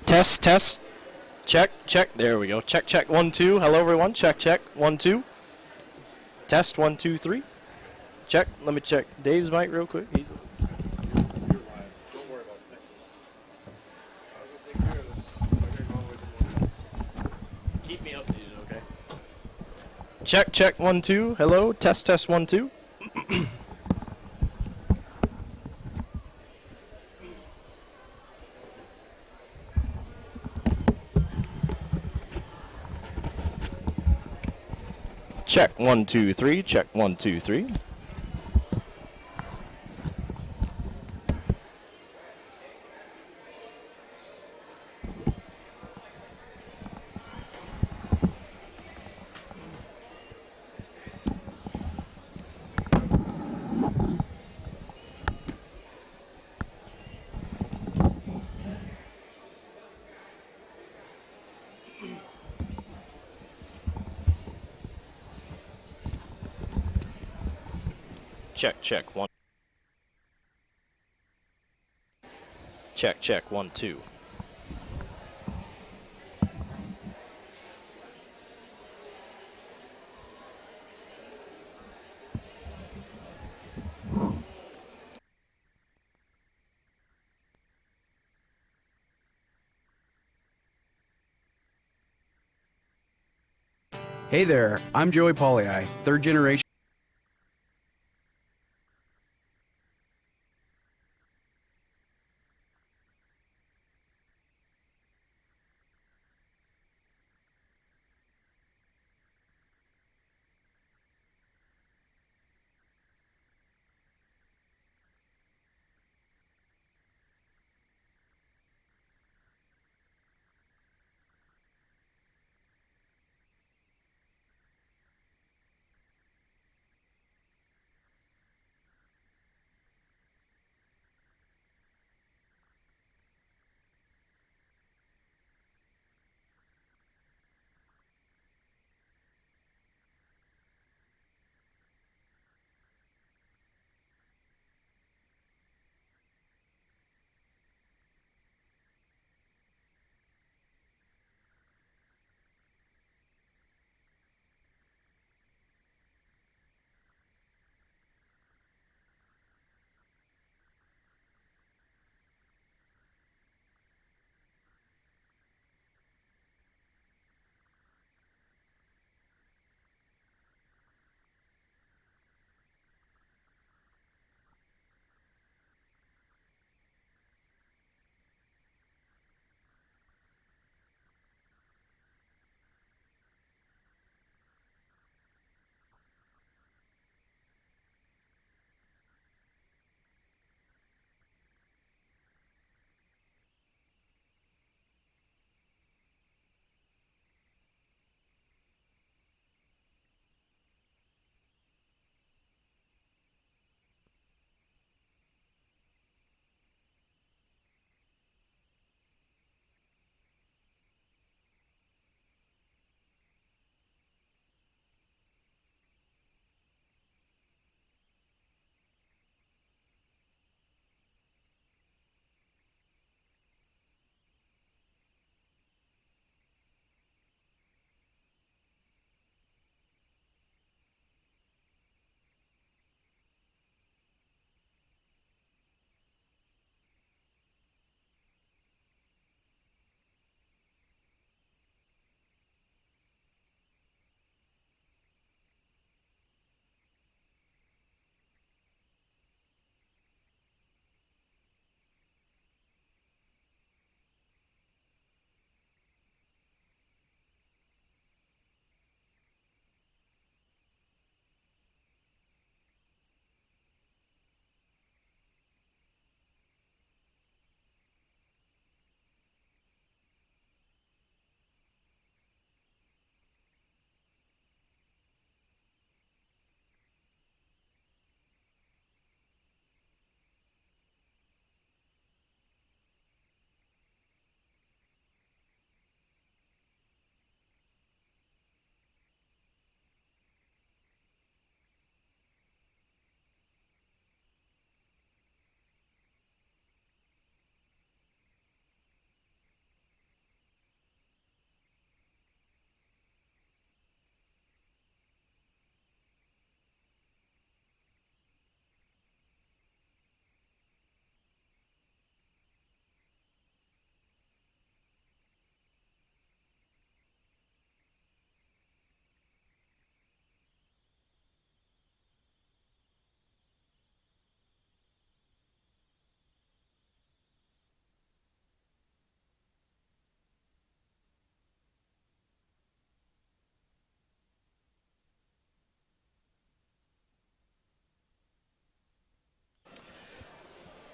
Test, test. Check, check. There we go. Check, check. 1, 2. Hello, everyone. Check, check. 1, 2. Test. 1, 2, 3. Check. Let me check Dave's mic real quick. He's keep me updated, okay? Check, check. 1, 2. Hello. Test, test. 1, 2. Check 1, 2, 3. Check 1, 2, 3. Check, check. 1. Check, check. 1, 2. Hey there, I'm Joey Polii, third generation.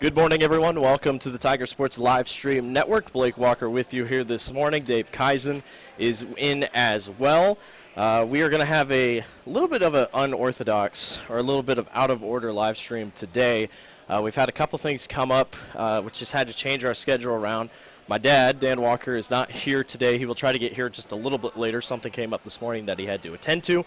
Good morning, everyone. Welcome to the Tiger Sports Live Stream Network. Blake Walker with you here this morning. Dave Kaizen is in as well. We are going to have a little bit of an unorthodox or a little bit of out-of-order live stream today. We've had a couple things come up, which has had to change our schedule around. My dad, Dan Walker, is not here today. He will try to get here just a little bit later. Something came up this morning that he had to attend to.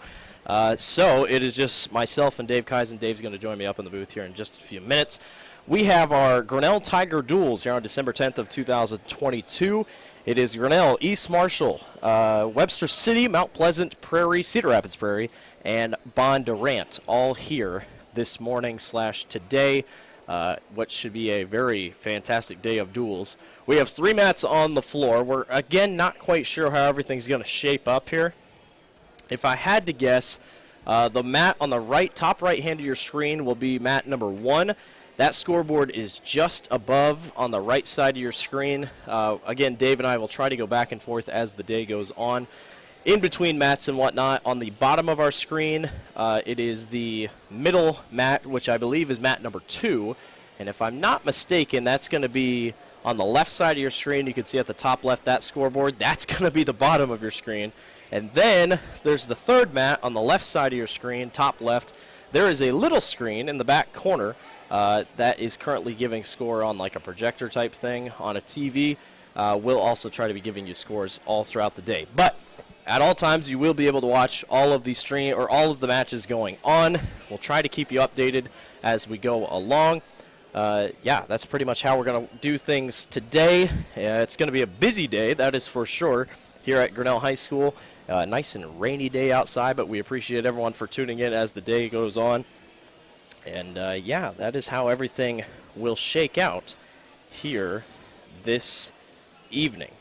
So it is just myself and Dave Kaizen. Dave's going to join me up in the booth here in just a few minutes. We have our Grinnell Tiger Duels here on December 10th of 2022. It is Grinnell, East Marshall, Webster City, Mount Pleasant Prairie, Cedar Rapids Prairie, and Bondurant all here this morning / today. What should be a very fantastic day of duels. We have 3 mats on the floor. We're, again, not quite sure how everything's going to shape up here. If I had to guess, the mat on the top right hand of your screen will be mat number 1. That scoreboard is just above on the right side of your screen. Again, Dave and I will try to go back and forth as the day goes on. In between mats and whatnot, on the bottom of our screen, it is the middle mat, which I believe is mat number 2. And if I'm not mistaken, that's going to be on the left side of your screen. You can see at the top left that scoreboard. That's going to be the bottom of your screen. And then there's the 3rd mat on the left side of your screen, top left. There is a little screen in the back corner that is currently giving score on like a projector type thing on a TV. We'll also try to be giving you scores all throughout the day. But at all times, you will be able to watch all of the matches going on. We'll try to keep you updated as we go along. Yeah, that's pretty much how we're going to do things today. It's going to be a busy day, that is for sure, here at Grinnell High School. Nice and rainy day outside, but we appreciate everyone for tuning in as the day goes on. And, yeah, that is how everything will shake out here this evening.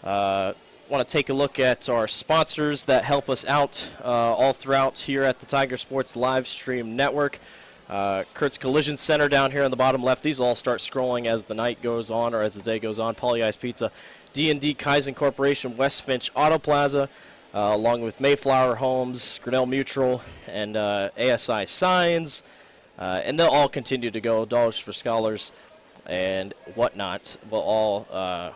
Want to take a look at our sponsors that help us out all throughout here at the Tiger Sports Live Stream Network. Kurt's Collision Center down here on the bottom left. These all start scrolling as the night goes on or as the day goes on. Paulie Ice Pizza, D&D Kaizen Corporation, West Finch Auto Plaza, along with Mayflower Homes, Grinnell Mutual, and ASI Signs. And they'll all continue to go. Dollars for Scholars and whatnot will all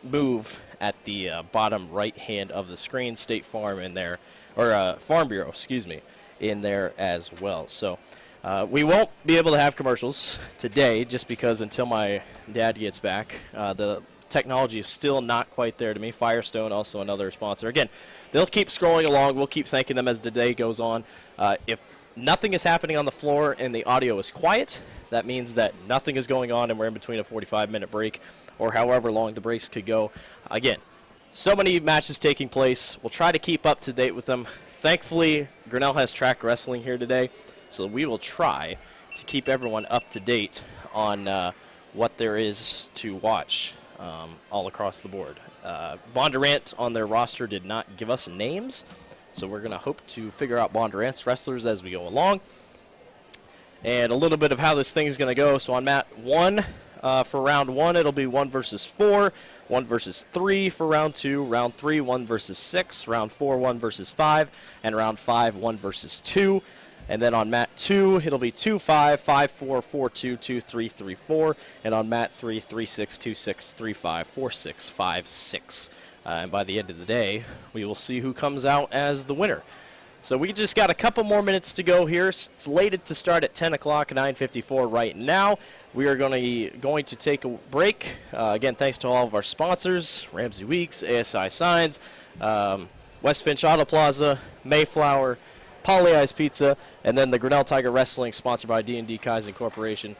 move at the bottom right hand of the screen. State Farm in there, or Farm Bureau, excuse me, in there as well. So we won't be able to have commercials today just because until my dad gets back, the technology is still not quite there to me. Firestone, also another sponsor. Again, they'll keep scrolling along. We'll keep thanking them as the day goes on. If nothing is happening on the floor and the audio is quiet, that means that nothing is going on and we're in between a 45-minute break or however long the breaks could go. Again, so many matches taking place. We'll try to keep up to date with them. Thankfully, Grinnell has track wrestling here today, so we will try to keep everyone up to date on what there is to watch all across the board. Bondurant on their roster did not give us names, so we're going to hope to figure out Bondurant's wrestlers as we go along. And a little bit of how this thing is going to go. So on mat 1, for round 1, it'll be 1 versus 4, 1 versus 3 for round 2, round 3, 1 versus 6, round 4, 1 versus 5, and round 5, 1 versus 2. And then on mat 2, it'll be 2-5, 5-4, 4-2, 2-3, 3-4. And on mat 3, 3-6, 2-6, 3-5, 4-6, 5-6. And by the end of the day, we will see who comes out as the winner. So we just got a couple more minutes to go here. It's slated to start at 10 o'clock, 9:54 right now. We are going to take a break. Again, thanks to all of our sponsors, Ramsey Weeks, ASI Signs, West Finch Auto Plaza, Mayflower, Paulie Ice Pizza, and then the Grinnell Tiger Wrestling, sponsored by D&D Kaizen Corporation,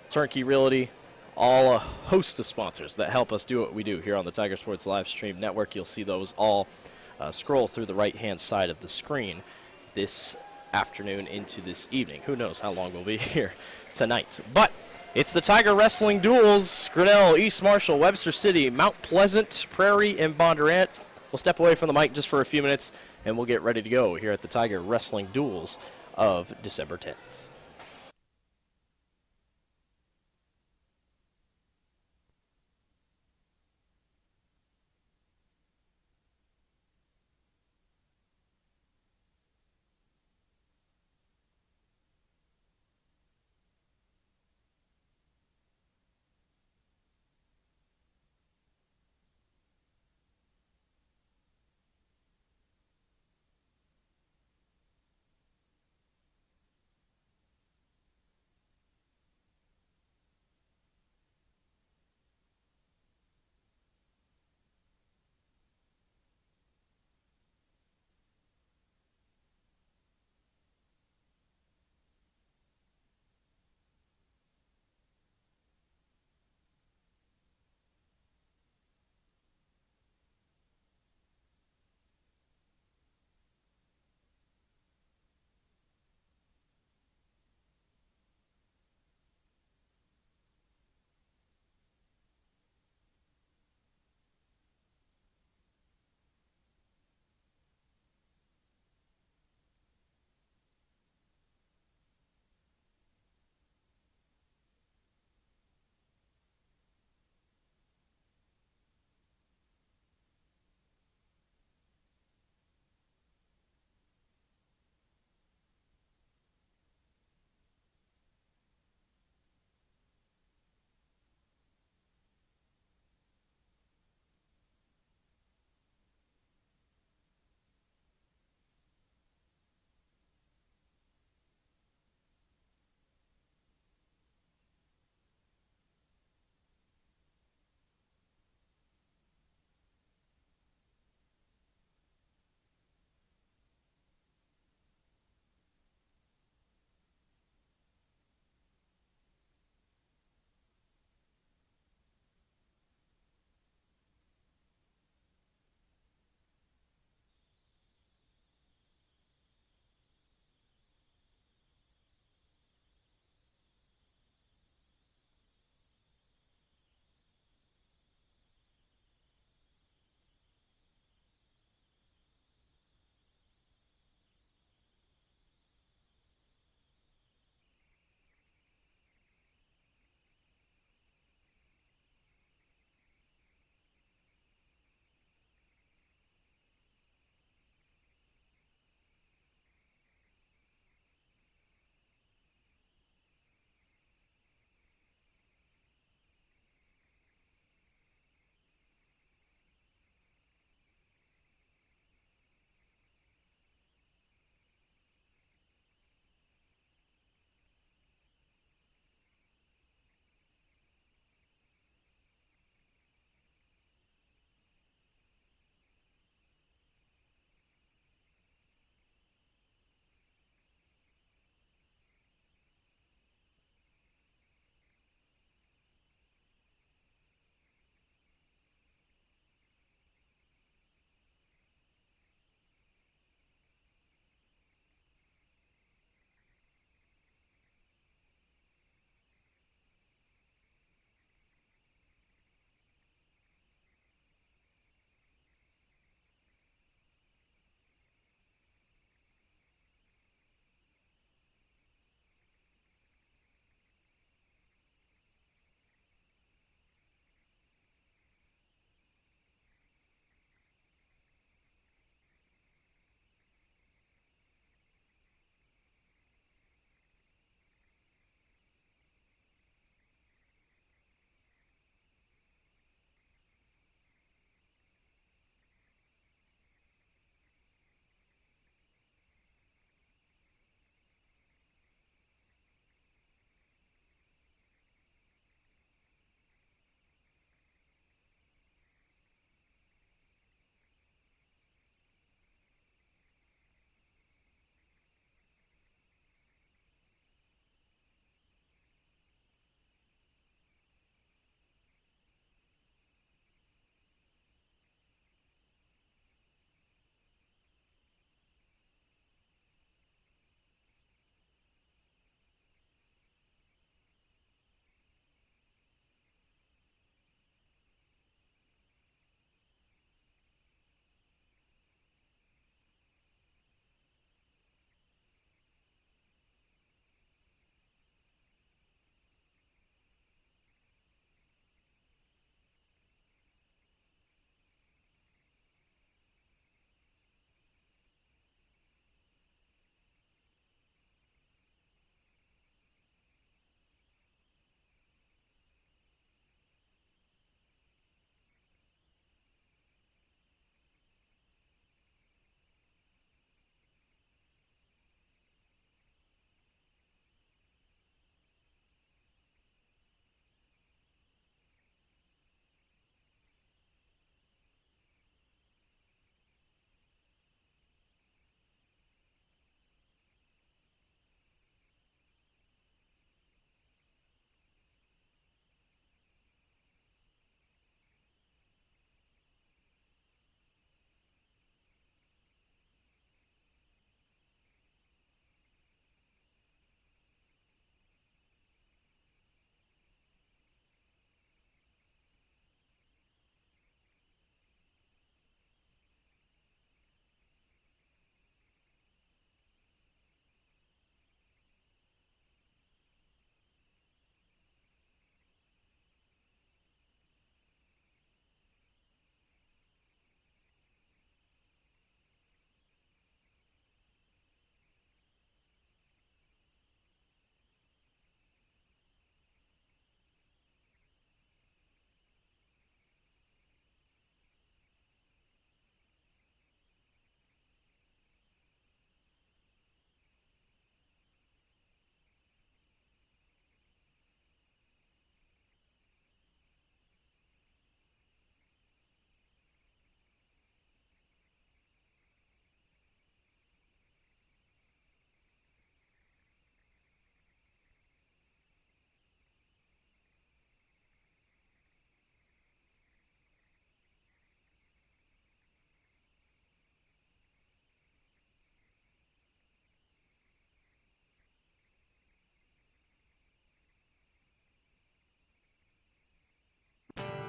Turnkey Realty, all a host of sponsors that help us do what we do here on the Tiger Sports Live Stream Network. You'll see those all scroll through the right-hand side of the screen this afternoon into this evening. Who knows how long we'll be here tonight. But it's the Tiger Wrestling Duels, Grinnell, East Marshall, Webster City, Mount Pleasant, Prairie, and Bondurant. We'll step away from the mic just for a few minutes, and we'll get ready to go here at the Tiger Wrestling Duels of December 10th.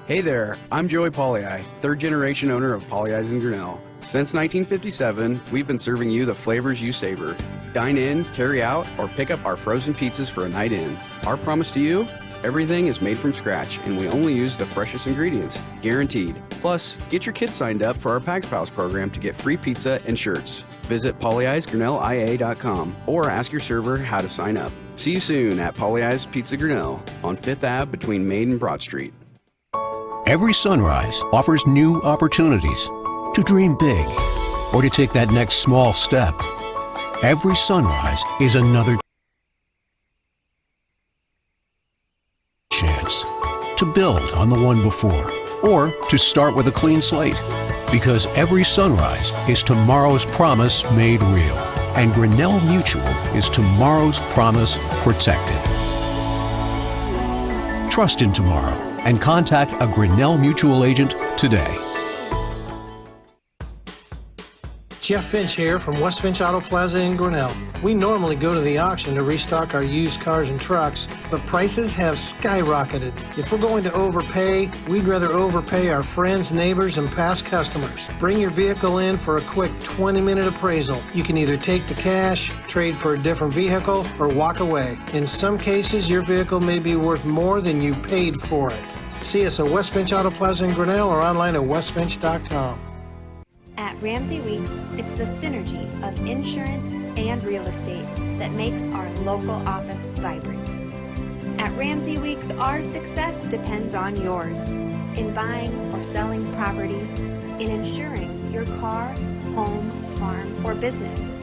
Hey there, I'm Joey Pollei, third generation owner of Polley's in Grinnell. Since 1957, we've been serving you the flavors you savor. Dine in, carry out, or pick up our frozen pizzas for a night in. Our promise to you? Everything is made from scratch, and we only use the freshest ingredients, guaranteed. Plus, get your kids signed up for our Pags Pals program to get free pizza and shirts. Visit polleisgrinnellia.com or ask your server how to sign up. See you soon at Polley's Pizza Grinnell on 5th Ave between Main and Broad Street. Every sunrise offers new opportunities to dream big or to take that next small step. Every sunrise is another chance to build on the one before or to start with a clean slate. Because every sunrise is tomorrow's promise made real. And Grinnell Mutual is tomorrow's promise protected. Trust in tomorrow and contact a Grinnell Mutual agent today. Jeff Finch here from West Finch Auto Plaza in Grinnell. We normally go to the auction to restock our used cars and trucks, but prices have skyrocketed. If we're going to overpay, we'd rather overpay our friends, neighbors, and past customers. Bring your vehicle in for a quick 20-minute appraisal. You can either take the cash, trade for a different vehicle, or walk away. In some cases, your vehicle may be worth more than you paid for it. See us at West Finch Auto Plaza in Grinnell or online at westfinch.com. At Ramsey Weeks, it's the synergy of insurance and real estate that makes our local office vibrant. At Ramsey Weeks, our success depends on yours in buying or selling property, in insuring your car, home, farm, or business.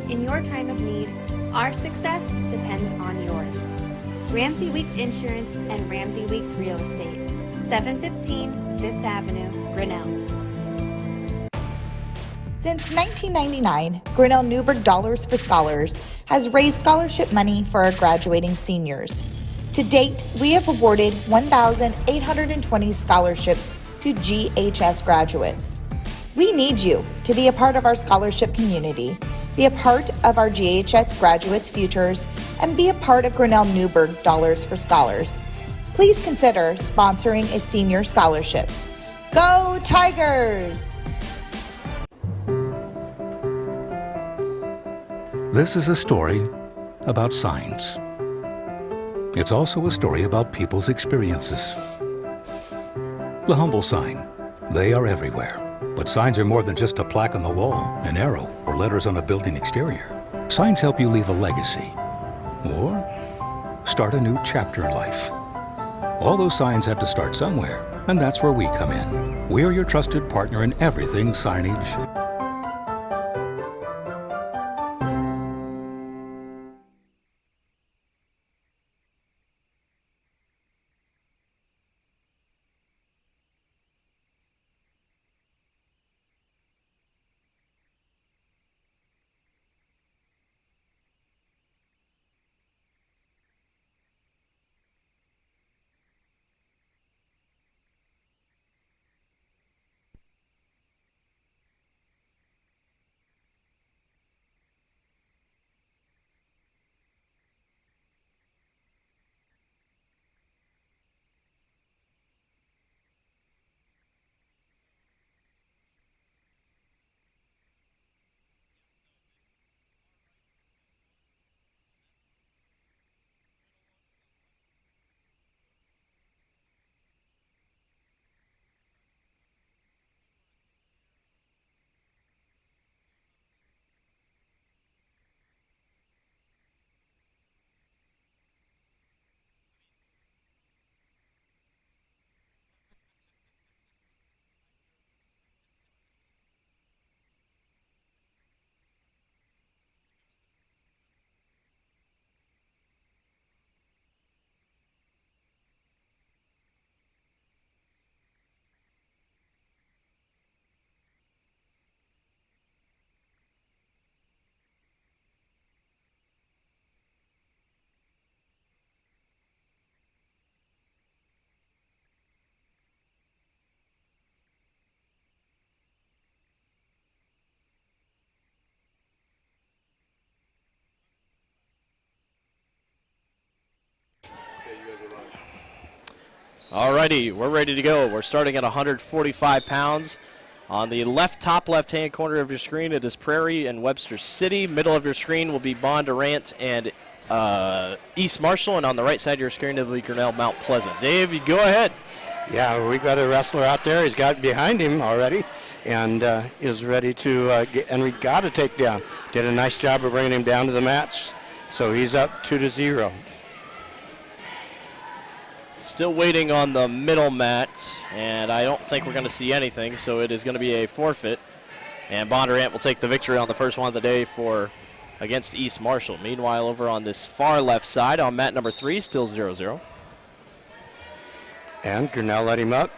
In your time of need, our success depends on yours. Ramsey Weeks Insurance and Ramsey Weeks Real Estate, 715 5th Avenue, Grinnell. Since 1999, Grinnell Newburgh Dollars for Scholars has raised scholarship money for our graduating seniors. To date, we have awarded 1,820 scholarships to GHS graduates. We need you to be a part of our scholarship community, be a part of our GHS graduates' futures, and be a part of Grinnell Newburgh Dollars for Scholars. Please consider sponsoring a senior scholarship. Go Tigers! This is a story about signs. It's also a story about people's experiences. The humble sign. They are everywhere. But signs are more than just a plaque on the wall, an arrow, or letters on a building exterior. Signs help you leave a legacy or start a new chapter in life. All those signs have to start somewhere, and that's where we come in. We're your trusted partner in everything signage. Alrighty, we're ready to go. We're starting at 145 pounds. On the top left-hand corner of your screen, it is Prairie and Webster City. Middle of your screen will be Bondurant and East Marshall, and on the right side of your screen, it will be Grinnell Mount Pleasant. Dave, you go ahead. Yeah, we've got a wrestler out there. He's got behind him already and is ready to get, and we got a takedown. Did a nice job of bringing him down to the match. So he's up 2-0. Still waiting on the middle mat, and I don't think we're going to see anything, so it is going to be a forfeit. And Bondurant will take the victory on the first one of the day against East Marshall. Meanwhile, over on this far left side on mat number 3, still 0-0. And Grinnell let him up,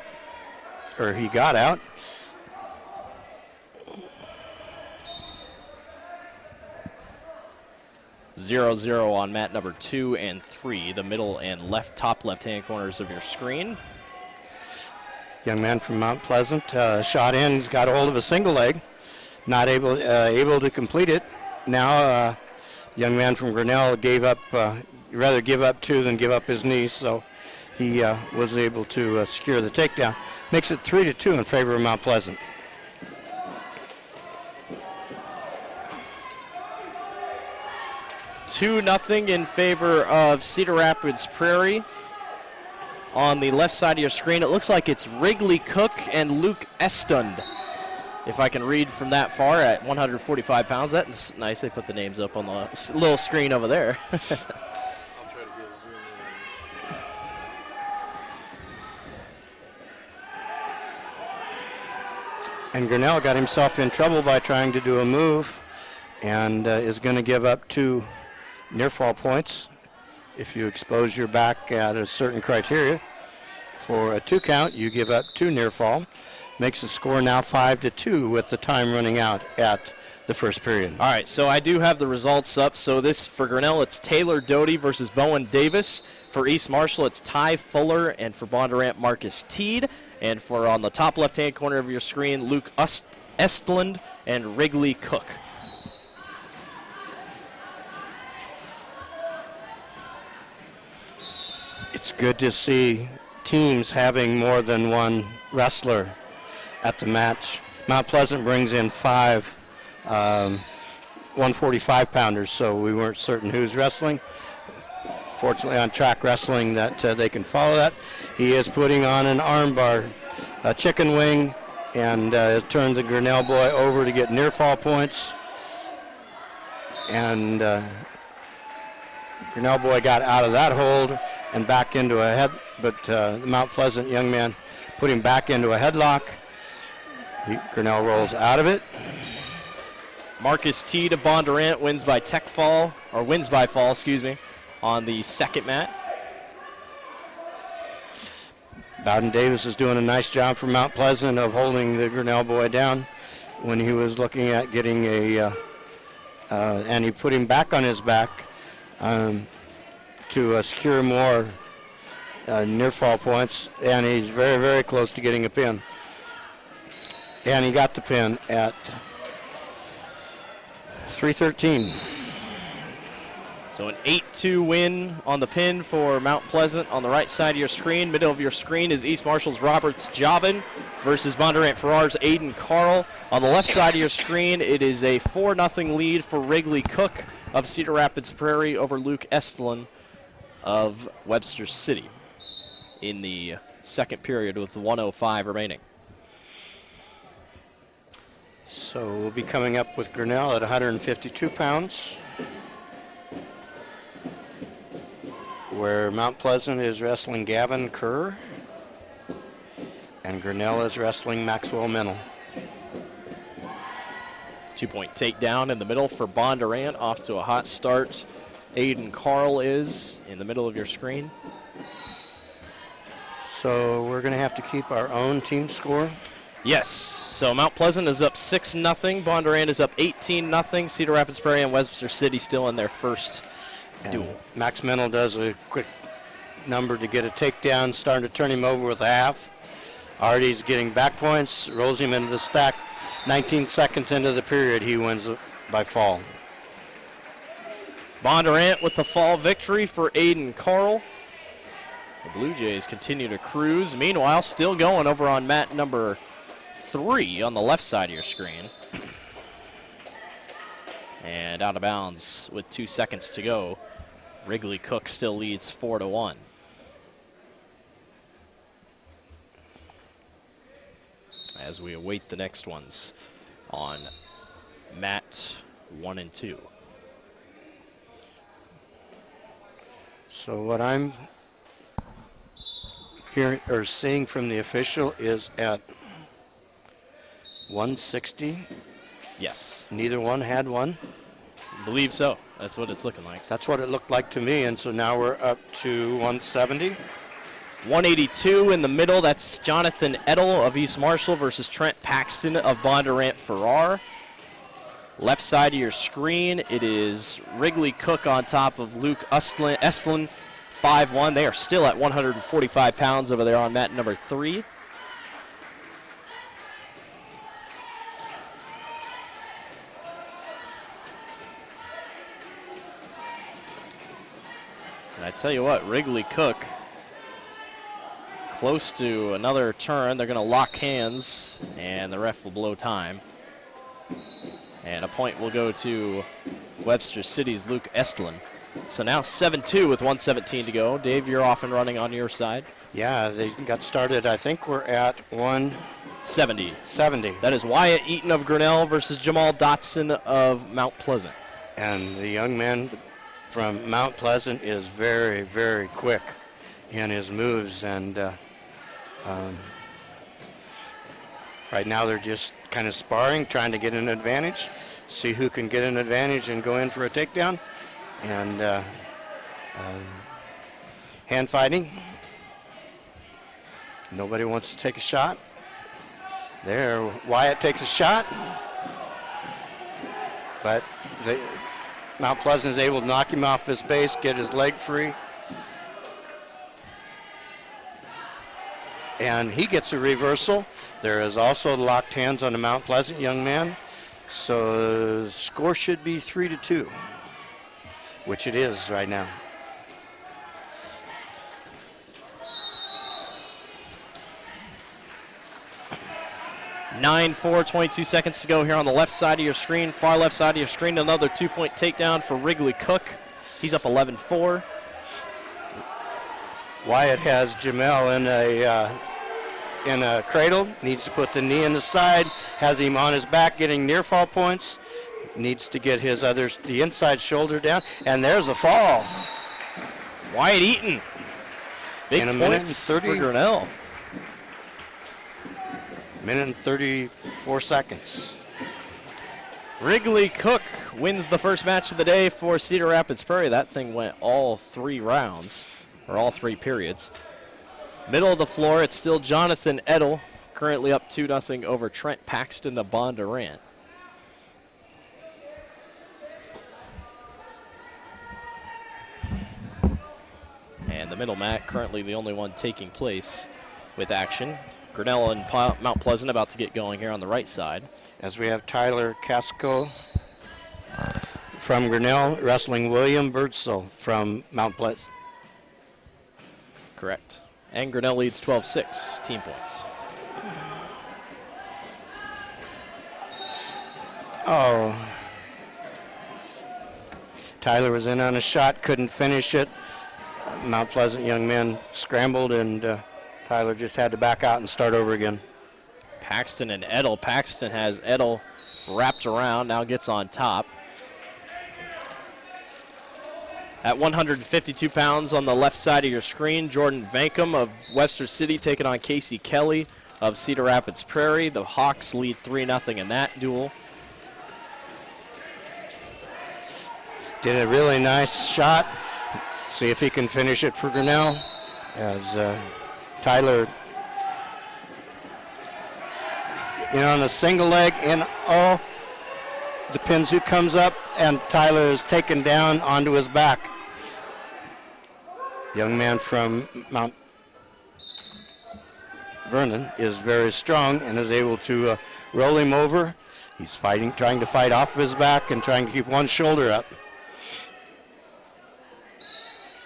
or he got out. Zero on mat number 2 and 3, the middle and top left-hand corners of your screen. Young man from Mount Pleasant shot in. He's got a hold of a single leg, not able to complete it. Now, young man from Grinnell gave up. Rather give up 2 than give up his knee, so he was able to secure the takedown. Makes it 3-2 in favor of Mount Pleasant. 2-0 in favor of Cedar Rapids Prairie. On the left side of your screen, it looks like it's Wrigley Cook and Luke Estund, if I can read from that far, at 145 pounds. That's nice. They put the names up on the little screen over there. I'll try to get a zoom in. And Grinnell got himself in trouble by trying to do a move and is going to give up 2 near fall points if you expose your back at a certain criteria. For a 2 count, you give up 2 near fall. Makes the score now 5-2 with the time running out at the first period. All right, so I do have the results up. So this, for Grinnell, it's Taylor Doty versus Bowen Davis. For East Marshall, it's Ty Fuller, and for Bondurant, Marcus Teed. And for on the top left-hand corner of your screen, Luke Estland and Wrigley Cook. It's good to see teams having more than one wrestler at the match. Mount Pleasant brings in 5 145-pounders, so we weren't certain who's wrestling. Fortunately, on track wrestling, that they can follow that. He is putting on an armbar, a chicken wing, and has turned the Grinnell boy over to get near fall points. And Grinnell boy got out of that hold and back into a head, but the Mount Pleasant young man put him back into a headlock. Grinnell rolls out of it. Marcus Teed of Bondurant wins by fall, on the second mat. Bowden Davis is doing a nice job for Mount Pleasant of holding the Grinnell boy down when he was looking at getting and he put him back on his back to secure more near fall points, and he's very, very close to getting a pin. And he got the pin at 3:13. So an 8-2 win on the pin for Mount Pleasant. On the right side of your screen, middle of your screen, is East Marshall's Roberts Javin versus Bondurant Farrar's Aiden Carl. On the left side of your screen, it is a 4-0 lead for Wrigley Cook of Cedar Rapids Prairie over Luke Estlin of Webster City in the second period with 1:05 remaining. So we'll be coming up with Grinnell at 152 pounds, where Mount Pleasant is wrestling Gavin Kerr, and Grinnell is wrestling Maxwell Mennel. 2-point takedown in the middle for Bondurant, off to a hot start. Aiden Carl is in the middle of your screen. So we're going to have to keep our own team score. Yes, so Mount Pleasant is up 6-0. Bondurant is up 18-0. Cedar Rapids Prairie and Webster City still in their first duel. Max Mennel does a quick number to get a takedown, starting to turn him over with a half. Artie's getting back points, rolls him into the stack. 19 seconds into the period, he wins by fall. Bondurant with the fall victory for Aiden Carl. The Blue Jays continue to cruise. Meanwhile, still going over on mat number 3 on the left side of your screen. And out of bounds with 2 seconds to go. Wrigley Cook still leads 4-1. As we await the next ones on mat 1 and 2. So what I'm hearing or seeing from the official is at 160. Yes. Neither one had one. Believe so. That's what it's looking like. That's what it looked like to me, and so now we're up to 170. 182 in the middle. That's Jonathan Edel of East Marshall versus Trent Paxton of Bondurant Farrar. Left side of your screen, it is Wrigley Cook on top of Luke Estlin, 5-1. They are still at 145 pounds over there on mat number 3. And I tell you what, Wrigley Cook, close to another turn. They're going to lock hands, and the ref will blow time. And a point will go to Webster City's Luke Estlin. So now 7-2 with 1:17 to go. Dave, you're off and running on your side. Yeah, they got started. I think we're at 170. 70. That is Wyatt Eaton of Grinnell versus Jamal Dotson of Mount Pleasant. And the young man from Mount Pleasant is very, very quick in his moves. And right now they're just kind of sparring, trying to get an advantage, see who can get an advantage and go in for a takedown. And hand fighting. Nobody wants to take a shot. There, Wyatt takes a shot. But Mount Pleasant is able to knock him off his base, get his leg free. And he gets a reversal. There is also locked hands on the Mount Pleasant young man. So the score should be 3-2, which it is right now. Nine, 4, 22 seconds to go here on the left side of your screen. Far left side of your screen, another 2-point takedown for Wrigley Cook. He's up 11-4. Wyatt has Jamel in a cradle, needs to put the knee in the side, has him on his back getting near fall points, needs to get the inside shoulder down, and there's a fall. Wyatt Eaton. Big points for Grinnell. Minute and 34 seconds. Wrigley Cook wins the first match of the day for Cedar Rapids Prairie. That thing went all 3 rounds, or all 3 periods. Middle of the floor, it's still Jonathan Edel, currently up 2-0 over Trent Paxton of Bondurant. And the middle mat, currently the only one taking place with action. Grinnell and Mount Pleasant about to get going here on the right side. As we have Tyler Casco from Grinnell wrestling William Birdsell from Mount Pleasant. Correct. And Grinnell leads 12-6, team points. Oh. Tyler was in on a shot, couldn't finish it. Mount Pleasant young man scrambled, and Tyler just had to back out and start over again. Paxton and Edel. Paxton has Edel wrapped around, now gets on top. At 152 pounds on the left side of your screen, Jordan Vankum of Webster City taking on Casey Kelly of Cedar Rapids Prairie. The Hawks lead 3-0 in that duel. Did a really nice shot. See if he can finish it for Grinnell as Tyler on a single leg, and depends who comes up, and Tyler is taken down onto his back. Young man from Mount Vernon is very strong and is able to roll him over. He's trying to fight off of his back and trying to keep one shoulder up.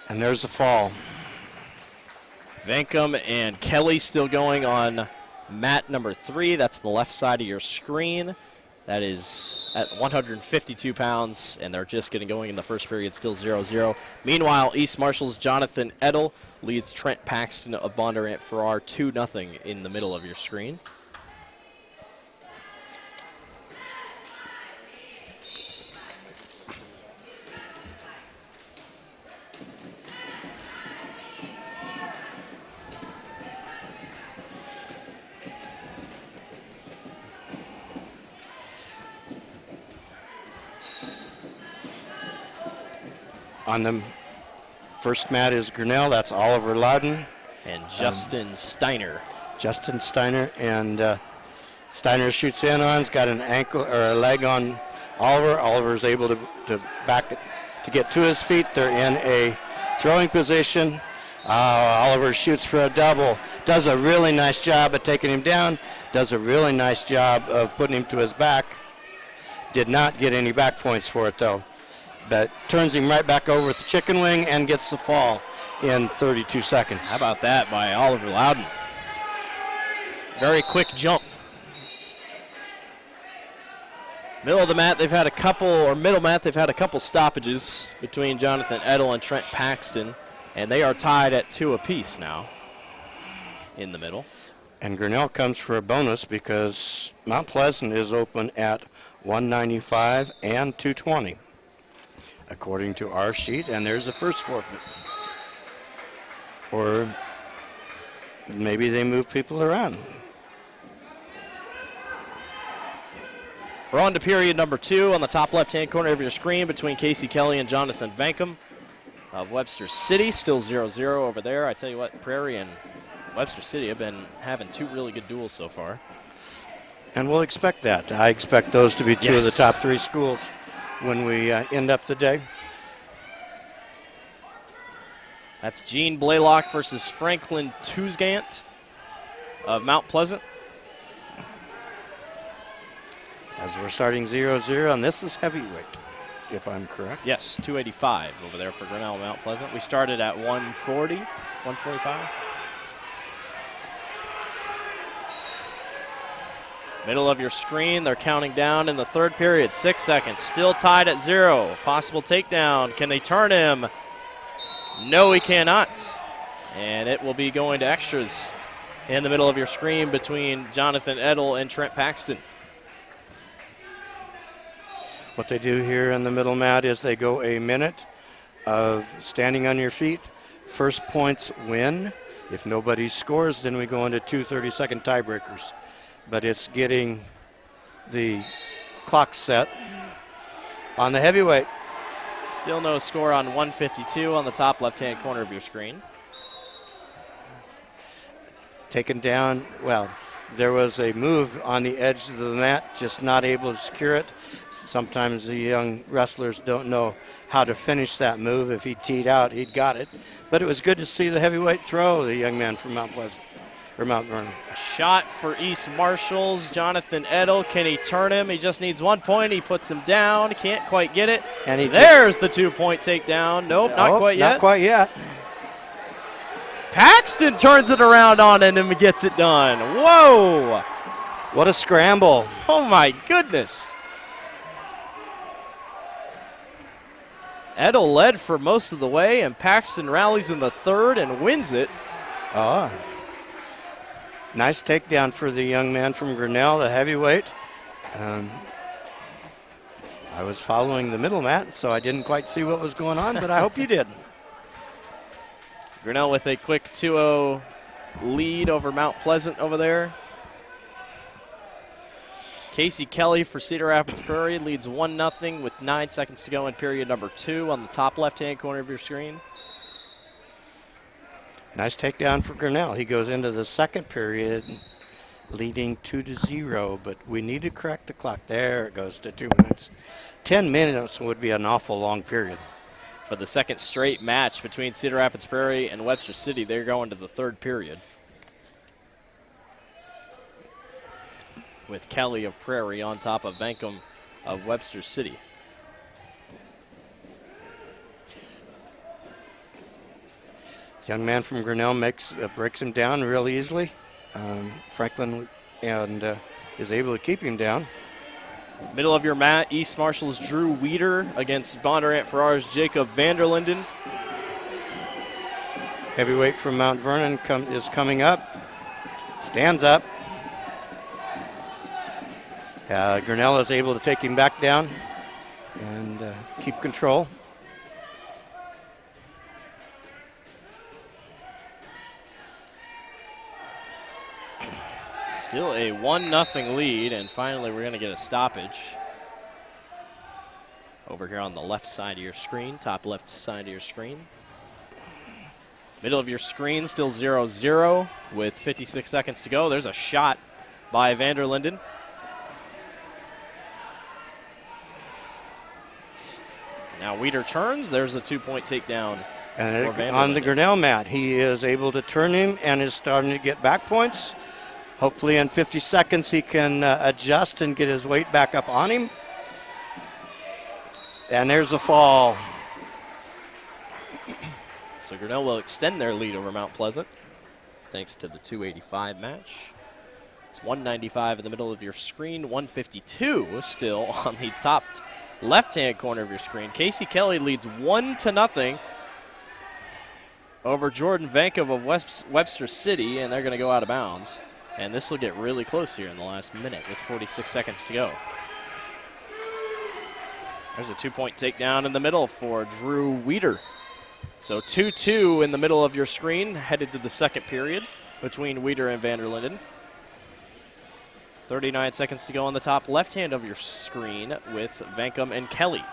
And there's the fall. Vancom and Kelly still going on mat number 3. That's the left side of your screen. That is at 152 pounds, and they're just getting going in the first period, still 0-0. Meanwhile, East Marshall's Jonathan Edel leads Trent Paxton of Bondurant Farrar 2-0 in the middle of your screen. On the first mat is Grinnell. That's Oliver Loudon. And Justin Steiner. Justin Steiner. And Steiner shoots in on. He's got an ankle or a leg on Oliver. Oliver's able to back it to get to his feet. They're in a throwing position. Oliver shoots for a double. Does a really nice job of taking him down. Does a really nice job of putting him to his back. Did not get any back points for it, though. But turns him right back over with the chicken wing and gets the fall in 32 seconds. How about that by Oliver Loudon? Very quick jump. Middle of the mat, they've had a couple, or middle mat, they've had a couple stoppages between Jonathan Edel and Trent Paxton, and they are tied at 2 apiece now in the middle. And Grinnell comes for a bonus because Mount Pleasant is open at 195 and 220. According to our sheet, and there's the first forfeit. Or maybe they move people around. We're on to period number 2 on the top left-hand corner of your screen between Casey Kelly and Jonathan Vancom of Webster City. Still 0-0 over there. I tell you what, Prairie and Webster City have been having 2 really good duels so far. And we'll expect that. I expect those to be 2 of the top 3 schools when we end up the day. That's Gene Blaylock versus Franklin Tusgant of Mount Pleasant. As we're starting 0-0, and this is heavyweight, if I'm correct. Yes, 285 over there for Grinnell Mount Pleasant. We started at 140, 145. Middle of your screen, they're counting down in the third period. 6 seconds, still tied at 0. Possible takedown. Can they turn him? No, he cannot. And it will be going to extras in the middle of your screen between Jonathan Edel and Trent Paxton. What they do here in the middle mat is they go a minute of standing on your feet. First points win. If nobody scores, then we go into 2 30-second tiebreakers. But it's getting the clock set on the heavyweight. Still no score on 152 on the top left-hand corner of your screen. Taken down, well, there was a move on the edge of the mat, just not able to secure it. Sometimes the young wrestlers don't know how to finish that move. If he teed out, he'd got it. But it was good to see the heavyweight throw, the young man from Mount Pleasant. Or Mount Vernon. A shot for East Marshall's Jonathan Edel. Can he turn him? He just needs 1 point. He puts him down. Can't quite get it. And there's the 2-point takedown. Nope, not quite yet. Not quite yet. Paxton turns it around on him and gets it done. Whoa! What a scramble. Oh my goodness. Edel led for most of the way, and Paxton rallies in the third and wins it. Oh. Nice takedown for the young man from Grinnell, the heavyweight. I was following the middle mat, so I didn't quite see what was going on, but I hope you did. Grinnell with a quick 2-0 lead over Mount Pleasant over there. Casey Kelly for Cedar Rapids Prairie leads 1-0 with 9 seconds to go in period number 2 on the top left-hand corner of your screen. Nice takedown for Grinnell. He goes into the second period leading 2-0, but we need to correct the clock. There it goes to 2 minutes. 10 minutes would be an awful long period. For the second straight match between Cedar Rapids Prairie and Webster City, they're going to the third period. With Kelly of Prairie on top of Vancom of Webster City. Young man from Grinnell breaks him down real easily. Franklin is able to keep him down. Middle of your mat, East Marshall's Drew Weeder against Bondurant Farrar's Jacob Vanderlinden. Heavyweight from Mount Vernon is coming up. Stands up. Grinnell is able to take him back down and keep control. Still a 1-0 lead, and finally we're going to get a stoppage. Over here on the left side of your screen, top left side of your screen. Middle of your screen, still 0-0 with 56 seconds to go. There's a shot by Vanderlinden. Now Weeder turns. There's a 2-point takedown. And on the Grinnell mat, he is able to turn him and is starting to get back points. Hopefully in 50 seconds he can adjust and get his weight back up on him. And there's a fall. So Grinnell will extend their lead over Mount Pleasant thanks to the 285 match. It's 195 in the middle of your screen, 152 still on the top left-hand corner of your screen. Casey Kelly leads 1-0 over Jordan Vankov of Webster City, and they're going to go out of bounds. And this will get really close here in the last minute with 46 seconds to go. There's a 2-point takedown in the middle for Drew Weeder. So 2-2 in the middle of your screen, headed to the second period between Weeder and Vanderlinden. 39 seconds to go on the top left hand of your screen with Vankov and Kelly.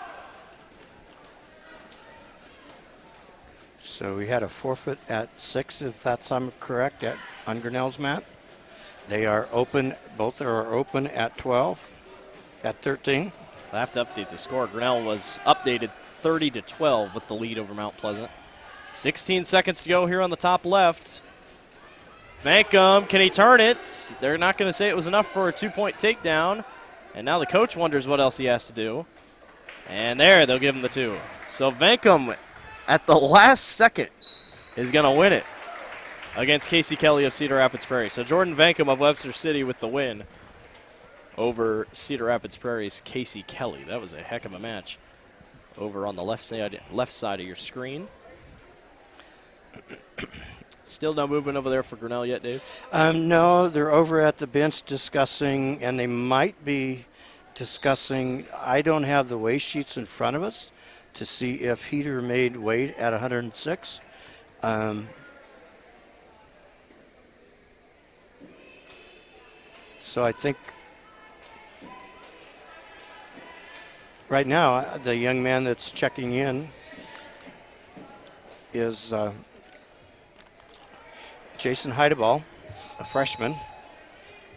So we had a forfeit at 6, if that's correct, on Grinnell's mat. They are open, both are open at 12, at 13. I have to update the score. Grinnell was updated 30-12 with the lead over Mount Pleasant. 16 seconds to go here on the top left. Vankov, can he turn it? They're not going to say it was enough for a 2-point takedown. And now the coach wonders what else he has to do. And there, they'll give him the 2. So Vankov, at the last second, is going to win it against Casey Kelly of Cedar Rapids Prairie. So Jordan Vankov of Webster City with the win over Cedar Rapids Prairie's Casey Kelly. That was a heck of a match over on the left side of your screen. Still no movement over there for Grinnell yet, Dave? No, they're over at the bench discussing, and they might be discussing. I don't have the weigh sheets in front of us to see if Heater made weight at 106. So I think right now the young man that's checking in is Jason Heideball, a freshman.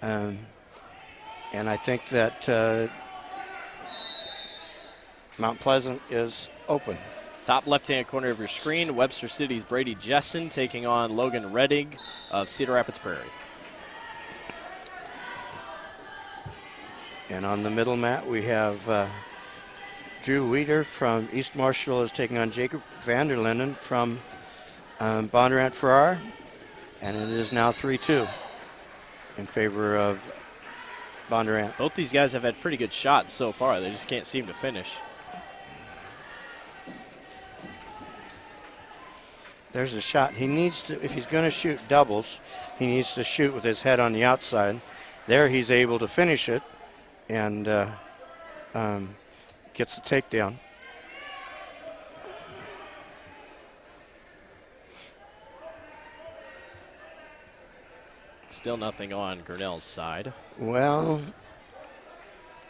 And I think that Mount Pleasant is open. Top left-hand corner of your screen, Webster City's Brady Jessen taking on Logan Reddig of Cedar Rapids Prairie. And on the middle mat, we have Drew Weeder from East Marshall is taking on Jacob Vanderlinden from Bondurant Farrar. And it is now 3-2 in favor of Bondurant. Both these guys have had pretty good shots so far. They just can't seem to finish. There's a shot. He needs to, if he's going to shoot doubles, he needs to shoot with his head on the outside. There he's able to finish it and gets the takedown. Still nothing on Grinnell's side. Well,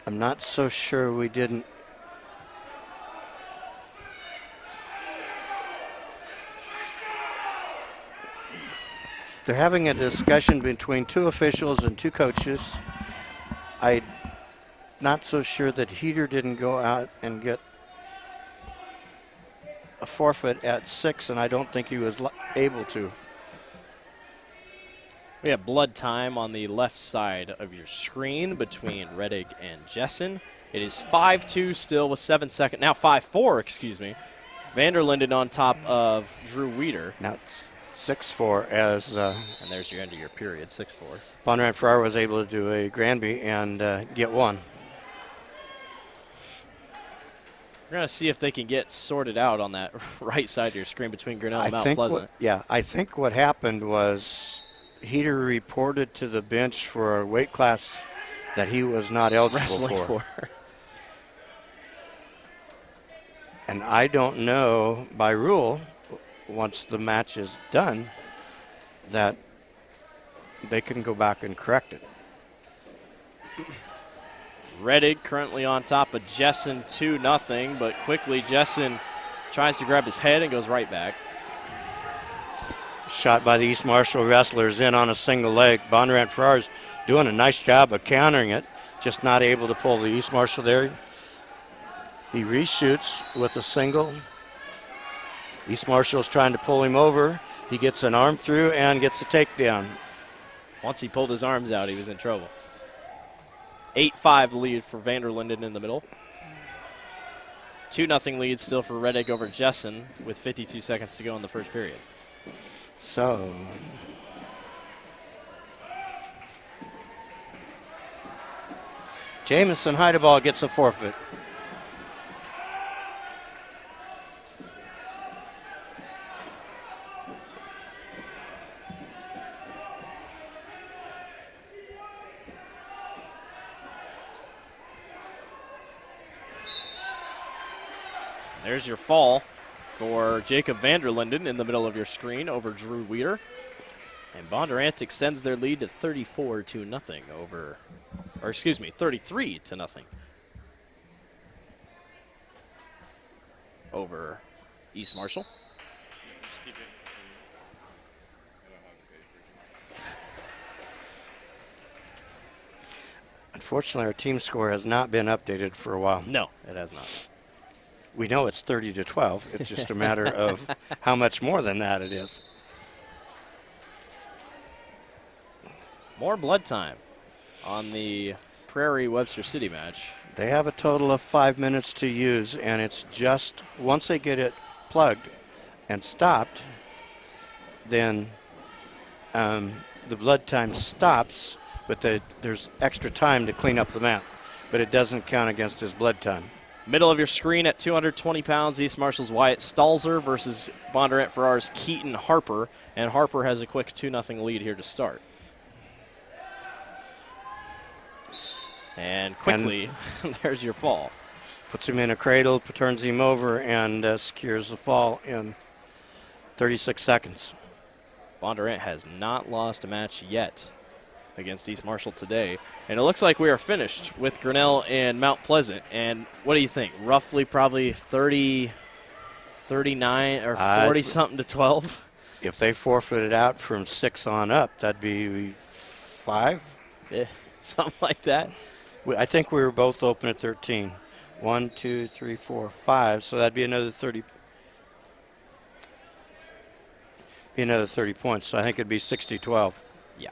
I'm not so sure we didn't. They're having a discussion between two officials and two coaches. I'm not so sure that Heater didn't go out and get a forfeit at 6, and I don't think he was able to. We have blood time on the left side of your screen between Reddig and Jessen. It is 5-2 still with 7 seconds. Now 5-4, excuse me. Vanderlinden on top of Drew Weeder. Now 6-4 as And there's your end of your period, 6-4. Bondurant Farrar was able to do a Granby and get one. We're going to see if they can get sorted out on that right side of your screen between Grinnell and Mount Pleasant. I think what happened was Heater reported to the bench for a weight class that he was not eligible Wrestling for. And I don't know, by rule, once the match is done, that they can go back and correct it. Rettig currently on top of Jessen 2-0, but quickly Jessen tries to grab his head and goes right back. Shot by the East Marshall wrestlers in on a single leg. Bondurant Farrar's doing a nice job of countering it, just not able to pull the East Marshall there. He reshoots with a single. East Marshall's trying to pull him over. He gets an arm through and gets a takedown. Once he pulled his arms out, he was in trouble. 8-5 lead for Vanderlinden in the middle. 2-0 lead still for Rettig over Jessen with 52 seconds to go in the first period. So, Jamison Heideball gets a forfeit. There's your fall for Jacob Vanderlinden in the middle of your screen over Drew Weeder. And Bondurant extends their lead to 33-0 over East Marshall. Unfortunately, our team score has not been updated for a while. No, it has not. We know it's 30-12. It's just a matter of how much more than that it is. More blood time on the Prairie Webster City match. They have a total of 5 minutes to use, and it's just once they get it plugged and stopped, then the blood time stops, but there's extra time to clean up the mat. But it doesn't count against his blood time. Middle of your screen at 220 pounds, East Marshall's Wyatt Stalzer versus Bondurant Farrar's Keaton Harper. And Harper has a quick 2-0 lead here to start. And quickly, there's your fall. Puts him in a cradle, turns him over, and secures the fall in 36 seconds. Bondurant has not lost a match yet against East Marshall today. And it looks like we are finished with Grinnell and Mount Pleasant. And what do you think? Roughly probably 30, 39, or 40-something to 12? If they forfeited out from 6 on up, that'd be 5? Yeah, something like that. I think we were both open at 13. 1, 2, 3, 4, 5. So that'd be another 30. Another 30 points. So I think it'd be 60-12. Yeah.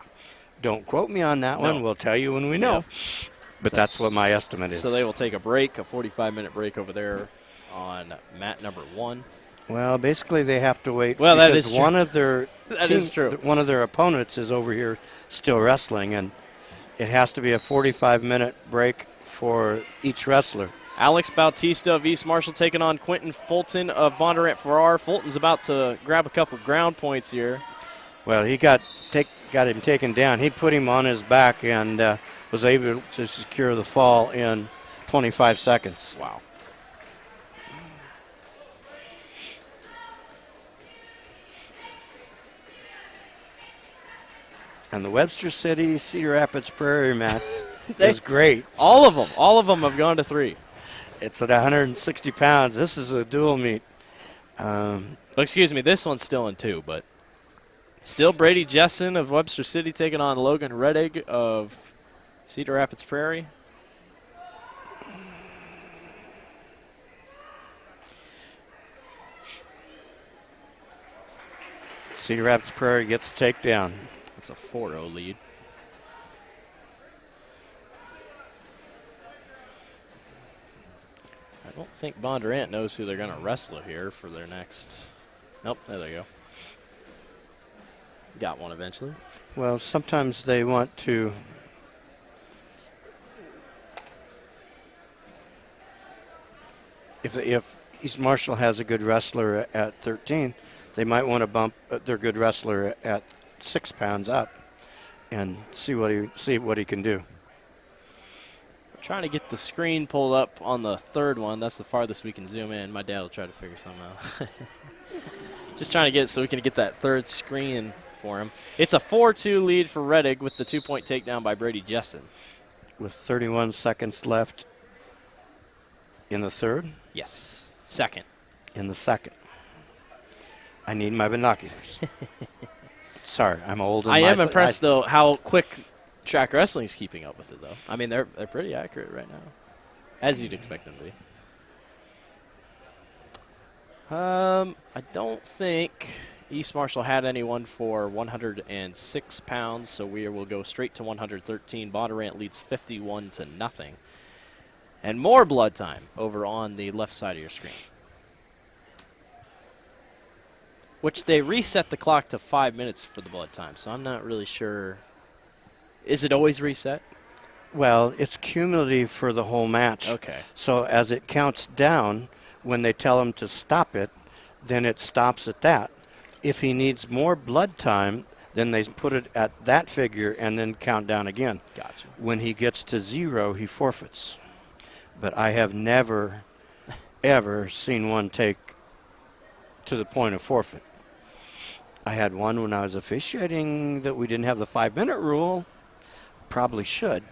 Don't quote me on that one. We'll tell you when we know. Yeah. But that's what my estimate is. So they will take a break, a 45-minute break over there on mat number 1. Well, basically they have to wait. Well, that is true. One of their that is true. One of their opponents is over here still wrestling, and it has to be a 45-minute break for each wrestler. Alex Bautista of East Marshall taking on Quentin Fulton of Bondurant Farrar. Fulton's about to grab a couple ground points here. Well, he got him taken down. He put him on his back and was able to secure the fall in 25 seconds. Wow. And the Webster City Cedar Rapids Prairie mats is great. All of them have gone to 3. It's at 160 pounds. This is a dual meet. Excuse me, this one's still in 2, but still Brady Jessen of Webster City taking on Logan Rettig of Cedar Rapids Prairie. Cedar Rapids Prairie gets a takedown. It's a 4-0 lead. I don't think Bondurant knows who they're going to wrestle here for their next. Nope, there they go. got one eventually. Well, sometimes they want to. If East Marshall has a good wrestler at 13, they might want to bump their good wrestler at 6 pounds up and see what he can do. We're trying to get the screen pulled up on the third one. That's the farthest we can zoom in. My dad will try to figure something out. Just trying to get it so we can get that third screen for him. It's a 4-2 lead for Rettig with the 2-point takedown by Brady Jessen. With 31 seconds left in the third? Yes. Second. In the second. I need my binoculars. Sorry, I'm old. I am impressed, though, how quick track wrestling is keeping up with it, though. I mean, they're pretty accurate right now, as you'd expect them to be. I don't think East Marshall had anyone for 106 pounds, so we will go straight to 113. Bondurant leads 51-0. And more blood time over on the left side of your screen, which they reset the clock to 5 minutes for the blood time, so I'm not really sure. Is it always reset? Well, it's cumulative for the whole match. Okay. So as it counts down, when they tell him to stop it, then it stops at that. If he needs more blood time, then they put it at that figure and then count down again. Gotcha. When he gets to 0, he forfeits. But I have never, ever seen one take to the point of forfeit. I had one when I was officiating that we didn't have the 5-minute rule. Probably should.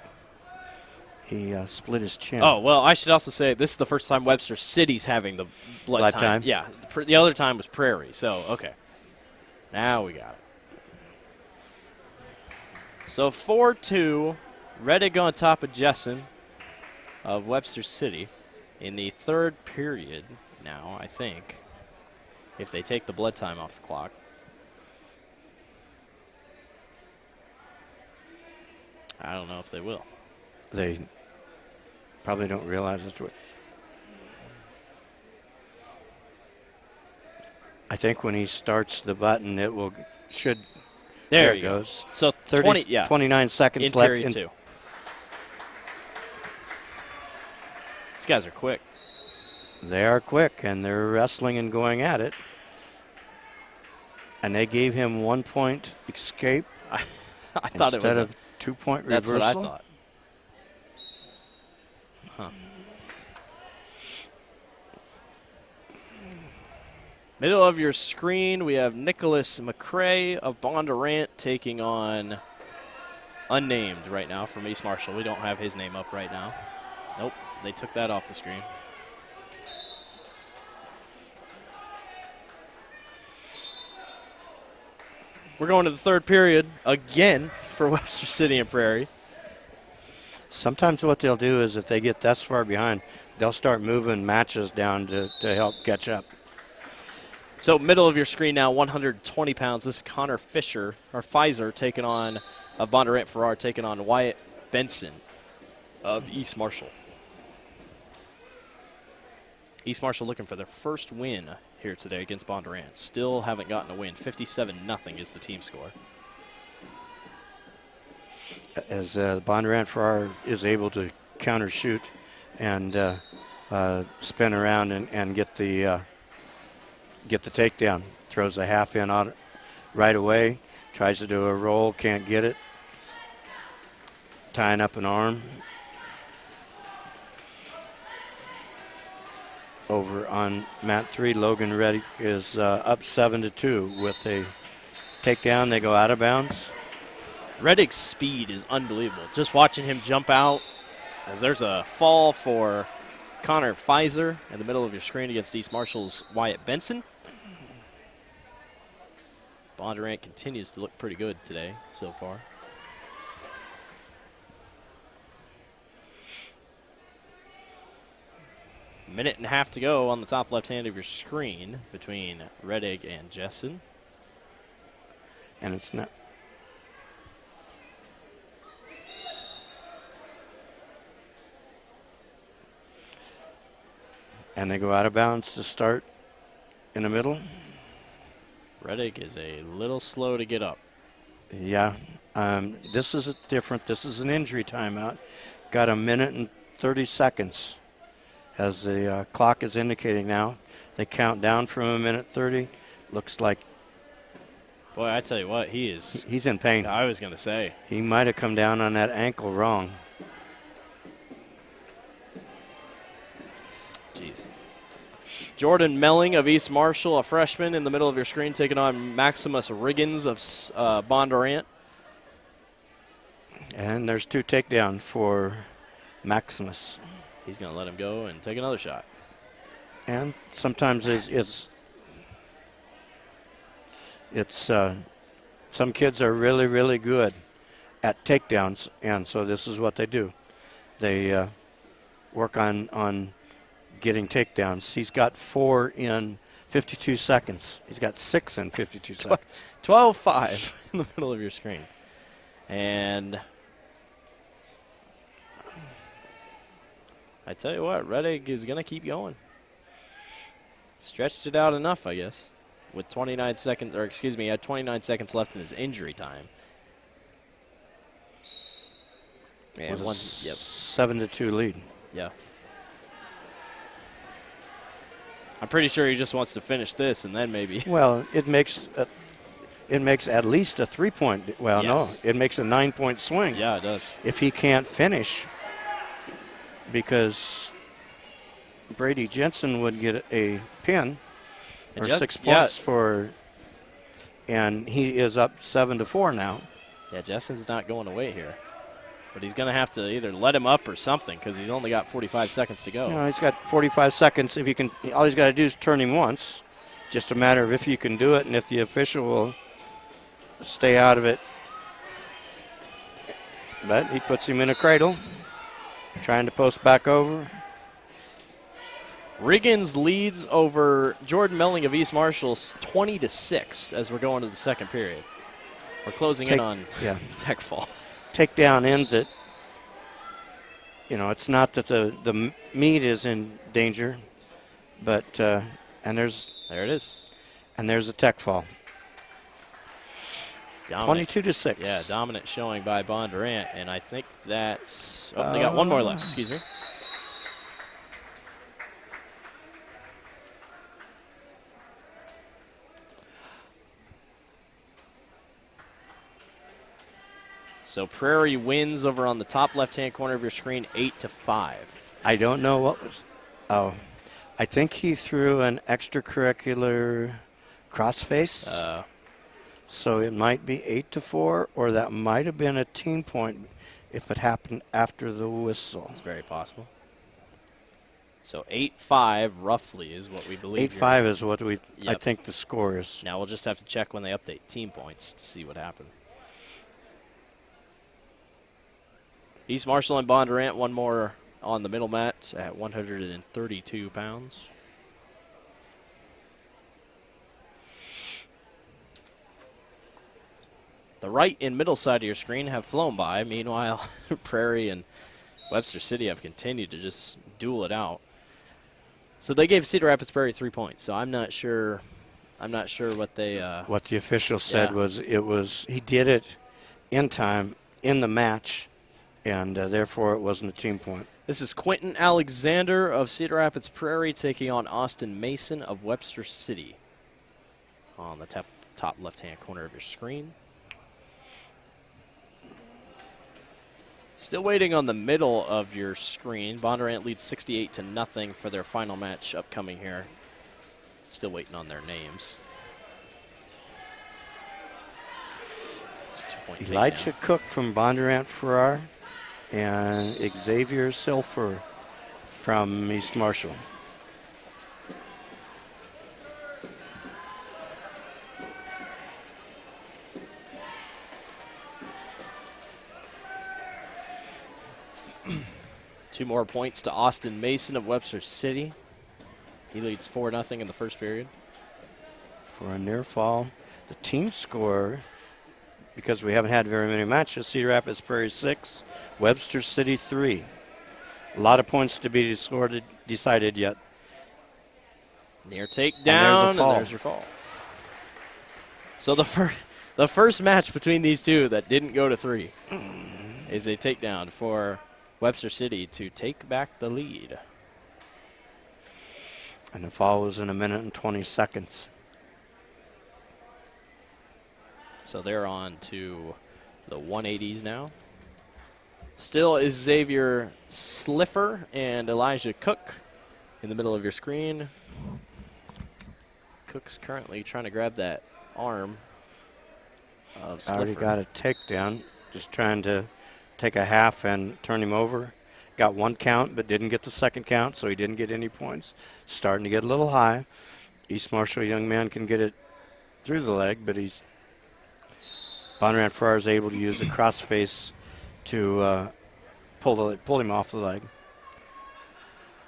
He split his chin. Oh, well, I should also say this is the first time Webster City's having the blood time. Yeah, the other time was Prairie, so okay. Now we got it. So 4-2, Rettig on top of Jessen of Webster City in the third period now, I think, if they take the blood time off the clock. I don't know if they will. They probably don't realize it's what. I think when he starts the button, it should. There it goes. So 29 seconds in left. Period 2. These guys are quick. They are quick, and they're wrestling and going at it. And they gave him 1 point escape. I thought it was instead of 2-point reversal. That's what I thought. Huh. Middle of your screen, we have Nicholas McCrae of Bondurant taking on unnamed right now from East Marshall. We don't have his name up right now. Nope, they took that off the screen. We're going to the third period again for Webster City and Prairie. Sometimes what they'll do is if they get that far behind, they'll start moving matches down to help catch up. So middle of your screen now, 120 pounds. This is Connor Fisher, or Pfizer, taking on Bondurant Farrar, taking on Wyatt Benson of East Marshall. East Marshall looking for their first win here today against Bondurant. Still haven't gotten a win. 57-0 is the team score. As Bondurant Farrar is able to counter shoot and spin around and get the takedown. Throws a half in on it right away. Tries to do a roll, can't get it. Tying up an arm. Over on mat 3, Logan Rettig is up 7-2 with a takedown. They go out of bounds. Rettig's speed is unbelievable. Just watching him jump out as there's a fall for Connor Pfizer in the middle of your screen against East Marshall's Wyatt Benson. Bondurant continues to look pretty good today so far. Minute and a half to go on the top left hand of your screen between Rettig and Jessen. And it's not. And they go out of bounds to start in the middle. Rettig is a little slow to get up. Yeah. This is different. This is an injury timeout. Got a minute and 30 seconds, as the clock is indicating now. They count down from a minute 30. Looks like. Boy, I tell you what, he's in pain. I was going to say. He might have come down on that ankle wrong. Jeez. Jordan Melling of East Marshall, a freshman in the middle of your screen, taking on Maximus Riggins of Bondurant. And there's 2 takedown for Maximus. He's going to let him go and take another shot. And sometimes it's some kids are really, really good at takedowns, and so this is what they do. They work on getting takedowns. He's got 4 in 52 seconds. He's got 6 in 52 seconds. 12-5 in the middle of your screen. And I tell you what, Red Egg is going to keep going. Stretched it out enough, I guess, with 29 seconds, or excuse me, he had 29 seconds left in his injury time. And With a 7-2 lead. Yeah. I'm pretty sure he just wants to finish this and then maybe. Well, it makes at least a 3-point. Well, yes. No, it makes a 9-point swing. Yeah, it does. If he can't finish, because Brady Jensen would get a pin or 6 points for, and he is up 7-4 now. Yeah, Jensen's not going away here. But he's going to have to either let him up or something because he's only got 45 seconds to go. You know, he's got 45 seconds. If you can, all he's got to do is turn him once. Just a matter of if you can do it and if the official will stay out of it. But he puts him in a cradle, trying to post back over. Riggins leads over Jordan Melling of East Marshall 20-6 as we're going to the second period. We're closing in on tech fall. Takedown ends it. You know, it's not that the meat is in danger, but there it is, and there's a tech fall. 22-6. Yeah, dominant showing by Bondurant, and I think that's they got one more left. Excuse me. So Prairie wins over on the top left-hand corner of your screen, 8-5. I don't know what was. Oh, I think he threw an extracurricular crossface. So it might be 8-4, or that might have been a team point if it happened after the whistle. It's very possible. So 8-5 roughly is what we believe. 8-5 is what I think the score is. Now we'll just have to check when they update team points to see what happened. East Marshall and Bondurant, one more on the middle mat at 132 pounds. The right and middle side of your screen have flown by. Meanwhile, Prairie and Webster City have continued to just duel it out. So they gave Cedar Rapids Prairie 3 points. So I'm not sure what they. What the official said was he did it in time in the match, and therefore it wasn't a team point. This is Quentin Alexander of Cedar Rapids Prairie taking on Austin Mason of Webster City on the top left-hand corner of your screen. Still waiting on the middle of your screen. Bondurant leads 68-0 for their final match upcoming here. Still waiting on their names. Elijah Cook from Bondurant Farrar and Xavier Silfer from East Marshall. Two more points to Austin Mason of Webster City. He leads 4-0 in the first period. For a near fall, the team score, because we haven't had very many matches, Cedar Rapids Prairie 6, Webster City 3. A lot of points to be decided yet. Near takedown, and there's your fall. So the The first match between these two that didn't go to 3 is a takedown for Webster City to take back the lead. And the fall was in 1 minute and 20 seconds. So they're on to the 180s now. Still is Xavier Sliffer and Elijah Cook in the middle of your screen. Cook's currently trying to grab that arm of Sliffer. Already got a takedown, just trying to take a half and turn him over. Got 1 count, but didn't get the 2nd count, so he didn't get any points. Starting to get a little high. East Marshall young man can get it through the leg, but Bondurant Farrar is able to use the crossface to pull him off the leg.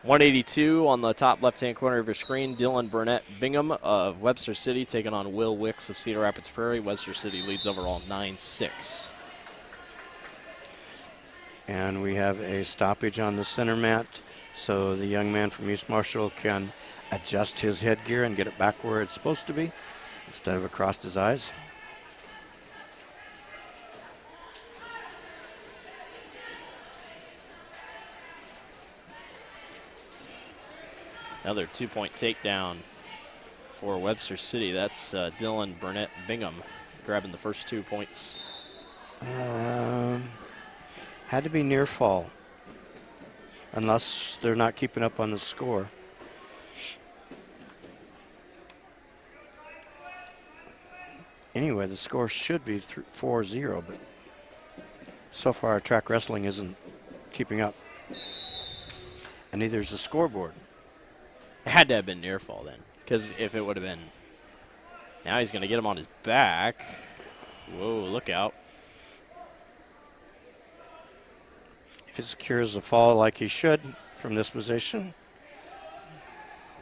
182 on the top left-hand corner of your screen. Dylan Burnett Bingham of Webster City taking on Will Wicks of Cedar Rapids Prairie. Webster City leads overall 9-6. And we have a stoppage on the center mat, so the young man from East Marshall can adjust his headgear and get it back where it's supposed to be instead of across his eyes. Another 2-point takedown for Webster City. That's Dylan Burnett Bingham grabbing the first 2 points. Had to be near fall, unless they're not keeping up on the score. Anyway, the score should be 4-0, but so far track wrestling isn't keeping up. And neither is the scoreboard. It had to have been near fall then, because if it would have been. Now he's going to get him on his back. Whoa, look out. If it secures the fall like he should from this position.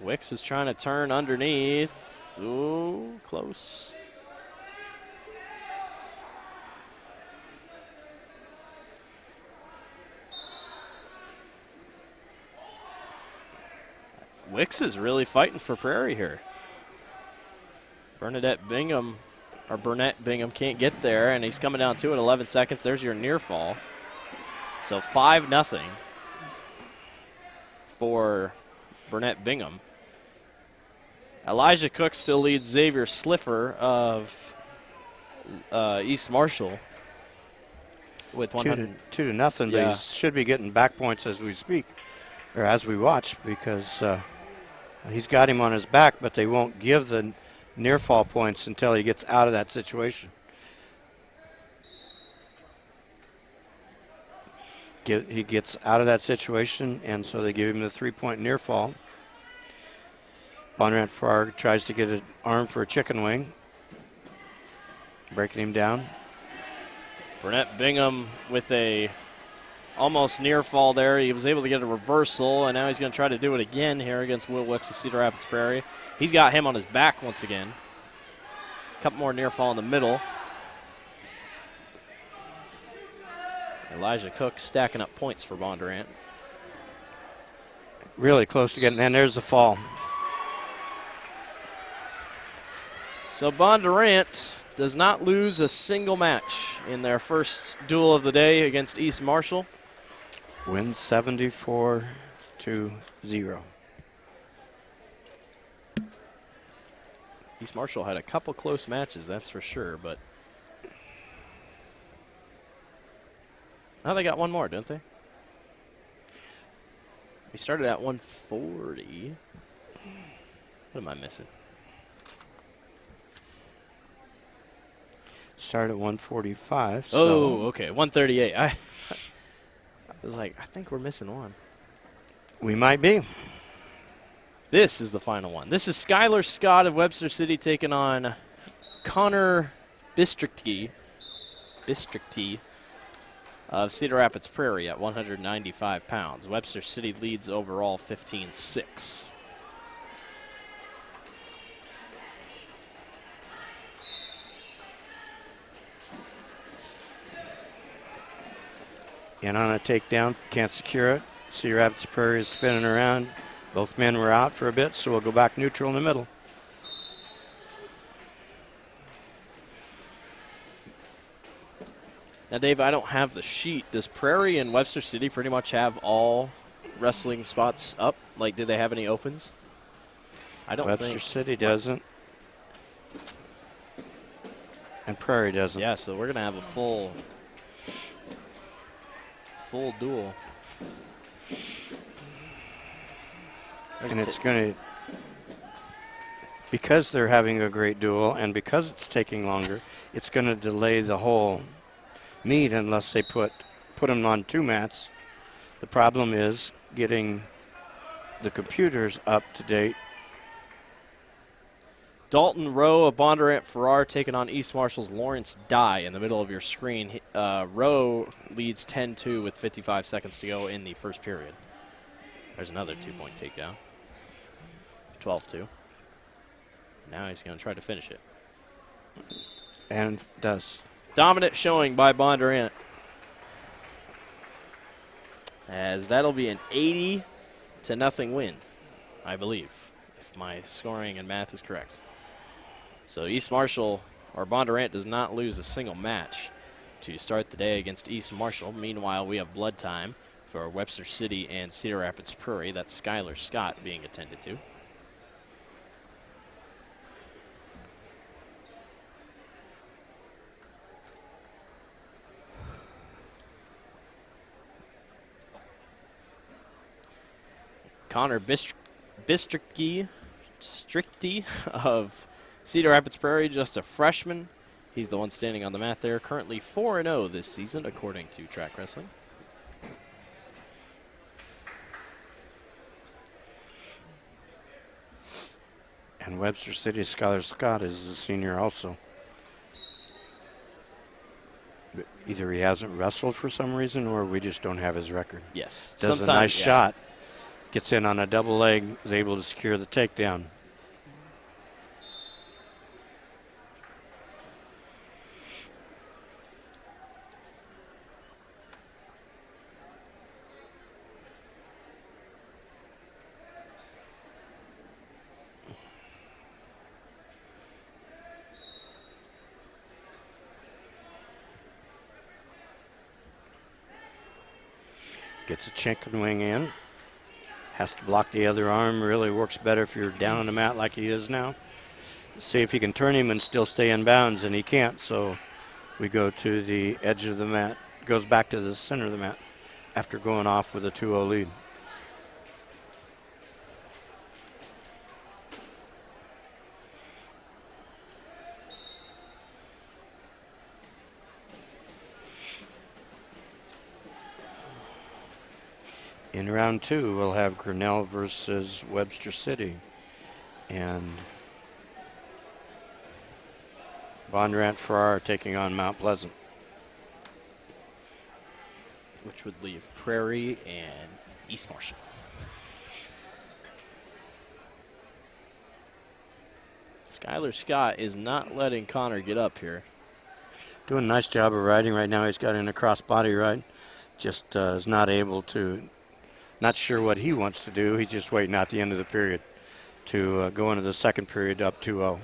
Wicks is trying to turn underneath. Ooh, close. Wicks is really fighting for Prairie here. Burnett Bingham can't get there, and he's coming down 2 at 11 seconds. There's your near fall. So 5-0 for Burnett Bingham. Elijah Cook still leads Xavier Sliffer of East Marshall with 100. 2-0, Yeah. but he should be getting back points as we speak, or as we watch, because he's got him on his back, but they won't give the near fall points until he gets out of that situation. He gets out of that situation, and so they give him the 3-point near fall. Bondurant Farrar tries to get an arm for a chicken wing, breaking him down. Burnett Bingham with a almost near fall there. He was able to get a reversal, and now he's going to try to do it again here against Will Wicks of Cedar Rapids Prairie. He's got him on his back once again. A couple more near fall in the middle. Elijah Cook stacking up points for Bondurant. Really close to getting, and there's the fall. So Bondurant does not lose a single match in their first duel of the day against East Marshall. Wins 74-0. East Marshall had a couple close matches, that's for sure, but now they got one more, don't they? We started at 140. What am I missing? Start at 145. Oh, okay, 138. I was like, I think we're missing one. We might be. This is the final one. This is Skylar Scott of Webster City taking on Connor Bistricty of Cedar Rapids Prairie at 195 pounds. Webster City leads overall 15-6. In on a takedown, can't secure it. Cedar Rapids Prairie is spinning around. Both men were out for a bit, so we'll go back neutral in the middle. Now, Dave, I don't have the sheet. Does Prairie and Webster City pretty much have all wrestling spots up? Like, did they have any opens? I don't think. Webster City doesn't. And Prairie doesn't. Yeah, so we're going to have a full duel. And it's going to, because they're having a great duel and because it's taking longer, it's going to delay the whole meet unless they put them on 2 mats. The problem is getting the computers up to date. Dalton Rowe of Bondurant Farrar taking on East Marshall's Lawrence Dye in the middle of your screen. Rowe leads 10-2 with 55 seconds to go in the first period. There's another 2-point takedown. 12-2. Now he's going to try to finish it. And does. Dominant showing by Bondurant. As that'll be an 80-0 win, I believe, if my scoring and math is correct. So East Marshall, or Bondurant, does not lose a single match to start the day against East Marshall. Meanwhile, we have blood time for Webster City and Cedar Rapids Prairie. That's Skylar Scott being attended to. Connor Bistricki of Cedar Rapids Prairie, just a freshman. He's the one standing on the mat there. Currently 4-0 this season, according to Track Wrestling. And Webster City's Skylar Scott is a senior also. But either he hasn't wrestled for some reason or we just don't have his record. Yes. Does a nice shot. Gets in on a double leg, is able to secure the takedown. Gets a chicken wing in. Has to block the other arm. Really works better if you're down on the mat like he is now. See if he can turn him and still stay in bounds, and he can't. So we go to the edge of the mat. Goes back to the center of the mat after going off with a 2-0 lead. In round 2, we'll have Grinnell versus Webster City. And Bondurant Farrar taking on Mount Pleasant. Which would leave Prairie and East Marshall. Skylar Scott is not letting Connor get up here. Doing a nice job of riding right now. He's got in a cross-body ride. Just is not able to. Not sure what he wants to do. He's just waiting out the end of the period to go into the second period up 2-0.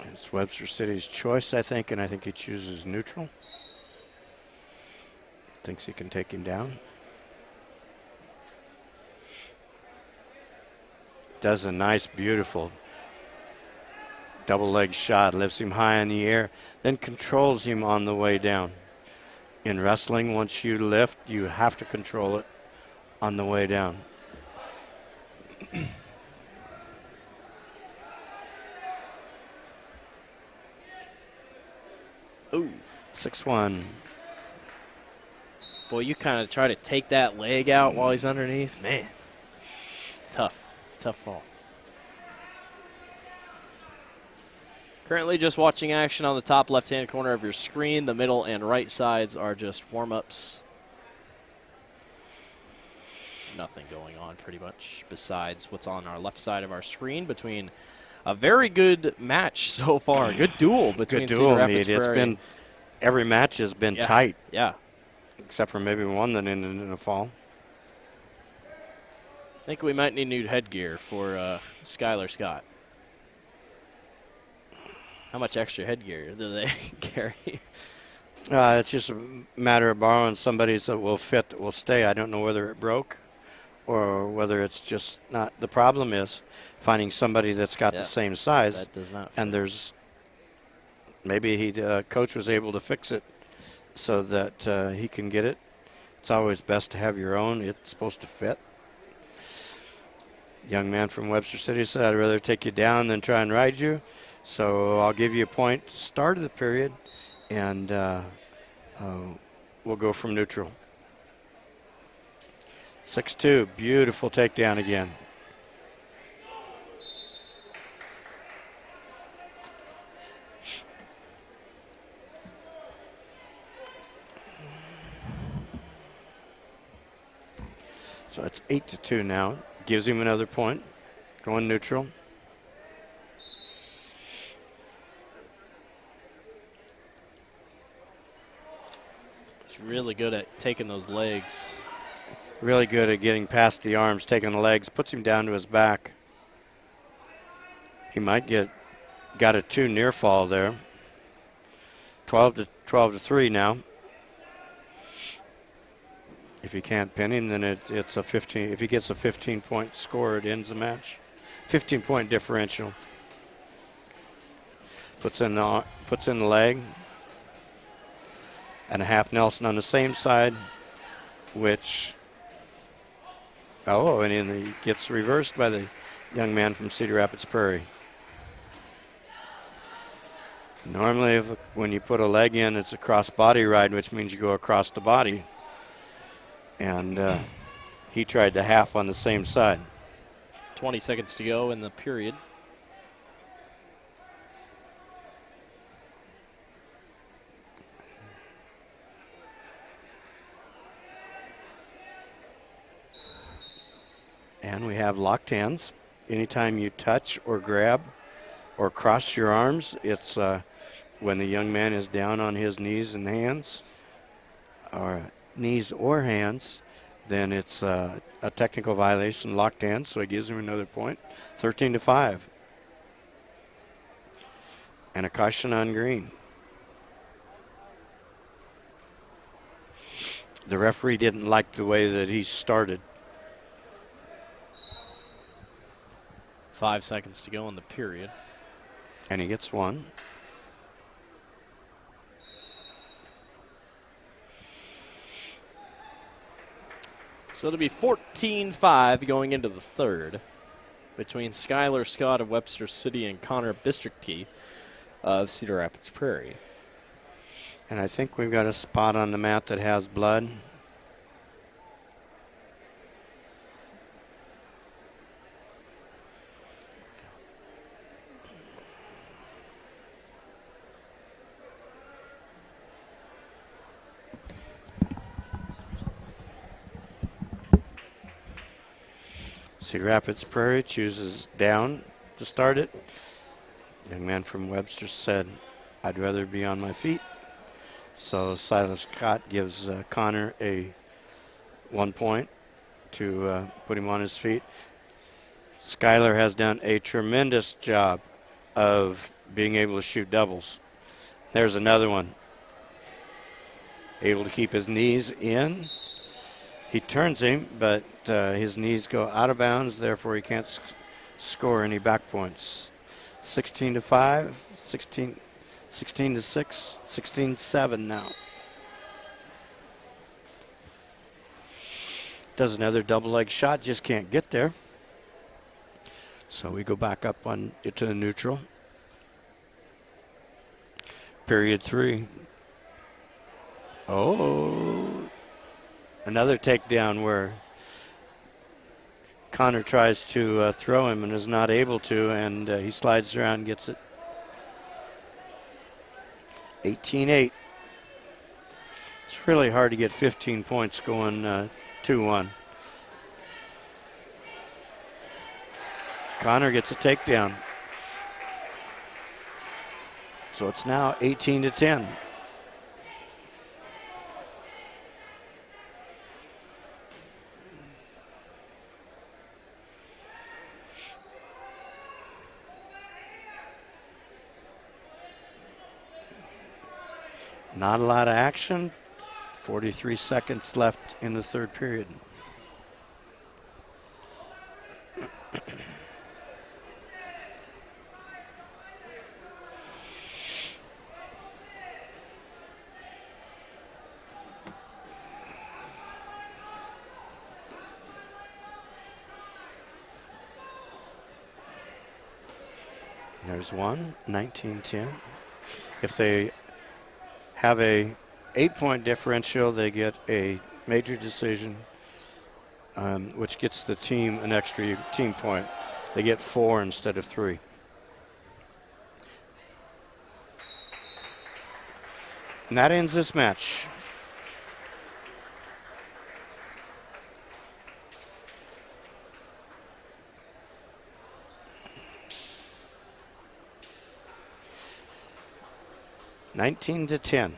It's Webster City's choice, I think, and I think he chooses neutral. Thinks he can take him down. Does a nice, beautiful double leg shot, lifts him high in the air, then controls him on the way down. In wrestling, once you lift, you have to control it on the way down. Ooh. 6-1. Boy, you kind of try to take that leg out while he's underneath. Man, it's tough. Tough fall. Currently just watching action on the top left-hand corner of your screen. The middle and right sides are just warm-ups. Nothing going on pretty much besides what's on our left side of our screen between a very good match so far. Good duel between Cedar Rapids Prairie. It's been, every match has been tight. Yeah. except for maybe one that ended in a fall. I think we might need new headgear for Skylar Scott. How much extra headgear do they carry? It's just a matter of borrowing somebody's that will fit, that will stay. I don't know whether it broke or whether it's just not. The problem is finding somebody that's got the same size. That does not fit. And there's maybe coach was able to fix it so that he can get it. It's always best to have your own. It's supposed to fit. Young man from Webster City said, I'd rather take you down than try and ride you. So I'll give you a point start of the period, and we'll go from neutral. 6-2, beautiful takedown again. So it's 8-2 now. Gives him another point. Going neutral. He's really good at taking those legs. Really good at getting past the arms, taking the legs, puts him down to his back. He might got a 2 near fall there. 12-3 now. If he can't pin him, then it's a 15. If he gets a 15-point score, it ends the match. 15-point differential. Puts in the leg. And a half Nelson on the same side, which, and he gets reversed by the young man from Cedar Rapids Prairie. Normally, when you put a leg in, it's a cross-body ride, which means you go across the body. And he tried the half on the same side. 20 seconds to go in the period. And we have locked hands. Anytime you touch or grab or cross your arms, it's when the young man is down on his knees and hands, or knees or hands, then it's a technical violation, locked hands, so it gives him another point. 13-5. And a caution on green. The referee didn't like the way that he started. 5 seconds to go in the period. And he gets one. So it'll be 14-5 going into the third between Skylar Scott of Webster City and Connor Bistricky of Cedar Rapids Prairie. And I think we've got a spot on the mat that has blood. Cedar Rapids Prairie chooses down to start it. Young man from Webster said, I'd rather be on my feet. So Silas Scott gives Connor a 1 point to put him on his feet. Skylar has done a tremendous job of being able to shoot doubles. There's another one. Able to keep his knees in. He turns him, but his knees go out of bounds, therefore he can't score any back points. 16-5, 16-6, 16-7 now. Does another double leg shot, just can't get there. So we go back up on to the neutral. Period 3. Another takedown where Connor tries to throw him and is not able to, and he slides around and gets it. 18-8. It's really hard to get 15 points going 2-1. Connor gets a takedown. So it's now 18-10. Not a lot of action. 43 seconds left in the third period. There's one, 19-10. If they have a 8-point differential, they get a major decision, which gets the team an extra team point. They get 4 instead of 3. And that ends this match. (19-10).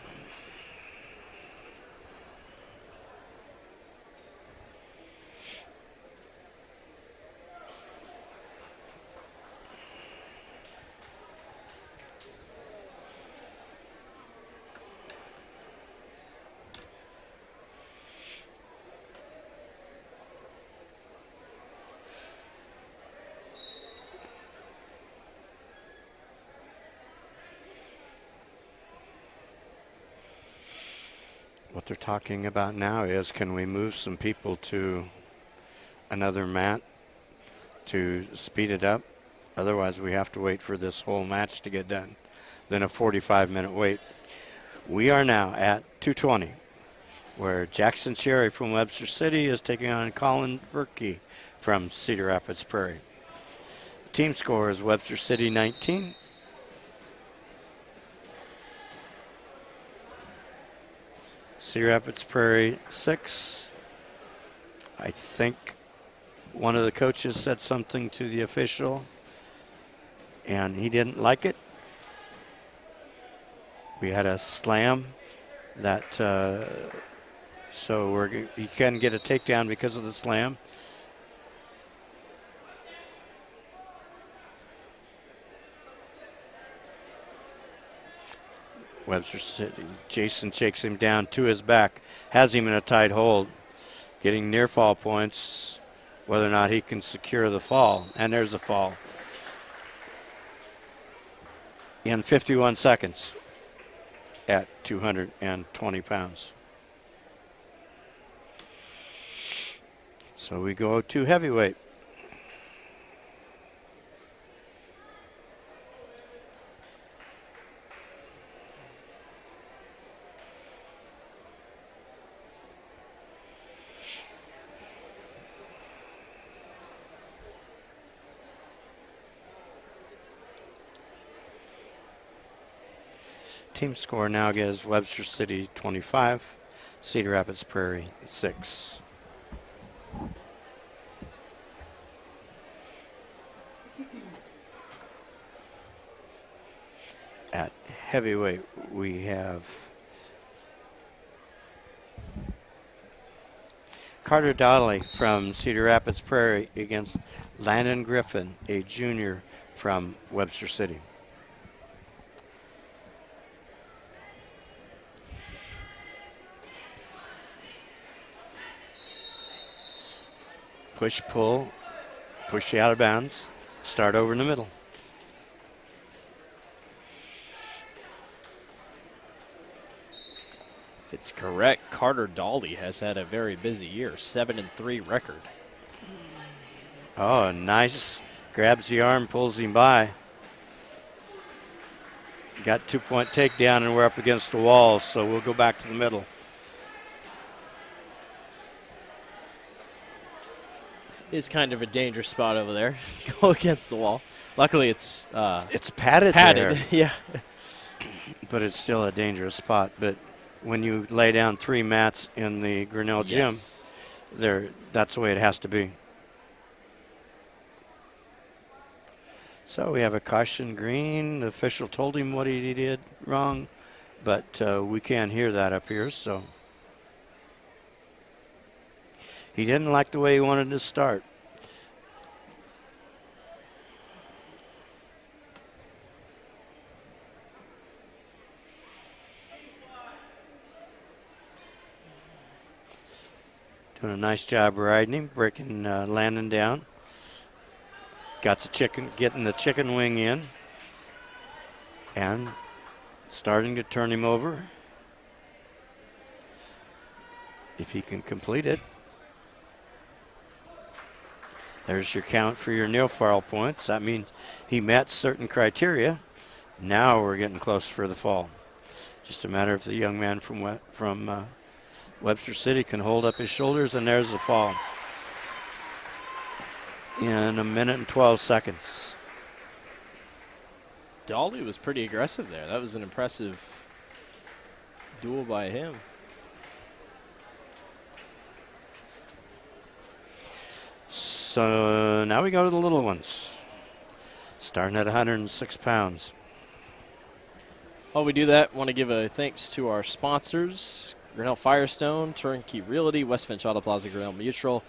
What they're talking about now is, can we move some people to another mat to speed it up? Otherwise, we have to wait for this whole match to get done. Then a 45-minute wait. We are now at 2:20, where Jackson Cherry from Webster City is taking on Colin Berkey from Cedar Rapids Prairie. Team score is Webster City 19. Cedar Rapids Prairie 6. I think one of the coaches said something to the official and he didn't like it. We had a slam that, so he can get a takedown because of the slam. Webster City, Jason shakes him down to his back, has him in a tight hold, getting near fall points, whether or not he can secure the fall. And there's a fall. In 51 seconds at 220 pounds. So we go to heavyweight. Team score now gives Webster City 25, Cedar Rapids Prairie 6. At heavyweight, we have Carter Donnelly from Cedar Rapids Prairie against Landon Griffin, a junior from Webster City. Push, pull, push you out of bounds, start over in the middle. If it's correct, Carter Dawley has had a very busy year, 7-3 record. Oh, nice. Grabs the arm, pulls him by. Got 2-point takedown, and we're up against the wall, so we'll go back to the middle. Is kind of a dangerous spot over there. Go against the wall. Luckily, it's padded there. Yeah. But it's still a dangerous spot. But when you lay down 3 mats in the Grinnell gym, that's the way it has to be. So we have a caution green. The official told him what he did wrong, but we can't hear that up here, so. He didn't like the way he wanted to start. Doing a nice job riding him, breaking Landon down. Got the chicken, getting the chicken wing in. And starting to turn him over. If he can complete it. There's your count for your nil foul points. That means he met certain criteria. Now we're getting close for the fall. Just a matter of the young man from Webster City can hold up his shoulders, and there's the fall. In 1 minute and 12 seconds. Dolly was pretty aggressive there. That was an impressive duel by him. So now we go to the little ones. Starting at 106 pounds. While we do that, want to give a thanks to our sponsors, Grinnell Firestone, Turnkey Realty, West Finch Auto Plaza, Grinnell Mutual,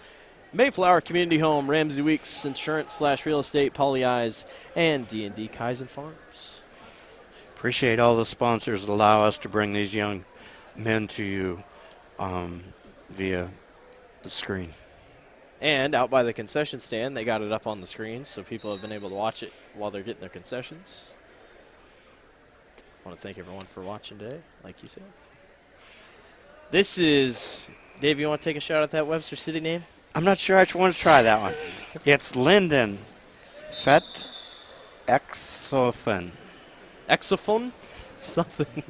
Mayflower Community Home, Ramsey Weeks Insurance/Real Estate, Polly Eyes, and D&D Kaizen Farms. Appreciate all the sponsors that allow us to bring these young men to you via the screen. And out by the concession stand, they got it up on the screen, so people have been able to watch it while they're getting their concessions. I want to thank everyone for watching today, like you said. This is, Dave, you want to take a shot at that Webster City name? I'm not sure I want to try that one. It's Linden Fet Exofen. Exophone? Something.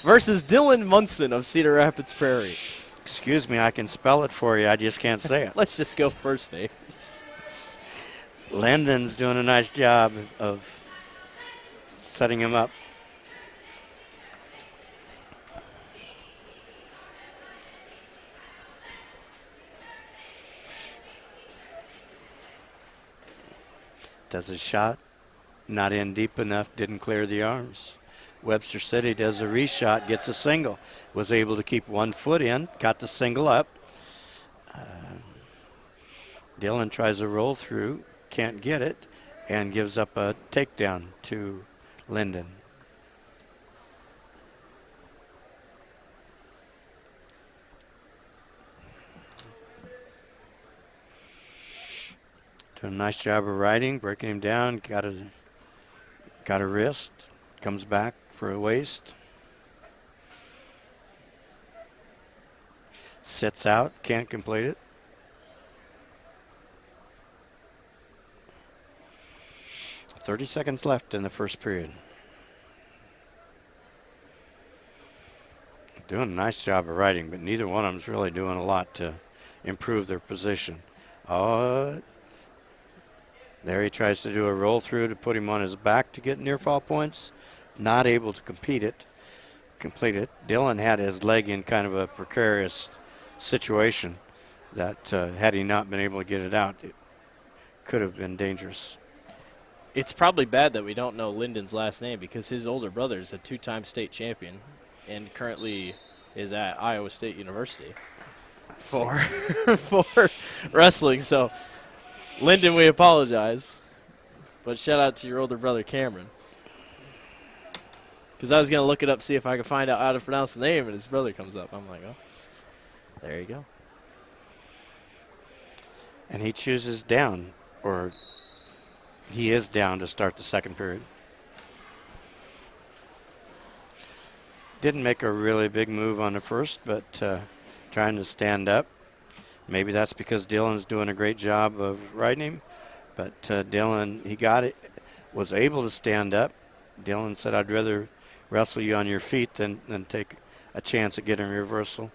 Versus Dylan Munson of Cedar Rapids Prairie. Excuse me, I can spell it for you. I just can't say it. Let's just go first names. Linden's doing a nice job of setting him up. Does a shot, not in deep enough, didn't clear the arms. Webster City does a reshot, gets a single. Was able to keep 1 foot in, got the single up. Dylan tries a roll through, can't get it, and gives up a takedown to Linden. Doing a nice job of riding, breaking him down, got a wrist, comes back for a waist. Sits out, can't complete it. .30 seconds left in the first period. Doing a nice job of riding, but neither one of them's really doing a lot to improve their position. There he tries to do a roll through to put him on his back to get near fall points. Not able to complete it. Dylan had his leg in kind of a precarious situation that had he not been able to get it out, it could have been dangerous. It's probably bad that we don't know Linden's last name because his older brother is a 2-time state champion and currently is at Iowa State University for wrestling. So, Linden, we apologize, but shout out to your older brother, Cameron. Because I was going to look it up, see if I could find out how to pronounce the name, and his brother comes up. I'm like, oh, there you go. And he chooses down, or he is down to start the second period. Didn't make a really big move on the first, but trying to stand up. Maybe that's because Dylan's doing a great job of riding him. But Dylan, he got it, was able to stand up. Dylan said, I'd rather wrestle you on your feet than take a chance at getting a reversal.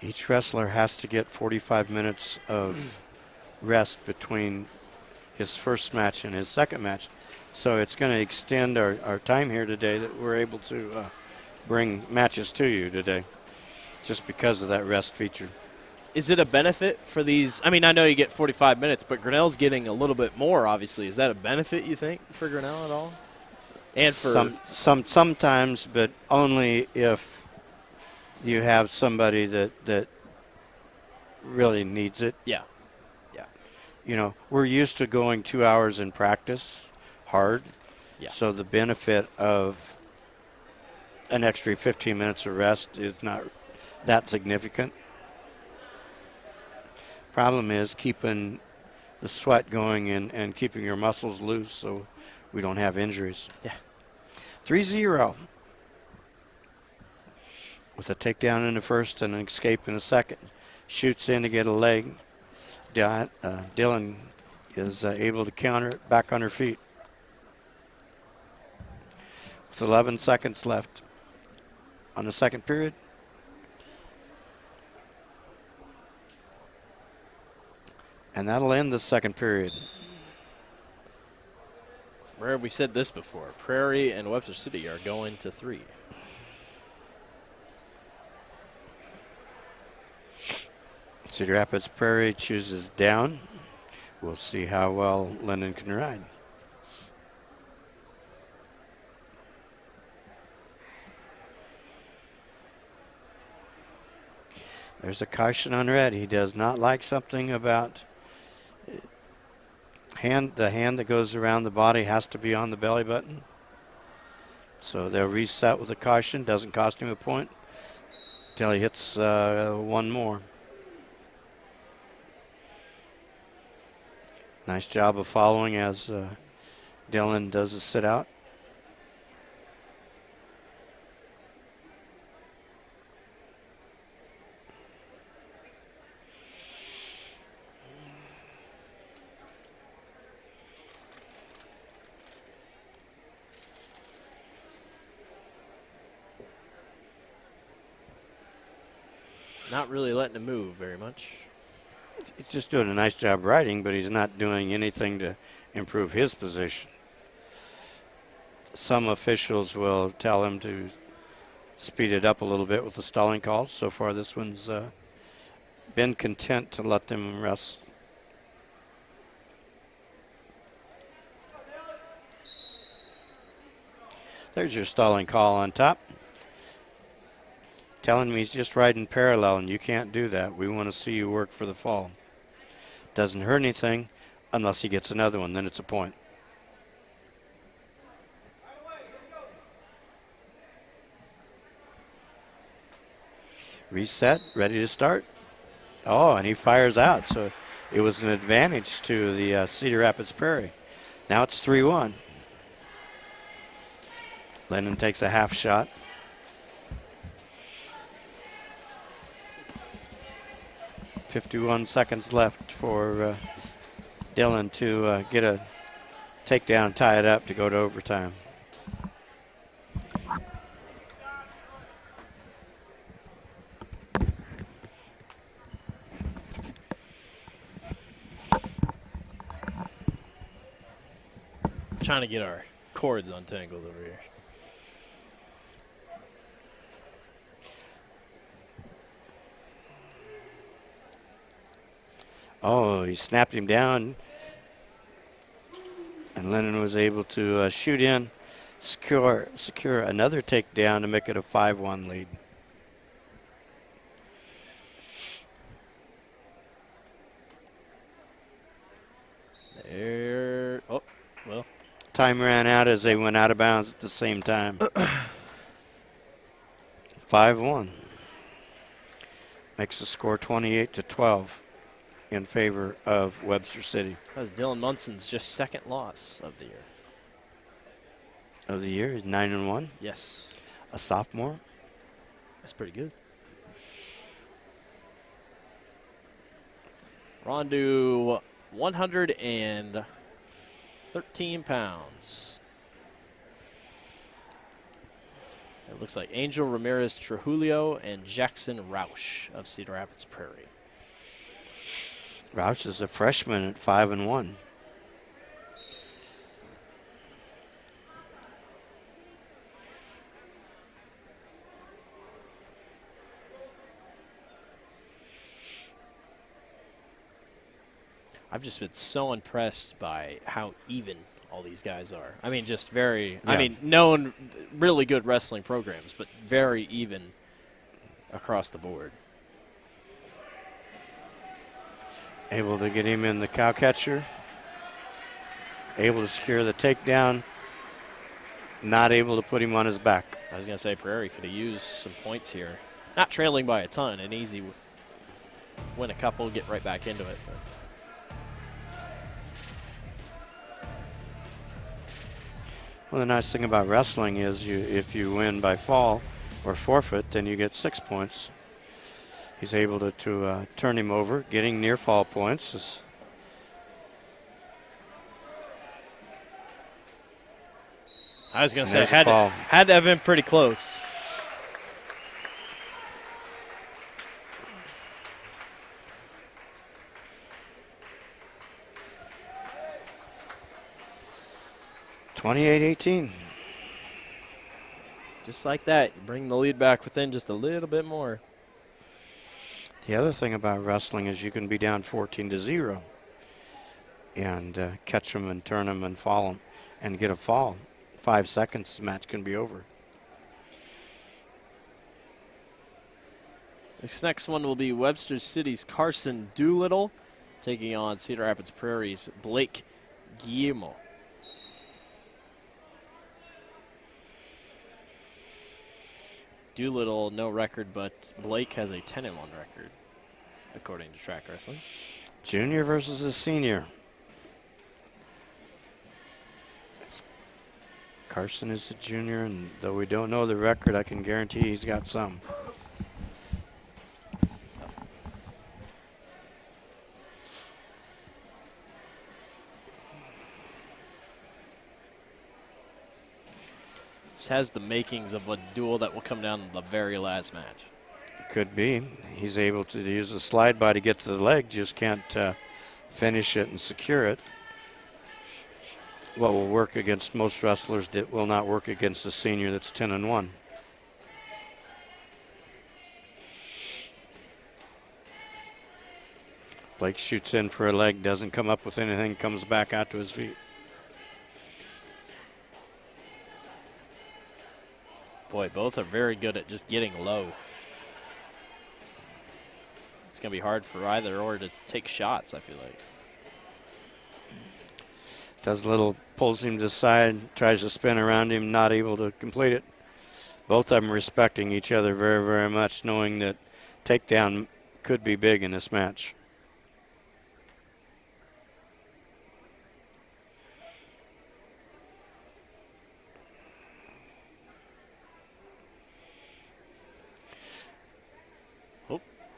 Each wrestler has to get 45 minutes of rest between his first match and his second match. So it's going to extend our time here today that we're able to bring matches to you today just because of that rest feature. Is it a benefit for these? I mean, I know you get 45 minutes, but Grinnell's getting a little bit more, obviously. Is that a benefit, you think, for Grinnell at all? And for sometimes, but only if you have somebody that really needs it. Yeah. Yeah. You know, we're used to going 2 hours in practice hard. Yeah. So the benefit of an extra 15 minutes of rest is not that significant. Problem is keeping the sweat going and keeping your muscles loose so we don't have injuries. Yeah. 3-0. With a takedown in the first and an escape in the second. Shoots in to get a leg. Dylan is able to counter it back on her feet. With 11 seconds left on the second period. And that'll end the second period. Where have we said this before? Prairie and Webster City are going to 3. Cedar Rapids Prairie chooses down. We'll see how well Lennon can ride. There's a caution on red. He does not like something about the hand that goes around the body has to be on the belly button. So they'll reset with a caution. Doesn't cost him a point until he hits one more. Nice job of following as Dylan does a sit out. Not really letting him move very much. He's just doing a nice job riding, but he's not doing anything to improve his position. Some officials will tell him to speed it up a little bit with the stalling calls. So far, this one's been content to let them rest. There's your stalling call on top. Telling me he's just riding parallel, and you can't do that. We want to see you work for the fall. Doesn't hurt anything unless he gets another one. Then it's a point. Reset, ready to start. Oh, and he fires out. So it was an advantage to the Cedar Rapids Prairie. Now it's 3-1. Lennon takes a half shot. .51 seconds left for Dylan to get a takedown, tie it up to go to overtime. Trying to get our cords untangled over here. Oh, he snapped him down. And Lennon was able to shoot in, secure another takedown to make it a 5-1 lead. There. Oh, well. Time ran out as they went out of bounds at the same time. 5-1. Makes the score 28-12. In favor of Webster City. That was Dylan Munson's just second loss of the year. Of the year, he's 9-1. Yes. A sophomore. That's pretty good. We're on to 113 pounds. It looks like Angel Ramirez Trujillo and Jackson Roush of Cedar Rapids Prairie. Roush is a freshman at 5-1. I've just been so impressed by how even all these guys are. I mean, just very, I mean, known really good wrestling programs, but very even across the board. Able to get him in the cow catcher. Able to secure the takedown. Not able to put him on his back. I was going to say Prairie could have used some points here. Not trailing by a ton, an easy win a couple, get right back into it. But. Well, the nice thing about wrestling is if you win by fall or forfeit, then you get 6 points. He's able to turn him over, getting near fall points. I was going to say, had to have been pretty close. (28-18). Just like that, you bring the lead back within just a little bit more. The other thing about wrestling is you can be down 14-0 and catch them and turn them and fall them and get a fall. 5 seconds, the match can be over. This next one will be Webster City's Carson Doolittle taking on Cedar Rapids Prairie's Blake Guillermo. Doolittle, no record, but Blake has a 10-1 record, according to Track Wrestling. Junior versus a senior. Carson is a junior, and though we don't know the record, I can guarantee he's got some. This has the makings of a duel that will come down to the very last match. Could be. He's able to use a slide by to get to the leg, just can't finish it and secure it. What will work against most wrestlers will not work against a senior that's 10-1. Blake shoots in for a leg, doesn't come up with anything, comes back out to his feet. Boy, both are very good at just getting low. It's going to be hard for either or to take shots, I feel like. Does a little, pulls him to the side, tries to spin around him, not able to complete it. Both of them respecting each other very, very much, knowing that takedown could be big in this match.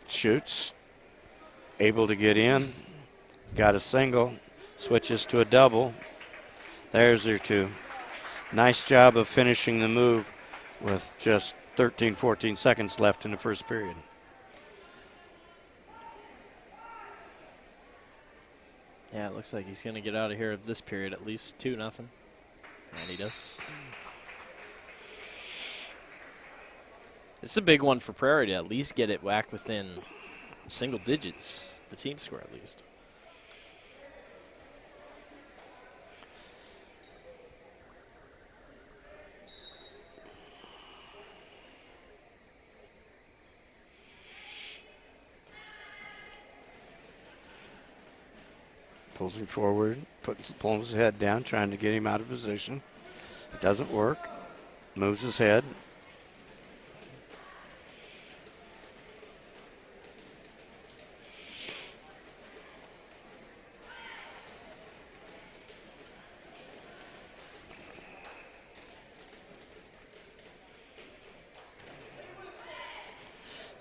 Shoots, able to get in, got a single, switches to a double. There's their two. Nice job of finishing the move with just 13, 14 seconds left in the first period. Yeah, it looks like he's going to get out of here of this period at least 2-0. And he does. It's a big one for Prairie to at least get it whacked within single digits, the team score at least. Pulls him forward, pulls his head down, trying to get him out of position. It doesn't work. Moves his head.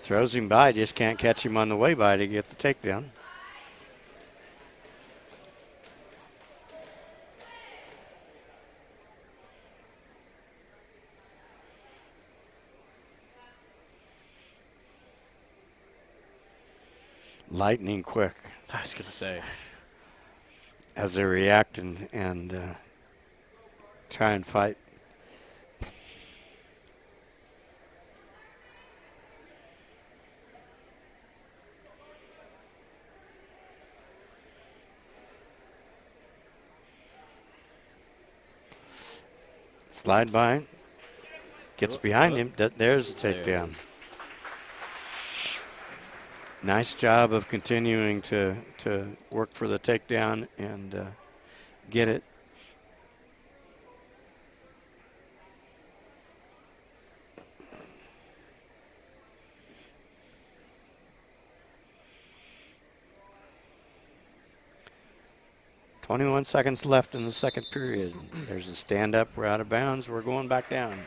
Throws him by, just can't catch him on the way by to get the takedown. Lightning quick. I was going to say. As they react and try and fight. Slide by, gets behind him. There's the takedown. Nice job of continuing to work for the takedown and get it. "21 seconds left in the second period. There's a stand up. We're out of bounds. We're going back down.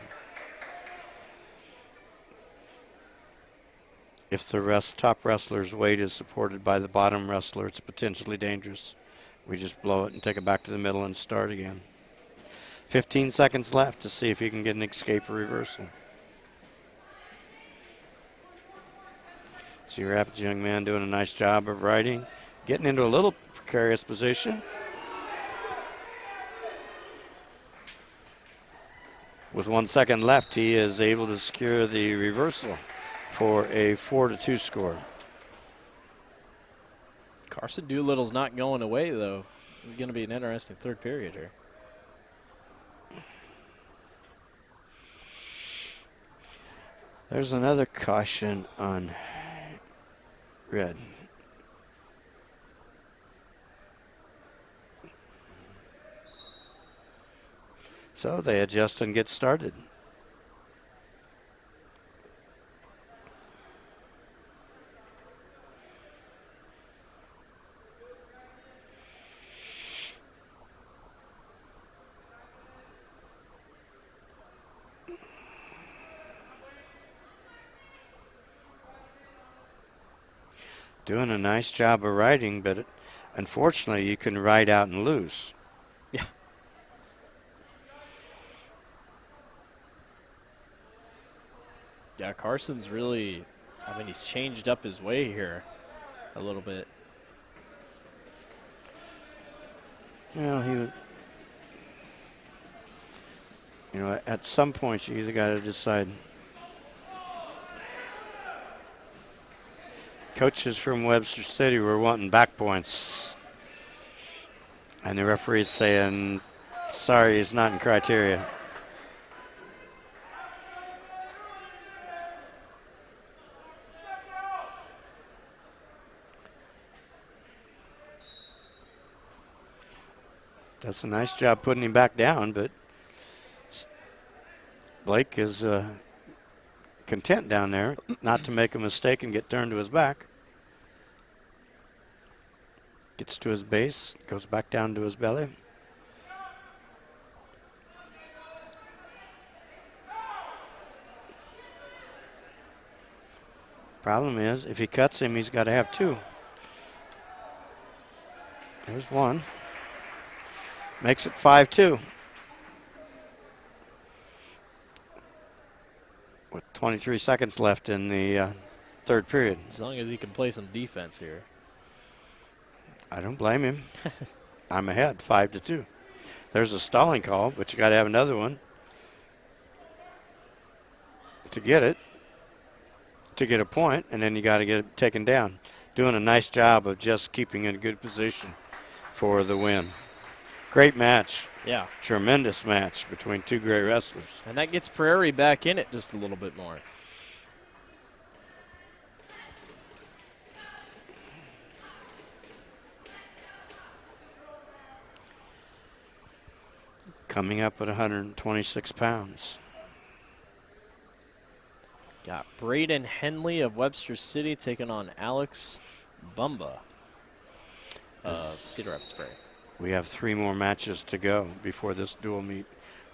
If the top wrestler's weight is supported by the bottom wrestler, it's potentially dangerous. We just blow it and take it back to the middle and start again. 15 seconds left to see if you can get an escape or reversal." Cedar Rapids young man doing a nice job of riding, getting into a little precarious position. With 1 second left, he is able to secure the reversal for a 4-2 score. Carson Doolittle's not going away, though. It's going to be an interesting third period here. There's another caution on red. So they adjust and get started. Doing a nice job of riding, but unfortunately you can ride out and lose. Yeah. Yeah, Carson's really, I mean, he's changed up his way here a little bit. Well, at some point you either got to decide. Coaches from Webster City were wanting back points, and the referee's saying, sorry, it's not in criteria. Does a nice job putting him back down, but Blake is content down there not to make a mistake and get turned to his back. Gets to his base, goes back down to his belly. Problem is, if he cuts him, he's got to have two. There's one. Makes it 5-2. With 23 seconds left in the third period. As long as he can play some defense here. I don't blame him. I'm ahead, 5-2. There's a stalling call, but you got to have another one to get it, to get a point, and then you got to get it taken down. Doing a nice job of just keeping in a good position for the win. Great match. Yeah. Tremendous match between two great wrestlers. And that gets Prairie back in it just a little bit more. Coming up at 126 pounds. Got Braden Henley of Webster City taking on Alex Bumba of Cedar Rapids Prairie. We have 3 more matches to go before this dual meet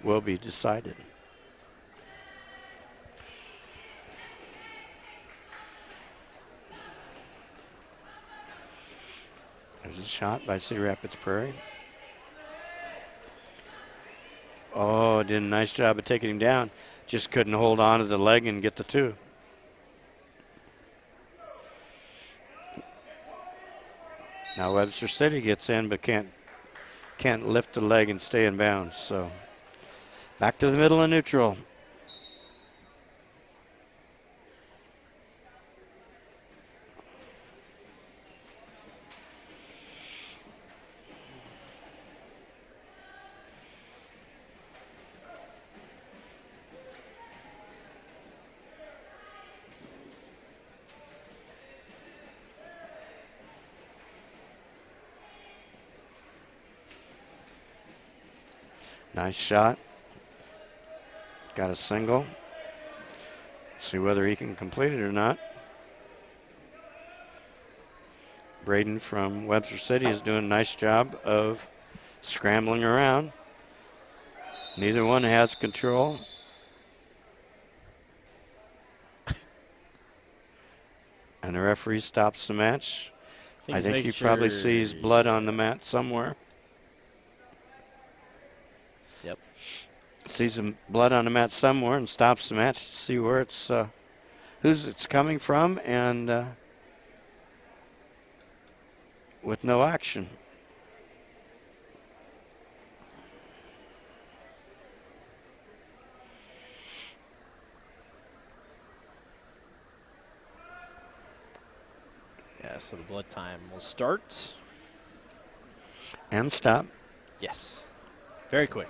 will be decided. There's a shot by Cedar Rapids Prairie. Oh, did a nice job of taking him down. Just couldn't hold on to the leg and get the 2. Now Webster City gets in but can't lift the leg and stay in bounds. So back to the middle and neutral. Nice shot. Got a single. See whether he can complete it or not. Braden from Webster City is doing a nice job of scrambling around. Neither one has control. And the referee stops the match. I think he probably sees blood on the mat somewhere. Yep. Sees some blood on the mat somewhere and stops the match to see where it's, who's it's coming from, and with no action. Yeah, so the blood time will start. And stop. Yes. Very quick.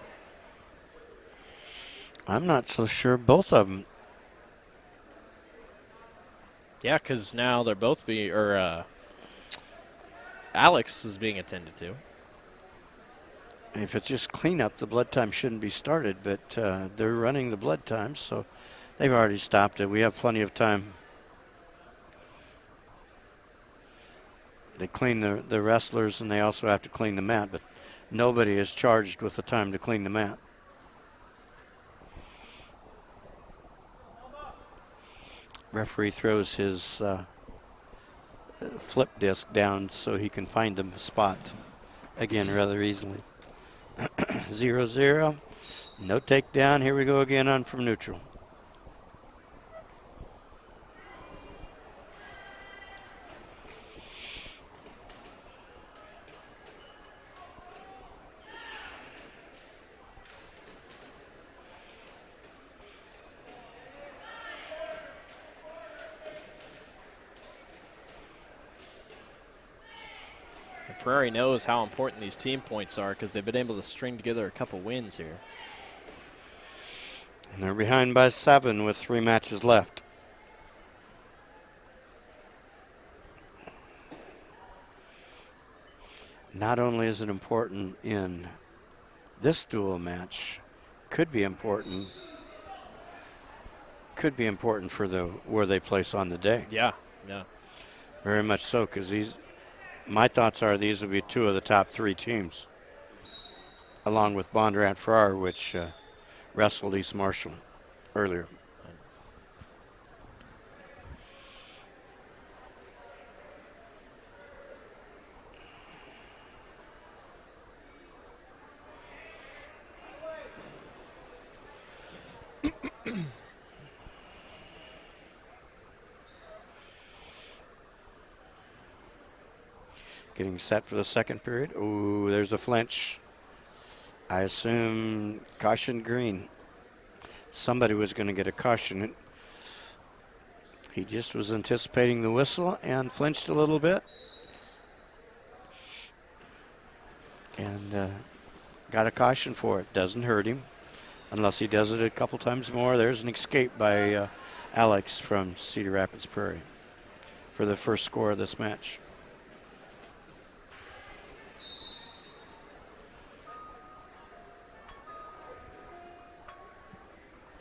I'm not so sure both of them. Yeah, because now they're both Alex was being attended to. If it's just cleanup, the blood time shouldn't be started, but they're running the blood time, so they've already stopped it. We have plenty of time. They clean the wrestlers, and they also have to clean the mat, but nobody is charged with the time to clean the mat. Referee throws his flip disc down so he can find the spot again rather easily. 0-0. No takedown. Here we go again on from neutral. Prairie knows how important these team points are because they've been able to string together a couple wins here. And they're behind by 7 with 3 matches left. Not only is it important in this dual match, could be important for where they place on the day. Yeah, yeah. Very much so, because my thoughts are these will be 2 of the top 3 teams, along with Bondurant Farrar, which wrestled East Marshall earlier. Getting set for the second period. Ooh, there's a flinch. I assume caution green. Somebody was going to get a caution. He just was anticipating the whistle and flinched a little bit. And got a caution for it. Doesn't hurt him unless he does it a couple times more. There's an escape by Alex from Cedar Rapids Prairie for the first score of this match.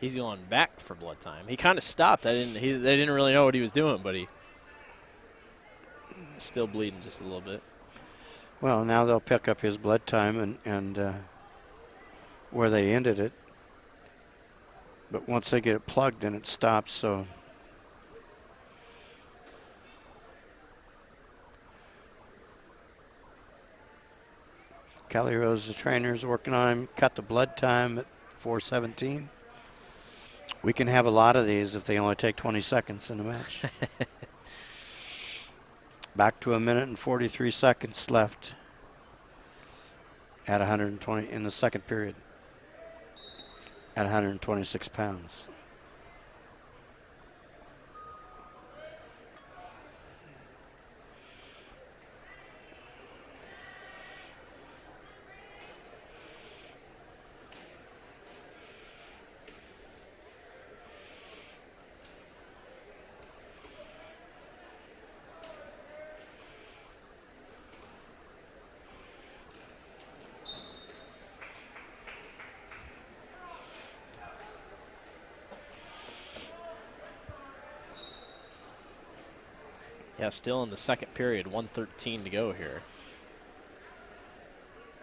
He's going back for blood time. He kind of stopped. They didn't really know what he was doing, but he's still bleeding just a little bit. Well, now they'll pick up his blood time and where they ended it. But once they get it plugged, then it stops. So Kelly Rose, the trainer, is working on him. Cut the blood time at 4:17. We can have a lot of these if they only take 20 seconds in a match. Back to 1 minute and 43 seconds left at 120 in the second period at 126 pounds. Yeah, still in the second period, 1:13 to go here.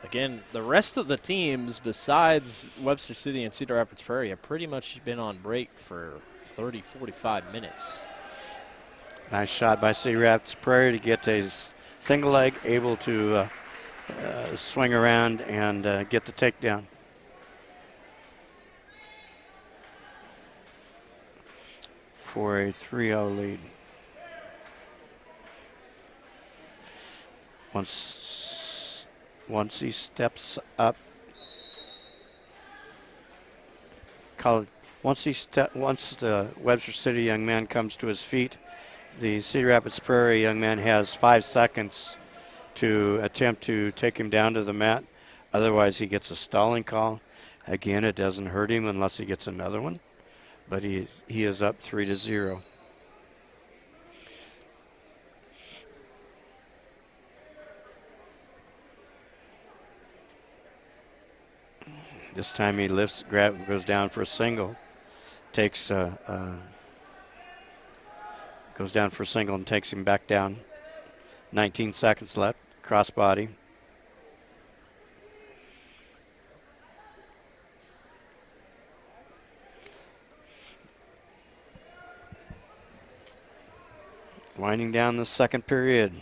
Again, the rest of the teams besides Webster City and Cedar Rapids Prairie have pretty much been on break for 30, 45 minutes. Nice shot by Cedar Rapids Prairie to get a single leg, able to swing around and get the takedown. For a 3-0 lead. Once he steps up, once the Webster City young man comes to his feet, the Cedar Rapids Prairie young man has 5 seconds to attempt to take him down to the mat. Otherwise, he gets a stalling call. Again, it doesn't hurt him unless he gets another one. But he is up 3-0. This time he lifts, goes down for a single, goes down for a single and takes him back down. 19 seconds left, crossbody. Winding down the second period.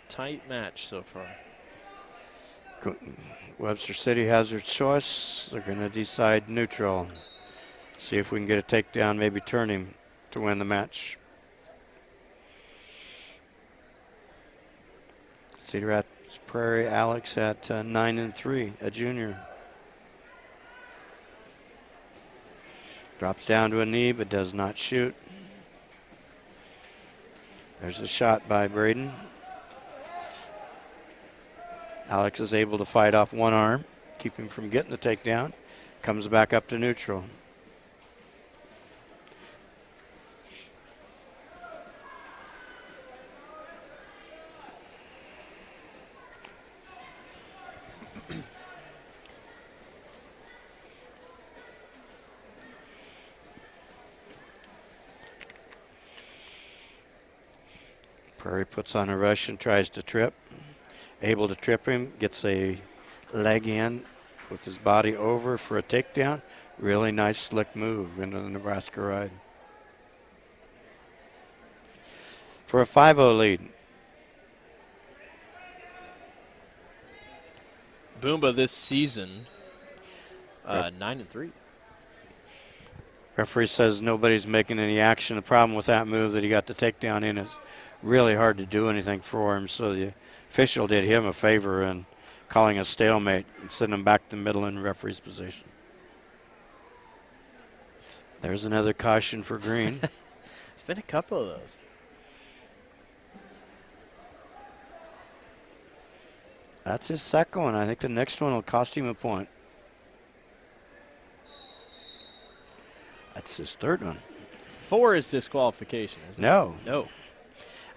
Tight match so far. Webster City has their choice. They're going to decide neutral. See if we can get a takedown, maybe turn him to win the match. Cedar Rapids Prairie, Alex at 9-3, a junior. Drops down to a knee but does not shoot. There's a shot by Braden. Alex is able to fight off one arm, keep him from getting the takedown. Comes back up to neutral. Prairie puts on a rush and tries to trip. Able to trip him, gets a leg in with his body over for a takedown. Really nice slick move into the Nebraska ride. For a 5-0 lead. Boomba this season, 9-3. Referee says nobody's making any action. The problem with that move that he got the takedown in is really hard to do anything for him, so the official did him a favor in calling a stalemate and sending him back to the middle in the referee's position. There's another caution for Green. There's been a couple of those. That's his second one. I think the next one will cost him a point. That's his third one. 4 is disqualification, isn't it? No.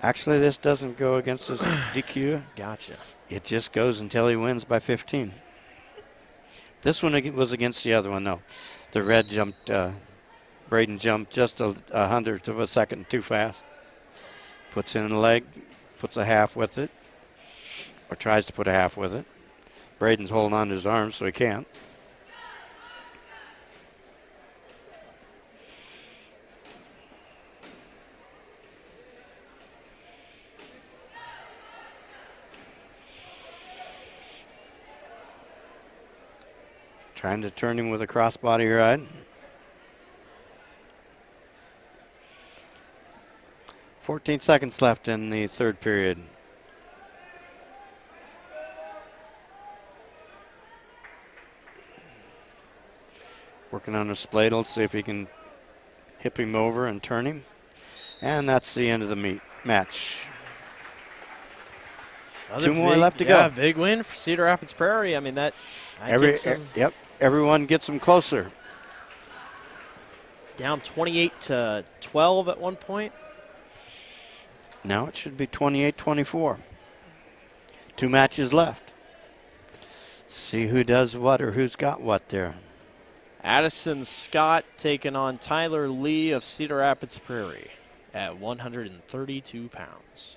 Actually, this doesn't go against his DQ. Gotcha. It just goes until he wins by 15. This one was against the other one, though. The red jumped, Braden jumped just a hundredth of a second too fast. Puts in a leg, puts a half with it, or tries to put a half with it. Braden's holding on to his arm, so he can't. Trying to turn him with a crossbody ride. 14 seconds left in the third period. Working on a spladle, see if he can hip him over and turn him. And that's the end of the match. Two more left to go. Yeah, big win for Cedar Rapids Prairie. I mean, that... Yep, everyone gets them closer. Down 28-12 at one point. Now it should be 28-24. 2 matches left. See who does what or who's got what there. Addison Scott taking on Tyler Lee of Cedar Rapids Prairie at 132 pounds.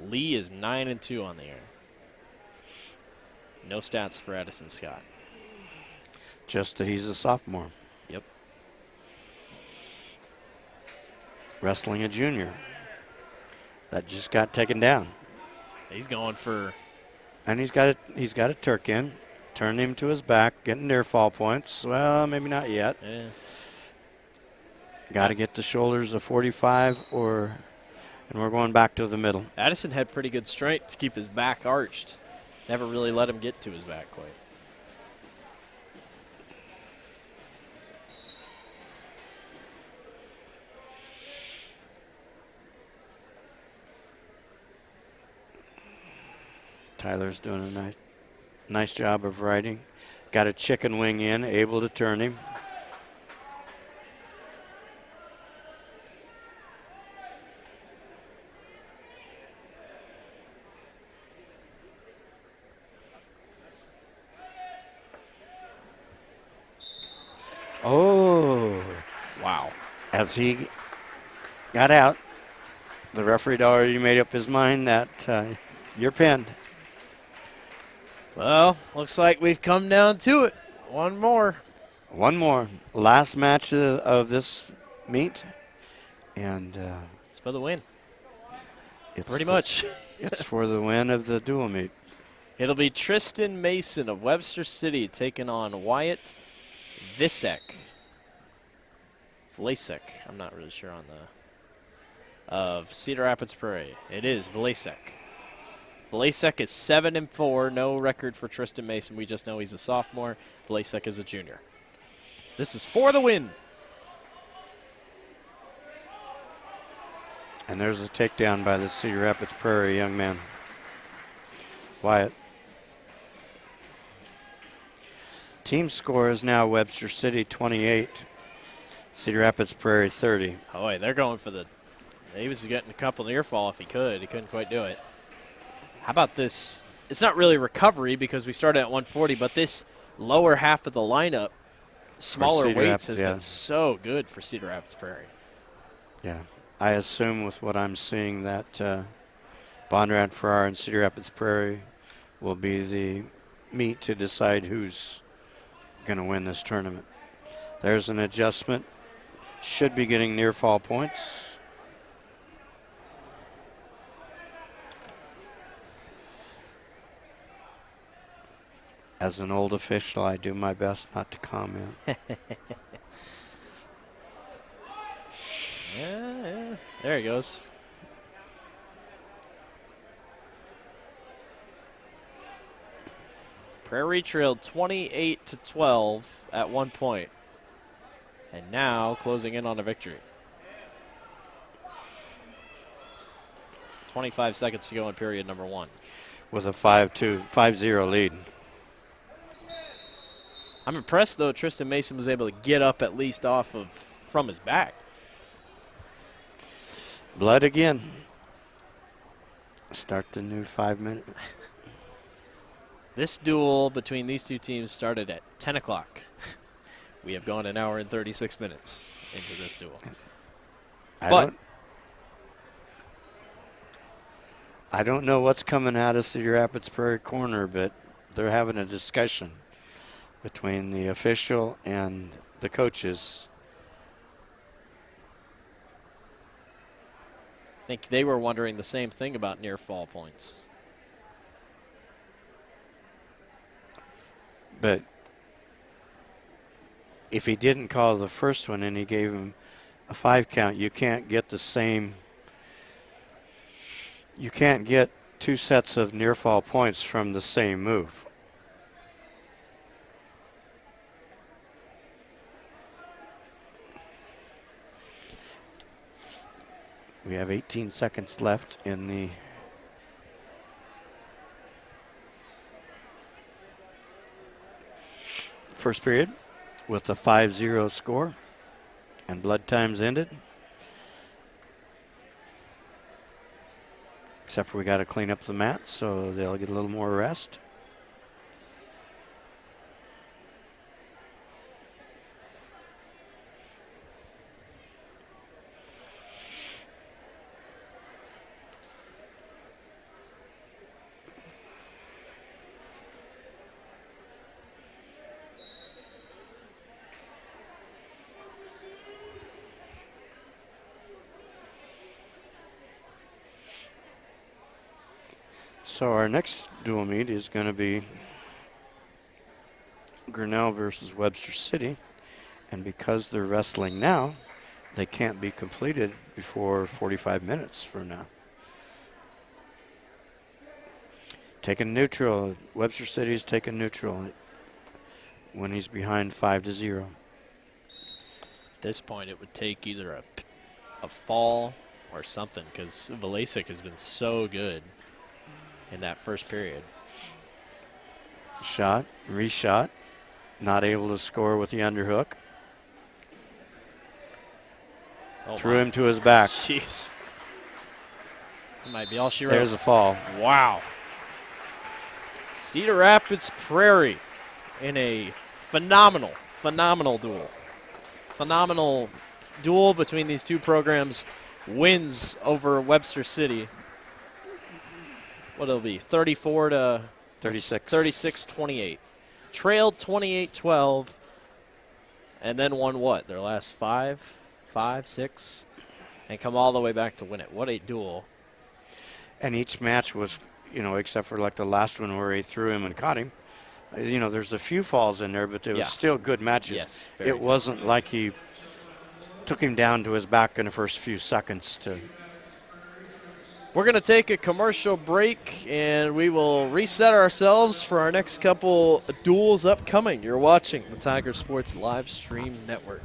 Lee is 9-2 on the year. No stats for Addison Scott. Just that he's a sophomore. Yep. Wrestling a junior. That just got taken down. He's going for... And he's got a Turk in. Turn him to his back, getting near fall points. Well, maybe not yet. Yeah. Got to get the shoulders of 45 and we're going back to the middle. Addison had pretty good strength to keep his back arched. Never really let him get to his back quite. Tyler's doing a nice job of riding. Got a chicken wing in, able to turn him. Oh. Wow. As he got out, the referee had already made up his mind that you're pinned. Well, looks like we've come down to it. One more. One more. Last match of this meet. And it's for the win. It's pretty much. It's for the win of the dual meet. It'll be Tristan Mason of Webster City taking on Wyatt Vlasek. I'm not really sure on the... Of Cedar Rapids Prairie. It is Vlasek. Vlasek is 7-4. No record for Tristan Mason. We just know he's a sophomore. Vlasek is a junior. This is for the win. And there's a takedown by the Cedar Rapids Prairie young man. Wyatt. Team score is now Webster City 28, Cedar Rapids Prairie 30. Oh, wait, they're going for the... He was getting a couple near fall if he could. He couldn't quite do it. How about this? It's not really recovery because we started at 140, but this lower half of the lineup, smaller weights, has been so good for Cedar Rapids Prairie. Yeah. I assume with what I'm seeing that Bonrad Farrar and Cedar Rapids Prairie will be the meet to decide who's going to win this tournament. There's an adjustment. Should be getting near fall points. As an old official, I do my best not to comment. Yeah, there he goes. Prairie trailed 28-12 at one point, and now closing in on a victory. 25 seconds to go in period number one. With a 5-0 lead. I'm impressed, though, Tristan Mason was able to get up at least from his back. Blood again. Start the new 5-minute. This duel between these two teams started at 10 o'clock. We have gone an hour and 36 minutes into this duel. I don't know what's coming out of Cedar Rapids Prairie Corner, but they're having a discussion between the official and the coaches. I think they were wondering the same thing about near fall points. But if he didn't call the first one and he gave him a 5 count, you can't get the same. You can't get 2 sets of near fall points from the same move. We have 18 seconds left in the first period with the 5-0 score, and blood time's ended. except for we got to clean up the mats, so they'll get a little more rest. So our next dual meet is going to be Grinnell versus Webster City. And because they're wrestling now, they can't be completed before 45 minutes from now. Taking neutral. Webster City's taking neutral when he's behind 5-0. At this point, it would take either a fall or something, because Valasic has been so good in that first period. Shot, reshot, not able to score with the underhook. Oh, Threw him to his back. Jeez. That might be all she wrote. There's a fall. Wow. Cedar Rapids Prairie in a phenomenal duel. Phenomenal duel between these two programs. Wins over Webster City. What it'll be, 34 to 36-28. Trailed 28-12, and then won what? Their last five, six, and come all the way back to win it. What a duel. And each match was, except for like the last one where he threw him and caught him, there's a few falls in there, but it was still good matches. Yes, it wasn't like he took him down to his back in the first few seconds to. We're going to take a commercial break, and we will reset ourselves for our next couple duels upcoming. You're watching the Tiger Sports Live Stream Network.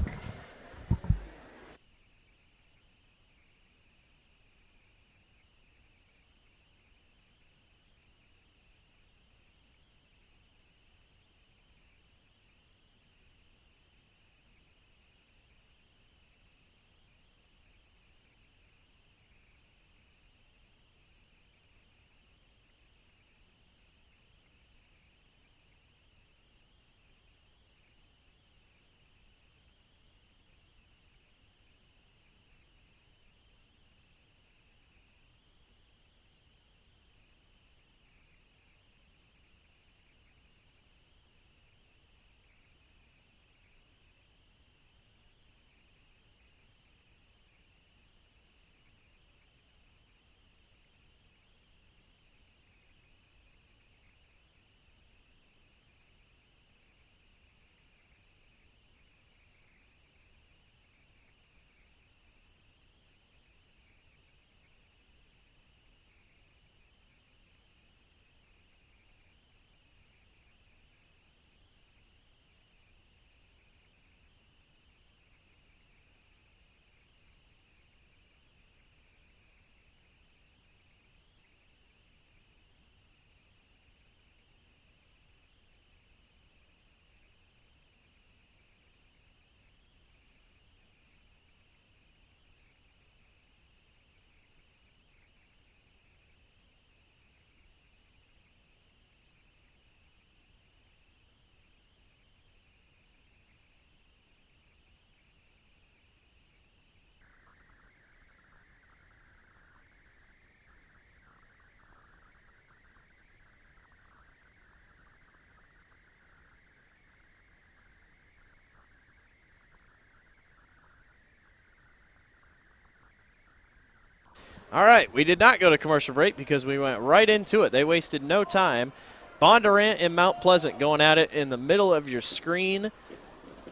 All right, we did not go to commercial break because we went right into it. They wasted no time. Bondurant and Mount Pleasant going at it in the middle of your screen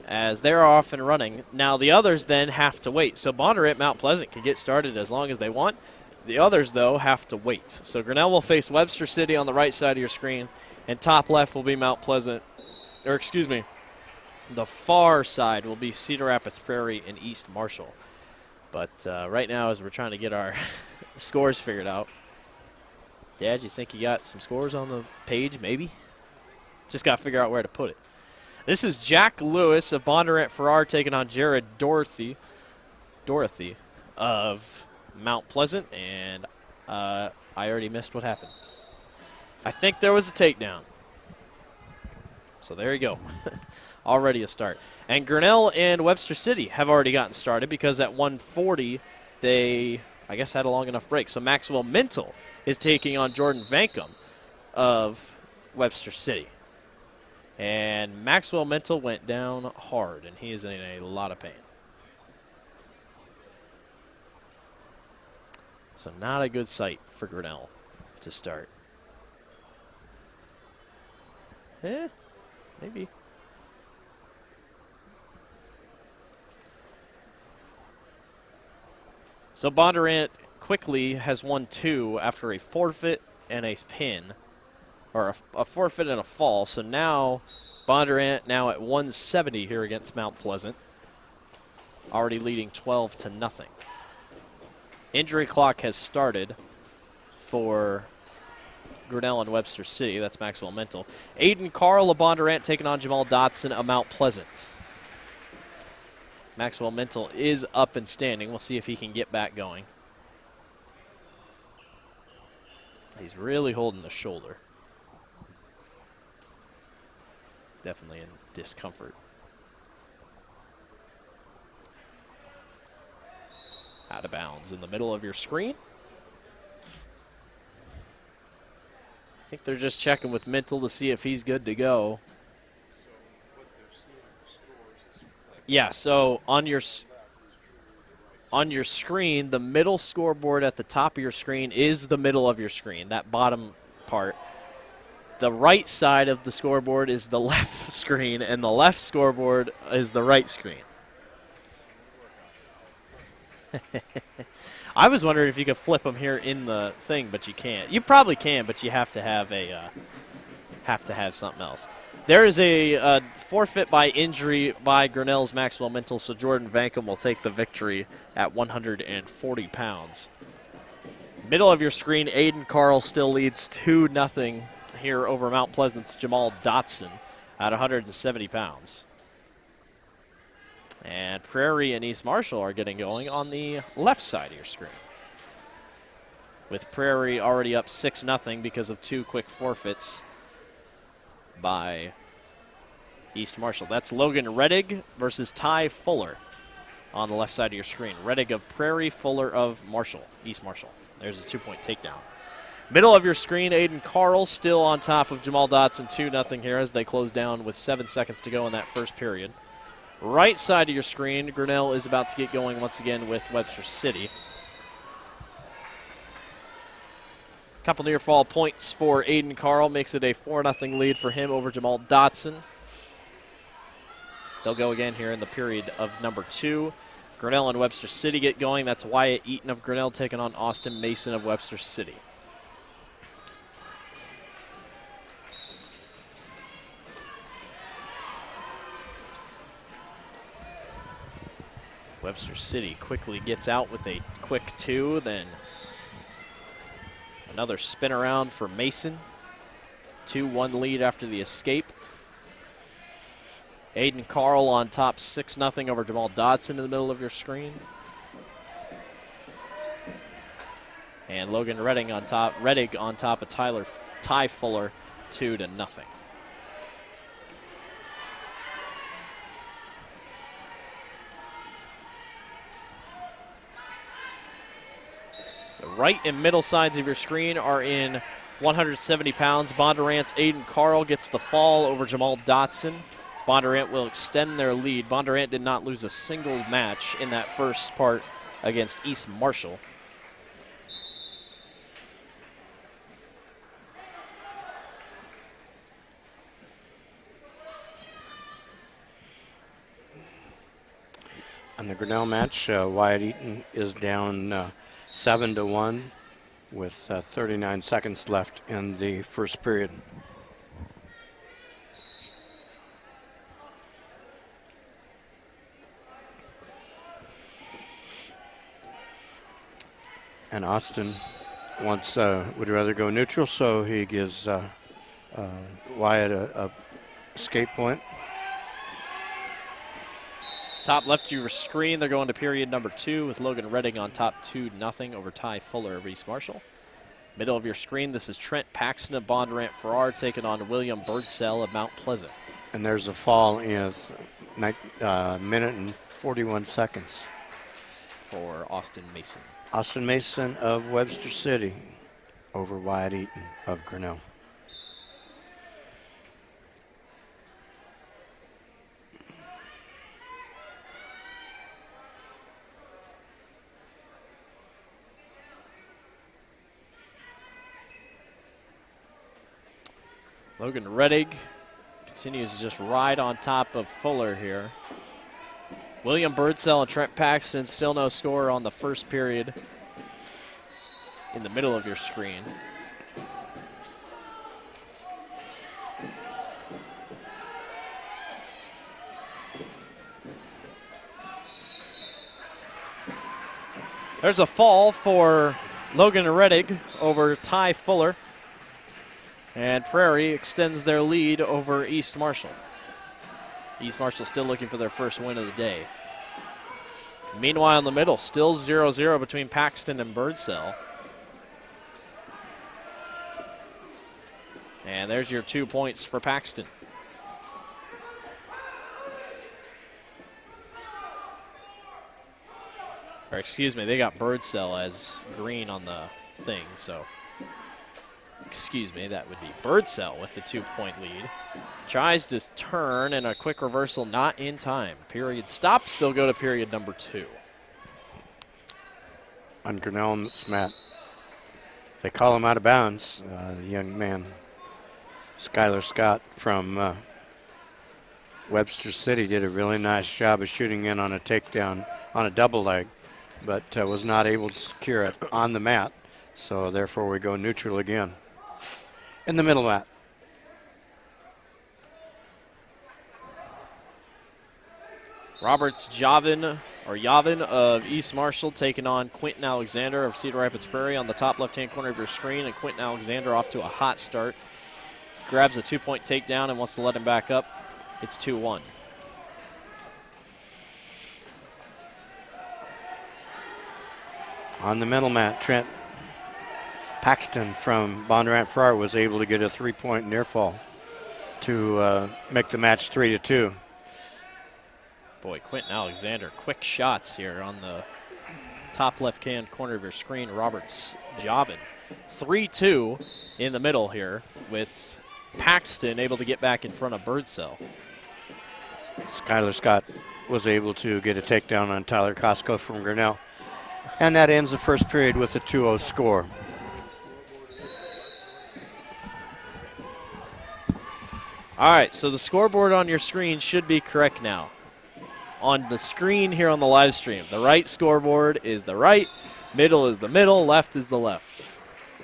as they're off and running. Now the others then have to wait. So Bondurant, Mount Pleasant can get started as long as they want. The others, though, have to wait. So Grinnell will face Webster City on the right side of your screen, and top left will be Mount Pleasant. Or excuse me, the far side will be Cedar Rapids Prairie and East Marshall. But right now, as we're trying to get our scores figured out, Dad, you think you got some scores on the page, maybe? Just got to figure out where to put it. This is Jack Lewis of Bondurant Farrar taking on Jared Dorothy of Mount Pleasant, and I already missed what happened. I think there was a takedown. So there you go. Already a start. And Grinnell and Webster City have already gotten started because at 1:40 they, I guess, had a long enough break. So Maxwell Mental is taking on Jordan Vankum of Webster City. And Maxwell Mental went down hard, and he is in a lot of pain. So not a good sight for Grinnell to start. Maybe. So Bondurant quickly has won 2 after a forfeit and a pin, or a forfeit and a fall. So now Bondurant now at 170 here against Mount Pleasant, already leading 12-0. Injury clock has started for Grinnell and Webster City. That's Maxwell Mental. Aiden Carl of Bondurant taking on Jamal Dotson of Mount Pleasant. Maxwell Mental is up and standing. We'll see if he can get back going. He's really holding the shoulder. Definitely in discomfort. Out of bounds in the middle of your screen. I think they're just checking with Mental to see if he's good to go. Yeah, so on your screen, the middle scoreboard at the top of your screen is the middle of your screen, that bottom part. The right side of the scoreboard is the left screen, and the left scoreboard is the right screen. I was wondering if you could flip them here in the thing, but you can't. You probably can, but you have to have something else. There is a forfeit by injury by Grinnell's Maxwell Mental, so Jordan Vankum will take the victory at 140 pounds. Middle of your screen, Aiden Carl still leads 2-0 here over Mount Pleasant's Jamal Dotson at 170 pounds. And Prairie and East Marshall are getting going on the left side of your screen, with Prairie already up 6-0 because of 2 quick forfeits by East Marshall. That's Logan Reddig versus Ty Fuller on the left side of your screen. Reddig of Prairie, Fuller of Marshall, East Marshall. There's a 2-point takedown. Middle of your screen, Aiden Carl still on top of Jamal Dotson, 2-0 here as they close down with 7 seconds to go in that first period. Right side of your screen, Grinnell is about to get going once again with Webster City. Couple near fall points for Aiden Carl makes it a 4-0 lead for him over Jamal Dotson. They'll go again here in the period of number 2. Grinnell and Webster City get going. That's Wyatt Eaton of Grinnell taking on Austin Mason of Webster City. Webster City quickly gets out with a quick 2, then another spin around for Mason. 2-1 lead after the escape. Aiden Carl on top 6-0 over Jamal Dotson in the middle of your screen. And Logan Reddig on top of Ty Fuller 2-0. The right and middle sides of your screen are in 170 pounds. Bondurant's Aiden Carl gets the fall over Jamal Dotson. Bondurant will extend their lead. Bondurant did not lose a single match in that first part against East Marshall. On the Grinnell match, Wyatt Eaton is down 7-1 with 39 seconds left in the first period. And Austin would rather go neutral, so he gives Wyatt a escape point. Top left of your screen, they're going to period number 2 with Logan Reddig on top 2-0 over Ty Fuller of East Marshall. Middle of your screen, this is Trent Paxton of Bondurant Farrar taking on William Birdsell of Mount Pleasant. And there's a fall in minute and 41 seconds. For Austin Mason. Austin Mason of Webster City over Wyatt Eaton of Grinnell. Logan Reddig continues to just ride on top of Fuller here. William Birdsell and Trent Paxton, still no score on the first period in the middle of your screen. There's a fall for Logan Reddig over Ty Fuller. And Prairie extends their lead over East Marshall. East Marshall still looking for their first win of the day. Meanwhile, in the middle, still 0-0 between Paxton and Birdsell. And there's your 2 points for Paxton. Or excuse me, they got Birdsell as green on the thing, so excuse me, that would be Birdsell with the 2-point lead. Tries to turn and a quick reversal, not in time. Period stops, they'll go to period number 2. On Grinnell and Smat, they call him out of bounds. The young man, Skylar Scott from Webster City, did a really nice job of shooting in on a takedown on a double leg, but was not able to secure it on the mat. So therefore we go neutral again. In the middle mat. Yavin of East Marshall taking on Quentin Alexander of Cedar Rapids Prairie on the top left-hand corner of your screen, and Quentin Alexander off to a hot start. Grabs a 2-point takedown and wants to let him back up. It's 2-1. On the middle mat, Trent Paxton from Bondurant Farrar was able to get a 3-point near fall to make the match 3-2. Boy, Quentin Alexander, quick shots here on the top left-hand corner of your screen. Yavin, 3-2 in the middle here with Paxton able to get back in front of Birdsell. Skylar Scott was able to get a takedown on Tyler Costco from Grinnell. And that ends the first period with a 2-0 score. All right, so the scoreboard on your screen should be correct now. On the screen here on the live stream, the right scoreboard is the right, middle is the middle, left is the left.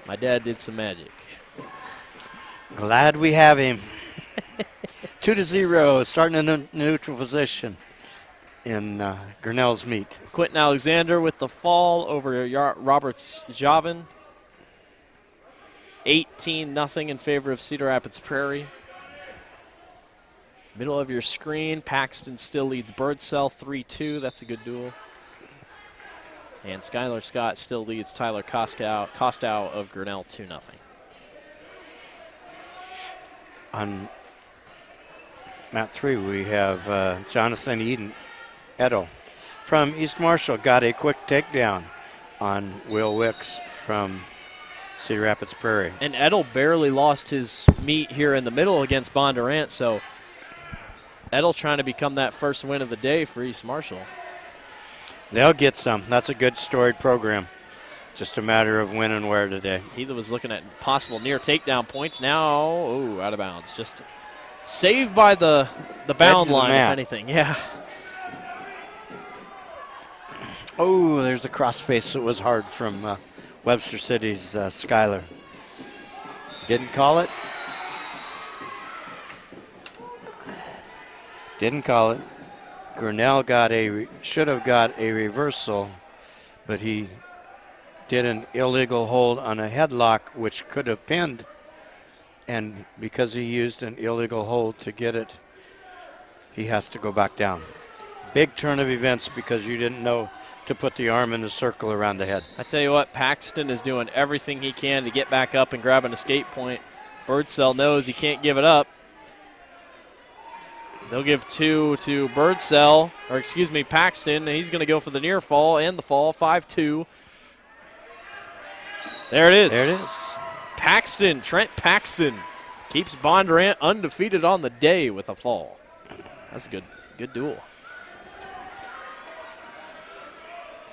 My dad did some magic. Glad we have him. 2-0, starting in a neutral position in Grinnell's meet. Quentin Alexander with the fall over Yavin. 18-0 in favor of Cedar Rapids Prairie. Middle of your screen, Paxton still leads Birdsell 3-2. That's a good duel. And Skylar Scott still leads Tyler Costow of Grinnell 2-0. On mat 3, we have Jonathan Edel from East Marshall got a quick takedown on Will Wicks from Cedar Rapids Prairie. And Edel barely lost his meet here in the middle against Bondurant, so Edel trying to become that first win of the day for East Marshall. They'll get some. That's a good storied program. Just a matter of when and where today. He was looking at possible near takedown points. Now, out of bounds. Just saved by the bound line, if anything. Yeah. Oh, there's a crossface that was hard from Webster City's Skylar. Didn't call it. Didn't call it. Grinnell should have got a reversal, but he did an illegal hold on a headlock, which could have pinned. And because he used an illegal hold to get it, he has to go back down. Big turn of events because you didn't know to put the arm in a circle around the head. I tell you what, Paxton is doing everything he can to get back up and grab an escape point. Birdsell knows he can't give it up. They'll give 2 to Birdsell, or excuse me, Paxton. He's going to go for the near fall and the fall, 5-2. There it is. There it is. Paxton, Trent Paxton, keeps Bondurant undefeated on the day with a fall. That's a good duel.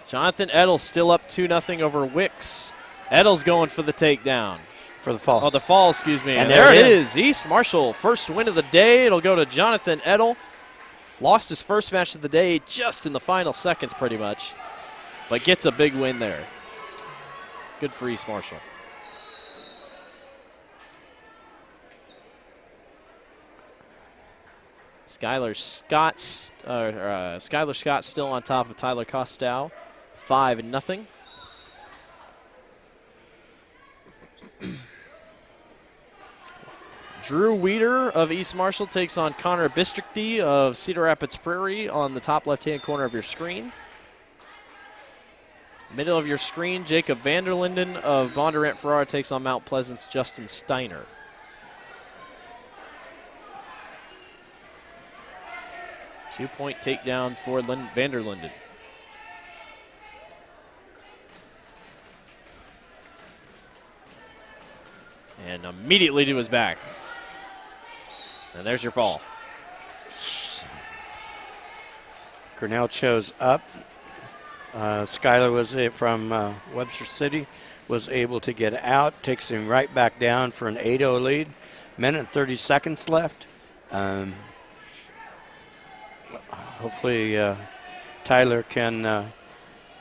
Jonathan Edel still up 2-0 over Wicks. Edel's going for the takedown. For the fall. Oh, the fall, excuse me. And there it is. East Marshall, first win of the day. It'll go to Jonathan Edel. Lost his first match of the day just in the final seconds pretty much, but gets a big win there. Good for East Marshall. Skylar Scott still on top of Tyler Costow, 5-0. Drew Weeder of East Marshall takes on Connor Bistricty of Cedar Rapids Prairie on the top left-hand corner of your screen. Middle of your screen, Jacob Vanderlinden of Bondurant Ferrara takes on Mount Pleasant's Justin Steiner. Two-point takedown for Vanderlinden. And immediately to his back. And there's your fall. Grinnell chose up. Skylar was from Webster City, was able to get out, takes him right back down for an 8-0 lead. Minute and 30 seconds left. Hopefully Tyler can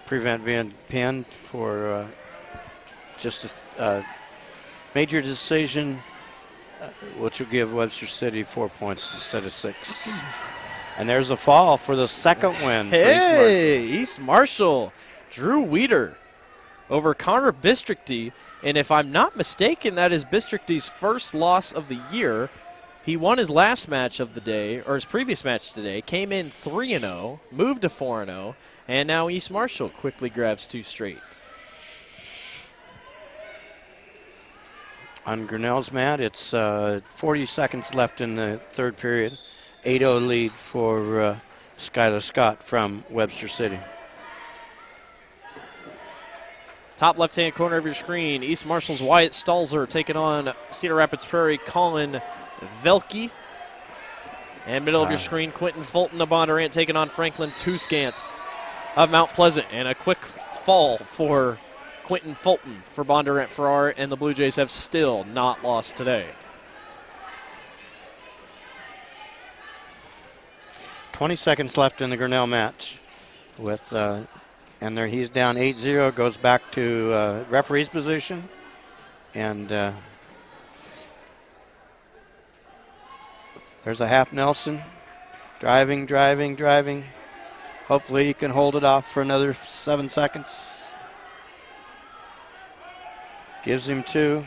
prevent being pinned for just a major decision, which will give Webster City 4 points instead of 6. And there's a fall for the second win. Hey, East Marshall. Drew Weeder over Connor Bistricty. And if I'm not mistaken, that is Bistricty's first loss of the year. He won his last match of the day, or his previous match today, came in 3-0, moved to 4-0, and now East Marshall quickly grabs 2 straight. On Grinnell's mat, it's 40 seconds left in the third period. 8-0 lead for Skylar Scott from Webster City. Top left-hand corner of your screen, East Marshall's Wyatt Stalzer taking on Cedar Rapids Prairie Colin Velke. And middle of your screen, Quentin Fulton of Bondurant taking on Franklin Tuscant of Mount Pleasant. And a quick fall for Quentin Fulton for Bondurant Ferrara, and the Blue Jays have still not lost today. 20 seconds left in the Grinnell match. With and there he's down 8-0, goes back to referee's position, and there's a half Nelson, driving. Hopefully he can hold it off for another 7 seconds. Gives him 2.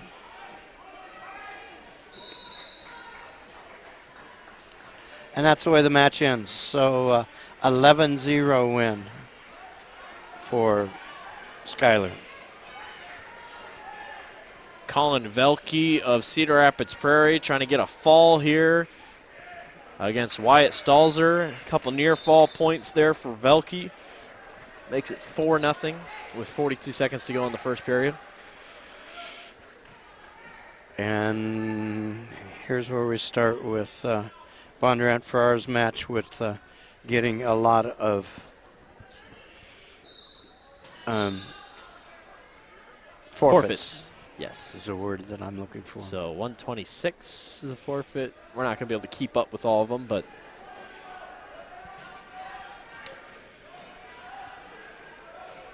And that's the way the match ends. So 11-0 win for Skylar. Colin Velke of Cedar Rapids Prairie trying to get a fall here against Wyatt Stalzer. A couple near fall points there for Velke. Makes it 4-0 with 42 seconds to go in the first period. And here's where we start with Bondurant Ferrara's match with getting a lot of forfeits. Yes. Is a word that I'm looking for. So 126 is a forfeit. We're not going to be able to keep up with all of them, but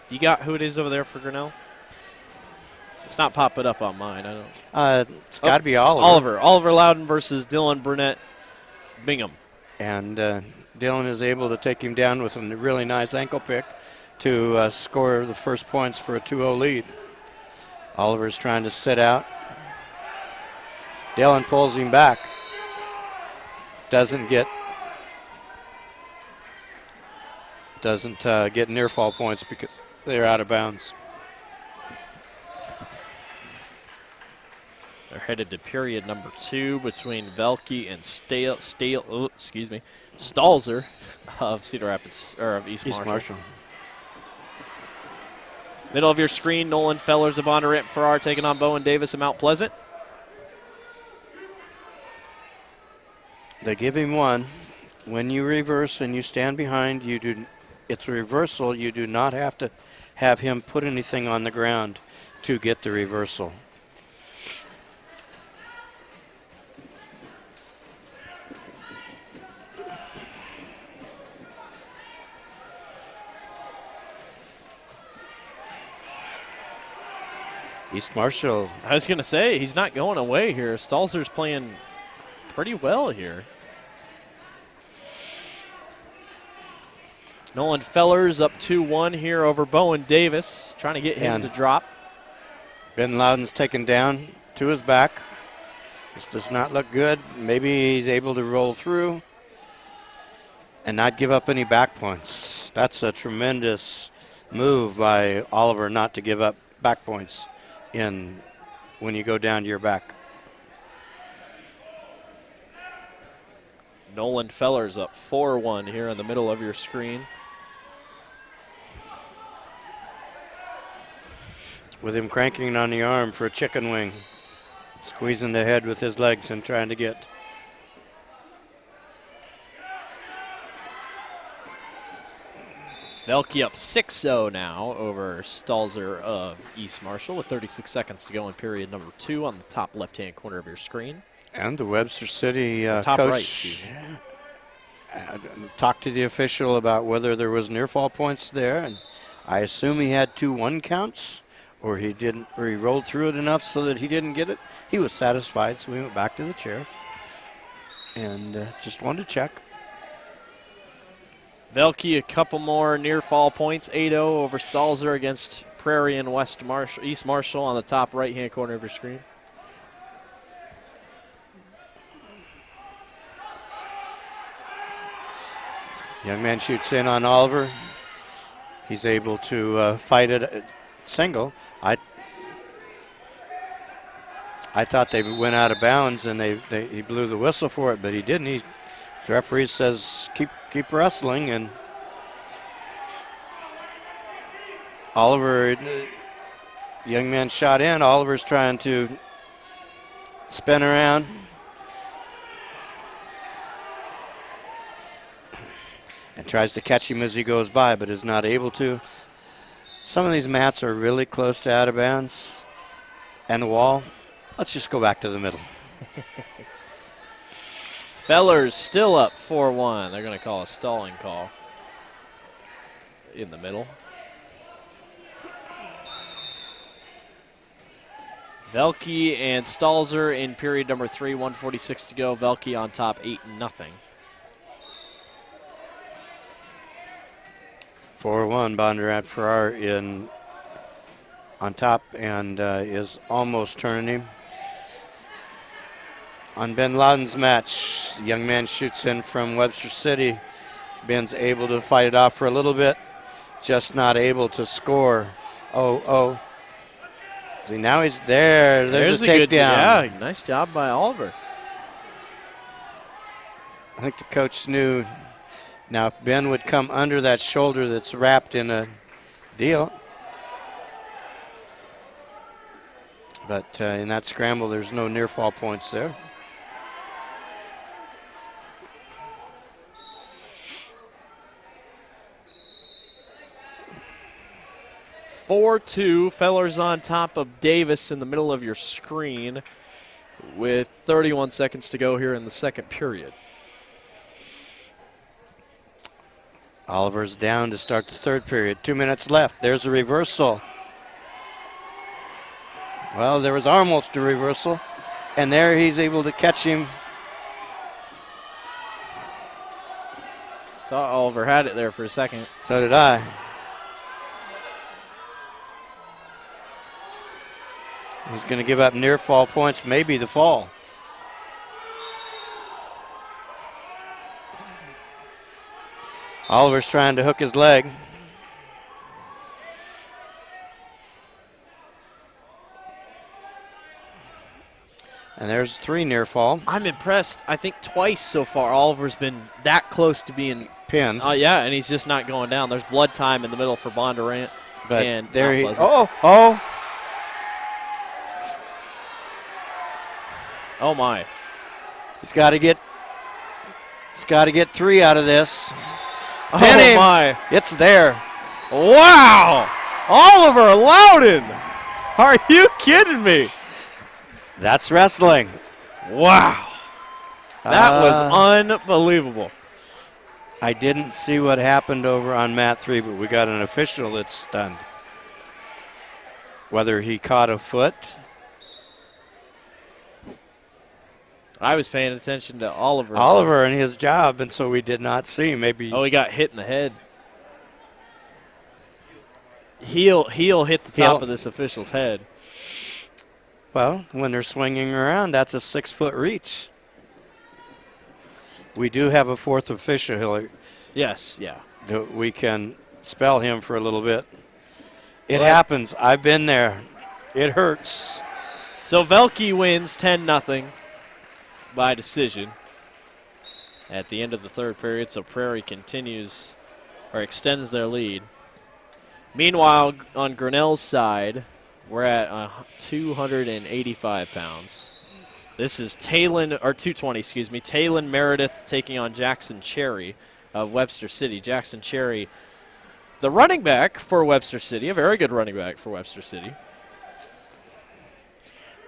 you got who it is over there for Grinnell? It's not popping up on mine. I don't. It's got to be Oliver. Oliver Loudon versus Dylan Burnett Bingham. And Dylan is able to take him down with a really nice ankle pick to score the first points for a 2-0 lead. Oliver's trying to sit out. Dylan pulls him back. Doesn't get doesn't get near fall points because they're out of bounds. They're headed to period number 2 between Velke and Stalzer of Cedar Rapids, or of East Marshall. Middle of your screen, Nolan Fellers of Bonneret Farrar taking on Bowen Davis of Mount Pleasant. They give him one. When you reverse and you stand behind, it's a reversal. You do not have to have him put anything on the ground to get the reversal. East Marshall. I was going to say, he's not going away here. Stalzer's playing pretty well here. Nolan Fellers up 2-1 here over Bowen Davis, trying to get him to drop. Ben Loudon's taken down to his back. This does not look good. Maybe he's able to roll through and not give up any back points. That's a tremendous move by Oliver not to give up back points when you go down to your back. Nolan Fellers up 4-1 here in the middle of your screen. With him cranking on the arm for a chicken wing, squeezing the head with his legs and trying to get. Velke up 6-0 now over Stalzer of East Marshall with 36 seconds to go in period number 2 on the top left-hand corner of your screen. And the Webster City top coach talked to the official about whether there was near fall points there, and I assume he had 2 1 counts, or he rolled through it enough so that he didn't get it. He was satisfied, so we went back to the chair and just wanted to check. Velke a couple more near fall points, 8-0 over Stalzer against Prairie and East Marshall on the top right-hand corner of your screen. Young man shoots in on Oliver. He's able to fight it single. I thought they went out of bounds and he blew the whistle for it, but he didn't. The referee says keep wrestling, and Oliver, young man shot in. Oliver's trying to spin around. And tries to catch him as he goes by, but is not able to. Some of these mats are really close to out of bounds. And the wall. Let's just go back to the middle. Fellers still up 4-1. They're going to call a stalling call in the middle. Velke and Stalzer in period number 3, 1:46 to go. Velke on top 8-0. 4-1, Bondurant Farrar on top and is almost turning him. On Ben Loudon's match, the young man shoots in from Webster City. Ben's able to fight it off for a little bit, just not able to score. See, now he's there. There's a takedown. Yeah, nice job by Oliver. I think the coach knew. Now, if Ben would come under that shoulder that's wrapped in a deal. But in that scramble, there's no near fall points there. (4-2). Fellers on top of Davis in the middle of your screen with 31 seconds to go here in the second period. Oliver's down to start the third period. 2 minutes left. There's a reversal. Well, there was almost a reversal. And there he's able to catch him. Thought Oliver had it there for a second. So did I. He's going to give up near fall points, maybe the fall. Oliver's trying to hook his leg. And there's 3 near fall. I'm impressed. I think twice so far Oliver's been that close to being pinned. Yeah, and he's just not going down. There's blood time in the middle for Bondurant. But and there he. Pleasant. Oh. Oh my. He's got to get 3 out of this. Oh Pin him. my. It's there. Wow. Oliver Loudon. Are you kidding me? That's wrestling. Wow. That was unbelievable. I didn't see what happened over on mat 3, but we got an official that's stunned. Whether he caught a foot. I was paying attention to Oliver. Oliver and his job, and so we did not see. Maybe. Oh, he got hit in the head. Heel hit the top of this official's head. Well, when they're swinging around, that's a 6-foot reach. We do have a 4th official, Hillary. Yes, yeah. That we can spell him for a little bit. It happens. I've been there. It hurts. So Velke wins 10-0 by decision at the end of the 3rd period. So Prairie continues or extends their lead. Meanwhile, on Grinnell's side, we're at 285 pounds. This is 220, excuse me. Talon Meredith taking on Jackson Cherry of Webster City. Jackson Cherry, the running back for Webster City, a very good running back for Webster City.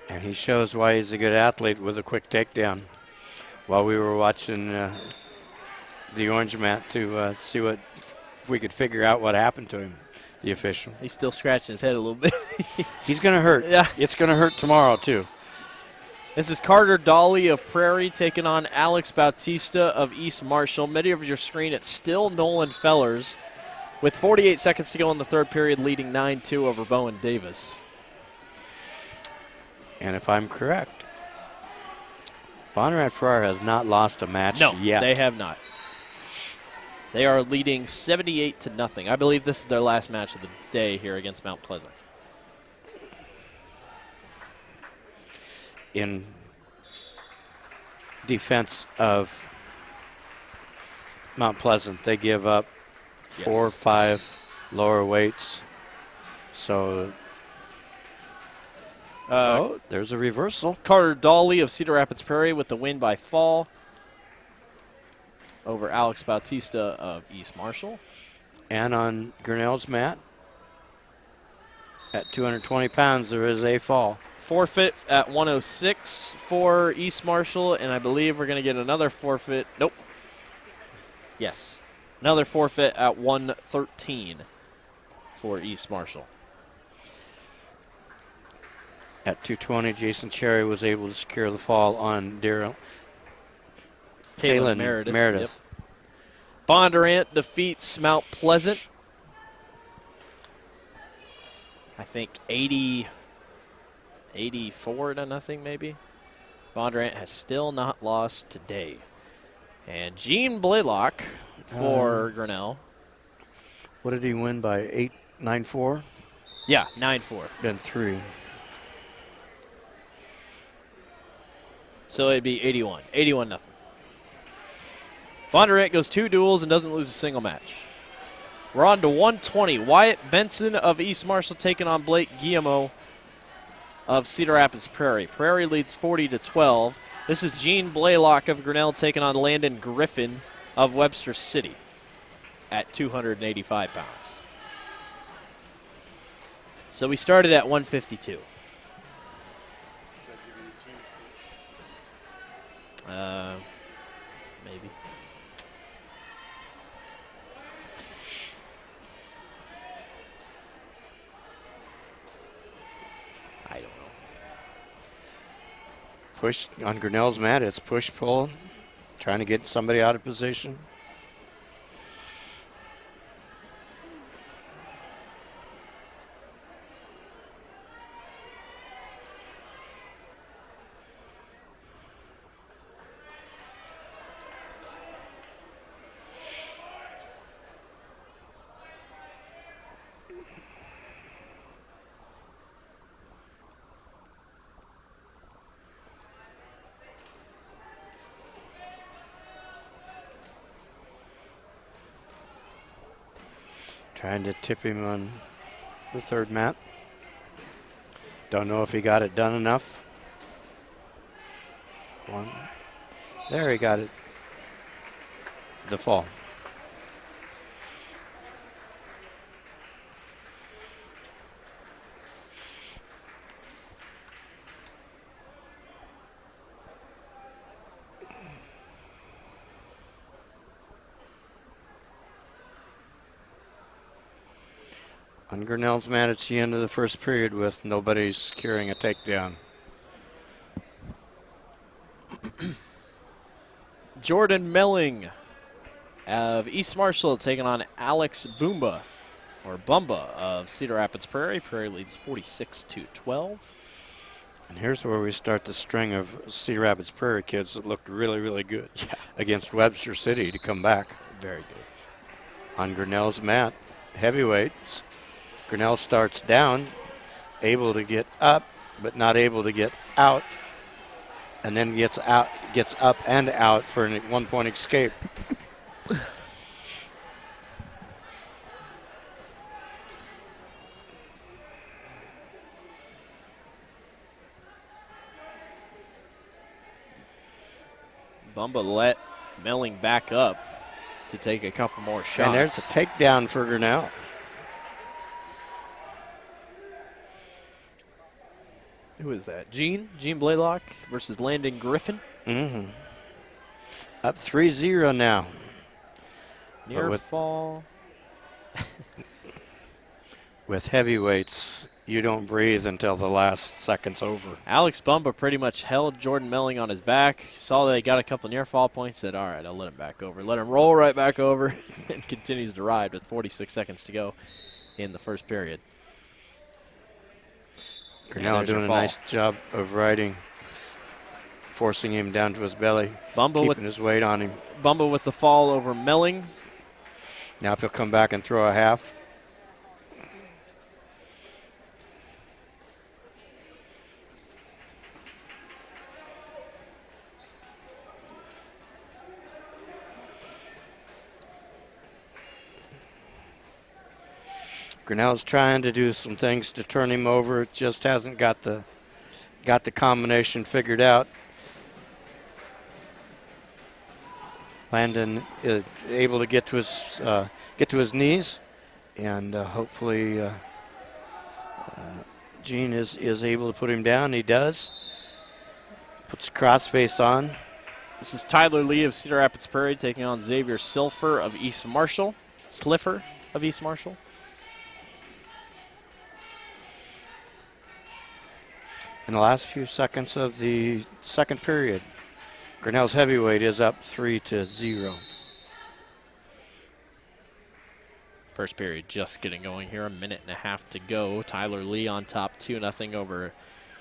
And he shows why he's a good athlete with a quick takedown. While we were watching the orange mat to see if we could figure out what happened to him. The official. He's still scratching his head a little bit. He's going to hurt. Yeah. It's going to hurt tomorrow, too. This is Carter Dolly of Prairie taking on Alex Bautista of East Marshall. Many of your screen, it's still Nolan Fellers with 48 seconds to go in the 3rd period, leading 9-2 over Bowen Davis. And if I'm correct, Bondurant Farrar has not lost a match yet. No, they have not. They are leading 78-0. I believe this is their last match of the day here against Mount Pleasant. In defense of Mount Pleasant, they give up 4 or 5 lower weights. So, there's a reversal. Carter Dolly of Cedar Rapids Prairie with the win by fall over Alex Bautista of East Marshall. And on Grinnell's mat, at 220 pounds, there is a fall. Forfeit at 106 for East Marshall, and I believe we're going to get another forfeit. Nope. Yes. Another forfeit at 113 for East Marshall. At 220, Jason Cherry was able to secure the fall on Talon Meredith. Yep. Bondurant defeats Mount Pleasant. I think 84-0 maybe. Bondurant has still not lost today. And Gene Blaylock for Grinnell. What did he win by? 9-4? Yeah, 9-4. Then 3. So it'd be 81-0. Bondurant goes 2 duels and doesn't lose a single match. We're on to 120. Wyatt Benson of East Marshall taking on Blake Guillemot of Cedar Rapids Prairie. Prairie leads 40-12. This is Gene Blaylock of Grinnell taking on Landon Griffin of Webster City at 285 pounds. So we started at 152. Maybe. I don't know. Push on Grinnell's mat. It's push-pull, trying to get somebody out of position. Trying to tip him on the third mat. Don't know if he got it done enough. One. There, he got it. The fall. On Grinnell's mat, it's the end of the first period with nobody securing a takedown. Jordan Melling of East Marshall taking on Alex Bumba of Cedar Rapids Prairie. Prairie leads 46-12. And here's where we start the string of Cedar Rapids Prairie kids that looked really, really good against Webster City to come back. Very good. On Grinnell's mat, heavyweight. Grinnell starts down, able to get up, but not able to get out, and then gets up and out for a 1-point escape. Bumba let Melling back up to take a couple more shots. And there's a takedown for Grinnell. Who is that? Gene Blaylock versus Landon Griffin. Mm-hmm. Up 3-0 now. Near fall. With heavyweights, you don't breathe until the last second's over. Alex Bumba pretty much held Jordan Melling on his back. Saw that he got a couple near fall points. Said, all right, I'll let him back over. Let him roll right back over and continues to ride with 46 seconds to go in the first period. Grinnell doing a nice job of riding, forcing him down to his belly, keeping his weight on him. Bumba with the fall over Melling. Now if he'll come back and throw a half. Grinnell's trying to do some things to turn him over. It just hasn't got the combination figured out. Landon is able to get to his knees, and hopefully Gene is able to put him down. He does. Puts crossface on. This is Tyler Lee of Cedar Rapids Prairie taking on Xavier Sliffer of East Marshall. In the last few seconds of the second period, Grinnell's heavyweight is up 3-0. First period just getting going here. 1.5 minutes to go. Tyler Lee on top 2-0 over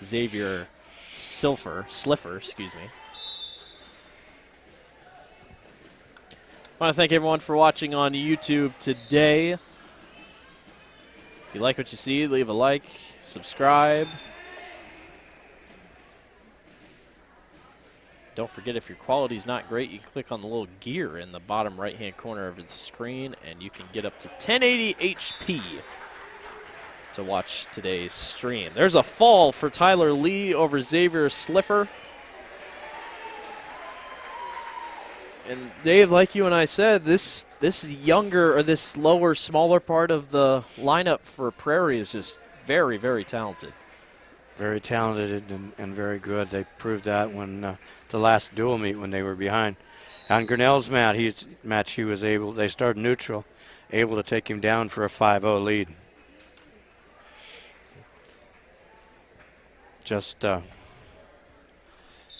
Xavier Sliffer. I want to thank everyone for watching on YouTube today. If you like what you see, leave a like, subscribe. Don't forget, if your quality is not great, you can click on the little gear in the bottom right-hand corner of the screen, and you can get up to 1080 HP to watch today's stream. There's a fall for Tyler Lee over Xavier Sliffer. And Dave, like you and I said, this younger or this lower, smaller part of the lineup for Prairie is just very, very talented. Very talented and very good. They proved that when the last dual meet when they were behind. On Grinnell's match, they started neutral, able to take him down for a 5-0 lead. Just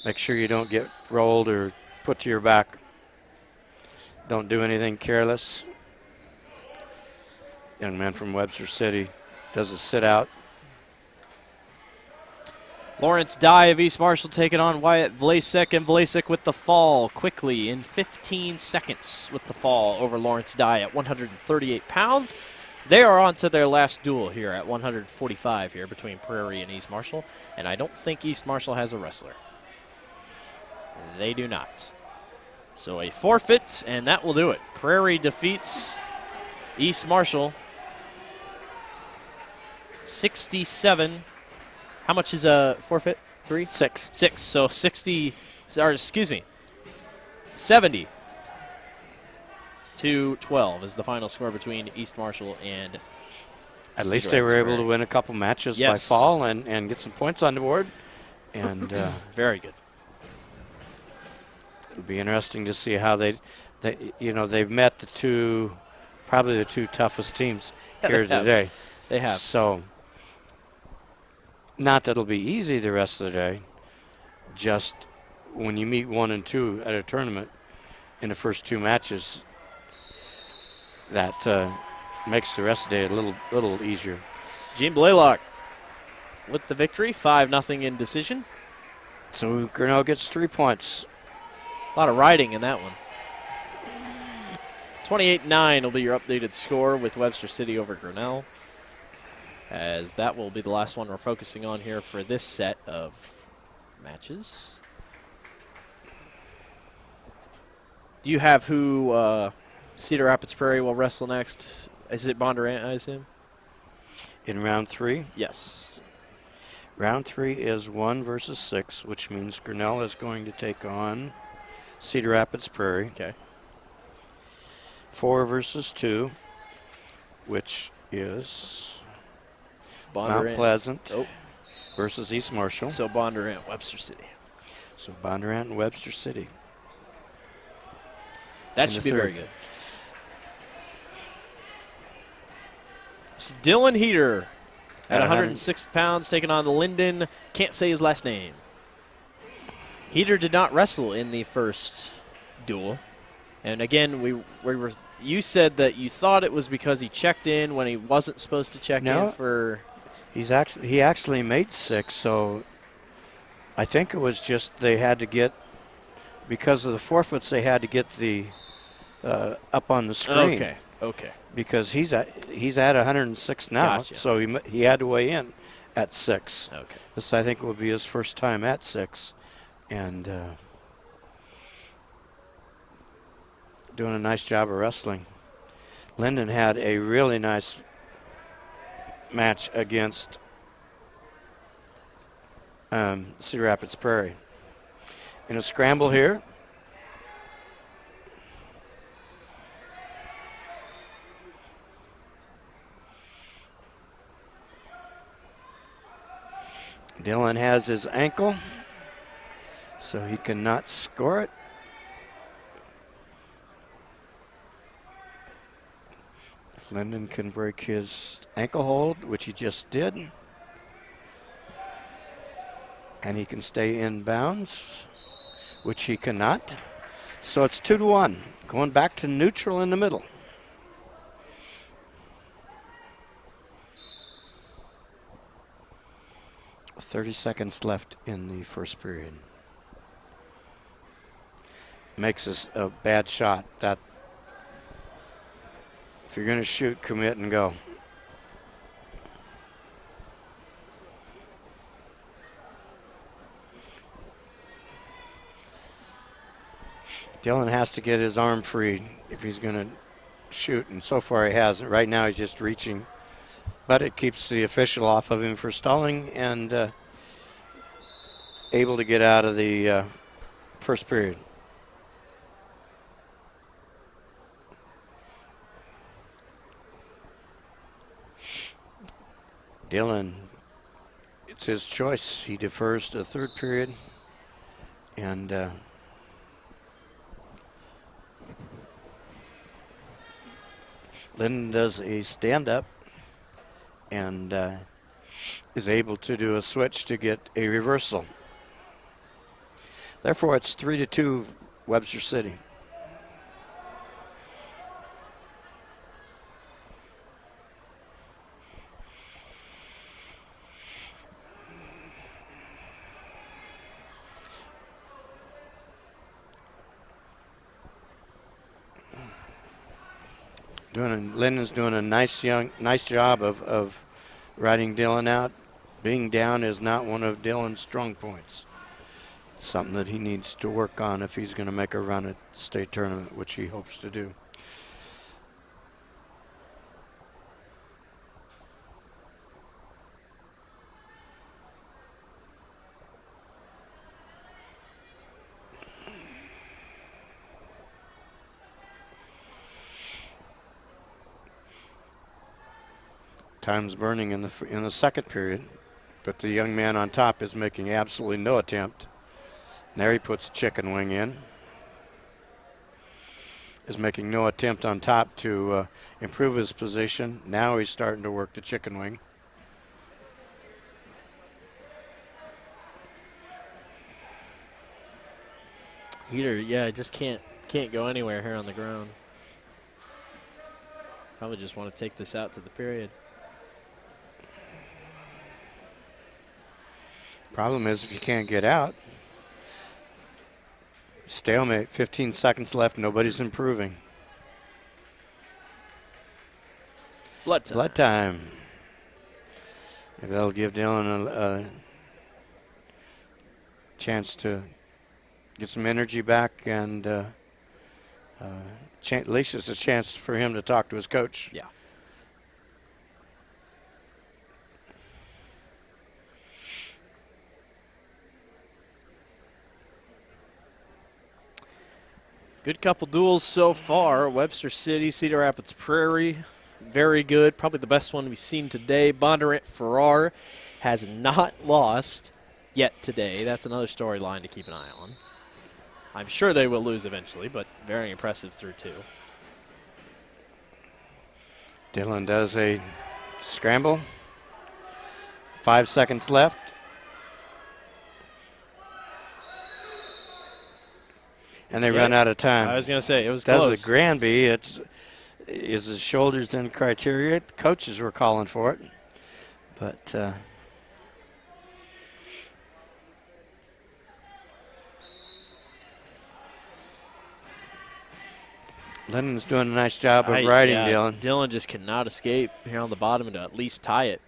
make sure you don't get rolled or put to your back. Don't do anything careless. Young man from Webster City does a sit out. Lawrence Dye of East Marshall taking on Wyatt Vlasek, and Vlasek with the fall quickly in 15 seconds with the fall over Lawrence Dye at 138 pounds. They are on to their last duel here at 145 here between Prairie and East Marshall, and I don't think East Marshall has a wrestler. They do not. So a forfeit, and that will do it. Prairie defeats East Marshall 67. How much is a forfeit? 3? 6. 6. So 60, or excuse me, 70 to 12 is the final score between East Marshall and At least they were able to win a couple matches by fall and get some points on the board. And very good. It'll be interesting to see how they've met probably the two toughest teams here today. They have. So, not that it'll be easy the rest of the day. Just when you meet 1 and 2 at a tournament in the first 2 matches, that makes the rest of the day a little easier. Gene Blaylock with the victory, 5-0 in decision. So Grinnell gets 3 points. A lot of riding in that one. 28-9 will be your updated score with Webster City over Grinnell, as that will be the last one we're focusing on here for this set of matches. Do you have who Cedar Rapids Prairie will wrestle next? Is it Bondurant, I assume? In round 3? Yes. Round 3 is 1 versus 6, which means Grinnell is going to take on Cedar Rapids Prairie. Okay. 4 versus 2, which is Bondurant. Mount Pleasant versus East Marshall. So Bondurant, Webster City. So Bondurant and Webster City. That should be very good. It's Dylan Heater at 106 pounds, taking on Lyndon. Can't say his last name. Heater did not wrestle in the first duel. And again, you said that you thought it was because he checked in when he wasn't supposed to check in for. He actually made 6, so I think it was just they had to get, because of the forfeits, they had to get the up on the screen. Okay. Because he's at 106 now, Gotcha. so he had to weigh in at 6. Okay. This, I think, will be his first time at 6, and doing a nice job of wrestling. Lyndon had a really nice match against Cedar Rapids Prairie. In a scramble here. Dylan has his ankle, so he cannot score it. If Lyndon can break his ankle hold, which he just did, and he can stay in bounds, which he cannot. So it's 2-1, going back to neutral in the middle. .30 seconds left in the first period. Makes us a bad shot. That if you're going to shoot, commit and go. Dylan has to get his arm free if he's going to shoot, and so far he hasn't. Right now he's just reaching, but it keeps the official off of him for stalling and able to get out of the first period. Dylan, it's his choice. He defers to the third period, and Lyndon does a stand-up and is able to do a switch to get a reversal. Therefore, it's 3-2 Webster City. Lyndon's doing a nice job of riding Dylan out. Being down is not one of Dylan's strong points. It's something that he needs to work on if he's going to make a run at the state tournament, which he hopes to do. Time's burning in the second period, but the young man on top is making absolutely no attempt. And there he puts a chicken wing in. Is making no attempt on top to improve his position. Now he's starting to work the chicken wing. Heater, yeah, just can't go anywhere here on the ground. Probably just want to take this out to the period. Problem is, if you can't get out, stalemate, 15 seconds left, nobody's improving. Blood time. Blood time. Maybe that'll give Dylan a chance to get some energy back, and at least it's a chance for him to talk to his coach. Yeah. Good couple duels so far. Webster City, Cedar Rapids Prairie, very good. Probably the best one we've seen today. Bondurant Farrar has not lost yet today. That's another storyline to keep an eye on. I'm sure they will lose eventually, but very impressive through two. Dylan does a scramble. 5 seconds left. And they run out of time. I was going to say, it was close. close. Does a Granby. Is his shoulders in criteria? The coaches were calling for it. But Lennon's doing a nice job of riding Dylan. Dylan just cannot escape here on the bottom and to at least tie it.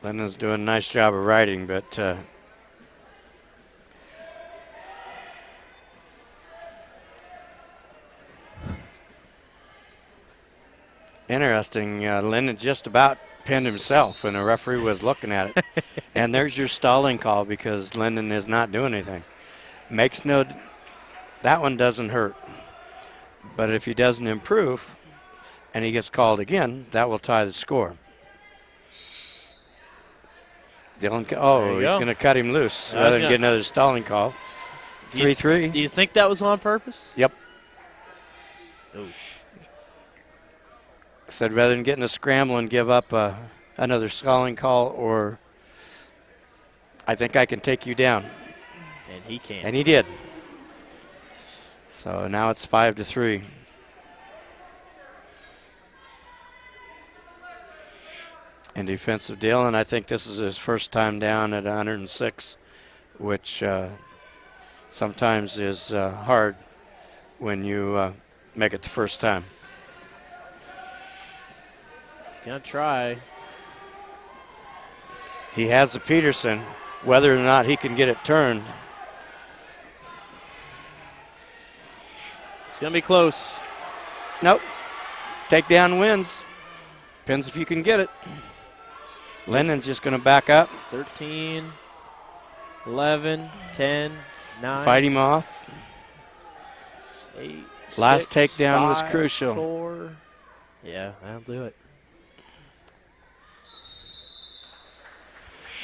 Lennon's doing a nice job of riding, but interesting. Lennon just about pinned himself, and the referee was looking at it. And there's your stalling call because Lennon is not doing anything. That one doesn't hurt. But if he doesn't improve and he gets called again, that will tie the score. Dylan, he's going to cut him loose rather than get another stalling call. 3-3. Do you think that was on purpose? Yep. Ooh. Said rather than getting a scramble and give up another stalling call, or I think I can take you down. And he can. And he did. So now it's 5-3. In defensive Dylan, I think this is his first time down at 106, which sometimes is hard when you make it the first time. He's going to try. He has the Peterson. Whether or not he can get it turned. It's going to be close. Nope. Takedown wins. Depends if you can get it. Lennon's just going to back up. 13, 11, 10, 9. Fight him off. 8, Last 6, takedown 5, was crucial. 4. Yeah, that'll do it.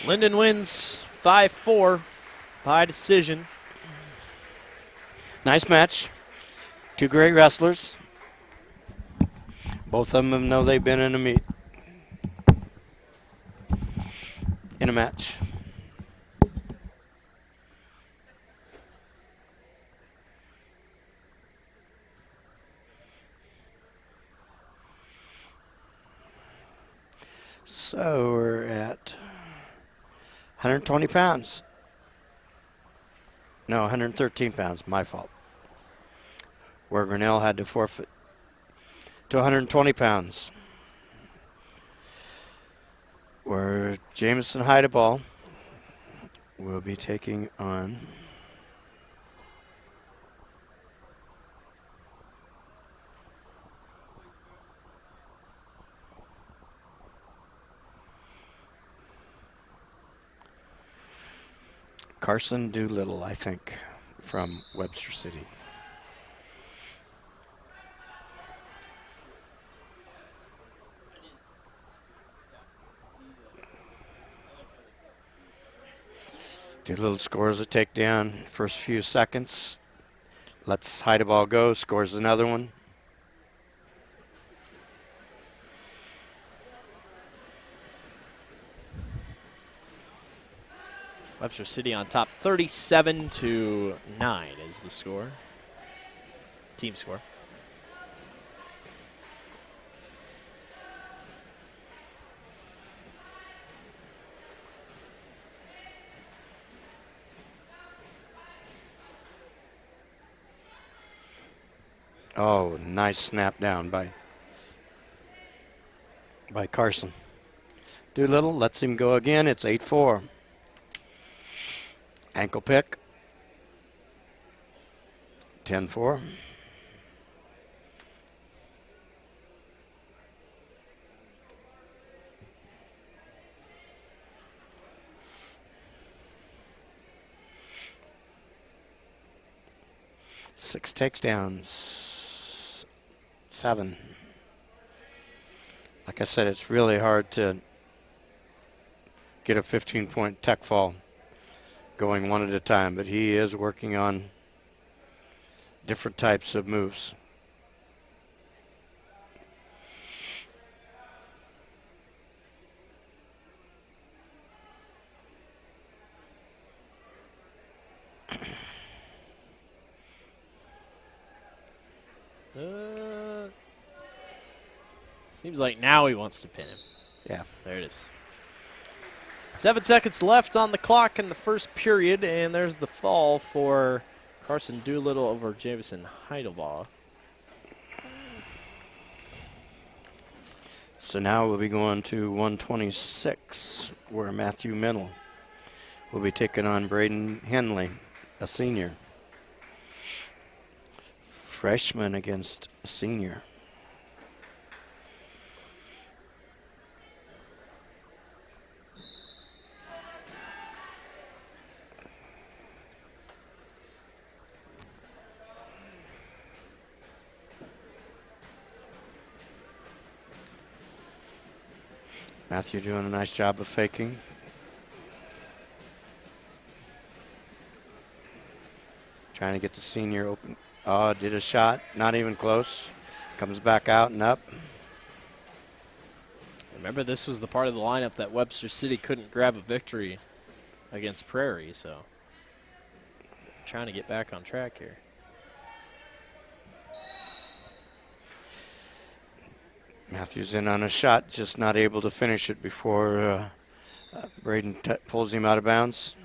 Linden wins 5-4 by decision. Nice match. Two great wrestlers. Both of them know they've been in a meet. In a match. So we're at 120 pounds. No, 113 pounds, my fault. Where Grinnell had to forfeit to 120 pounds. Where Jameson Heideball will be taking on Carson Doolittle, I think, from Webster City. Doolittle scores a takedown first few seconds. Lets high ball go, scores another one. Webster City on top, 37-9 is the score. Team score. Oh, nice snap down by Carson. Doolittle lets him go again. It's 8-4. Ankle pick. 10-4. Six takedowns. 7. Like I said, it's really hard to get a 15-point tech fall going one at a time, but he is working on different types of moves. Seems like now he wants to pin him. Yeah. There it is. 7 seconds left on the clock in the first period, and there's the fall for Carson Doolittle over Jamison Heidelbaugh. So now we'll be going to 126, where Matthew Minnell will be taking on Braden Henley, a senior. Freshman against a senior. Matthew doing a nice job of faking. Trying to get the senior open. Oh, did a shot, not even close. Comes back out and up. Remember, this was the part of the lineup that Webster City couldn't grab a victory against Prairie, so trying to get back on track here. Matthews in on a shot, just not able to finish it before Braden pulls him out of bounds.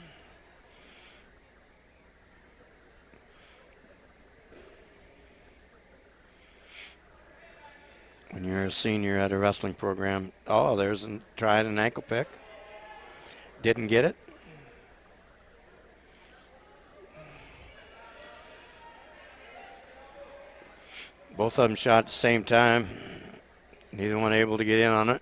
When you're a senior at a wrestling program, oh, there's tried an ankle pick. Didn't get it. Both of them shot at the same time. Neither one able to get in on it.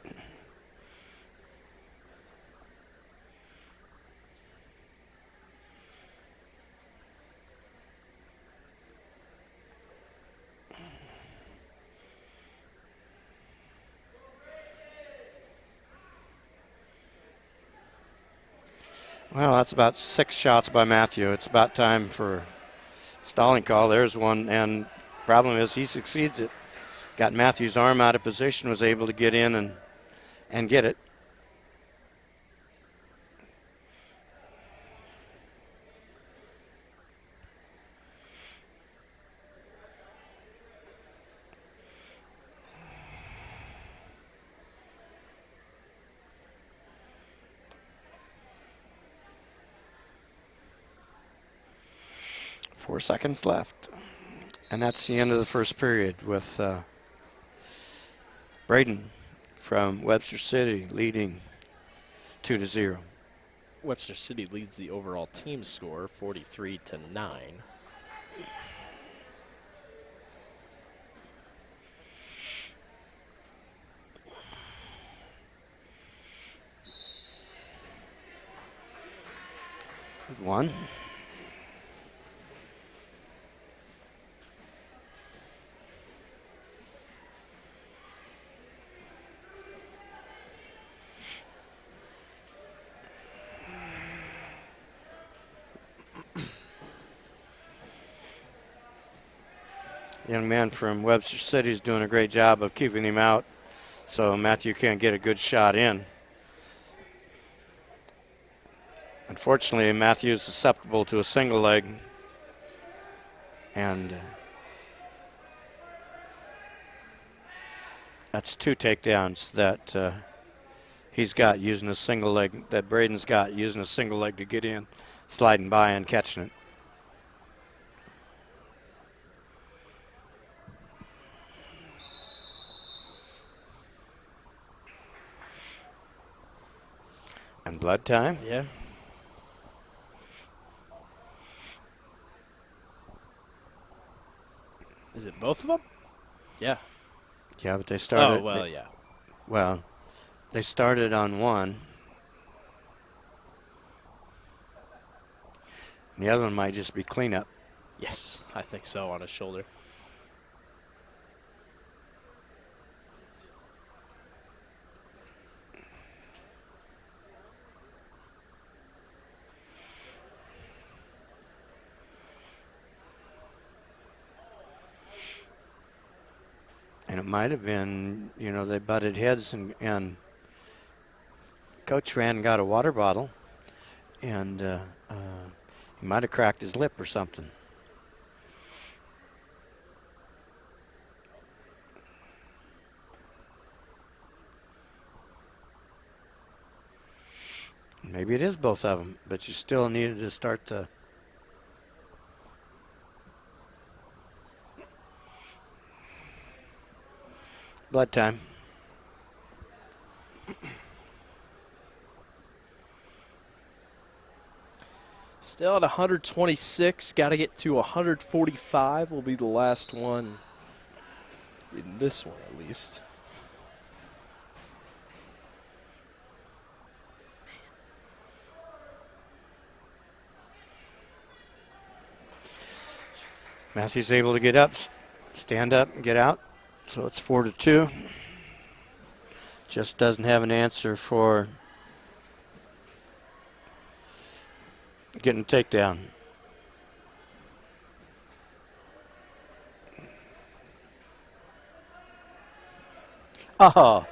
Well, that's about 6 shots by Matthew. It's about time for stalling call. There's one, and problem is he succeeds it. Got Matthew's arm out of position, was able to get in and get it. Four seconds left. And that's the end of the first period with Braden from Webster City leading 2-0. Webster City leads the overall team score 43-9. 1. Young man from Webster City is doing a great job of keeping him out, so Matthew can't get a good shot in. Unfortunately, Matthew is susceptible to a single leg, and that's 2 takedowns that he's got using a single leg, that Braden's got using a single leg to get in, sliding by and catching it. And blood time? Yeah. Is it both of them? Yeah. Yeah, but they started. Oh, well, yeah. Well, they started on 1. And the other one might just be cleanup. Yes, I think so, on his shoulder. And it might have been, you know, they butted heads, and Coach ran and got a water bottle, and he might have cracked his lip or something. Maybe it is both of them, but you still needed to start the... Blood time. Still at 126. Got to get to 145 will be the last one in this one, at least. Matthew's able to get up, stand up, and get out. So it's 4-2. Just doesn't have an answer for getting a takedown. Oh.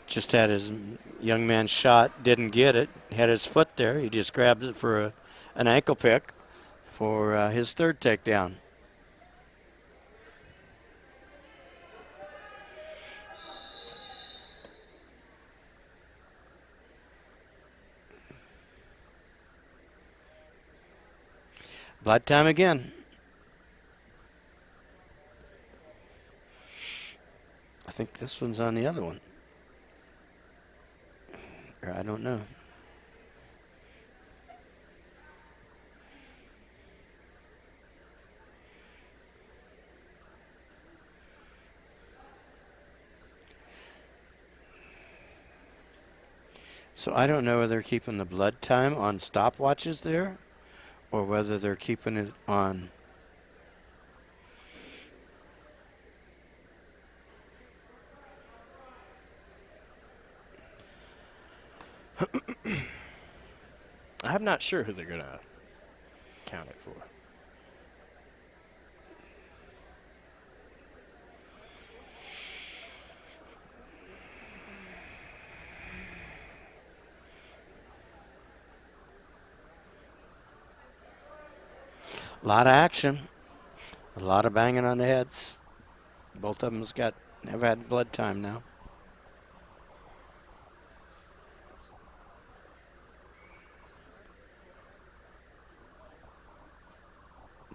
Just had his young man shot, didn't get it, had his foot there. He just grabs it for an ankle pick for his 3rd takedown. Blood time again. I think this one's on the other one. Or I don't know. So I don't know whether they're keeping the blood time on stopwatches there, or whether they're keeping it on I'm not sure who they're going to count it for. a lot of action, a lot of banging on the heads. Both of them have had blood time now.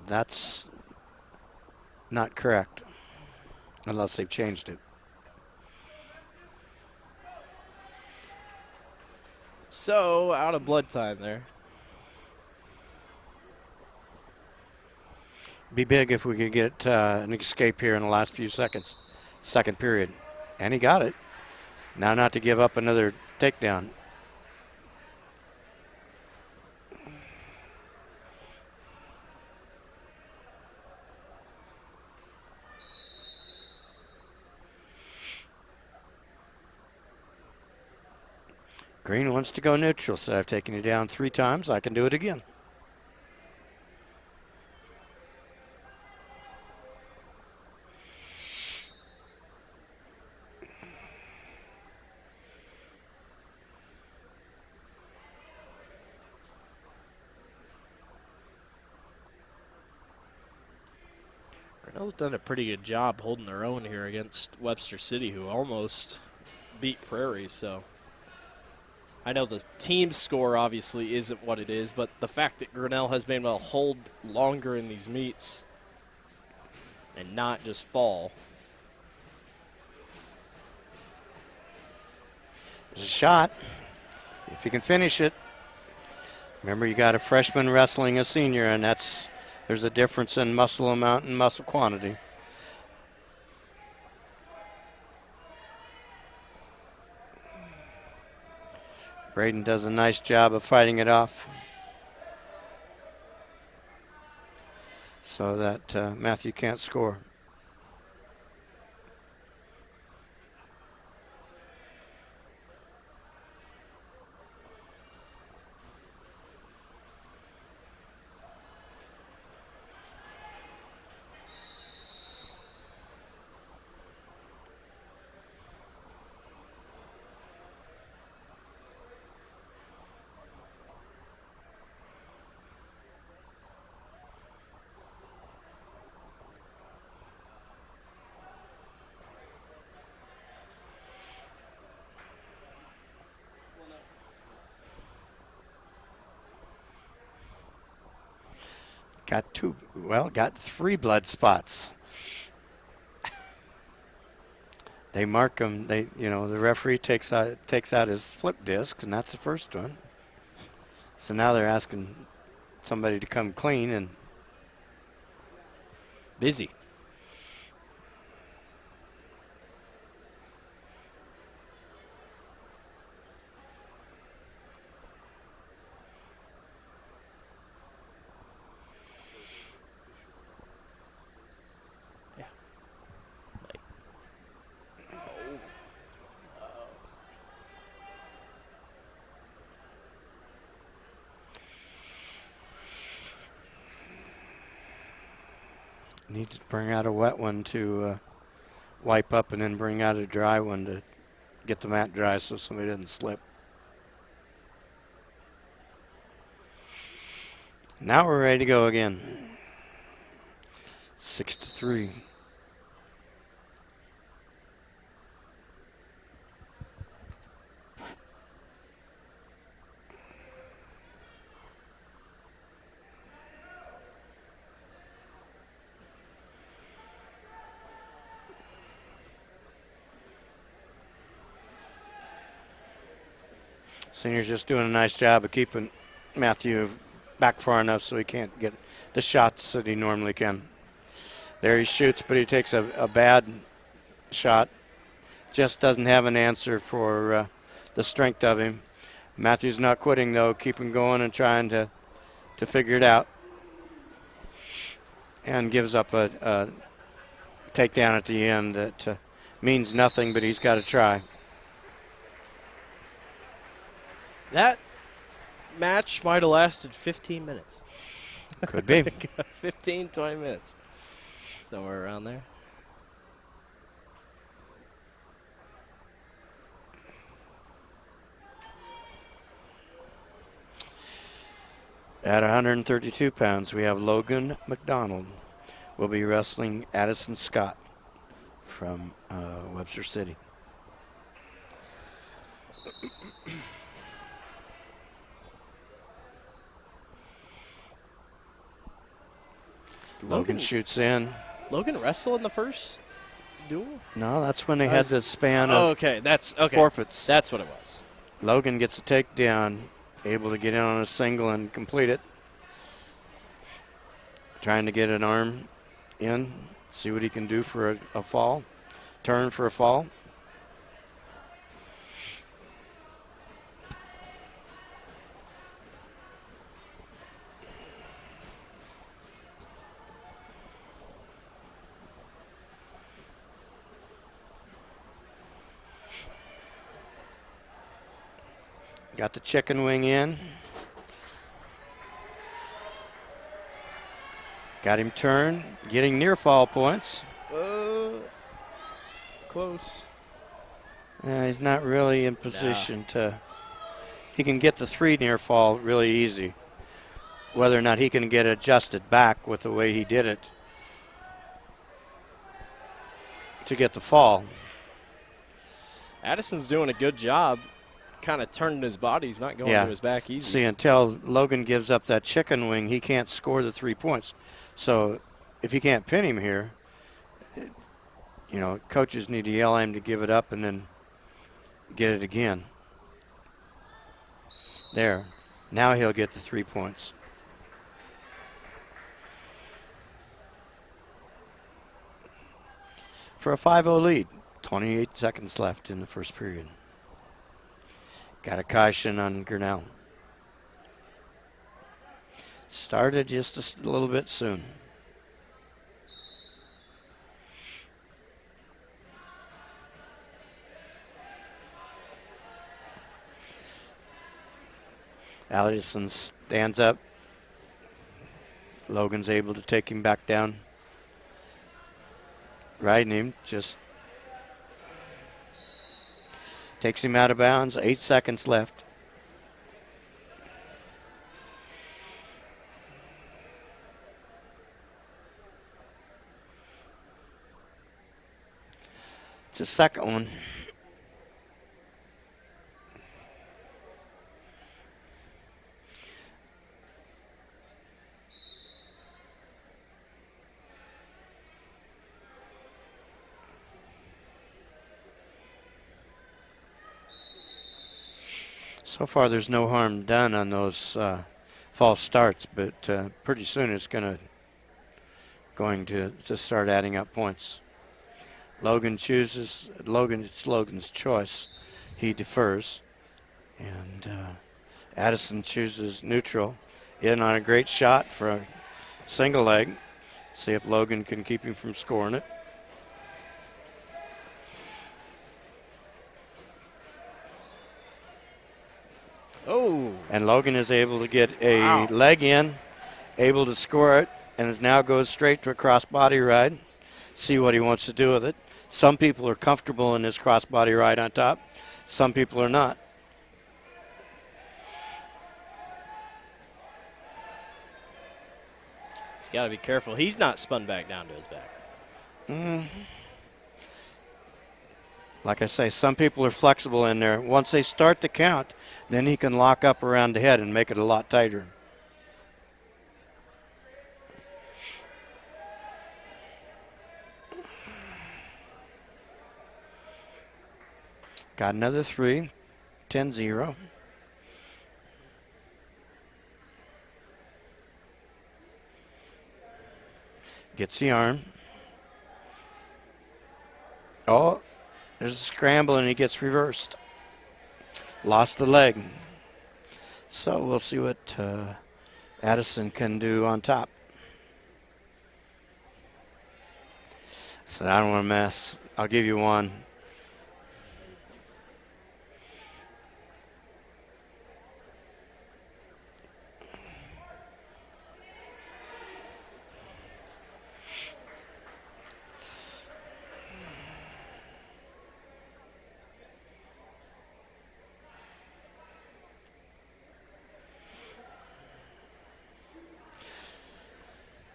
That's not correct, unless they've changed it. So, out of blood time there. Be big if we could get an escape here in the last few seconds. 2nd period. And he got it. Now not to give up another takedown. Green wants to go neutral, so I've taken you down 3 times. I can do it again. Grinnell's done a pretty good job holding their own here against Webster City, who almost beat Prairie. So I know the team score obviously isn't what it is, but the fact that Grinnell has been able to hold longer in these meets and not just fall. There's a shot. If you can finish it. Remember, you got a freshman wrestling a senior, and there's a difference in muscle amount and muscle quantity. Braden does a nice job of fighting it off so that Matthew can't score. Got 3 blood spots. They mark them. The referee takes out his flip disc, and that's the first one. So now they're asking somebody to come clean and Busy. need to bring out a wet one to wipe up and then bring out a dry one to get the mat dry so somebody doesn't slip. Now we're ready to go again. 6-3. Senior's just doing a nice job of keeping Matthew back far enough so he can't get the shots that he normally can. There he shoots, but he takes a bad shot. Just doesn't have an answer for the strength of him. Matthew's not quitting, though, keeping going and trying to figure it out. And gives up a takedown at the end that means nothing, but he's got to try. That match might have lasted 15 minutes. Could be. 15, 20 minutes. Somewhere around there. At 132 pounds, we have Logan McDonald. Will be wrestling Addison Scott from Webster City. Logan shoots in. Logan wrestled in the first duel? No, that's when they had the span of forfeits. That's what it was. Logan gets a takedown, able to get in on a single and complete it. Trying to get an arm in, see what he can do for a fall. Turn for a fall. got the chicken wing in. Got him turned, getting near fall points. Close. He's not really in position to. He can get the 3 near fall really easy. Whether or not he can get adjusted back with the way he did it to get the fall. Addison's doing a good job kind of turning his body. He's not going to his back easy. See, until Logan gives up that chicken wing, he can't score the 3 points. So if you can't pin him here, coaches need to yell at him to give it up and then get it again. There. Now he'll get the 3 points. For a 5-0 lead. 28 seconds left in the first period. Got a caution on Grinnell. Started just a little bit soon. Allison stands up. Logan's able to take him back down. Riding him, just takes him out of bounds. 8 seconds left. It's the second one. So far, there's no harm done on those false starts, but pretty soon it's going to start adding up points. It's Logan's choice. He defers, and Addison chooses neutral. In on a great shot for a single leg. See if Logan can keep him from scoring it. Oh. And Logan is able to get a leg in, able to score it, and now goes straight to a cross-body ride. See what he wants to do with it. Some people are comfortable in this cross-body ride on top. Some people are not. He's got to be careful. He's not spun back down to his back. Like I say, some people are flexible in there. Once they start to count, then he can lock up around the head and make it a lot tighter. Got another 3, 10-0. Gets the arm. Oh. There's a scramble, and he gets reversed. Lost the leg. So we'll see what Addison can do on top. So I don't want to mess. I'll give you one.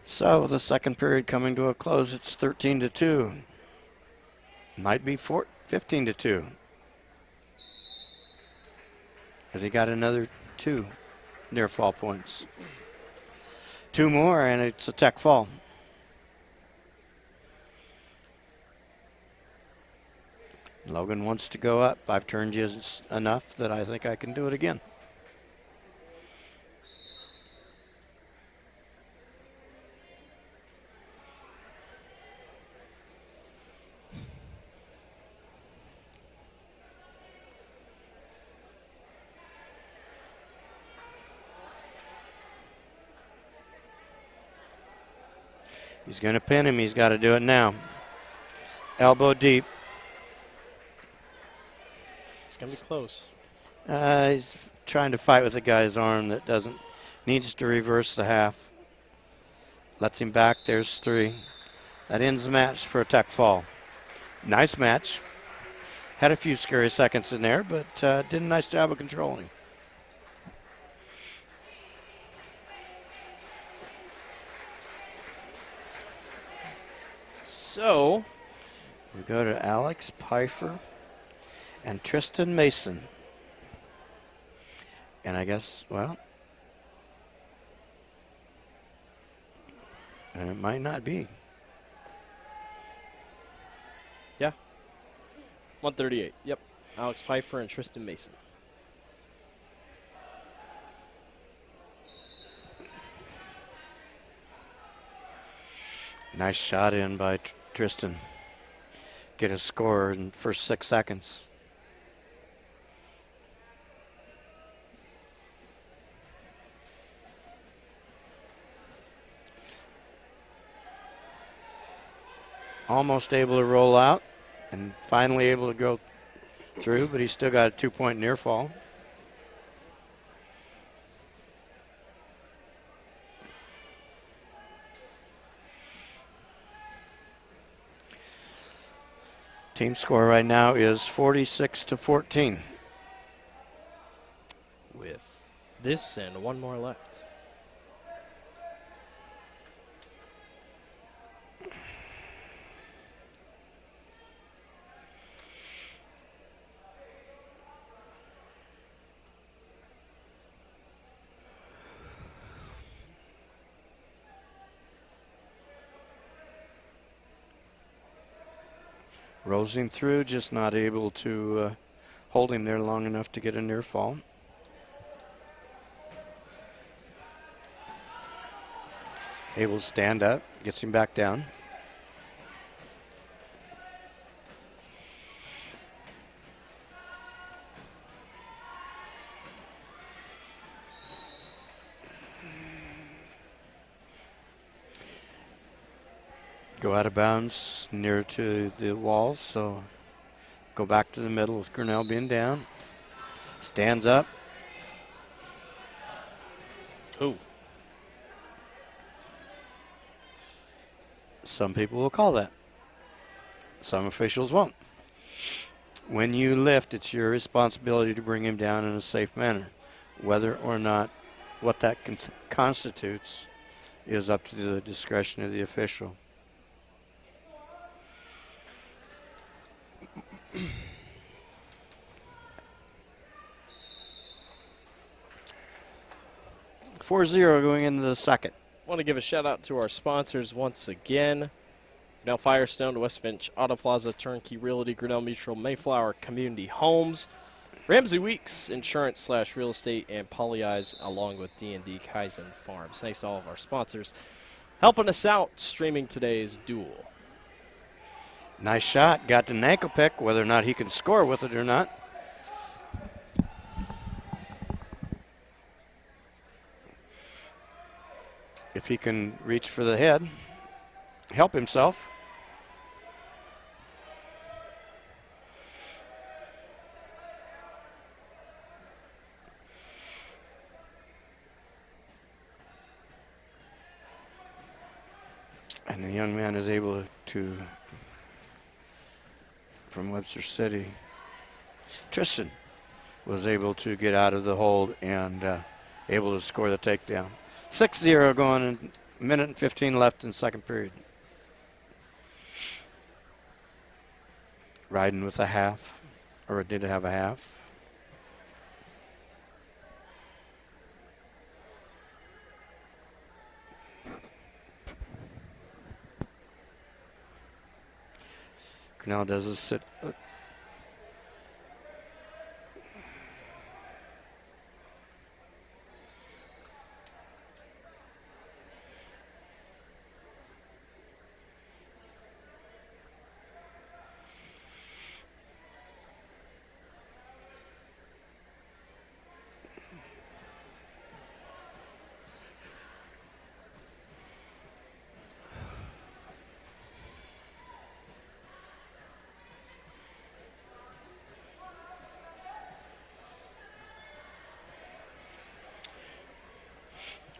So the second period coming to a close, it's 13-2. Might be 15-2. As he got another 2 near fall points. 2 more and it's a tech fall. Logan wants to go up. I've turned you enough that I think I can do it again. He's going to pin him. He's got to do it now. Elbow deep. It's going to be close. trying to fight with a guy's arm that needs to reverse the half. Lets him back. There's 3. That ends the match for a tech fall. Nice match. Had a few scary seconds in there, but did a nice job of controlling. So we go to Alex Pfeiffer and Tristan Mason. And I guess, well, and it might not be. yeah, 138. Yep, Alex Pfeiffer and Tristan Mason. Nice shot in by Tristan. Get a score in the first 6 seconds. Almost able to roll out and finally able to go through, but he's still got a 2-point near fall. Team score right now is 46-14. With this and one more left. Rolls him through, just not able to hold him there long enough to get a near fall. Able to stand up, gets him back down. Go out of bounds near to the walls, so go back to the middle with Grinnell being down. Stands up. Ooh. Some people will call that. Some officials won't. When you lift, it's your responsibility to bring him down in a safe manner. Whether or not what that constitutes is up to the discretion of the official. .40 going into the second. Want to give a shout out to our sponsors once again. Grinnell Firestone, West Finch Auto Plaza, Turnkey Realty, Grinnell Mutual, Mayflower Community Homes, Ramsey Weeks Insurance/Real Estate, and Poly-Eyes, along with D&D Kaizen Farms. Thanks to all of our sponsors helping us out streaming today's duel. Nice shot. Got an ankle pick. Whether or not he can score with it or not. If he can reach for the head, help himself. And the young man is able to from Webster City. Tristan was able to get out of the hold and able to score the takedown. 6-0 going in a minute and 15 left in second period. Riding with a half, or did it have a half? Grinnell does a sit.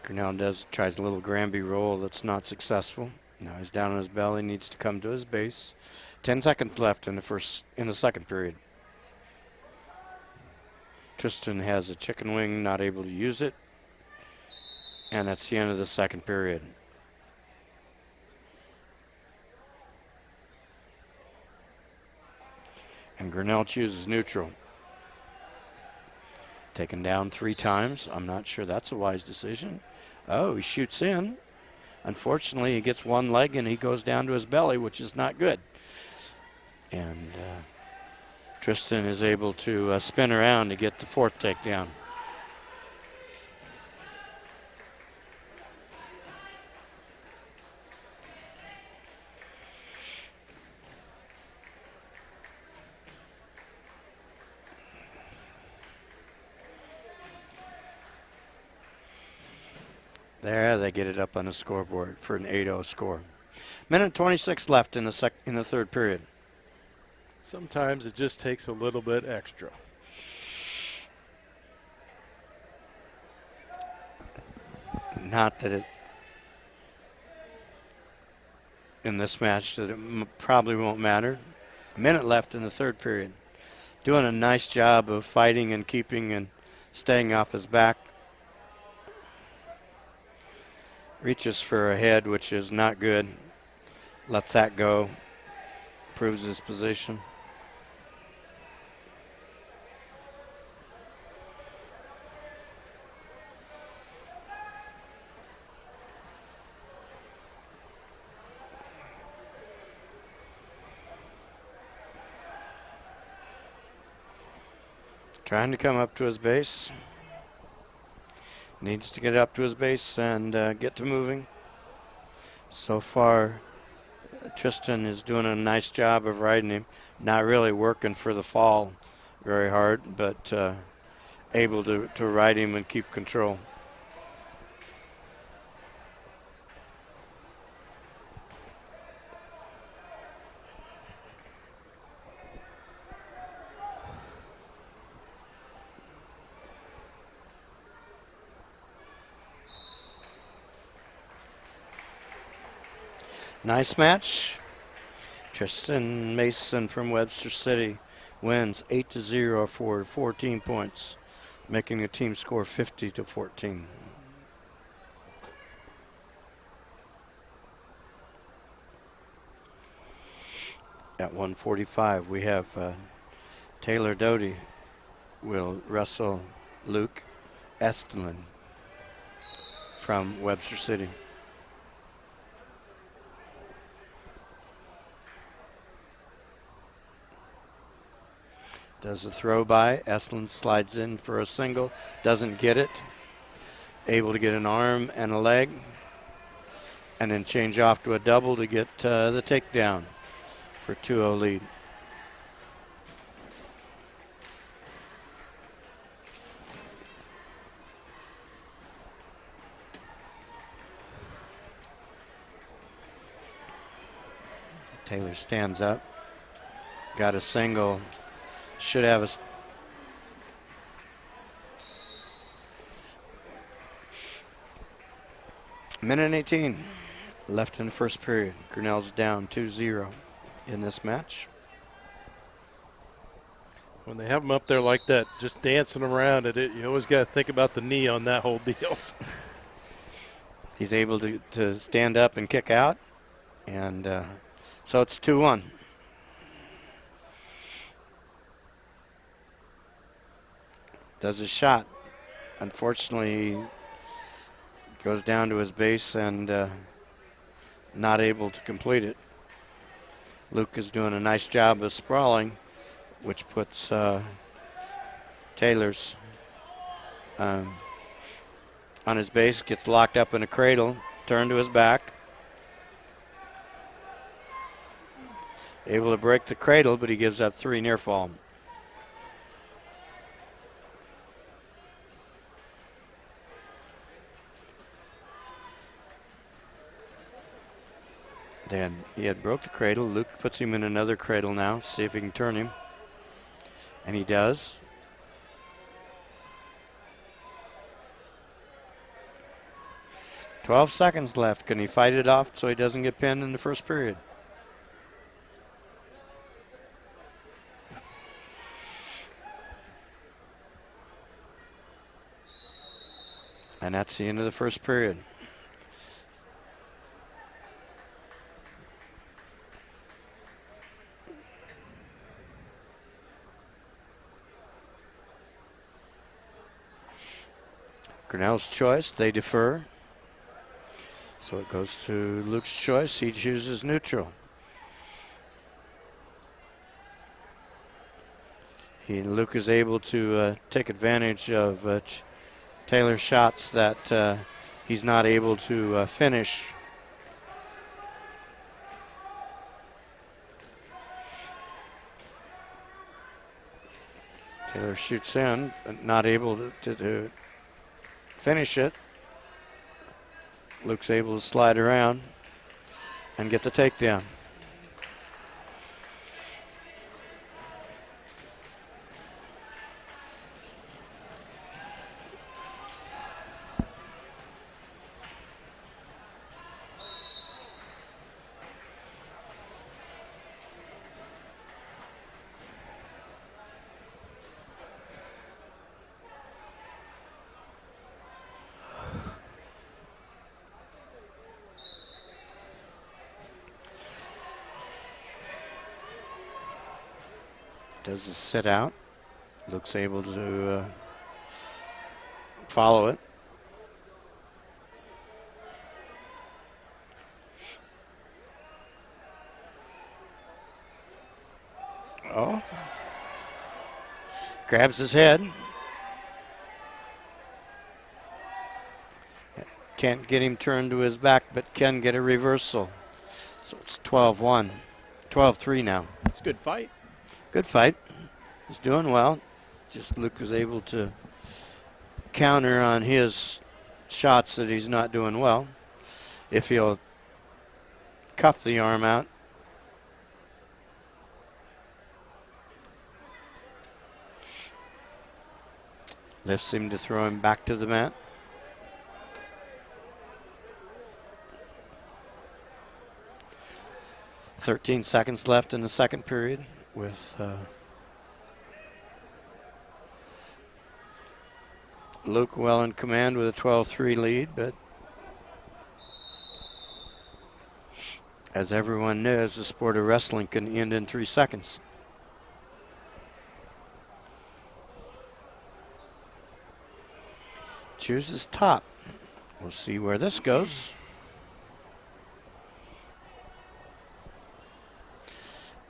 Grinnell tries a little Granby roll that's not successful. Now he's down on his belly, needs to come to his base. 10 seconds left in the second period. Tristan has a chicken wing, not able to use it. And that's the end of the second period. And Grinnell chooses neutral. Taken down 3 times. I'm not sure that's a wise decision. Oh, he shoots in. Unfortunately, he gets one leg and he goes down to his belly, which is not good. And Tristan is able to spin around to get the 4th takedown. There, they get it up on the scoreboard for an 8-0 score. Minute 26 left in the third period. Sometimes it just takes a little bit extra. Not that it, in this match, that it probably won't matter. A minute left in the third period. Doing a nice job of fighting and keeping and staying off his back. Reaches for a head, which is not good. Lets that go. Proves his position. Trying to come up to his base. Needs to get up to his base and get to moving. So far, Tristan is doing a nice job of riding him. Not really working for the fall very hard, but able to ride him and keep control. Nice match. Tristan Mason from Webster City wins 8-0 for 14 points, making the team score 50-14. At 1:45, we have Taylor Doty will wrestle Luke Estlin from Webster City. Does a throw by. Estlin slides in for a single. Doesn't get it. Able to get an arm and a leg. And then change off to a double to get the takedown for 2-0 lead. Taylor stands up. Got a single. Should have a minute and 18 left in the first period. Grinnell's down 2-0 in this match. When they have them up there like that, just dancing around at it, you always got to think about the knee on that whole deal. He's able to stand up and kick out, and so it's 2-1. Does a shot. Unfortunately, he goes down to his base and not able to complete it. Luke is doing a nice job of sprawling, which puts Taylor's on his base, gets locked up in a cradle, turned to his back. Able to break the cradle, but he gives up 3 near fall. Then he had broke the cradle. Luke puts him in another cradle now, see if he can turn him. And he does. 12 seconds left. Can he fight it off so he doesn't get pinned in the first period? And that's the end of the first period. Grinnell's choice, they defer. So it goes to Luke's choice. He chooses neutral. Luke is able to take advantage of Taylor's shots that he's not able to finish. Taylor shoots in, but not able to finish it. Luke's able to slide around and get the takedown. Does a sit out. Luke's able to follow it. Oh. Grabs his head. Can't get him turned to his back, but can get a reversal. So it's 12-1. 12-3 now. It's a good fight. Good fight. He's doing well. Just Luke was able to counter on his shots that he's not doing well. If he'll cuff the arm out. Lifts him to throw him back to the mat. .13 seconds left in the second period with Luke well in command with a 12-3 lead, but as everyone knows, the sport of wrestling can end in 3 seconds. Chooses top. We'll see where this goes.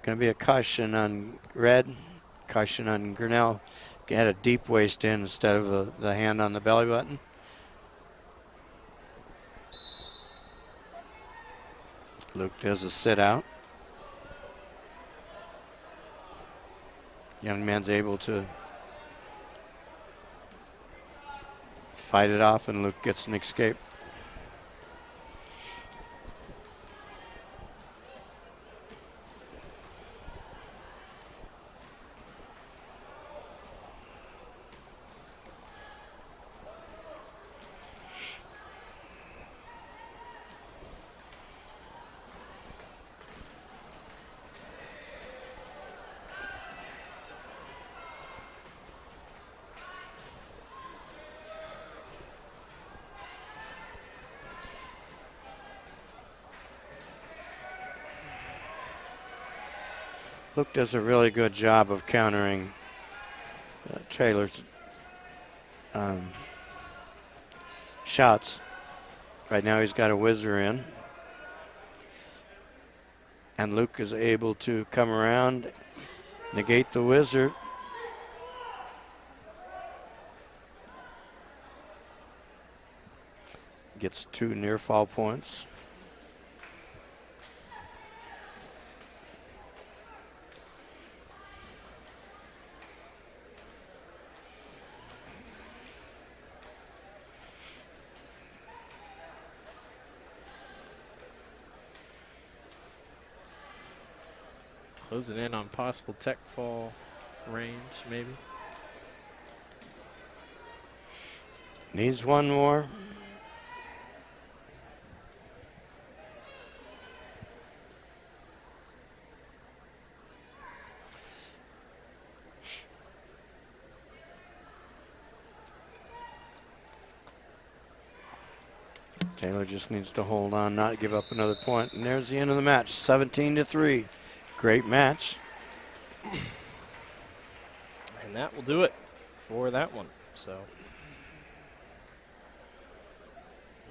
Going to be a caution on red, caution on Grinnell. Had a deep waist in instead of the hand on the belly button. Luke does a sit out. Young man's able to fight it off, and Luke gets an escape. Luke does a really good job of countering Taylor's shots. Right now he's got a whizzer in. And Luke is able to come around, negate the whizzer. Gets 2 near fall points. Closing in on possible tech fall range, maybe. Needs one more. Taylor just needs to hold on, not give up another point. And there's the end of the match, 17-3. Great match. And that will do it for that one. So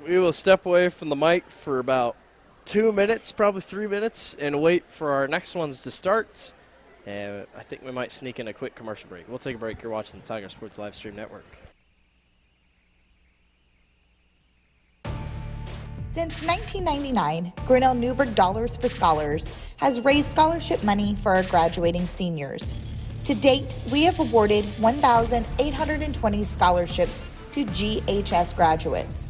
we will step away from the mic for about 2 minutes, probably 3 minutes, and wait for our next ones to start. And I think we might sneak in a quick commercial break. We'll take a break. You're watching the Tiger Sports Live Stream Network. Since 1999, Grinnell Newberg Dollars for Scholars has raised scholarship money for our graduating seniors. To date, we have awarded 1,820 scholarships to GHS graduates.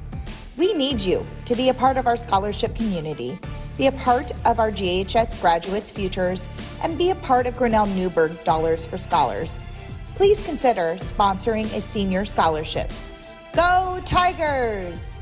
We need you to be a part of our scholarship community, be a part of our GHS graduates' futures, and be a part of Grinnell Newberg Dollars for Scholars. Please consider sponsoring a senior scholarship. Go Tigers!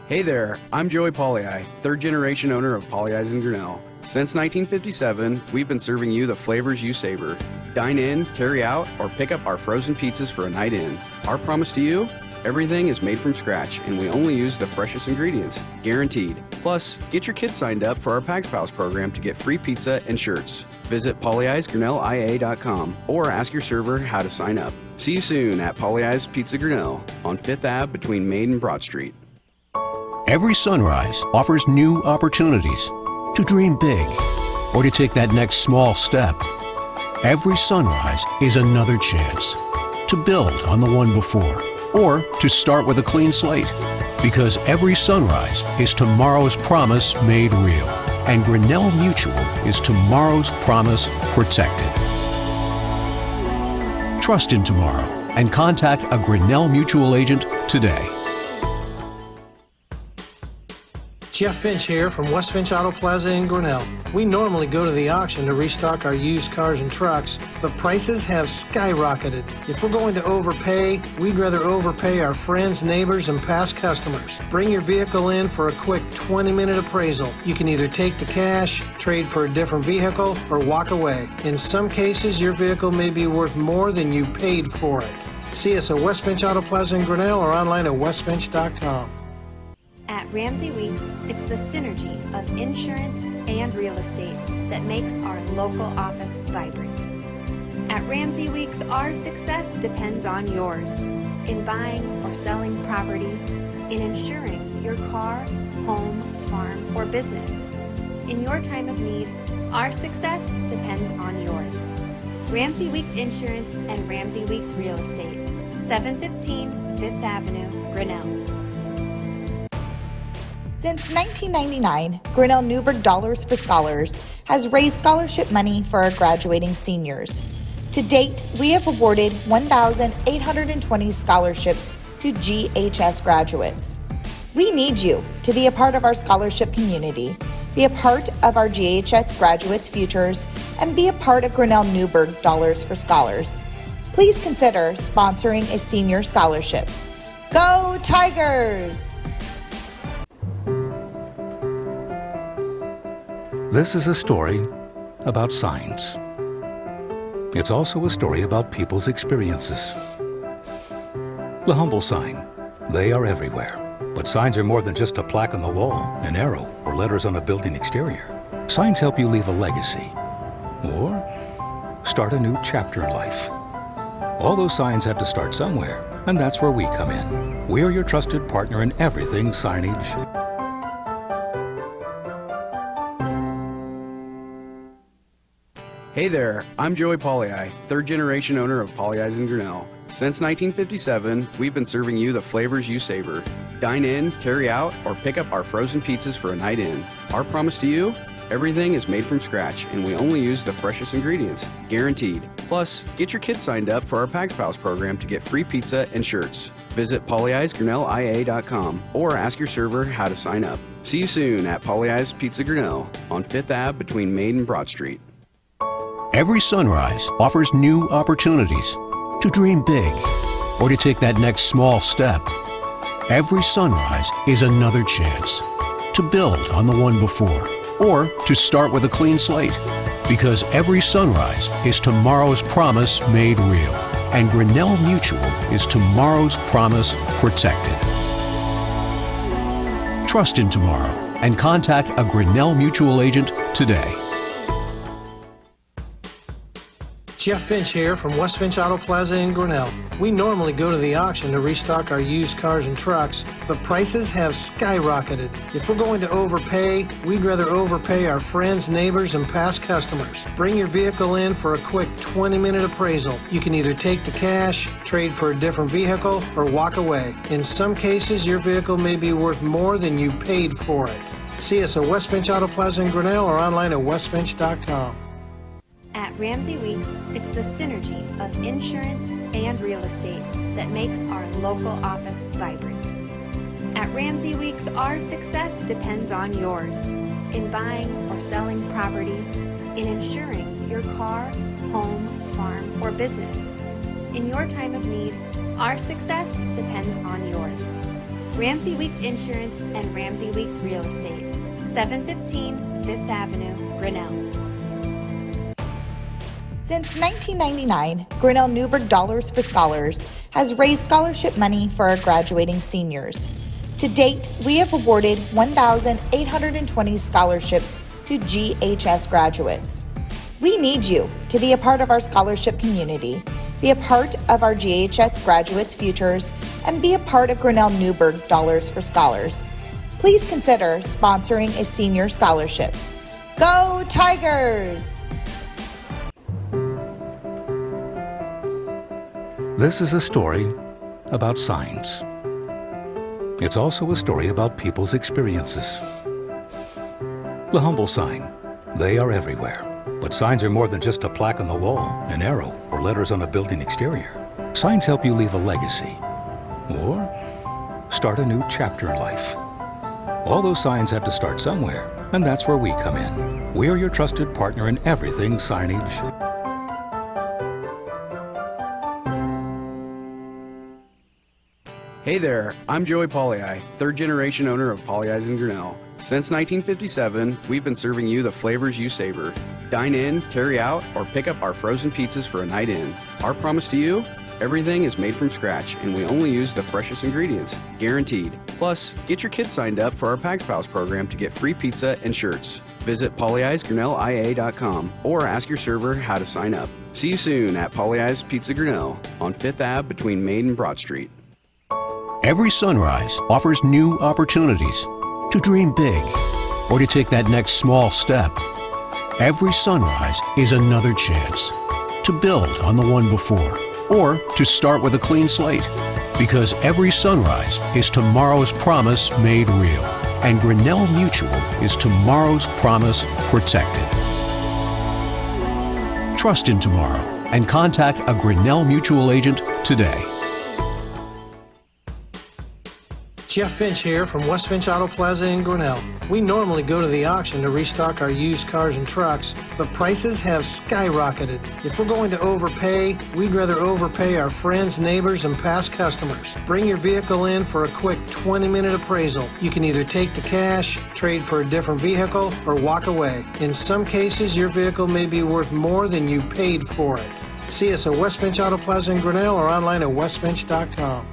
Hey there, I'm Joey Pollyi, third generation owner of Pollyi's in Grinnell. Since 1957, we've been serving you the flavors you savor. Dine in, carry out, or pick up our frozen pizzas for a night in. Our promise to you? Everything is made from scratch, and we only use the freshest ingredients, guaranteed. Plus, get your kids signed up for our Pags Pals program to get free pizza and shirts. Visit pollyi'sgrinnellia.com or ask your server how to sign up. See you soon at Pollyi's Pizza Grinnell on 5th Ave between Main and Broad Street. Every sunrise offers new opportunities to dream big or to take that next small step. Every sunrise is another chance to build on the one before or to start with a clean slate, because every sunrise is tomorrow's promise made real, and Grinnell Mutual is tomorrow's promise protected. Trust in tomorrow and contact a Grinnell Mutual agent today. Jeff Finch here from West Finch Auto Plaza in Grinnell. We normally go to the auction to restock our used cars and trucks, but prices have skyrocketed. If we're going to overpay, we'd rather overpay our friends, neighbors, and past customers. Bring your vehicle in for a quick 20-minute appraisal. You can either take the cash, trade for a different vehicle, or walk away. In some cases, your vehicle may be worth more than you paid for it. See us at West Finch Auto Plaza in Grinnell or online at westfinch.com. At Ramsey Weeks, it's the synergy of insurance and real estate that makes our local office vibrant. At Ramsey Weeks, our success depends on yours in buying or selling property, in insuring your car, home, farm, or business. In your time of need, our success depends on yours. Ramsey Weeks Insurance and Ramsey Weeks Real Estate, 715 5th Avenue, Grinnell. Since 1999, Grinnell Newberg Dollars for Scholars has raised scholarship money for our graduating seniors. To date, we have awarded 1,820 scholarships to GHS graduates. We need you to be a part of our scholarship community, be a part of our GHS graduates' futures, and be a part of Grinnell Newberg Dollars for Scholars. Please consider sponsoring a senior scholarship. Go Tigers! This is a story about signs. It's also a story about people's experiences. The humble sign. They are everywhere. But signs are more than just a plaque on the wall, an arrow, or letters on a building exterior. Signs help you leave a legacy or start a new chapter in life. All those signs have to start somewhere, and that's where we come in. We're your trusted partner in everything signage. Hey there, I'm Joey Pollyi, third generation owner of Pollyi's in Grinnell. Since 1957, we've been serving you the flavors you savor. Dine in, carry out, or pick up our frozen pizzas for a night in. Our promise to you? Everything is made from scratch, and we only use the freshest ingredients, guaranteed. Plus, get your kids signed up for our Pags Pals program to get free pizza and shirts. Visit polyeisgrinnellia.com or ask your server how to sign up. See you soon at Polly Eyes Pizza Grinnell on 5th Ave between Main and Broad Street. Every sunrise offers new opportunities to dream big or to take that next small step. Every sunrise is another chance to build on the one before or to start with a clean slate, because every sunrise is tomorrow's promise made real, and Grinnell Mutual is tomorrow's promise protected. Trust in tomorrow and contact a Grinnell Mutual agent today. Jeff Finch here from West Finch Auto Plaza in Grinnell. We normally go to the auction to restock our used cars and trucks, but prices have skyrocketed. If we're going to overpay, we'd rather overpay our friends, neighbors, and past customers. Bring your vehicle in for a quick 20-minute appraisal. You can either take the cash, trade for a different vehicle, or walk away. In some cases, your vehicle may be worth more than you paid for it. See us at West Finch Auto Plaza in Grinnell or online at westfinch.com. At Ramsey Weeks, it's the synergy of insurance and real estate that makes our local office vibrant. At Ramsey Weeks, our success depends on yours in buying or selling property, in insuring your car, home, farm, or business. In your time of need, our success depends on yours. Ramsey Weeks Insurance and Ramsey Weeks Real Estate, 715 5th Avenue, Grinnell. Since 1999, Grinnell Newberg Dollars for Scholars has raised scholarship money for our graduating seniors. To date, we have awarded 1,820 scholarships to GHS graduates. We need you to be a part of our scholarship community, be a part of our GHS graduates' futures, and be a part of Grinnell Newberg Dollars for Scholars. Please consider sponsoring a senior scholarship. Go Tigers! This is a story about signs. It's also a story about people's experiences. The humble sign. They are everywhere. But signs are more than just a plaque on the wall, an arrow, or letters on a building exterior. Signs help you leave a legacy or start a new chapter in life. All those signs have to start somewhere, and that's where we come in. We are your trusted partner in everything signage. Hey there, I'm Joey Pollyi, third generation owner of Polly Eyes in Grinnell. Since 1957, we've been serving you the flavors you savor. Dine in, carry out, or pick up our frozen pizzas for a night in. Our promise to you? Everything is made from scratch, and we only use the freshest ingredients, guaranteed. Plus, get your kids signed up for our Pags Pals program to get free pizza and shirts. Visit polyeisgrinnellia.com or ask your server how to sign up. See you soon at Polly Eyes Pizza Grinnell on 5th Ave between Main and Broad Street. Every sunrise offers new opportunities to dream big or to take that next small step. Every sunrise is another chance to build on the one before or to start with a clean slate, because every sunrise is tomorrow's promise made real, and Grinnell Mutual is tomorrow's promise protected. Trust in tomorrow and contact a Grinnell Mutual agent today. Jeff Finch here from West Finch Auto Plaza in Grinnell. We normally go to the auction to restock our used cars and trucks, but prices have skyrocketed. If we're going to overpay, we'd rather overpay our friends, neighbors, and past customers. Bring your vehicle in for a quick 20-minute appraisal. You can either take the cash, trade for a different vehicle, or walk away. In some cases, your vehicle may be worth more than you paid for it. See us at West Finch Auto Plaza in Grinnell or online at westfinch.com.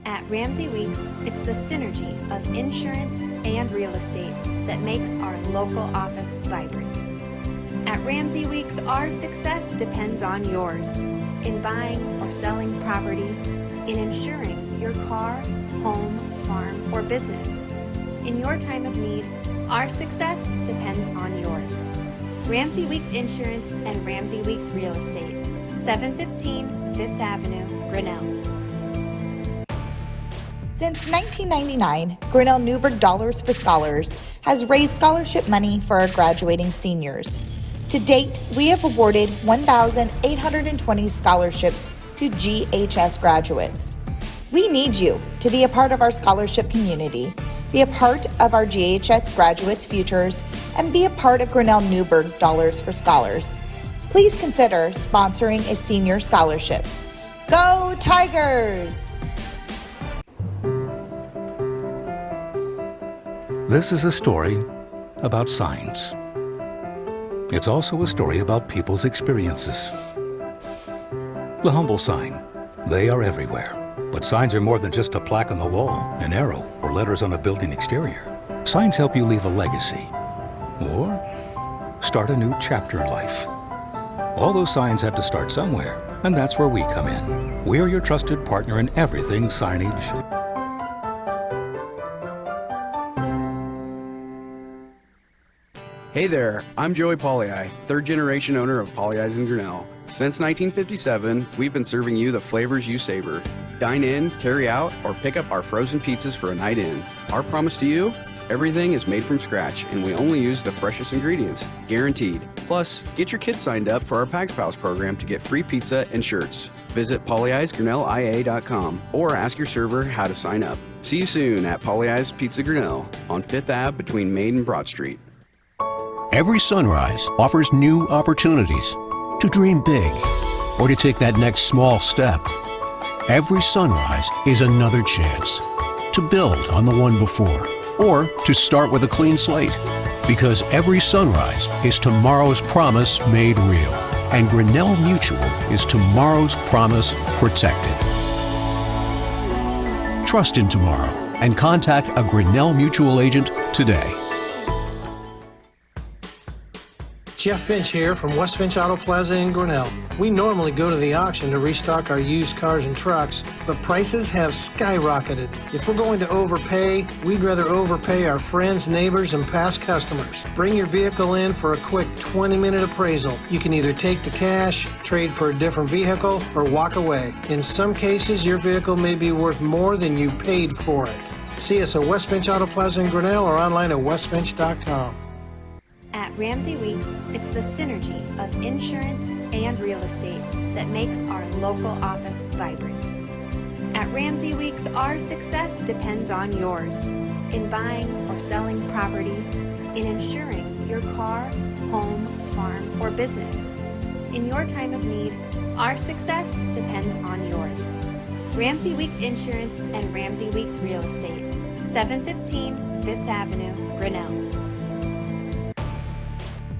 At Ramsey Weeks, it's the synergy of insurance and real estate that makes our local office vibrant. At Ramsey Weeks, our success depends on yours in buying or selling property, in insuring your car, home, farm, or business. In your time of need, our success depends on yours. Ramsey Weeks Insurance and Ramsey Weeks Real Estate, 715 5th Avenue, Grinnell. Since 1999, Grinnell Newberg Dollars for Scholars has raised scholarship money for our graduating seniors. To date, we have awarded 1,820 scholarships to GHS graduates. We need you to be a part of our scholarship community, be a part of our GHS graduates' futures, and be a part of Grinnell Newberg Dollars for Scholars. Please consider sponsoring a senior scholarship. Go Tigers! This is a story about signs. It's also a story about people's experiences. The humble sign. They are everywhere. But signs are more than just a plaque on the wall, an arrow, or letters on a building exterior. Signs help you leave a legacy or start a new chapter in life. All those signs have to start somewhere, and that's where we come in. We are your trusted partner in everything signage. Hey there, I'm Joey Pollyi, third generation owner of Pollyi's in Grinnell. Since 1957, we've been serving you the flavors you savor. Dine in, carry out, or pick up our frozen pizzas for a night in. Our promise to you? Everything is made from scratch, and we only use the freshest ingredients, guaranteed. Plus, get your kids signed up for our Pags Pals program to get free pizza and shirts. Visit pollyi'sgrinnellia.com or ask your server how to sign up. See you soon at Pollyi's Pizza Grinnell on 5th Ave between Main and Broad Street. Every sunrise offers new opportunities to dream big or to take that next small step. Every sunrise is another chance to build on the one before or to start with a clean slate, because every sunrise is tomorrow's promise made real, and Grinnell Mutual is tomorrow's promise protected. Trust in tomorrow and contact a Grinnell Mutual agent today. Jeff Finch here from West Finch Auto Plaza in Grinnell. We normally go to the auction to restock our used cars and trucks, but prices have skyrocketed. If we're going to overpay, we'd rather overpay our friends, neighbors, and past customers. Bring your vehicle in for a quick 20-minute appraisal. You can either take the cash, trade for a different vehicle, or walk away. In some cases, your vehicle may be worth more than you paid for it. See us at West Finch Auto Plaza in Grinnell or online at westfinch.com. At Ramsey Weeks, it's the synergy of insurance and real estate that makes our local office vibrant. At Ramsey Weeks, our success depends on yours in buying or selling property, in insuring your car, home, farm, or business. In your time of need, our success depends on yours. Ramsey Weeks Insurance and Ramsey Weeks Real Estate, 715 5th Avenue, Grinnell.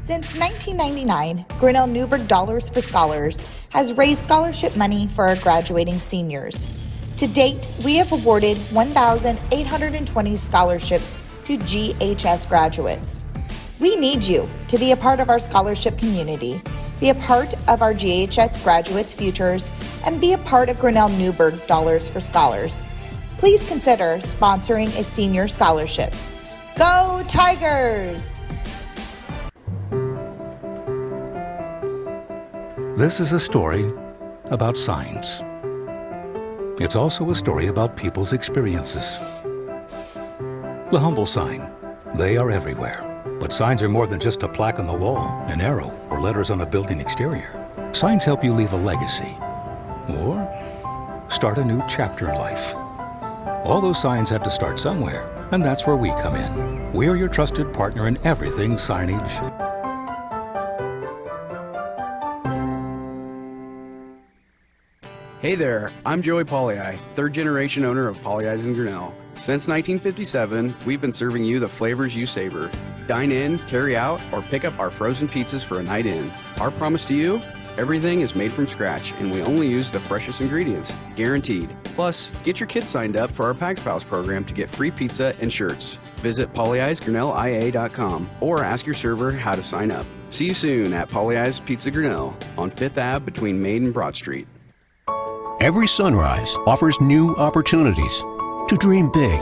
Since 1999, Grinnell Newberg Dollars for Scholars has raised scholarship money for our graduating seniors. To date, we have awarded 1,820 scholarships to GHS graduates. We need you to be a part of our scholarship community, be a part of our GHS graduates' futures, and be a part of Grinnell Newberg Dollars for Scholars. Please consider sponsoring a senior scholarship. Go Tigers! This is a story about signs. It's also a story about people's experiences. The humble sign. They are everywhere. But signs are more than just a plaque on the wall, an arrow, or letters on a building exterior. Signs help you leave a legacy or start a new chapter in life. All those signs have to start somewhere, and that's where we come in. We are your trusted partner in everything signage. Hey there, I'm Joey Pollyi, third generation owner of Pollyi's in Grinnell. Since 1957, we've been serving you the flavors you savor. Dine in, carry out, or pick up our frozen pizzas for a night in. Our promise to you? Everything is made from scratch, and we only use the freshest ingredients, guaranteed. Plus, get your kids signed up for our Pags Pals program to get free pizza and shirts. Visit pollyi'sgrinnellia.com or ask your server how to sign up. See you soon at Pollyi's Pizza Grinnell on 5th Ave between Main and Broad Street. Every sunrise offers new opportunities to dream big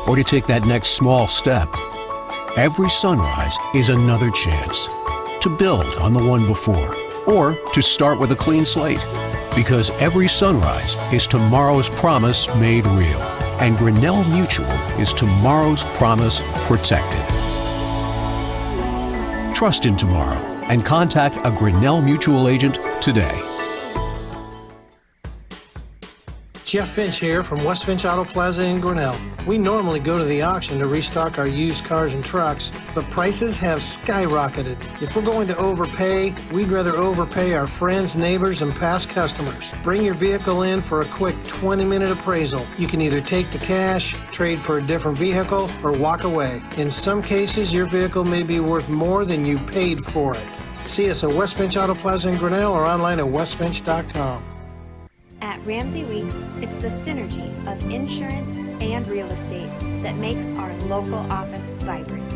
or to take that next small step. Every sunrise is another chance to build on the one before or to start with a clean slate, because every sunrise is tomorrow's promise made real, And Grinnell Mutual is tomorrow's promise protected. Trust in tomorrow and contact a Grinnell Mutual agent today. Jeff Finch here from West Finch Auto Plaza in Grinnell. We normally go to the auction to restock our used cars and trucks, but prices have skyrocketed. If we're going to overpay, we'd rather overpay our friends, neighbors, and past customers. Bring your vehicle in for a quick 20-minute appraisal. You can either take the cash, trade for a different vehicle, or walk away. In some cases, your vehicle may be worth more than you paid for it. See us at West Finch Auto Plaza in Grinnell or online at westfinch.com. At Ramsey Weeks, it's the synergy of insurance and real estate that makes our local office vibrant.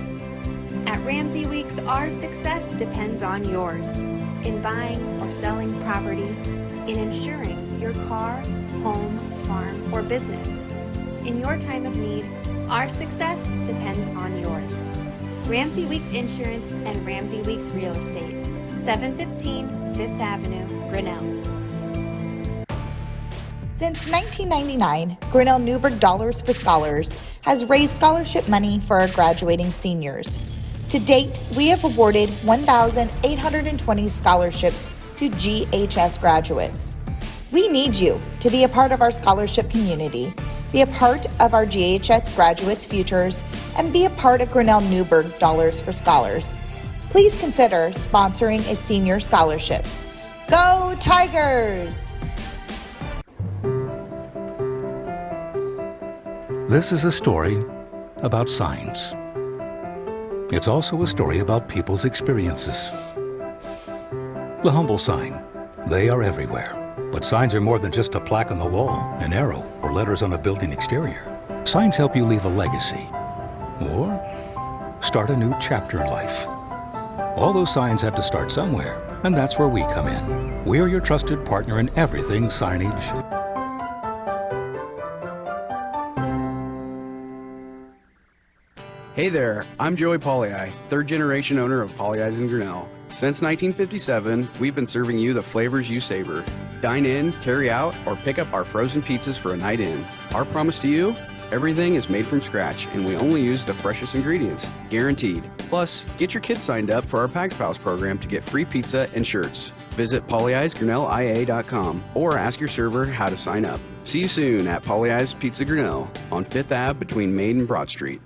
At Ramsey Weeks, our success depends on yours in buying or selling property, in insuring your car, home, farm, or business. In your time of need, our success depends on yours. Ramsey Weeks Insurance and Ramsey Weeks Real Estate, 715 Fifth Avenue, Grinnell. Since 1999, Grinnell Newberg Dollars for Scholars has raised scholarship money for our graduating seniors. To date, we have awarded 1,820 scholarships to GHS graduates. We need you to be a part of our scholarship community, be a part of our GHS graduates' futures, and be a part of Grinnell Newberg Dollars for Scholars. Please consider sponsoring a senior scholarship. Go Tigers! This is a story about signs. It's also a story about people's experiences. The humble sign. They are everywhere. But signs are more than just a plaque on the wall, an arrow, or letters on a building exterior. Signs help you leave a legacy or start a new chapter in life. All those signs have to start somewhere, and that's where we come in. We're your trusted partner in everything signage. Hey there, I'm Joey Pollyi, third generation owner of Pollyi's in Grinnell. Since 1957, we've been serving you the flavors you savor. Dine in, carry out, or pick up our frozen pizzas for a night in. Our promise to you? Everything is made from scratch, and we only use the freshest ingredients, guaranteed. Plus, get your kids signed up for our Pags Pals program to get free pizza and shirts. Visit pollyi'sgrinnellia.com or ask your server how to sign up. See you soon at Pollyi's Pizza Grinnell on 5th Ave between Main and Broad Street.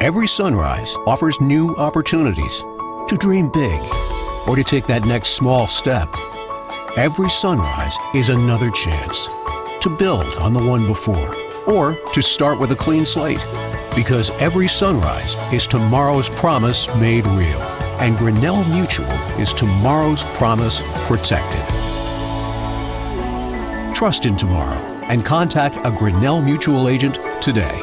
Every sunrise offers new opportunities to dream big or to take that next small step. Every sunrise is another chance to build on the one before or to start with a clean slate, because every sunrise is tomorrow's promise made real, and Grinnell Mutual is tomorrow's promise protected. Trust in tomorrow and contact a Grinnell Mutual agent today.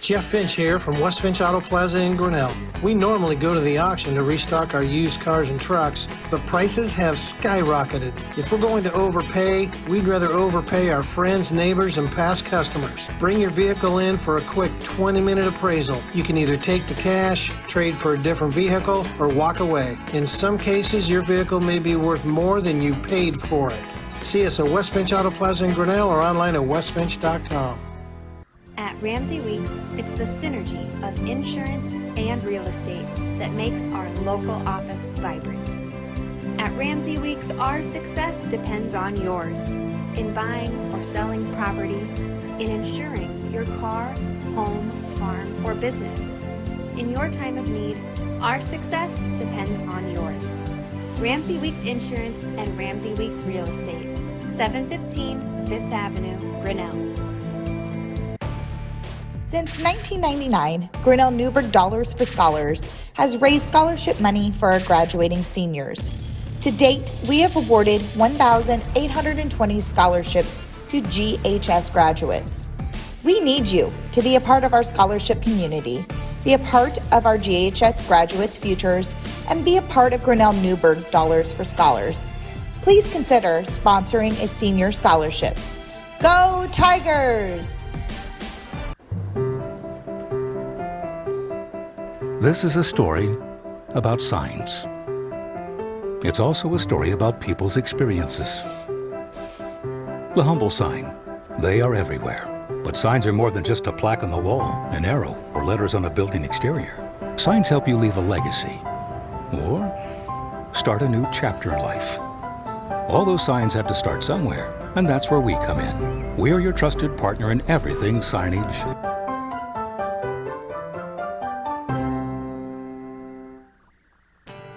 Jeff Finch here from West Finch Auto Plaza in Grinnell. We normally go to the auction to restock our used cars and trucks, but prices have skyrocketed. If we're going to overpay, we'd rather overpay our friends, neighbors, and past customers. Bring your vehicle in for a quick 20-minute appraisal. You can either take the cash, trade for a different vehicle, or walk away. In some cases, your vehicle may be worth more than you paid for it. See us at West Finch Auto Plaza in Grinnell or online at westfinch.com. At Ramsey Weeks, it's the synergy of insurance and real estate that makes our local office vibrant. At Ramsey Weeks, our success depends on yours in buying or selling property, in insuring your car, home, farm, or business. In your time of need, our success depends on yours. Ramsey Weeks Insurance and Ramsey Weeks Real Estate, 715 Fifth Avenue, Grinnell. Since 1999, Grinnell Newberg Dollars for Scholars has raised scholarship money for our graduating seniors. To date, we have awarded 1,820 scholarships to GHS graduates. We need you to be a part of our scholarship community, be a part of our GHS graduates' futures, and be a part of Grinnell Newberg Dollars for Scholars. Please consider sponsoring a senior scholarship. Go Tigers! This is a story about signs. It's also a story about people's experiences. The humble sign. They are everywhere. But signs are more than just a plaque on the wall, an arrow, or letters on a building exterior. Signs help you leave a legacy or start a new chapter in life. All those signs have to start somewhere, and that's where we come in. We're your trusted partner in everything signage.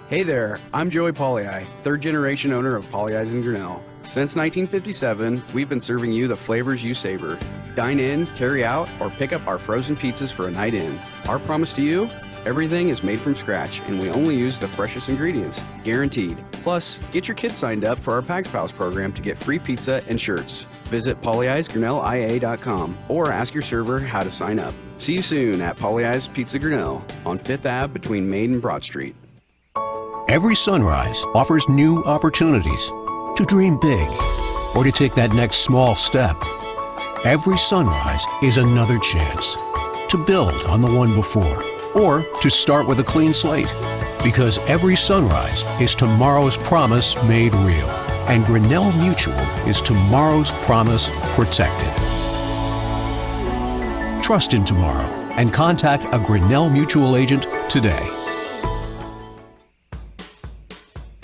Hey there, I'm Joey Pollyi, third generation owner of Pollyi's in Grinnell. Since 1957, we've been serving you the flavors you savor. Dine in, carry out, or pick up our frozen pizzas for a night in. Our promise to you? Everything is made from scratch, and we only use the freshest ingredients, guaranteed. Plus, get your kids signed up for our Pags Pals program to get free pizza and shirts. Visit pollyi'sgrinnellia.com or ask your server how to sign up. See you soon at Pollyi's Pizza Grinnell on 5th Ave between Main and Broad Street. Every sunrise offers new opportunities to dream big or to take that next small step. Every sunrise is another chance to build on the one before or to start with a clean slate, because every sunrise is tomorrow's promise made real, and Grinnell Mutual is tomorrow's promise protected. Trust in tomorrow and contact a Grinnell Mutual agent today.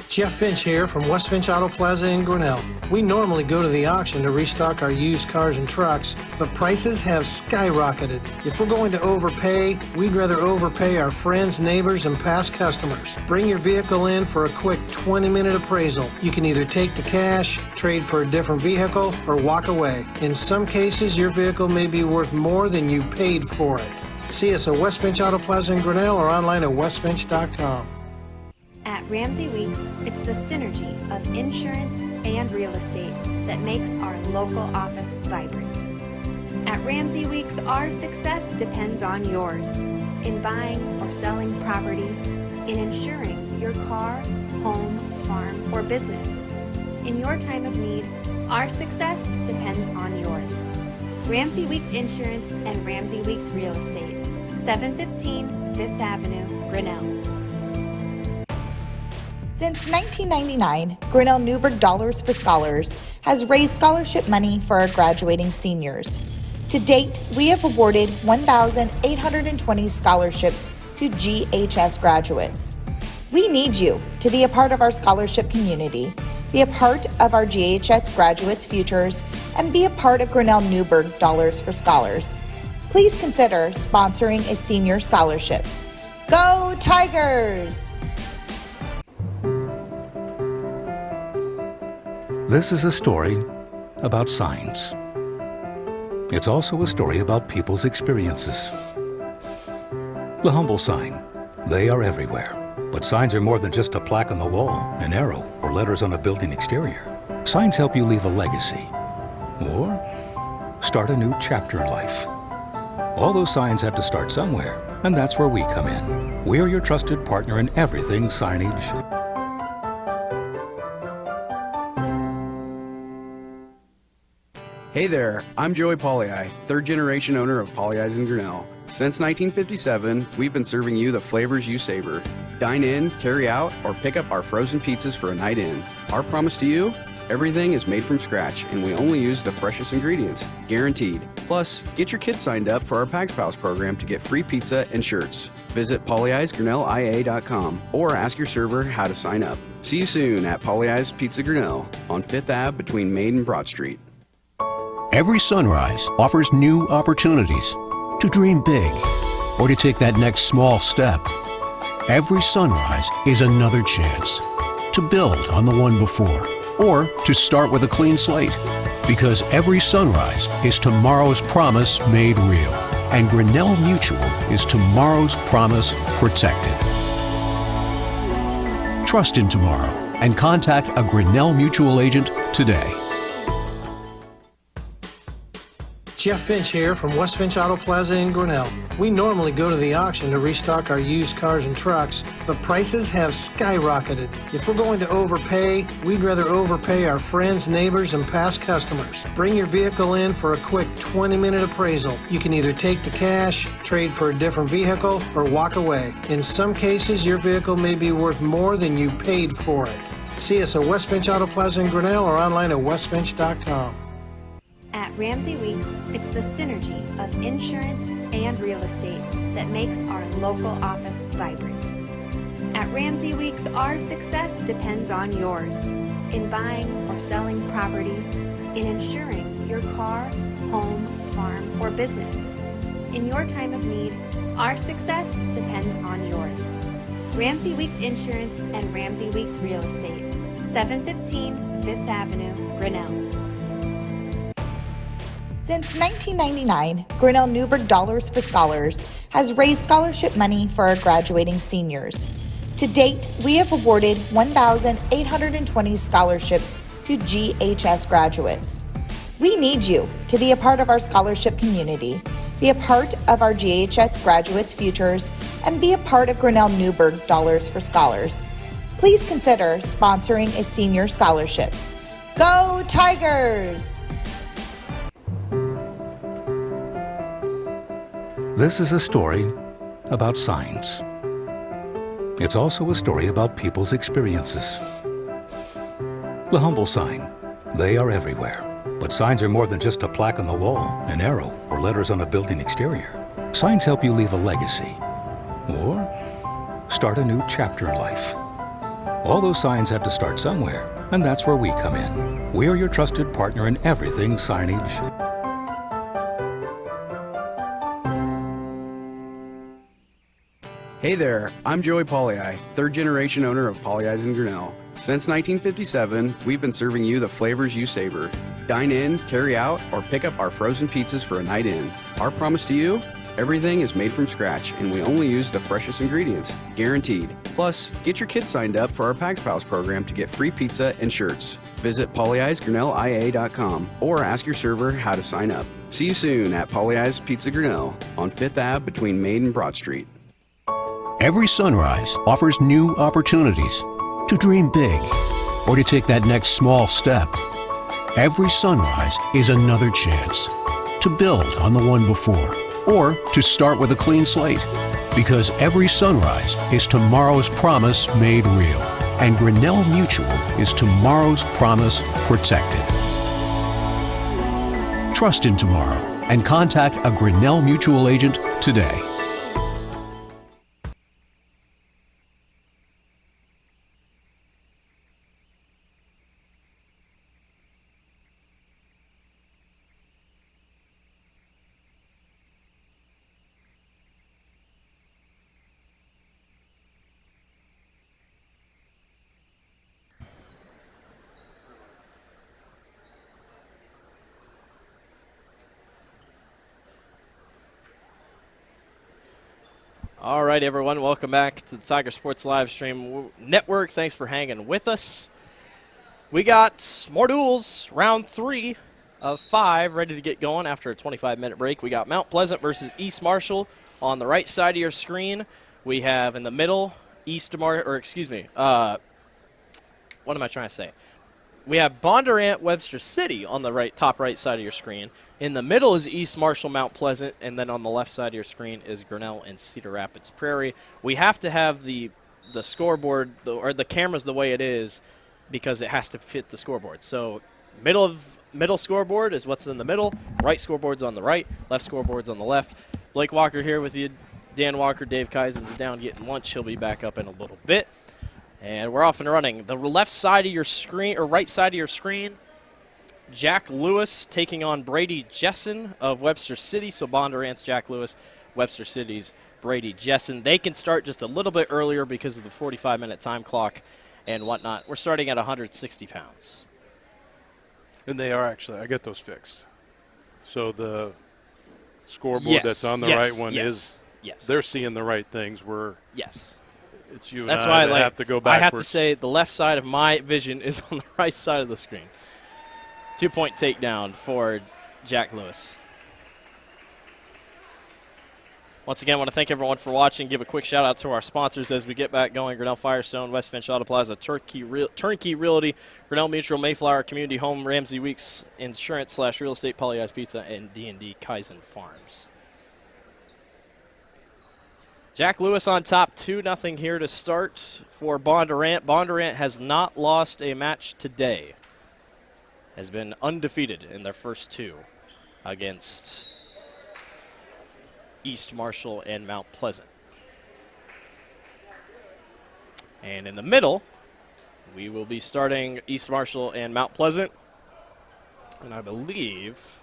Jeff Finch here from West Finch Auto Plaza in Grinnell. We normally go to the auction to restock our used cars and trucks, but prices have skyrocketed. If we're going to overpay, we'd rather overpay our friends, neighbors, and past customers. Bring your vehicle in for a quick 20-minute appraisal. You can either take the cash, trade for a different vehicle, or walk away. In some cases, your vehicle may be worth more than you paid for it. See us at West Finch Auto Plaza in Grinnell or online at westfinch.com. At Ramsey Weeks, it's the synergy of insurance and real estate that makes our local office vibrant. At Ramsey Weeks, our success depends on yours in buying or selling property, in insuring your car, home, farm, or business. In your time of need, our success depends on yours. Ramsey Weeks Insurance and Ramsey Weeks Real Estate, 715 5th Avenue, Grinnell. Since 1999, Grinnell Newberg Dollars for Scholars has raised scholarship money for our graduating seniors. To date, we have awarded 1,820 scholarships to GHS graduates. We need you to be a part of our scholarship community, be a part of our GHS graduates' futures, and be a part of Grinnell Newberg Dollars for Scholars. Please consider sponsoring a senior scholarship. Go Tigers! This is a story about signs. It's also a story about people's experiences. The humble sign. They are everywhere. But signs are more than just a plaque on the wall, an arrow, or letters on a building exterior. Signs help you leave a legacy or start a new chapter in life. All those signs have to start somewhere, and that's where we come in. We're your trusted partner in everything signage. Hey there, I'm Joey Pollyi, third generation owner of Pollyi's in Grinnell. Since 1957, we've been serving you the flavors you savor. Dine in, carry out, or pick up our frozen pizzas for a night in. Our promise to you? Everything is made from scratch, and we only use the freshest ingredients, guaranteed. Plus, get your kids signed up for our Pags Pals program to get free pizza and shirts. Visit pollyi'sgrinnellia.com or ask your server how to sign up. See you soon at Pollyi's Pizza Grinnell on 5th Ave between Main and Broad Street. Every sunrise offers new opportunities to dream big or to take that next small step. Every sunrise is another chance to build on the one before or to start with a clean slate, because every sunrise is tomorrow's promise made real, and Grinnell Mutual is tomorrow's promise protected. Trust in tomorrow and contact a Grinnell Mutual agent today. Jeff Finch here from West Finch Auto Plaza in Grinnell. We normally go to the auction to restock our used cars and trucks, but prices have skyrocketed. If we're going to overpay, we'd rather overpay our friends, neighbors, and past customers. Bring your vehicle in for a quick 20-minute appraisal. You can either take the cash, trade for a different vehicle, or walk away. In some cases, your vehicle may be worth more than you paid for it. See us at West Finch Auto Plaza in Grinnell or online at westfinch.com. At Ramsey Weeks, it's the synergy of insurance and real estate that makes our local office vibrant. At Ramsey Weeks, our success depends on yours in buying or selling property, in insuring your car, home, farm, or business. In your time of need, our success depends on yours. Ramsey Weeks Insurance and Ramsey Weeks Real Estate, 715 Fifth Avenue, Grinnell. Since 1999, Grinnell Newberg Dollars for Scholars has raised scholarship money for our graduating seniors. To date, we have awarded 1,820 scholarships to GHS graduates. We need you to be a part of our scholarship community, be a part of our GHS graduates' futures, and be a part of Grinnell Newberg Dollars for Scholars. Please consider sponsoring a senior scholarship. Go Tigers! This is a story about signs. It's also a story about people's experiences. The humble sign. They are everywhere. But signs are more than just a plaque on the wall, an arrow, or letters on a building exterior. Signs help you leave a legacy or start a new chapter in life. All those signs have to start somewhere, and that's where we come in. We are your trusted partner in everything signage. Hey there, I'm Joey Pollyi, third generation owner of Pollyi's in Grinnell. Since 1957, we've been serving you the flavors you savor. Dine in, carry out, or pick up our frozen pizzas for a night in. Our promise to you? Everything is made from scratch, and we only use the freshest ingredients, guaranteed. Plus, get your kids signed up for our Pags Pals program to get free pizza and shirts. Visit pollyi'sgrinnellia.com or ask your server how to sign up. See you soon at Pollyi's Pizza Grinnell on 5th Ave between Main and Broad Street. Every sunrise offers new opportunities to dream big or to take that next small step. Every sunrise is another chance to build on the one before or to start with a clean slate, because every sunrise is tomorrow's promise made real, and Grinnell Mutual is tomorrow's promise protected. Trust in tomorrow and contact a Grinnell Mutual agent today. All right, everyone, welcome back to the Tiger Sports Live Stream Network. Thanks for hanging with us. We got more duels, round 3 of 5, ready to get going after a 25-minute break. We got Mount Pleasant versus East Marshall on the right side of your screen. We have in the middle, what am I trying to say? We have Bondurant, Webster City on the top right side of your screen. In the middle is East Marshall, Mount Pleasant, and then on the left side of your screen is Grinnell and Cedar Rapids Prairie. We have to have the scoreboard or the cameras the way it is because it has to fit the scoreboard. So middle scoreboard is what's in the middle, right scoreboard's on the right, left scoreboard's on the left. Blake Walker here with you. Dan Walker, Dave Kaisen's down getting lunch. He'll be back up in a little bit. And we're off and running. The left side of your screen, or right side of your screen, Jack Lewis taking on Brady Jessen of Webster City. So Bondurant's Jack Lewis, Webster City's Brady Jessen. They can start just a little bit earlier because of the 45-minute time clock and whatnot. We're starting at 160 pounds. And they are actually, I get those fixed. So the scoreboard that's on the right one is, they're seeing the right things. It's you and that's I why that have to go backwards. I have to say the left side of my vision is on the right side of the screen. 2-point takedown for Jack Lewis. Once again, I want to thank everyone for watching. Give a quick shout-out to our sponsors as we get back going. Grinnell Firestone, West Finch Auto Plaza, Turnkey Realty, Grinnell Mutual, Mayflower Community Home, Ramsey Weeks Insurance/Real Estate, Pollyi's Pizza, and D&D Kaizen Farms. Jack Lewis on top, 2-0 here to start for Bondurant. Bondurant has not lost a match today. has been undefeated in their first two against East Marshall and Mount Pleasant. And in the middle, we will be starting East Marshall and Mount Pleasant. And I believe,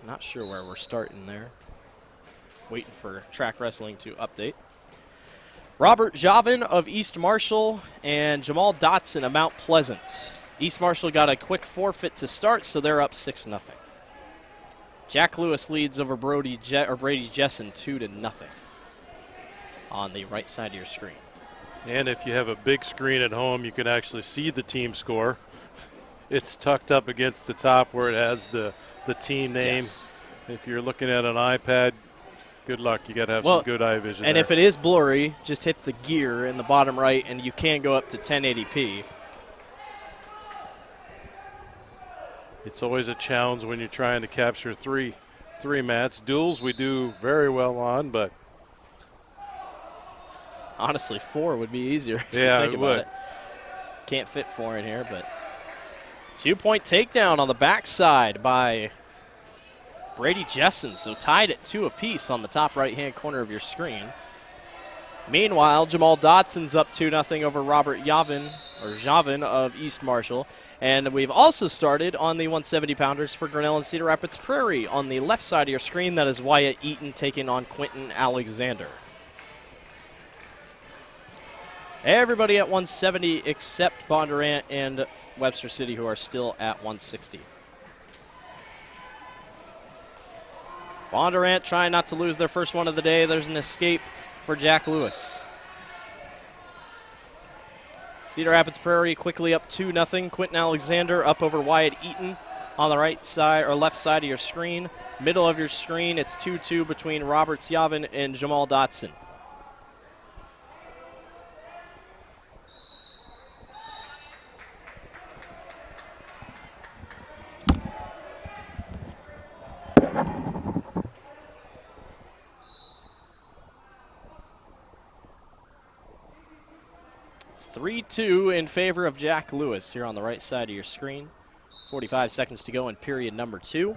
not sure where we're starting there. Waiting for track wrestling to update. Robert Javin of East Marshall and Jamal Dotson of Mount Pleasant. East Marshall got a quick forfeit to start, so they're up 6-0. Jack Lewis leads over Brady Jessen 2-0 on the right side of your screen. And if you have a big screen at home, you can actually see the team score. It's tucked up against the top where it has the team name. Yes. If you're looking at an iPad, good luck. You got to have some good eye vision. And there. if it is blurry, just hit the gear in the bottom right, and you can go up to 1080p. It's always a challenge when you're trying to capture three mats. Duels we do very well on, but honestly, 4 would be easier if yeah, you think it about would. it. Can't fit 4 in here, but 2-point takedown on the backside by Brady Jessen, so tied at 2 apiece on the top right-hand corner of your screen. Meanwhile, Jamal Dotson's up 2-0 over Robert Javin of East Marshall. And we've also started on the 170-pounders for Grinnell and Cedar Rapids Prairie. On the left side of your screen, that is Wyatt Eaton taking on Quentin Alexander. Everybody at 170 except Bondurant and Webster City, who are still at 160. Bondurant trying not to lose their first one of the day. There's an escape for Jack Lewis. Cedar Rapids Prairie quickly up 2-0. Quentin Alexander up over Wyatt Eaton on the right side or left side of your screen. Middle of your screen, it's 2-2 between Robert Javin and Jamal Dotson. (3-2) in favor of Jack Lewis here on the right side of your screen. 45 seconds to go in period number 2.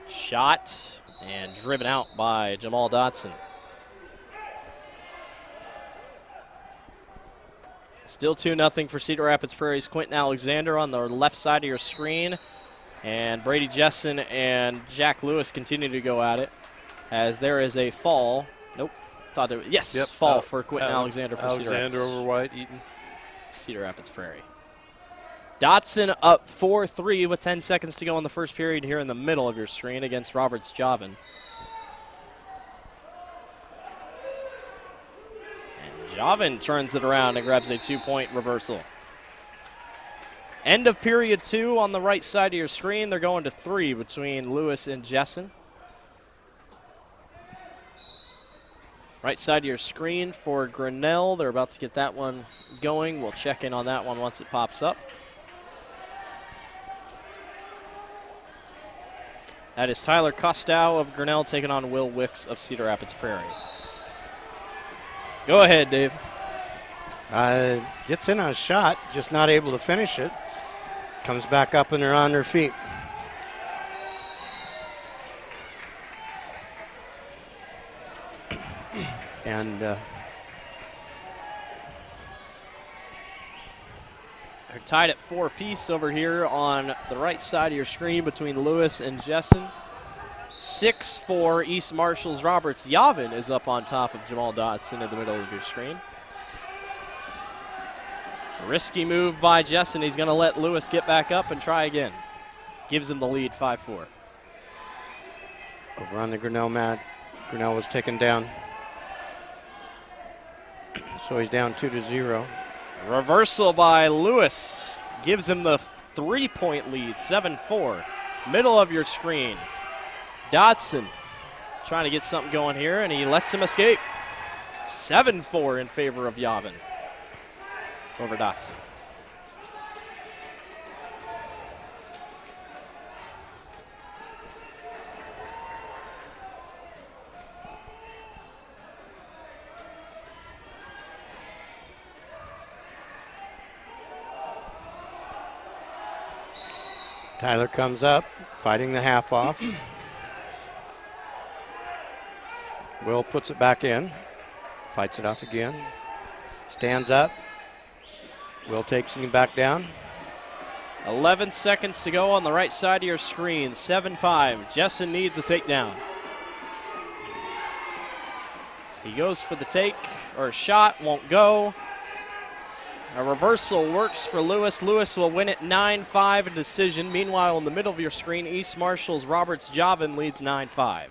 Shot and driven out by Jamal Dotson. Still 2-0 for Cedar Rapids Prairie's Quentin Alexander on the left side of your screen. And Brady Jessen and Jack Lewis continue to go at it as there is a fall. Nope. Thought there was, yes, yep. Fall for Quentin Alexander for Cedar Rapids. Alexander over Wyatt Eaton. Cedar Rapids Prairie. Dotson up 4-3 with 10 seconds to go in the first period here in the middle of your screen against Roberts Javin. Javin turns it around and grabs a 2-point reversal. End of period 2 on the right side of your screen. They're going to 3 between Lewis and Jessen. Right side of your screen for Grinnell. They're about to get that one going. We'll check in on that one once it pops up. That is Tyler Costow of Grinnell taking on Will Wicks of Cedar Rapids Prairie. Go ahead, Dave. Gets in on a shot, just not able to finish it. Comes back up and they're on their feet. And they're tied at 4 apiece over here on the right side of your screen between Lewis and Jessen. 6-4 East Marshall's Roberts Javin is up on top of Jamal Dotson in the middle of your screen. Risky move by Jessen. He's going to let Lewis get back up and try again. Gives him the lead 5-4. Over on the Grinnell mat. Grinnell was taken down. So he's down 2-0. Reversal by Lewis. Gives him the 3-point lead, 7-4. Middle of your screen. Dotson trying to get something going here, and he lets him escape. 7-4 in favor of Javin over Dotson. Tyler comes up, fighting the half off. Will puts it back in, fights it off again, stands up. Will takes him back down. 11 seconds to go on the right side of your screen. 7-5. Jessen needs a takedown. He goes for the take, or shot, won't go. A reversal works for Lewis. Lewis will win it 9-5 in decision. Meanwhile, in the middle of your screen, East Marshall's Roberts Javin leads 9-5.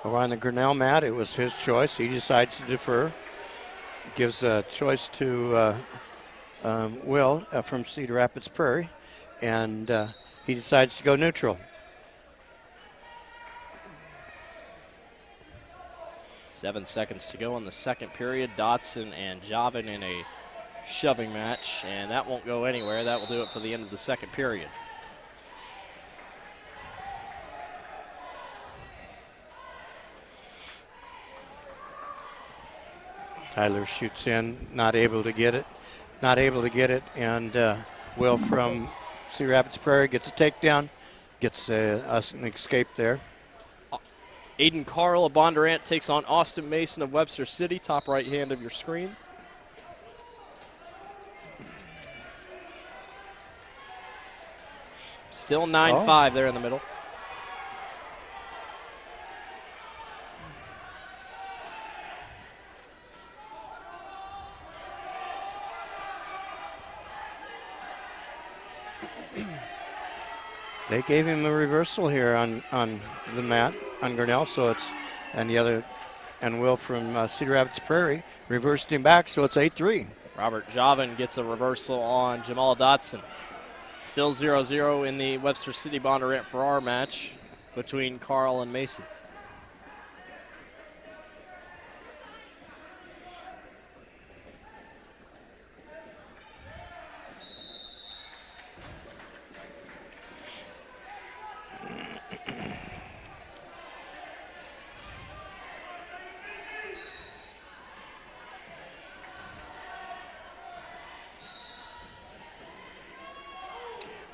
Over on the Grinnell mat, it was his choice. He decides to defer. Gives a choice to Will from Cedar Rapids Prairie, and he decides to go neutral. 7 seconds to go in the second period. Dotson and Javin in a shoving match, and that won't go anywhere. That will do it for the end of the second period. Tyler shoots in, not able to get it. And Will from Cedar Rapids Prairie gets a takedown, gets us an escape there. Aiden Carl of Bondurant takes on Austin Mason of Webster City, top right hand of your screen. Still 9-5 there in the middle. They gave him a reversal here on the mat on Grinnell, so it's and Will from Cedar Rapids Prairie reversed him back, so it's 8-3. Robert Javin gets a reversal on Jamal Dotson. Still 0-0 in the Webster City Bondurant Farrar match between Carl and Mason.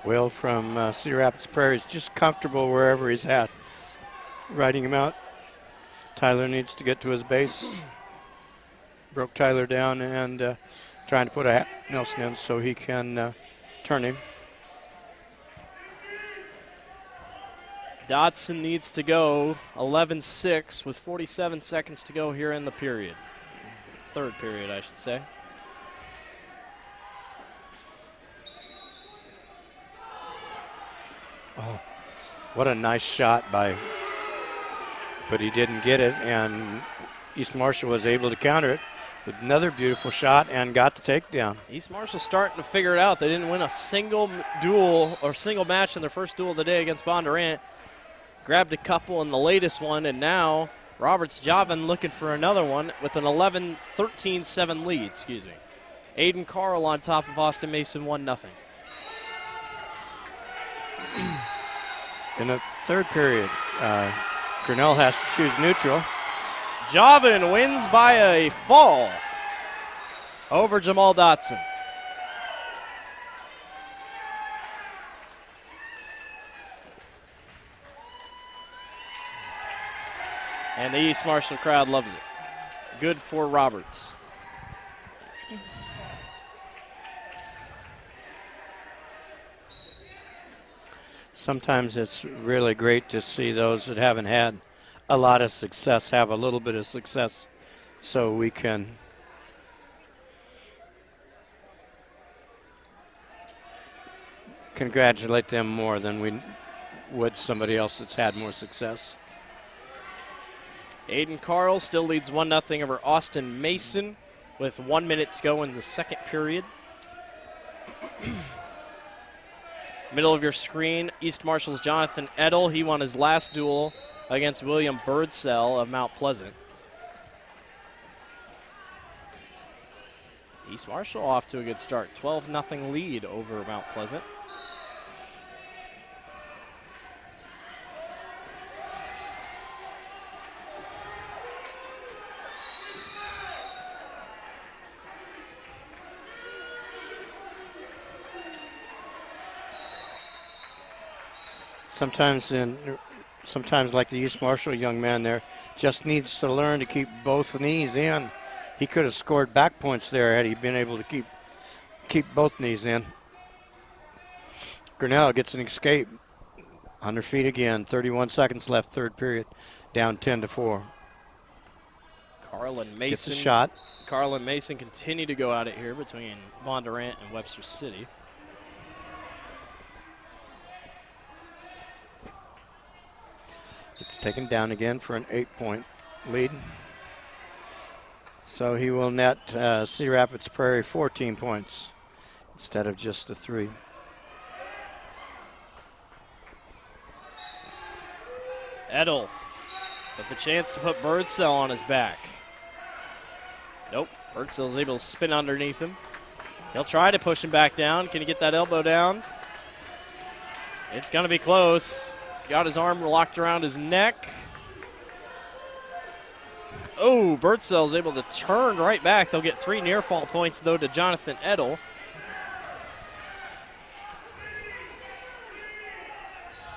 Will from Cedar Rapids Prairie is just comfortable wherever he's at. Riding him out. Tyler needs to get to his base. Broke Tyler down and trying to put a Nelson in so he can turn him. Dotson needs to go 11-6 with 47 seconds to go here in the period. Third period, I should say. Oh, what a nice shot but he didn't get it, and East Marshall was able to counter it with another beautiful shot and got the takedown. East Marshall starting to figure it out. They didn't win a single duel or single match in their first duel of the day against Bondurant. Grabbed a couple in the latest one, and now Roberts Javin looking for another one with an 13-7 lead, Aiden Carl on top of Austin Mason 1-0. In the third period, Grinnell has to choose neutral. Javin wins by a fall over Jamal Dotson. And the East Marshall crowd loves it. Good for Roberts. Sometimes it's really great to see those that haven't had a lot of success have a little bit of success, so we can congratulate them more than we would somebody else that's had more success. Aiden Carl still leads 1-0 over Austin Mason with 1 minute to go in the second period. Middle of your screen, East Marshall's Jonathan Edel. He won his last duel against William Birdsell of Mount Pleasant. East Marshall off to a good start. 12-0 lead over Mount Pleasant. Sometimes like the East Marshall young man there, just needs to learn to keep both knees in. He could have scored back points there had he been able to keep both knees in. Grinnell gets an escape. On their feet again. 31 seconds left, third period. Down 10-4. Carlin Mason. Gets a shot. Carlin Mason continue to go at it here between Bondurant and Webster City. It's taken down again for an 8-point lead. So he will net Cedar Rapids Prairie 14 points instead of just the 3. Edel with the chance to put Birdsell on his back. Nope, Birdsell's able to spin underneath him. He'll try to push him back down. Can he get that elbow down? It's going to be close. Got his arm locked around his neck. Oh, Birdsell's able to turn right back. They'll get 3 near fall points, though, to Jonathan Edel.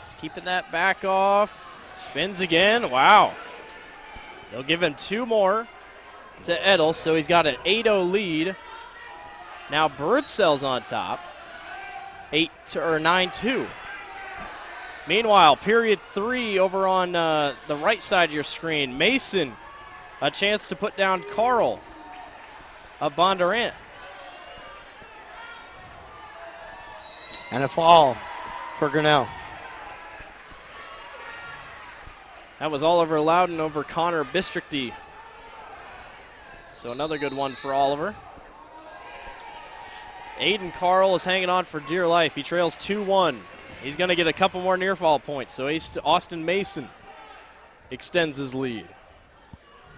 He's keeping that back off. Spins again. Wow. They'll give him 2 more to Edel, so he's got an 8-0 lead. Now Birdsell's on top. 9-2. Meanwhile, period 3 over on the right side of your screen. Mason, a chance to put down Carl of Bondurant. And a fall for Grinnell. That was Oliver Loudon over Connor Bistricty. So another good one for Oliver. Aiden Carl is hanging on for dear life. He trails 2-1. He's going to get a couple more near fall points. So Austin Mason extends his lead.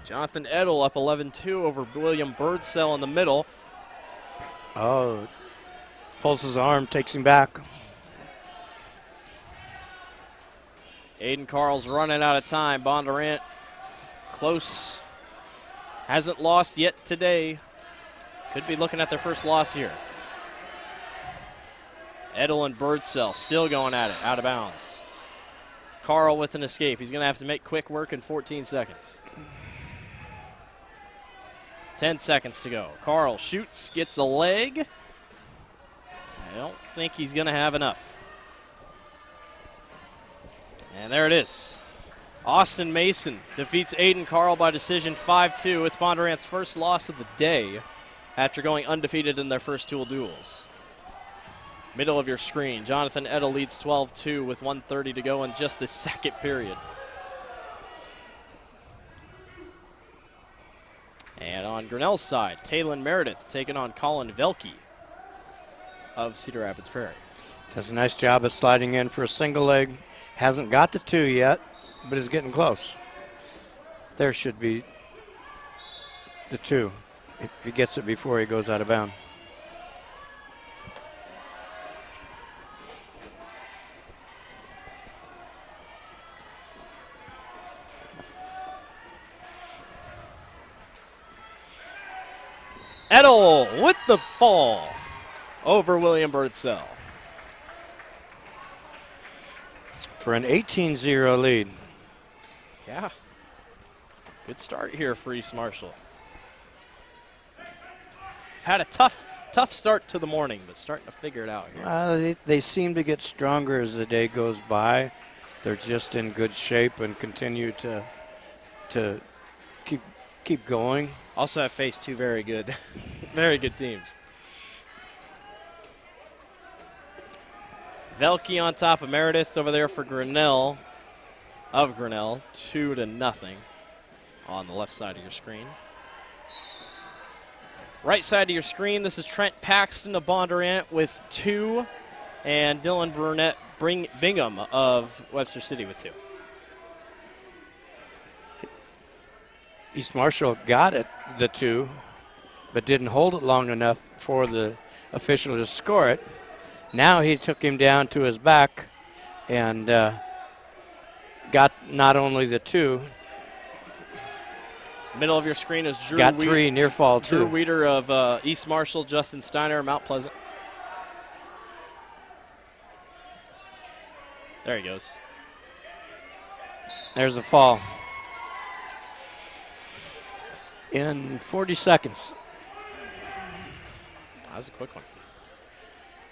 Jonathan Edel up 11-2 over William Birdsell in the middle. Oh, pulls his arm, takes him back. Aiden Carl's running out of time. Bondurant close. Hasn't lost yet today. Could be looking at their first loss here. Edel and Birdsell still going at it, out of bounds. Carl with an escape. He's going to have to make quick work in 14 seconds. 10 seconds to go. Carl shoots, gets a leg. I don't think he's going to have enough. And there it is. Austin Mason defeats Aiden Carl by decision 5-2. It's Bondurant's first loss of the day after going undefeated in their first 2 duels. Middle of your screen, Jonathan Edel leads 12-2 with 1:30 to go in just the second period. And on Grinnell's side, Taylon Meredith taking on Colin Velke of Cedar Rapids Prairie. Does a nice job of sliding in for a single leg. Hasn't got the 2 yet, but is getting close. There should be the 2 if he gets it before he goes out of bounds. Edel with the fall over William Birdsell. For an 18-0 lead. Yeah. Good start here for East Marshall. Had a tough start to the morning, but starting to figure it out here. They seem to get stronger as the day goes by. They're just in good shape and continue to keep going. Also have faced 2 very good, very good teams. Velke on top of Meredith over there for Grinnell. 2-0 on the left side of your screen. Right side of your screen, this is Trent Paxton of Bondurant with 2, and Dylan Burnett Bingham of Webster City with 2. East Marshall got it, the 2, but didn't hold it long enough for the official to score it. Now he took him down to his back and got not only the 2. Middle of your screen is Drew. Got 3 near fall too. Drew Weeder of East Marshall, Justin Steiner of Mount Pleasant. There he goes. There's a fall. In 40 seconds. That was a quick one.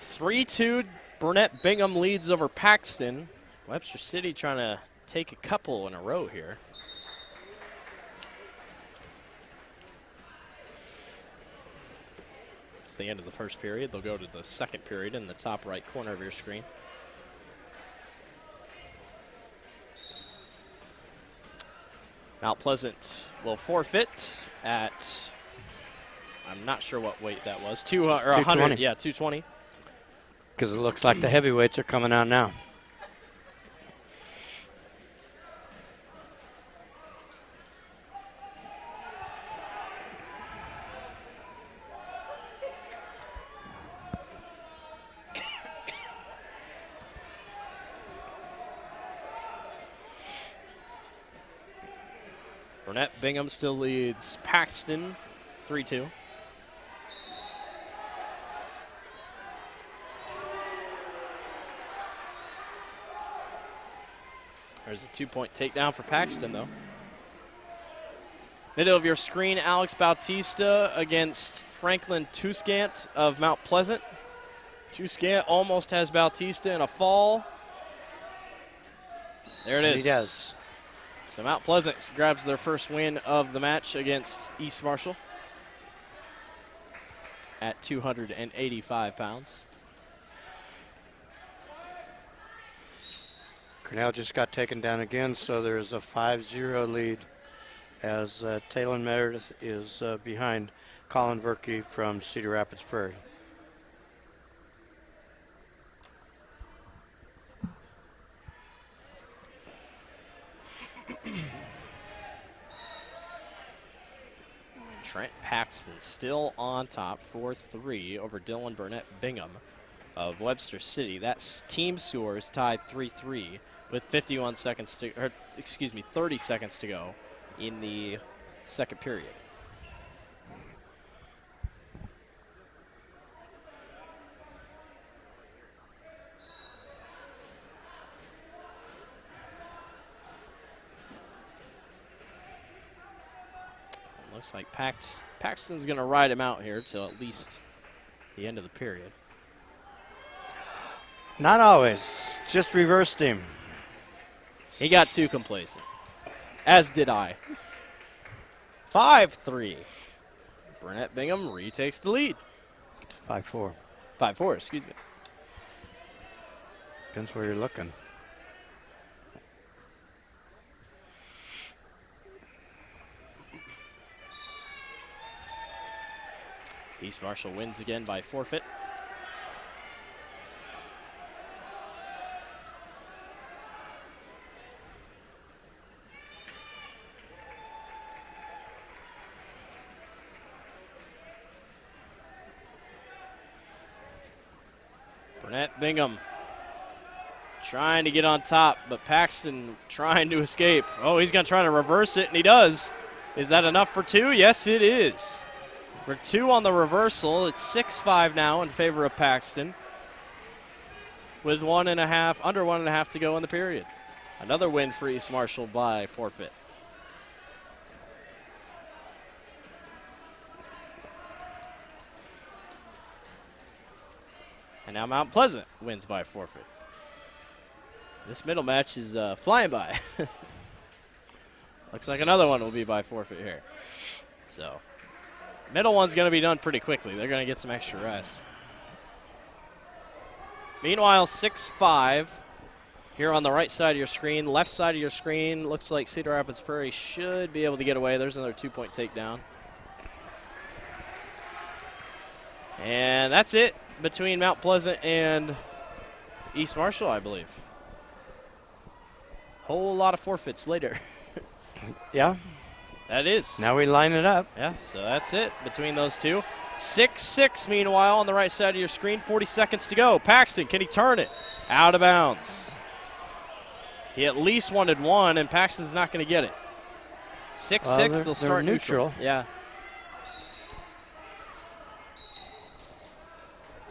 3-2, Burnett Bingham leads over Paxton. Webster City trying to take a couple in a row here. It's the end of the first period. They'll go to the second period in the top right corner of your screen. Mount Pleasant will forfeit at, I'm not sure what weight that was, 100, yeah, 220. Because it looks like the heavyweights are coming out now. Burnett Bingham still leads Paxton 3-2. There's a 2-point takedown for Paxton, though. Middle of your screen, Alex Bautista against Franklin Tuscant of Mount Pleasant. Tuscant almost has Bautista in a fall. There it is. He does. So Mount Pleasant grabs their first win of the match against East Marshall at 285 pounds. Grinnell just got taken down again, so there's a 5-0 lead as Taylor Meredith is behind Colin Verkey from Cedar Rapids Prairie. Trent Paxton still on top, 4-3 over Dylan Burnett Bingham of Webster City. That team score is tied 3-3 with 30 seconds to go in the second period. Looks like Paxton's going to ride him out here till at least the end of the period. Not always. Just reversed him. He got too complacent, as did I. 5-3. Burnett Bingham retakes the lead. 5-4. 5-4, excuse me. Depends where you're looking. East Marshall wins again by forfeit. Burnett Bingham trying to get on top, but Paxton trying to escape. Oh, he's going to try to reverse it, and he does. Is that enough for two? Yes, it is. For two on the reversal. It's 6-5 now in favor of Paxton with under 1.5 to go in the period. Another win for East Marshall by forfeit. And now Mount Pleasant wins by forfeit. This middle match is flying by. Looks like another one will be by forfeit here. So, middle one's going to be done pretty quickly. They're going to get some extra rest. Meanwhile, 6-5 here on the right side of your screen. Left side of your screen looks like Cedar Rapids Prairie should be able to get away. There's another 2-point takedown. And that's it between Mount Pleasant and East Marshall, I believe. Whole lot of forfeits later. Yeah. That is. Now we line it up. Yeah, so that's it between those two. 6-6, meanwhile, on the right side of your screen. 40 seconds to go. Paxton, can he turn it? Out of bounds. He at least wanted one, and Paxton's not going to get it. 6-6, they'll start neutral. Yeah.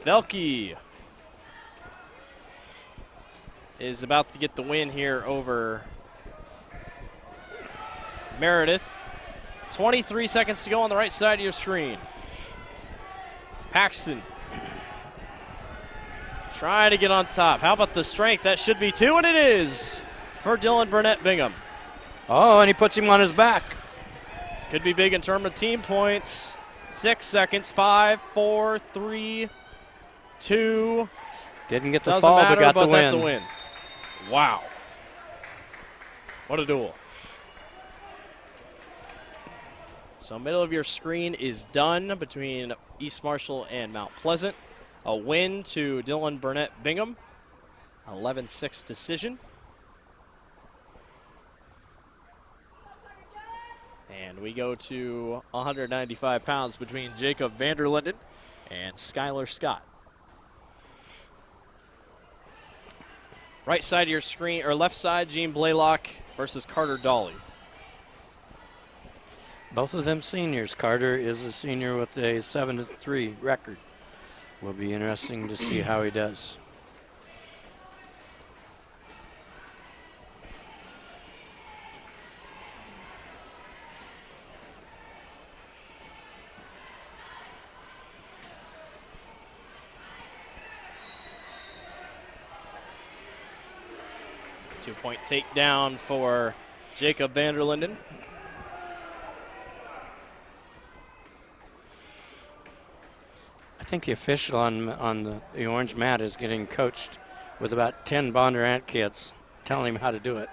Velke. is about to get the win here over Meredith. 23 seconds to go on the right side of your screen. Paxton trying to get on top. How about the strength? That should be 2, and it is for Dylan Burnett Bingham. Oh, and he puts him on his back. Could be big in terms of team points. 6 seconds. 5, 4, 3, 2. Didn't get the Doesn't fall, matter, but got the win. That's a win. Wow. What a duel. So middle of your screen is done between East Marshall and Mount Pleasant. A win to Dylan Burnett Bingham. 11-6 decision. And we go to 195 pounds between Jacob Vanderlinden and Skylar Scott. Right side of your screen, or left side, Gene Blaylock versus Carter Dawley. Both of them seniors. Carter is a senior with a 7-3 record. Will be interesting to see how he does. Two-point takedown for Jacob Vanderlinden. I think the official on the orange mat is getting coached with about 10 Bondurant kids telling him how to do it.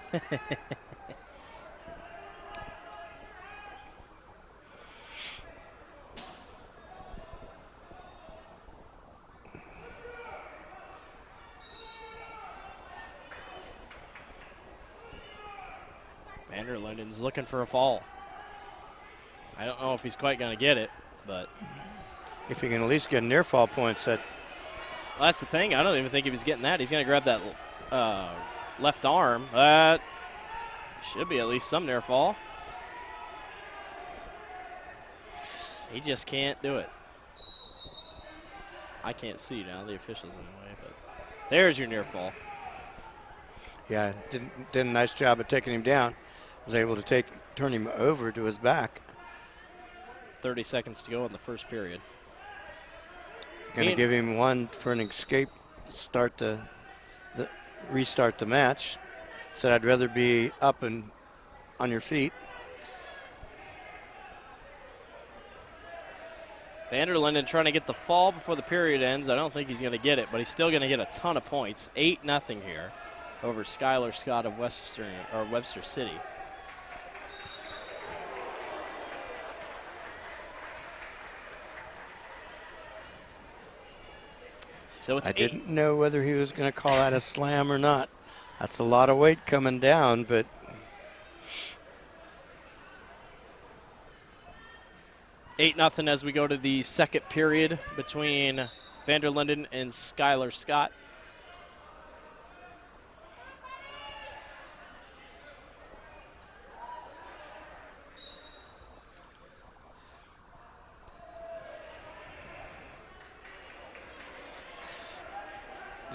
Vanderlinden's looking for a fall. I don't know if he's quite going to get it, but if he can at least get near fall points, well, that's the thing. I don't even think he was getting that. He's going to grab that left arm. That should be at least some near fall. He just can't do it. I can't see now. The official's in the way, but there's your near fall. Yeah, did a nice job of taking him down. Was able to turn him over to his back. 30 seconds to go in the first period. Going to give him one for an escape, restart the match. Said I'd rather be up and on your feet. Vanderlinden trying to get the fall before the period ends. I don't think he's going to get it, but he's still going to get a ton of points. 8-0 here over Skylar Scott of Webster City. So it's I didn't know whether he was going to call that a slam or not. That's a lot of weight coming down, but 8-0 as we go to the second period between Vanderlinden and Skylar Scott.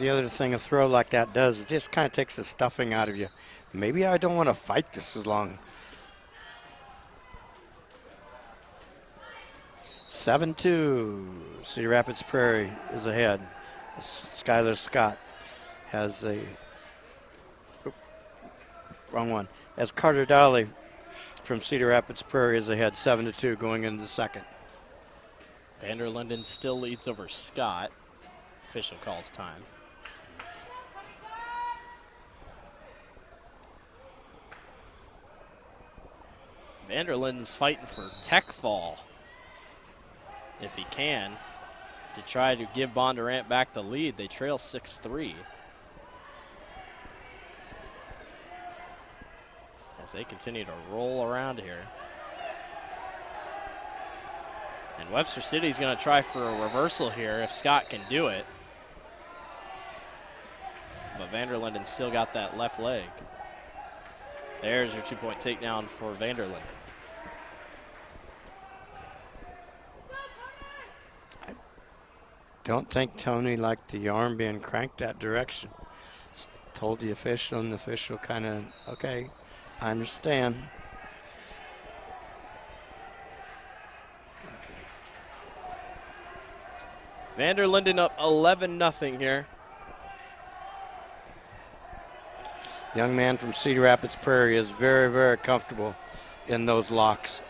the other thing a throw like that does is just kind of takes the stuffing out of you. Maybe I don't want to fight this as long. 7-2. Cedar Rapids Prairie is ahead. Skylar Scott has a wrong one. As Carter Dowley from Cedar Rapids Prairie is ahead 7-2 going into the second. Vanderlinden still leads over Scott. Official calls time. Vanderlinden's fighting for tech fall, if he can, to try to give Bondurant back the lead. They trail 6-3. As they continue to roll around here. And Webster City's going to try for a reversal here if Scott can do it. But Vanderlinden's still got that left leg. There's your 2-point takedown for Vanderlinden. Don't think Tony liked the arm being cranked that direction. Told the official, and the official kind of, okay, I understand. Vanderlinden up 11-0 here. Young man from Cedar Rapids Prairie is very, very comfortable in those locks.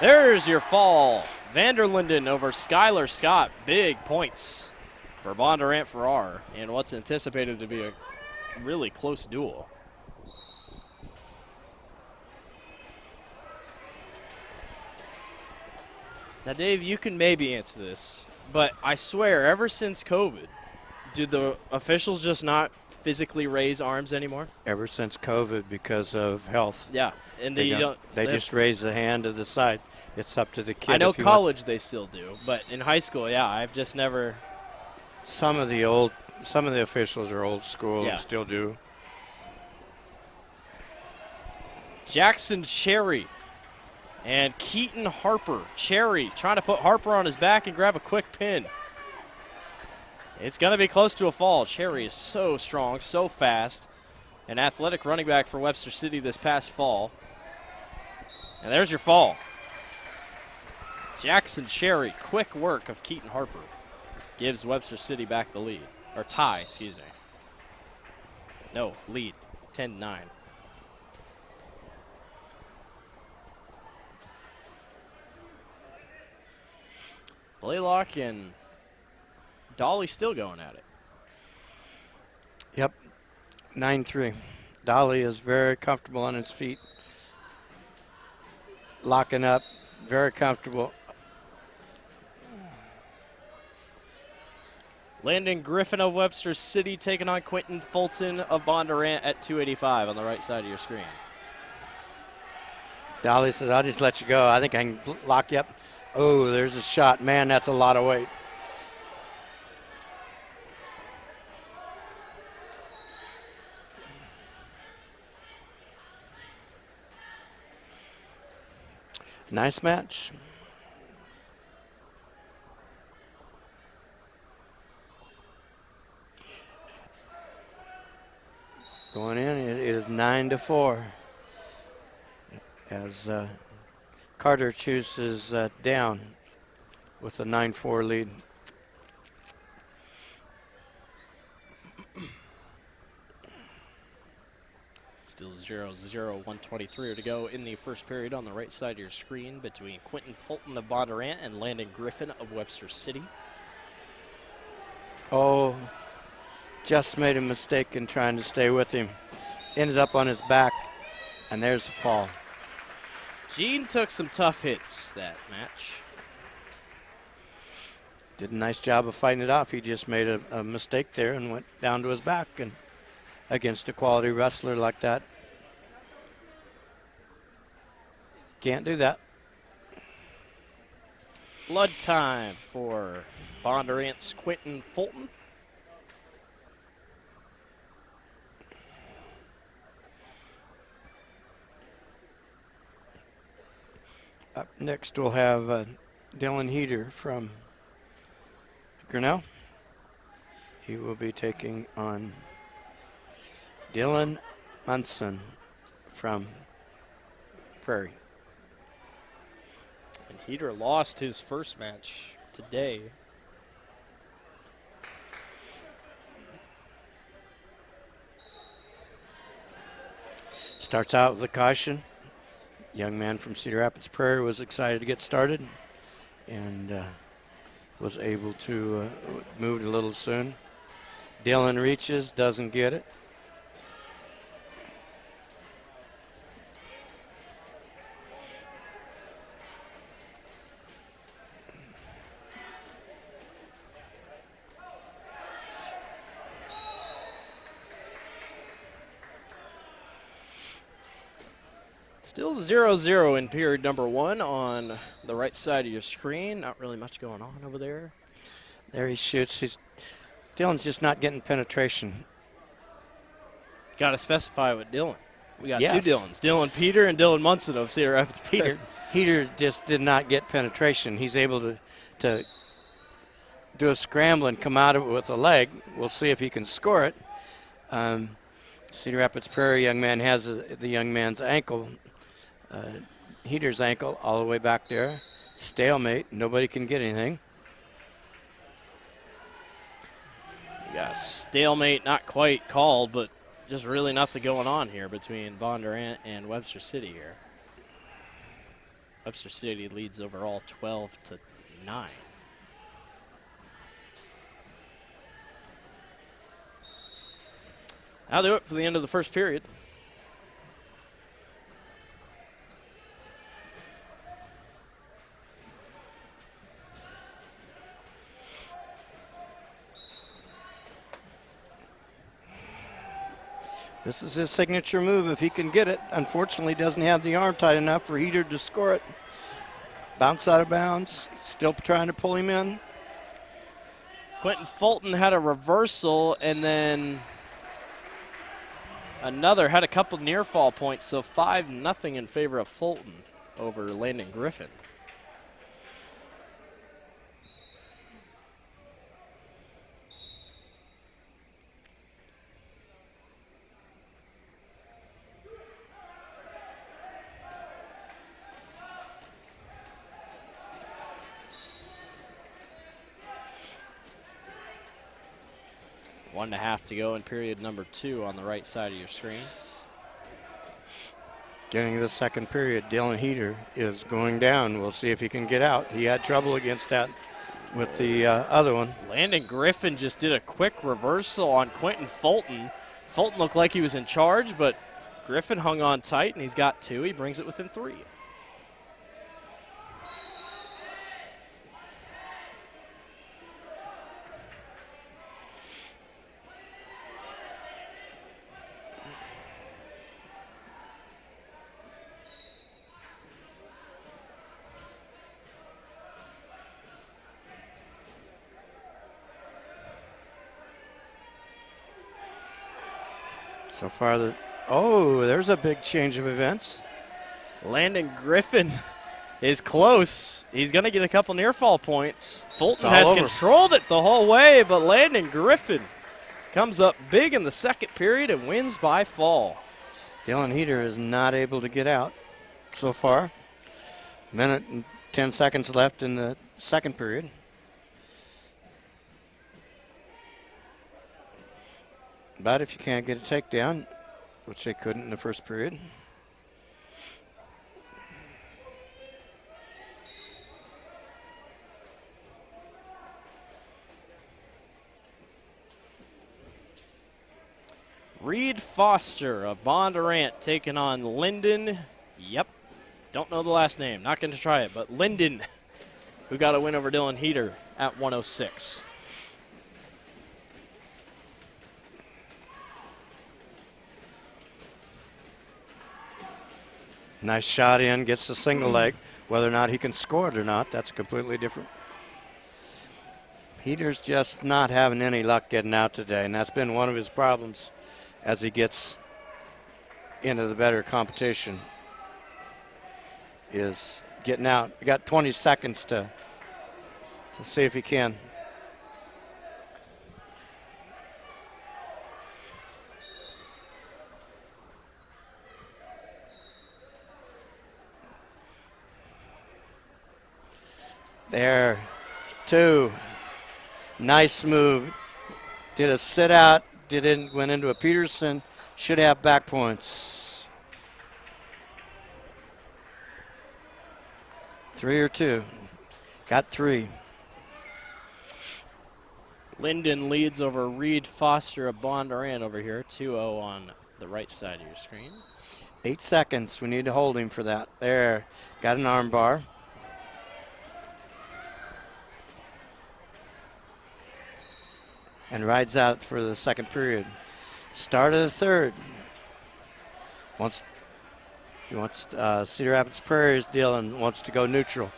There's your fall. Vanderlinden over Skylar Scott. Big points for Bondurant Farrar in what's anticipated to be a really close duel. Now, Dave, you can maybe answer this, but I swear, ever since COVID, do the officials just not physically raise arms anymore? Ever since COVID, because of health. Yeah, and they just raise the hand to the side. It's up to the kid. I know college they still do, but in high school, yeah, I've just never. Some of the officials are old school and still do. Jackson Cherry and Keaton Harper. Cherry trying to put Harper on his back and grab a quick pin. It's going to be close to a fall. Cherry is so strong, so fast. An athletic running back for Webster City this past fall. And there's your fall. Jackson Cherry, quick work of Keaton Harper, gives Webster City back the lead. Or tie, excuse me. No, lead, 10-9. Blaylock and Dolly still going at it. Yep, 9-3. Dolly is very comfortable on his feet. Locking up, very comfortable. Landon Griffin of Webster City taking on Quentin Fulton of Bondurant at 285 on the right side of your screen. Dolly says, I'll just let you go. I think I can lock you up. Oh, there's a shot. Man, that's a lot of weight. Nice match. Going in, it is 9-4 as Carter chooses down with a 9-4 lead. Still 0-0, 1:23 to go in the first period on the right side of your screen between Quentin Fulton of Bondurant and Landon Griffin of Webster City. Oh, just made a mistake in trying to stay with him. Ends up on his back, and there's the fall. Gene took some tough hits that match. Did a nice job of fighting it off. He just made a mistake there and went down to his back. And against a quality wrestler like that, can't do that. Blood time for Bondurant's Quentin Fulton. Up next we'll have Dylan Heater from Grinnell. He will be taking on Dylan Munson from Prairie. And Heater lost his first match today. Starts out with a caution. Young man from Cedar Rapids Prairie was excited to get started and was able to move a little soon. Dylan reaches, doesn't get it. Still 0-0 in period number one on the right side of your screen. Not really much going on over there. There he shoots. Dylan's just not getting penetration. Got to specify with Dylan. We got two Dylans, Dylan Peter and Dylan Munson of Cedar Rapids Peter. Heater just did not get penetration. He's able to do a scramble and come out of it with a leg. We'll see if he can score it. Cedar Rapids Prairie young man has the young man's ankle, Heater's ankle, all the way back there. Stalemate. Nobody can get anything. Yeah, stalemate, not quite called, but just really nothing going on here between Bondurant and Webster City here. Webster City leads overall 12-9. That'll do it for the end of the first period. This is his signature move if he can get it. Unfortunately, doesn't have the arm tight enough for Heater to score it. Bounce out of bounds. Still trying to pull him in. Quentin Fulton had a reversal, and then another had a couple near fall points, so 5-0 in favor of Fulton over Landon Griffin. One and a half to go in period number 2 on the right side of your screen. Getting the second period, Dylan Heater is going down. We'll see if he can get out. He had trouble against that with the other one. Landon Griffin just did a quick reversal on Quentin Fulton. Fulton looked like he was in charge, but Griffin hung on tight, and he's got 2. He brings it within 3. So far, there's a big change of events. Landon Griffin is close. He's going to get a couple near fall points. Fulton has controlled it the whole way, but Landon Griffin comes up big in the second period and wins by fall. Dylan Heater is not able to get out so far. Minute and 10 seconds left in the second period. But if you can't get a takedown, which they couldn't in the first period. Reed Foster of Bondurant taking on Linden. Yep. Don't know the last name. Not going to try it, but Linden, who got a win over Dylan Heater at 106. Nice shot in, gets the single leg. Whether or not he can score it or not, that's completely different. Heater's just not having any luck getting out today, and that's been one of his problems as he gets into the better competition, is getting out. We got 20 seconds to see if he can. There, 2. Nice move. Did a sit out, went into a Peterson. Should have back points. 3 or 2. Got 3. Linden leads over Reed Foster of Bondurant over here, 2-0 on the right side of your screen. 8 seconds. We need to hold him for that. There, got an arm bar. And rides out for the second period. Start of the third. He wants Cedar Rapids Prairie's Dylan wants to go neutral.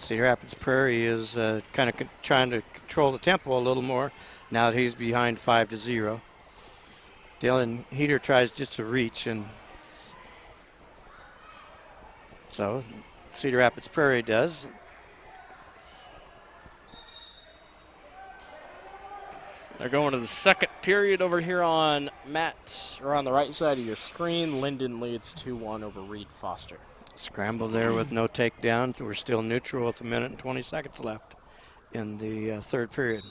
Cedar Rapids Prairie is kind of trying to control the tempo a little more now that he's behind 5-0. Dylan Heater tries just to reach, and so Cedar Rapids Prairie does. They're going to the second period over here on on the right side of your screen. Linden leads 2-1 over Reed Foster. Scramble there with no takedowns. We're still neutral with 1 minute and 20 seconds left in the third period.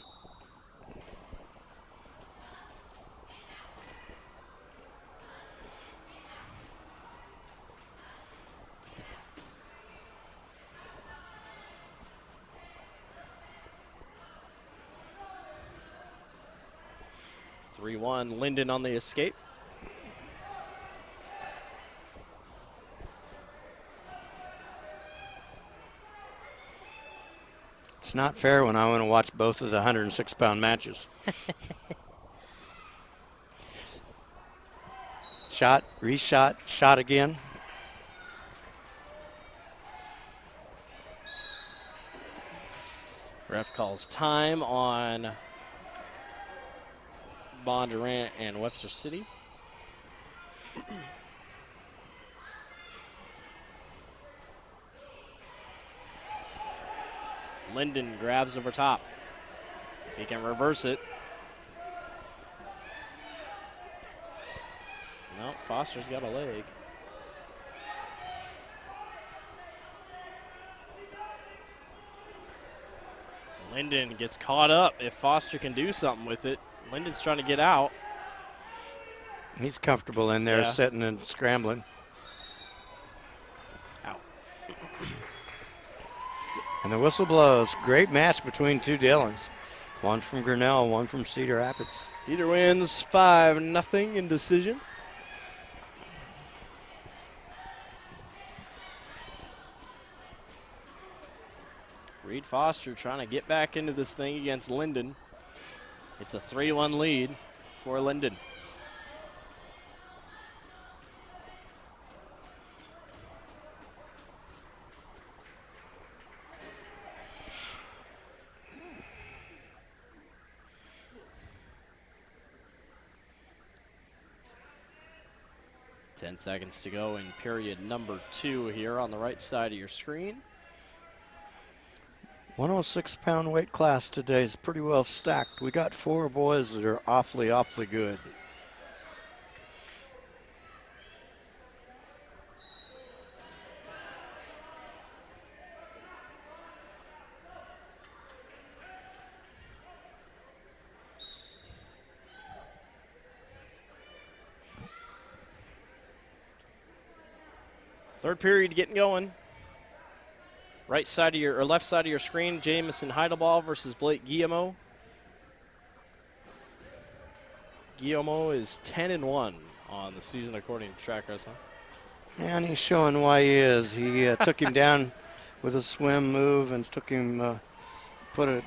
Linden on the escape. It's not fair when I want to watch both of the 106-pound matches. Shot, reshot, shot again. Ref calls time on Bondurant and Webster City. Linden grabs over top. If he can reverse it. No, Foster's got a leg. Linden gets caught up. If Foster can do something with it, Linden's trying to get out. He's comfortable in there, sitting and scrambling. Out. And the whistle blows. Great match between two Dillons. One from Grinnell, one from Cedar Rapids. Cedar wins 5-0 in decision. Reed Foster trying to get back into this thing against Linden. It's a 3-1 lead for Linden. Ten seconds to go in period number 2 here on the right side of your screen. 106-pound weight class today is pretty well stacked. We got 4 boys that are awfully good. Third period getting going. Right side of your, or left side of your screen, Jamison Heidelball versus Blake Guillemot. Guillemot is 10-1 on the season according to Track Wrestling. And he's showing why he is. He took him down with a swim move and took him, put a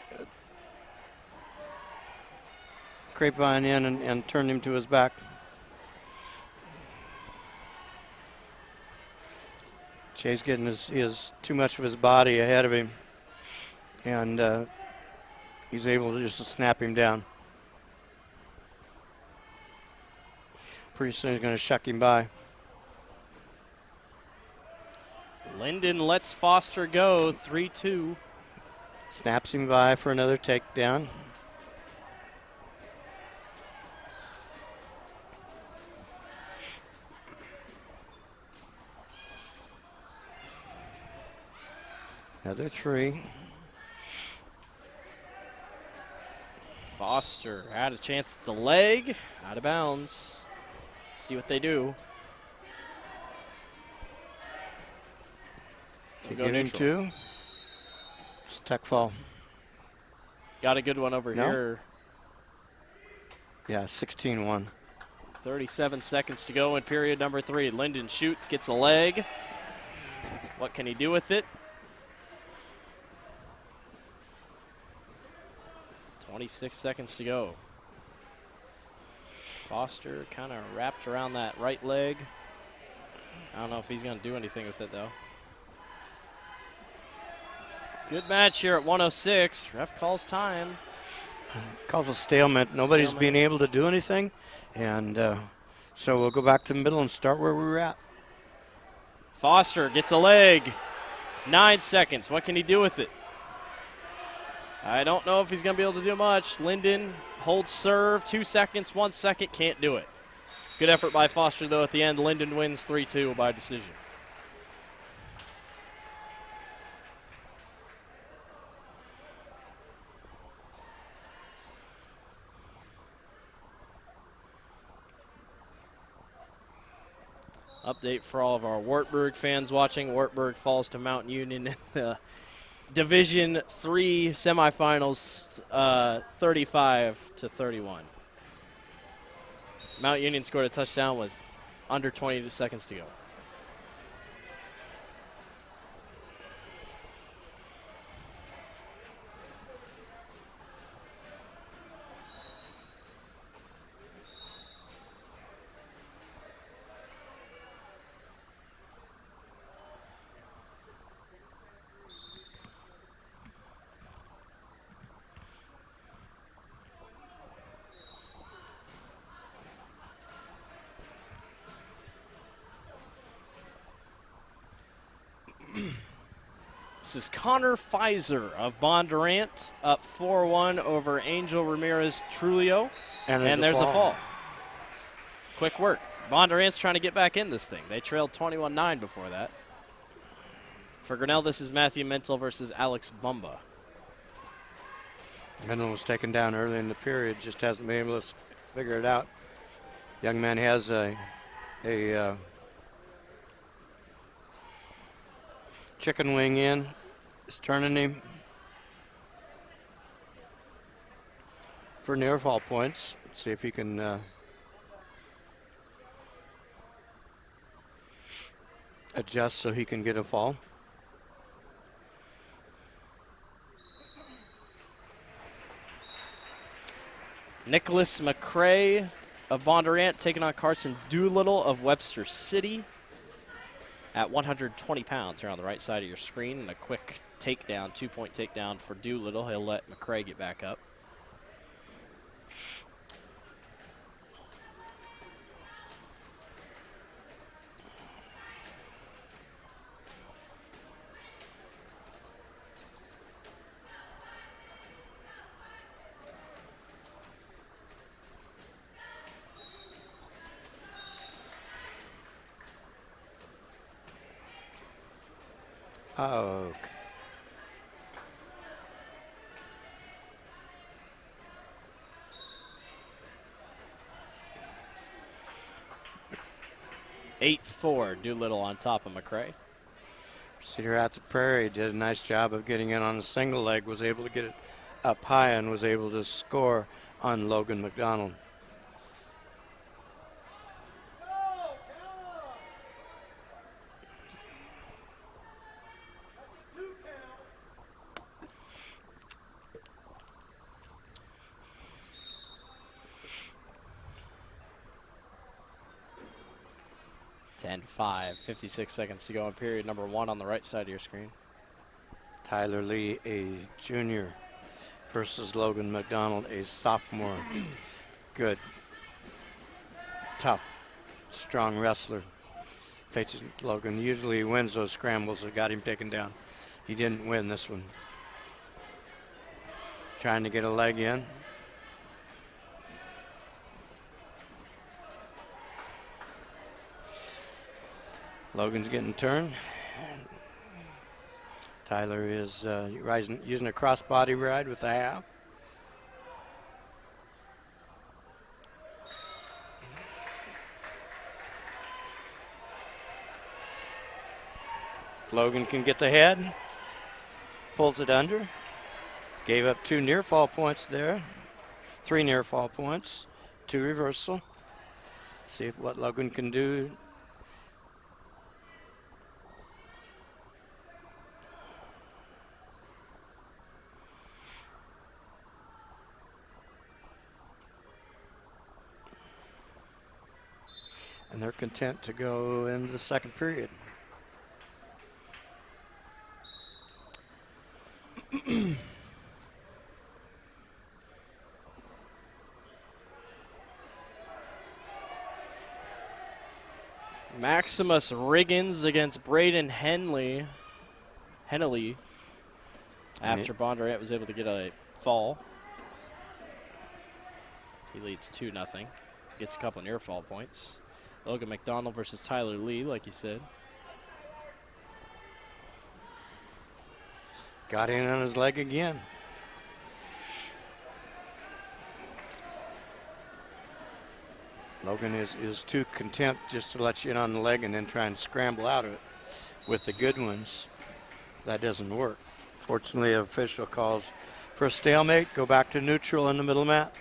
grapevine in and turned him to his back. Jay's getting his too much of his body ahead of him, and he's able to just snap him down. Pretty soon he's going to shuck him by. Linden lets Foster go, 3-2. Snaps him by for another takedown. Another 3. Foster had a chance at the leg, out of bounds. Let's see what they do. To get him 2. It's tuck fall. Got a good one over here. Yeah, 16-1. 37 seconds to go in period number 3. Linden shoots, gets a leg. What can he do with it? 26 seconds to go. Foster kind of wrapped around that right leg. I don't know if he's going to do anything with it, though. Good match here at 106. Ref calls time. Calls a stalemate. Nobody's being able to do anything. And so we'll go back to the middle and start where we were at. Foster gets a leg. 9 seconds. What can he do with it? I don't know if he's going to be able to do much. Linden holds serve. 2 seconds, 1 second. Can't do it. Good effort by Foster, though, at the end. Linden wins 3-2 by decision. Update for all of our Wartburg fans watching. Wartburg falls to Mount Union in the Division III semifinals, 35-31. Mount Union scored a touchdown with under 20 seconds to go. This is Connor Pfizer of Bondurant up 4-1 over Angel Ramirez Trulio. And there's a fall. Quick work. Bondurant's trying to get back in this thing. They trailed 21-9 before that. For Grinnell, this is Matthew Mental versus Alex Bumba. Mental was taken down early in the period, just hasn't been able to figure it out. Young man has a chicken wing in. Is turning him for near fall points. Let's see if he can adjust so he can get a fall. Nicholas McCrae of Bondurant taking on Carson Doolittle of Webster City at 120 pounds here on the right side of your screen. And a quick takedown, 2-point takedown for Doolittle. He'll let McCrae get back up. Oh. 8-4, Doolittle on top of McCrae. Cedar Rapids Prairie did a nice job of getting in on a single leg, was able to get it up high and was able to score on Logan McDonald. And 56 seconds to go in period number 1 on the right side of your screen. Tyler Lee, a junior, versus Logan McDonald, a sophomore. Good, tough, strong wrestler. Faces Logan. Usually he wins those scrambles that got him taken down. He didn't win this one. Trying to get a leg in. Logan's getting turned. Tyler is using a crossbody ride with a half. Logan can get the head, pulls it under. Gave up 2 near fall points there. 3 near fall points, 2 reversal. See what Logan can do. And they're content to go into the second period. Maximus Riggins against Braden Hennelly after Bondurant was able to get a fall. He leads 2-0. Gets a couple near fall points. Logan McDonald versus Tyler Lee, like you said. Got in on his leg again. Logan is too content just to let you in on the leg and then try and scramble out of it with the good ones. That doesn't work. Fortunately, an official calls for a stalemate. Go back to neutral in the middle mat.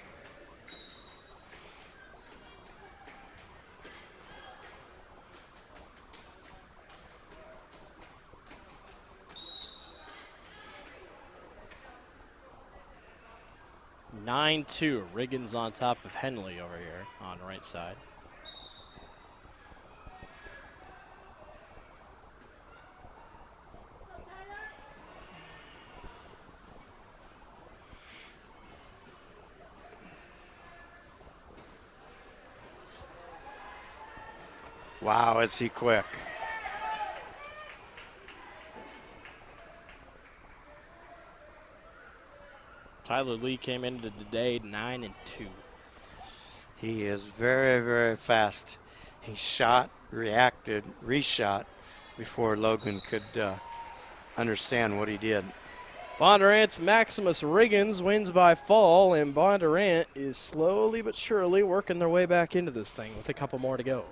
(9-2). Riggins on top of Henley over here on the right side. Wow, is he quick. Tyler Lee came into today 9-2. He is very, very fast. He shot, reacted, reshot before Logan could understand what he did. Bondurant's Maximus Riggins wins by fall, and Bondurant is slowly but surely working their way back into this thing with a couple more to go.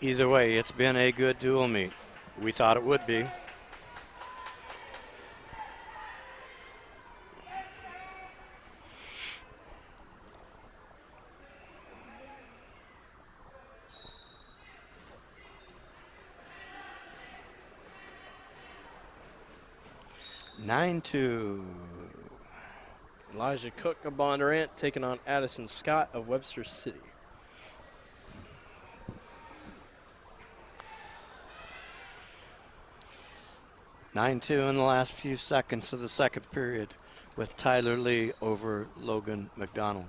Either way, it's been a good dual meet. We thought it would be. (9-2). Elijah Cook of Bondurant taking on Addison Scott of Webster City. (9-2) in the last few seconds of the second period with Tyler Lee over Logan McDonald.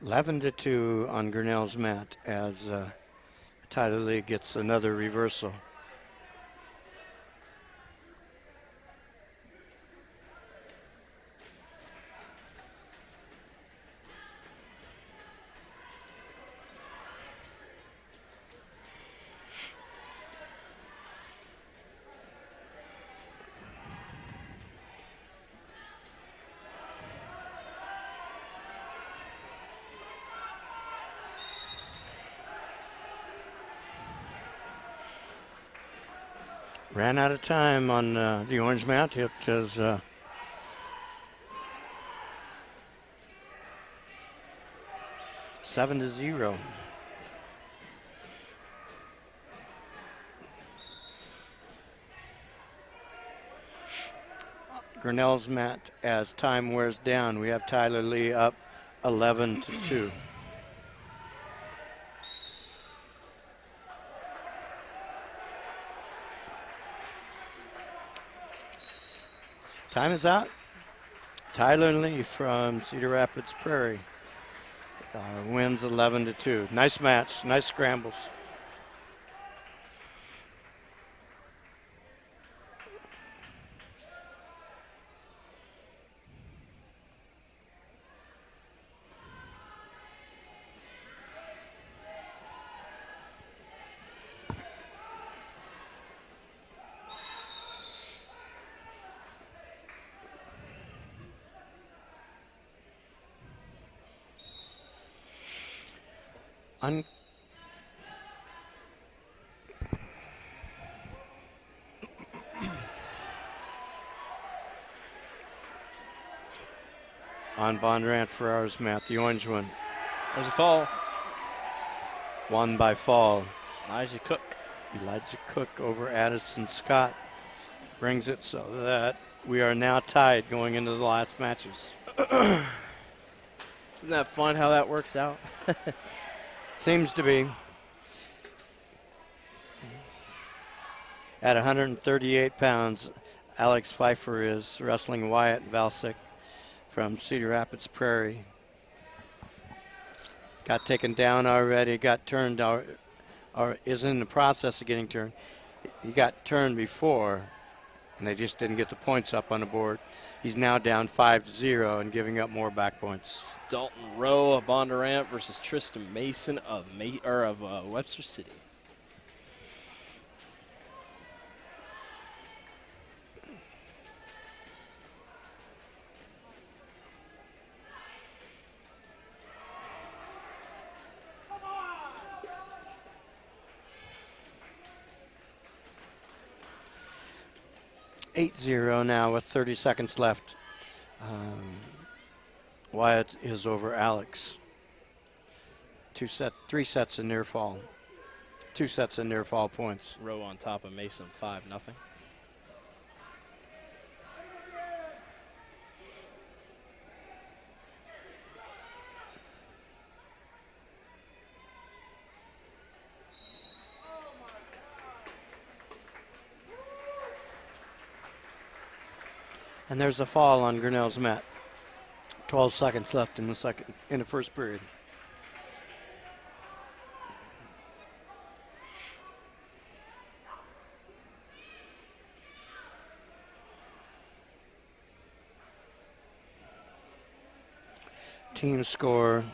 (11-2) on Grinnell's mat as Tyler Lee gets another reversal. Ran out of time on the orange mat. It is 7-0. Grinnell's mat as time wears down. We have Tyler Lee up 11-2. Time is out. Tyler Lee from Cedar Rapids Prairie wins 11-2. Nice match, nice scrambles. On Bondurant Ferrara's mat, the orange one. There's a fall. Won by fall. Elijah Cook over Addison Scott brings it so that we are now tied going into the last matches. Isn't that fun how that works out? Seems to be. At 138 pounds, Alex Pfeiffer is wrestling Wyatt Valsic from Cedar Rapids Prairie. Got taken down already, got turned, or is in the process of getting turned. He got turned before, and they just didn't get the points up on the board. He's now down 5-0 and giving up more back points. It's Dalton Rowe of Bondurant versus Tristan Mason of Webster City. .80 now with 30 seconds left. Wyatt is over Alex. 3 sets of near fall. 2 sets of near fall points. Rowe on top of Mason, 5-0. And there's a fall on Grinnell's mat. 12 seconds left in the first period. Team score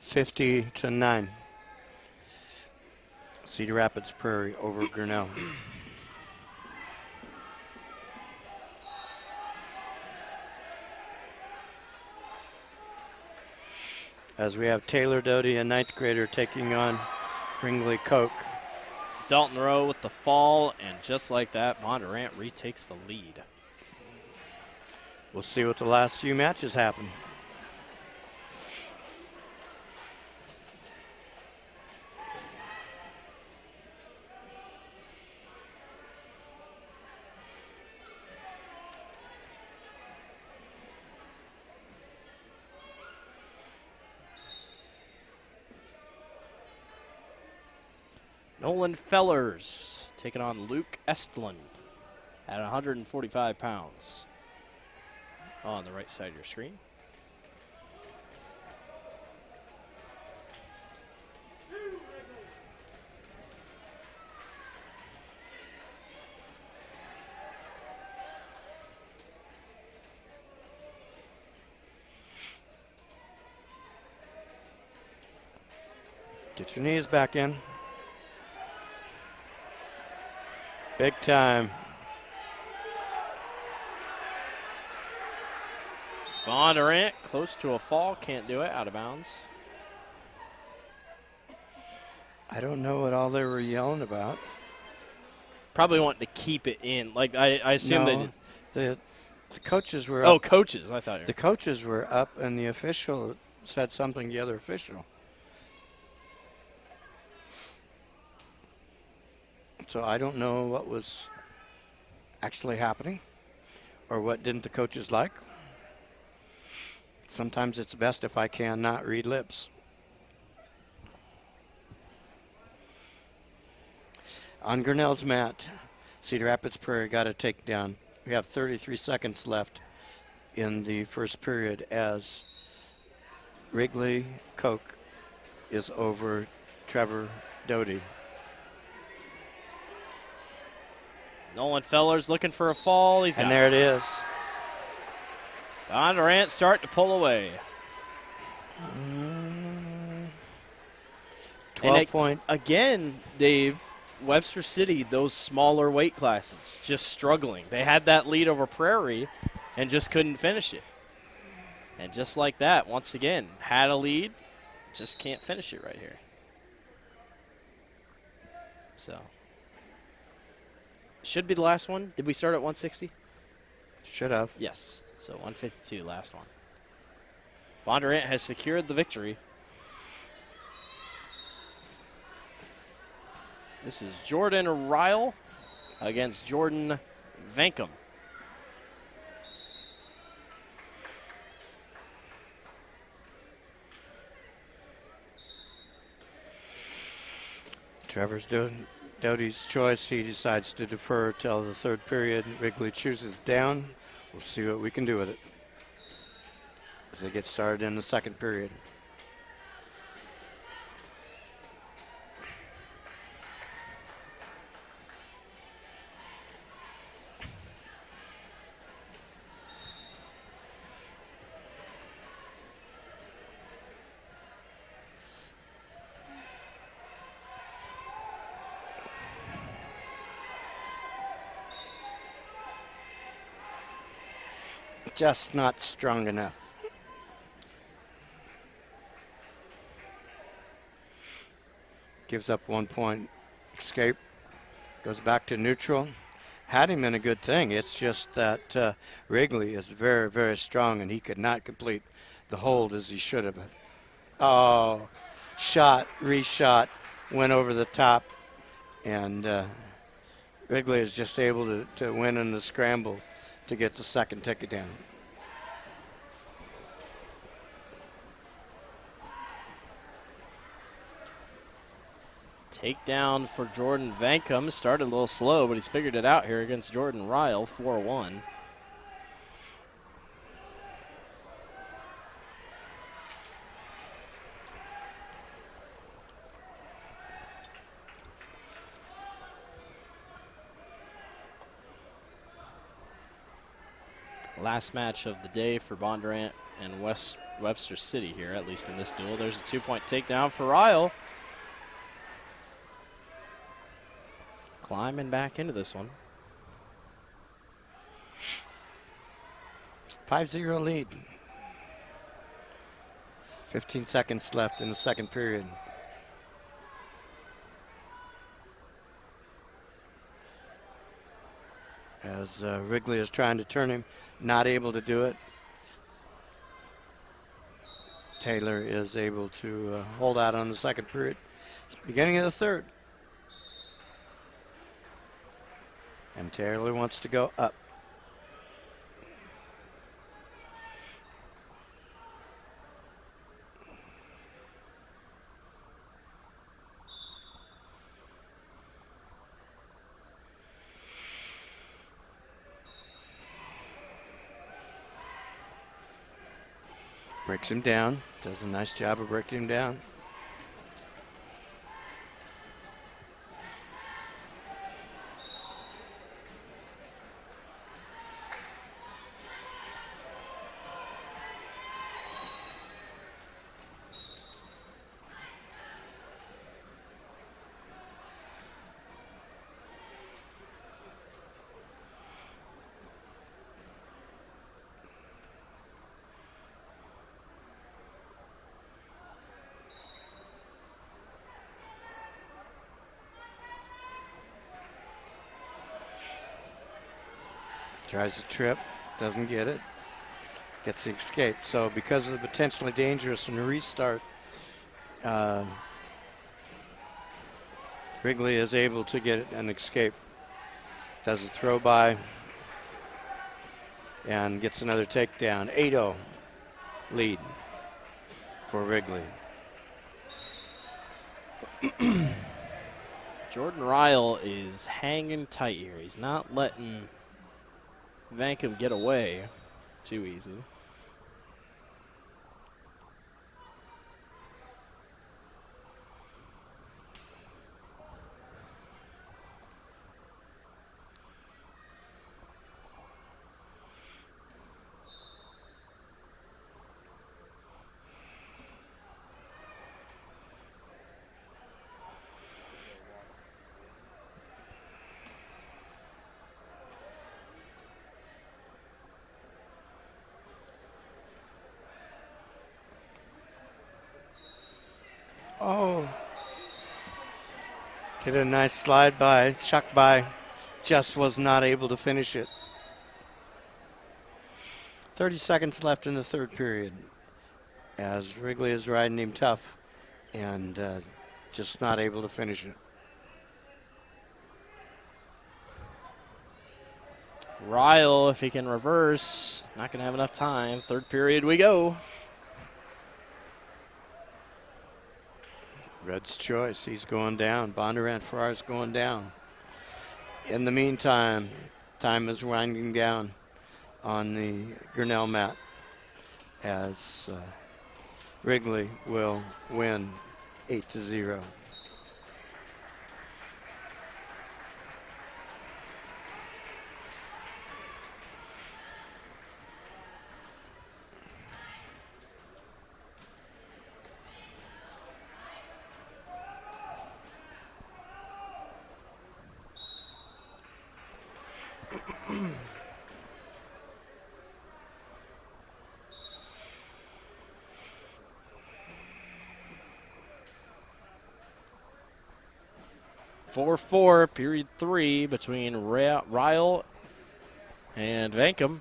50-9. Cedar Rapids Prairie over Grinnell. As we have Taylor Doty, a 9th grader, taking on Ringley Koch. Dalton Rowe with the fall, and just like that, Bondurant retakes the lead. We'll see what the last few matches happen. Nolan Fellers taking on Luke Estlund at 145 pounds. On the right side of your screen. Get your knees back in. Big time. Bondurant close to a fall, can't do it, out of bounds. I don't know what all they were yelling about. Probably wanting to keep it in. Like I assume no, the coaches were up. up. Coaches, I thought. The coaches were up, and the official said something to the other official. So I don't know what was actually happening or what didn't the coaches like. Sometimes it's best if I can not read lips. On Grinnell's mat, Cedar Rapids Prairie got a takedown. We have 33 seconds left in the first period as Wrigley Koch is over Trevor Doty. Nolan Feller's looking for a fall. He's got and there it is. Bondurant start to pull away. 12 point. Again, Dave, Webster City, those smaller weight classes, just struggling. They had that lead over Prairie and just couldn't finish it. And just like that, once again, had a lead, just can't finish it right here. So, should be the last one. Did we start at 160? Should have. Yes. So 152, last one. Bondurant has secured the victory. This is Jordan Ryle against Jordan Vankum. Trevor's Doty's choice. He decides to defer till the third period. Wrigley chooses down. We'll see what we can do with it as they get started in the second period. Just not strong enough. Gives up 1 point. Escape. Goes back to neutral. Had him in a good thing. It's just that Wrigley is very, very strong, and he could not complete the hold as he should have. Oh, shot, reshot, went over the top, and Wrigley is just able to win in the scramble to get the second ticket down. Takedown for Jordan Vankum. Started a little slow, but he's figured it out here against Jordan Ryle, 4-1. Last match of the day for Bondurant and Webster City here, at least in this duel. There's a 2-point takedown for Ryle. Climbing back into this one. 5-0 lead. 15 seconds left in the second period. As Wrigley is trying to turn him, not able to do it. Taylor is able to hold out on the second period. It's the beginning of the third. And Taylor wants to go up. Breaks him down. Does a nice job of breaking him down. Tries the trip, doesn't get it, gets the escape. So because of the potentially dangerous in the restart, Wrigley is able to get an escape. Does a throw by and gets another takedown. 8-0 lead for Wrigley. Jordan Ryle is hanging tight here. He's not letting Vancouver get away too easy. Oh. Did a nice slide by, chuck by, just was not able to finish it. 30 seconds left in the third period as Wrigley is riding him tough and just not able to finish it. Ryle, if he can reverse, not going to have enough time. Third period we go. Red's choice. He's going down. Bondurant Farrar's going down. In the meantime, time is winding down on the Grinnell mat as Wrigley will win 8-0. Four, period 3 between Ryle and Vankum.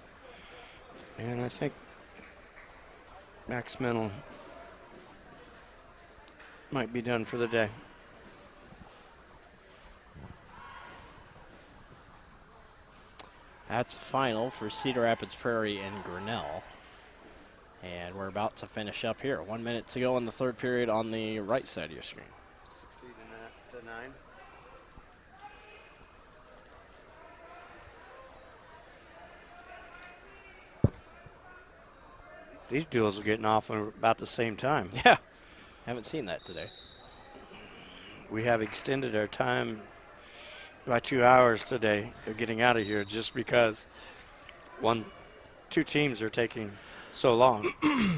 And I think Max Mental might be done for the day. That's final for Cedar Rapids Prairie and Grinnell. And we're about to finish up here. 1 minute to go in the third period on the right side of your screen. 60 to 9. These duels are getting off at about the same time. Yeah, haven't seen that today. We have extended our time by 2 hours today of getting out of here just because two teams are taking so long.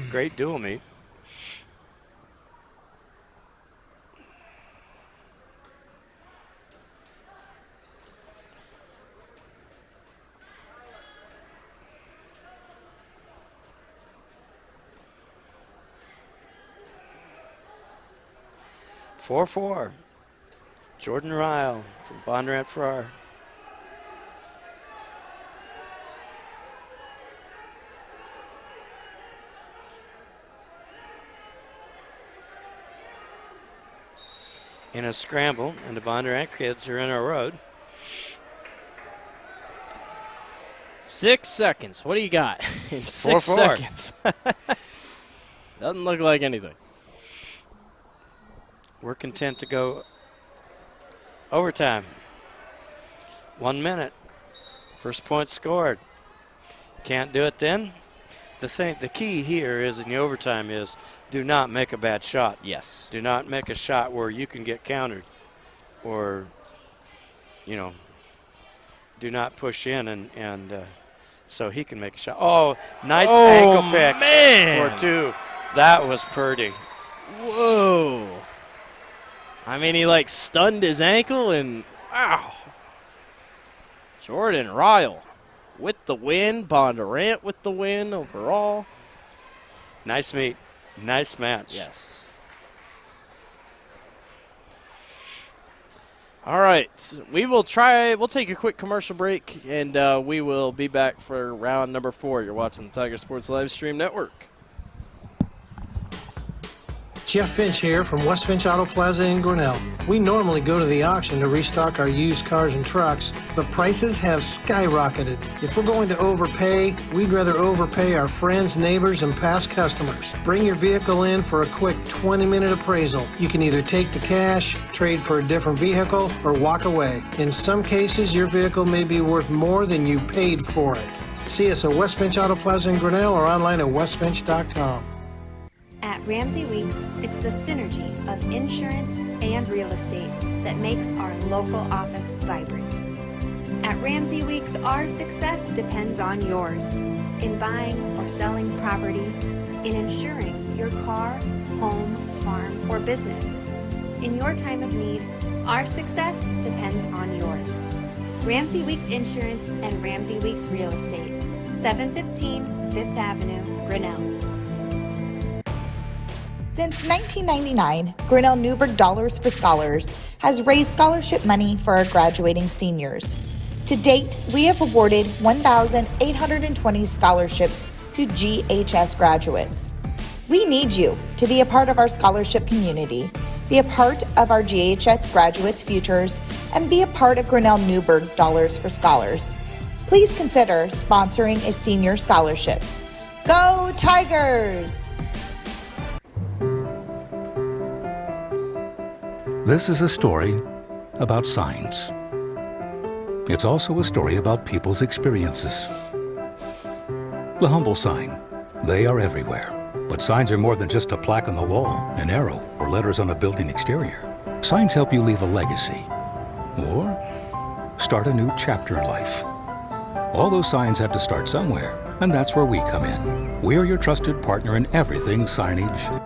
Great duel meet. Four. Jordan Ryle from Bondurant Farrar. In a scramble, and the Bondurant kids are in a road. 6 seconds. What do you got in 6 4-4. seconds? Doesn't look like anything. We're content to go overtime. 1 minute. First point scored. Can't do it then. The key here is in the overtime is do not make a bad shot. Yes. Do not make a shot where you can get countered or, do not push in and so he can make a shot. Oh, nice ankle pick man. for 2. That was pretty. Whoa. I mean, he stunned his ankle and wow. Jordan Ryle with the win. Bondurant with the win overall. Nice meet. Nice match. Yes. All right. We'll take a quick commercial break, and we will be back for round number 4. You're watching the Tiger Sports Live Stream Network. Jeff Finch here from West Finch Auto Plaza in Grinnell. We normally go to the auction to restock our used cars and trucks, but prices have skyrocketed. If we're going to overpay, we'd rather overpay our friends, neighbors, and past customers. Bring your vehicle in for a quick 20-minute appraisal. You can either take the cash, trade for a different vehicle, or walk away. In some cases, your vehicle may be worth more than you paid for it. See us at West Finch Auto Plaza in Grinnell or online at westfinch.com. At Ramsey Weeks, it's the synergy of insurance and real estate that makes our local office vibrant. At Ramsey Weeks, our success depends on yours in buying or selling property, in insuring your car, home, farm, or business. In your time of need, our success depends on yours. Ramsey Weeks Insurance and Ramsey Weeks Real Estate, 715 Fifth Avenue, Grinnell. Since 1999, Grinnell Newburgh Dollars for Scholars has raised scholarship money for our graduating seniors. To date, we have awarded 1,820 scholarships to GHS graduates. We need you to be a part of our scholarship community, be a part of our GHS graduates' futures, and be a part of Grinnell Newburgh Dollars for Scholars. Please consider sponsoring a senior scholarship. Go Tigers! This is a story about signs. It's also a story about people's experiences. The humble sign. They are everywhere. But signs are more than just a plaque on the wall, an arrow, or letters on a building exterior. Signs help you leave a legacy or start a new chapter in life. All those signs have to start somewhere, and that's where we come in. We're your trusted partner in everything signage.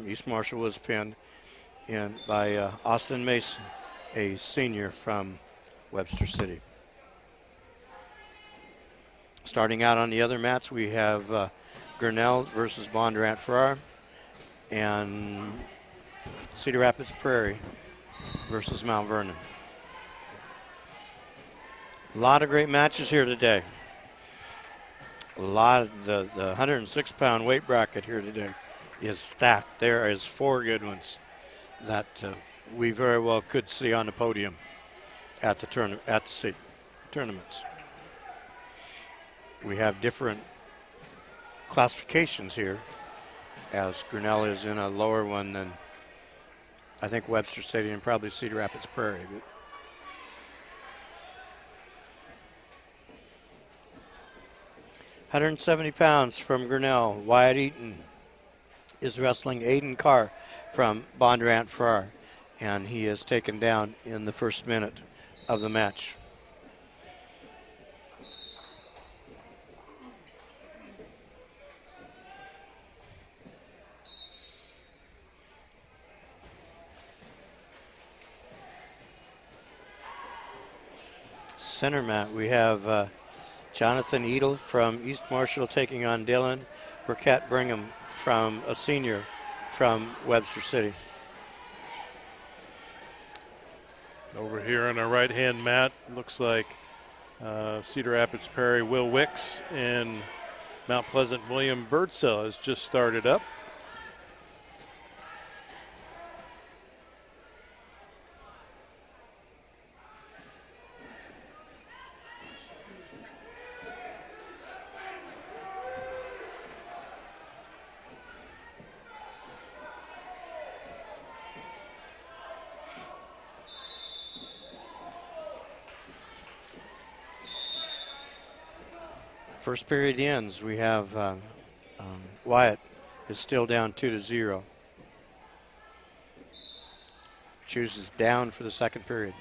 East Marshall was pinned in by Austin Mason, a senior from Webster City. Starting out on the other mats, we have Grinnell versus Bondurant Farrar and Cedar Rapids Prairie versus Mount Vernon. A lot of great matches here today. A lot of the 106-pound weight bracket here today is stacked. There is 4 good ones that we very well could see on the podium at the state tournaments. We have different classifications here, as Grinnell is in a lower one than I think Webster City and probably Cedar Rapids Prairie. But 170 pounds from Grinnell, Wyatt Eaton is wrestling Aiden Carr from Bondurant Farrar, and he is taken down in the first minute of the match. Center mat, we have Jonathan Edel from East Marshall taking on Dylan Burkett Brigham, from a senior from Webster City. Over here on our right-hand mat, looks like Cedar Rapids Prairie Will Wicks and Mount Pleasant William Birdsell has just started up. First period ends. We have Wyatt is still down 2-0. Chooses down for the second period.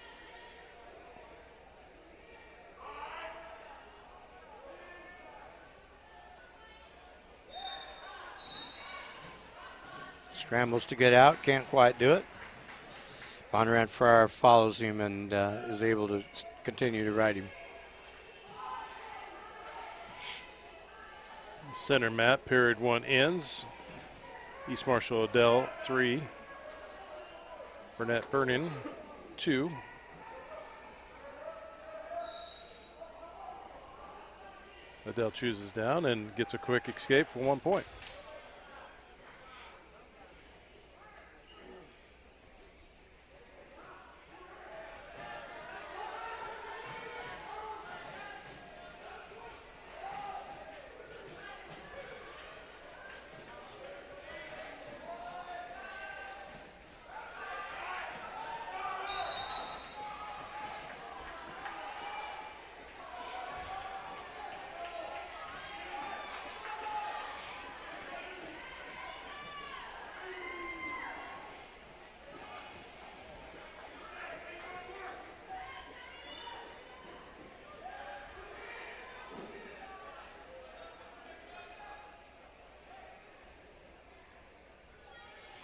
Scrambles to get out, can't quite do it. Bondurant Farrar follows him and is able to continue to ride him. Center mat, period 1 ends. East Marshall Adele 3. Burnett Burnin 2. Adele chooses down and gets a quick escape for 1 point.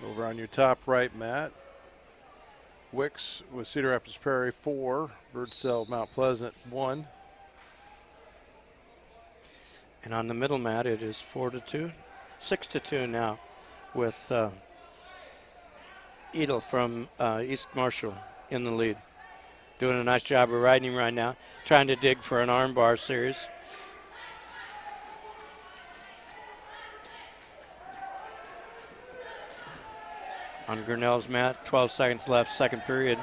Over on your top right mat, Wicks with Cedar Rapids Prairie 4, Birdsell Mount Pleasant 1. And on the middle mat, it is 4-2, 6-2 now, with Edel from East Marshall in the lead. Doing a nice job of riding him right now, trying to dig for an armbar series. On Grinnell's mat, 12 seconds left, second period.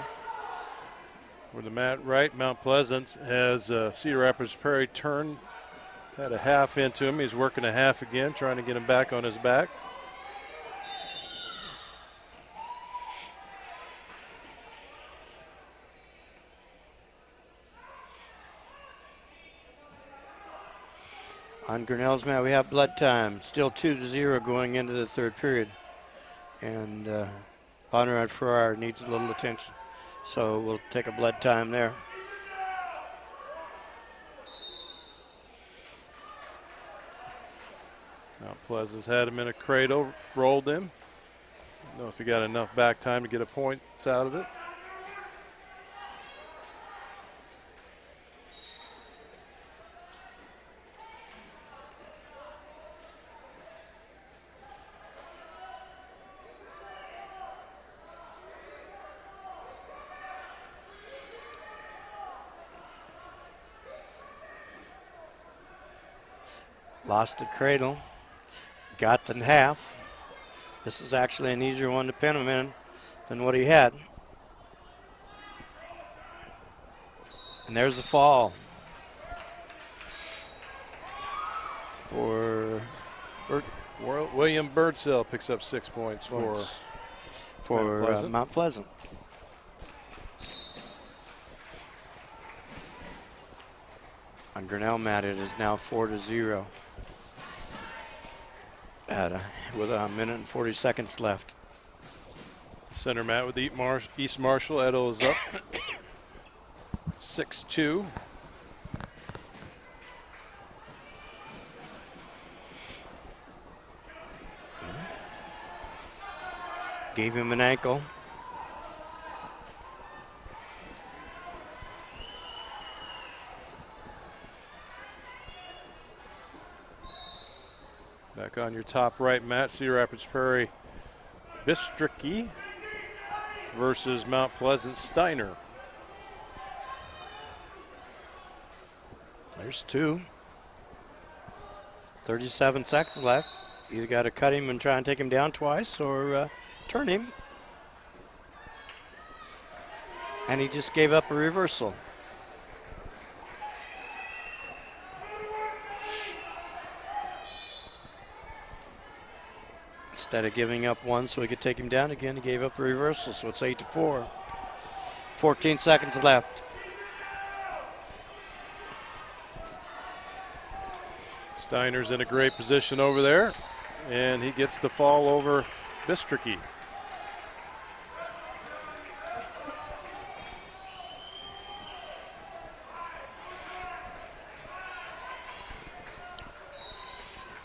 With the mat right, Mount Pleasant has Cedar Rapids Prairie turned, had a half into him. He's working a half again, trying to get him back on his back. On Grinnell's mat, we have blood time. Still 2-0 going into the third period. And Bondurant Farrar needs a little attention. So we'll take a blood time there. Mount Pleasant's had him in a cradle, rolled him. know if he got enough back time to get a point out of it. Lost the cradle, got the half. This is actually an easier one to pin him in than what he had. And there's the fall for William Birdsell picks up 6 points for Mount Pleasant. On Grinnell mat, it is now 4-0. With a minute and 40 seconds left. Center mat with East Marshall. Edo is up 6-2. Gave him an ankle. Back on your top right mat, Cedar Rapids Prairie Bistricky versus Mount Pleasant Steiner. There's two. 37 seconds left. Either got to cut him and try and take him down twice or turn him. And he just gave up a reversal. Instead of giving up one so he could take him down again, he gave up a reversal, so it's 8-4. 14 seconds left. Steiner's in a great position over there, and he gets the fall over Bistricky.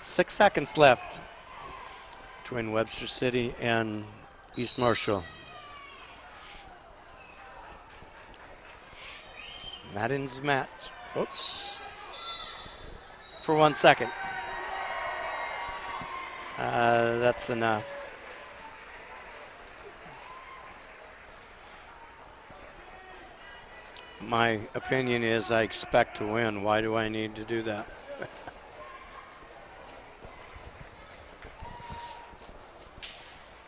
Six seconds left between Webster City and East Marshall. That ends the match. Oops. For 1 second. That's enough. My opinion is I expect to win. Why do I need to do that?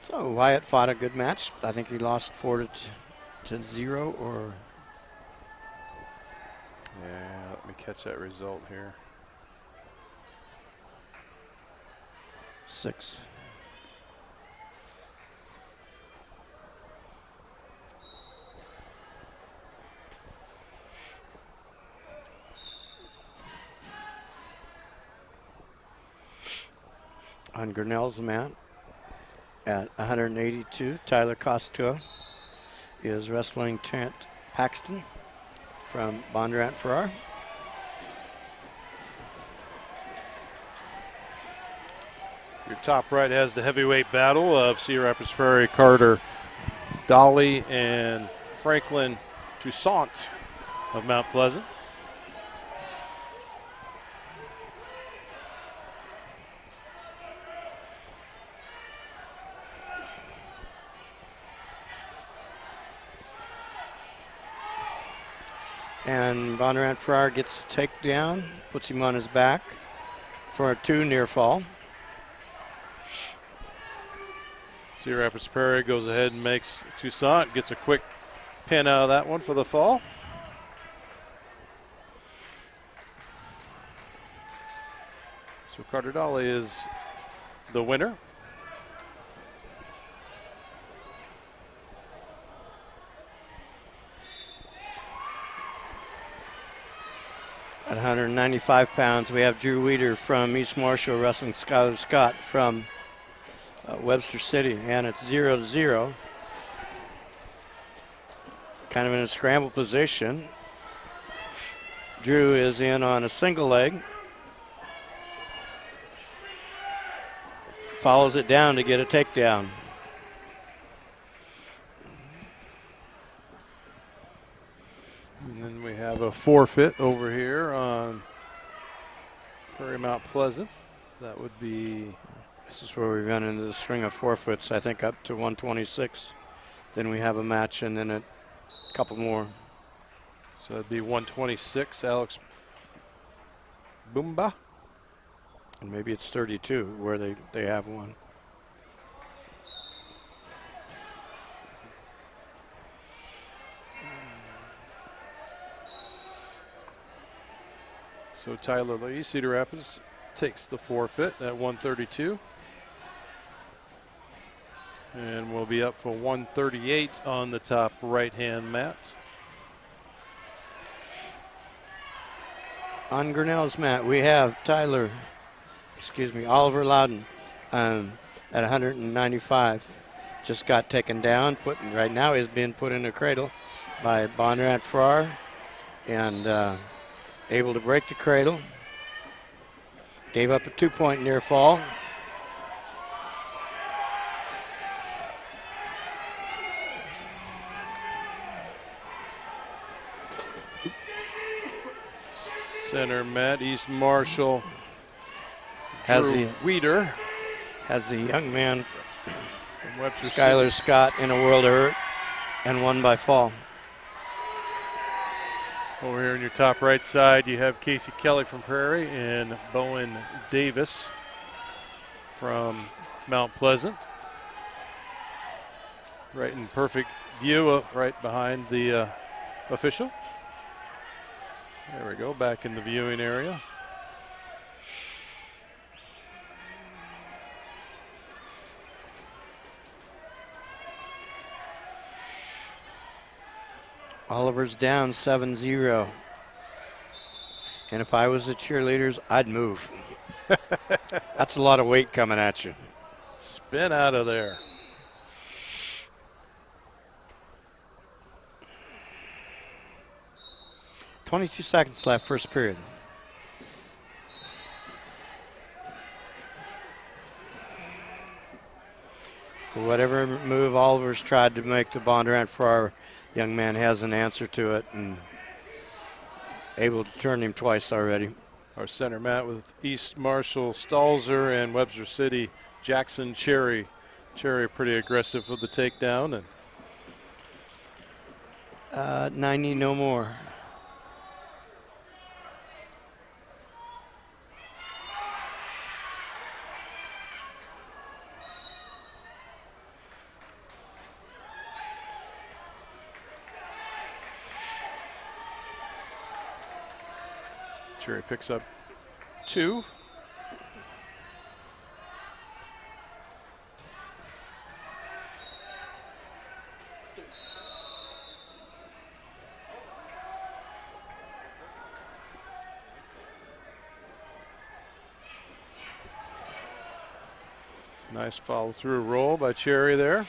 So Wyatt fought a good match. I think he lost 4-0 or... Yeah, let me catch that result here. 6. On Grinnell's mat at 182, Tyler Costa is wrestling Trent Paxton from Bondurant Farrar. Your top right has the heavyweight battle of Cedar Rapids Prairie Carter Dolly and Franklin Toussaint of Mount Pleasant. And Bondurant Farrar gets a takedown, puts him on his back for a 2 near fall. Cedar Rapids Prairie goes ahead and makes Toussaint, gets a quick pin out of that one for the fall. So Carter Dolly is the winner. At 195 pounds, we have Drew Weeder from East Marshall wrestling Skylar Scott from Webster City, and it's 0-0. Kind of in a scramble position. Drew is in on a single leg. Follows it down to get a takedown. have a forfeit over here on Prairie Mount Pleasant. That would be... This is where we run into the string of forfeits, I think up to 126. Then we have a match and then a couple more. So that'd be 126, Alex Bumba. And maybe it's 32 where they have one. So Tyler Lee, Cedar Rapids, takes the forfeit at 132. And we'll be up for 138 on the top right-hand mat. On Grinnell's mat, we have Oliver Loudon at 195. Just got taken down. Right now is being put in a cradle by Bondurant Farrar and able to break the cradle. Gave up a 2-point near fall. Center mat, East Marshall has Drew Weeder. Has the young man from Webster Skylar Scott in a world of hurt and won by fall. Over here on your top right side, you have Casey Kelly from Prairie and Bowen Davis from Mount Pleasant. Right in perfect view, right behind the official. There we go, back in the viewing area. Oliver's down 7-0. And if I was the cheerleaders, I'd move. That's a lot of weight coming at you. Spin out of there. .22 seconds left, first period. For whatever move Oliver's tried to make the Bondurant Farrar young man has an answer to it and able to turn him twice already. Our center mat with East Marshall Stalzer and Webster City Jackson Cherry. Cherry pretty aggressive with the takedown. And 90 no more. Cherry picks up 2. Nice follow through roll by Cherry there.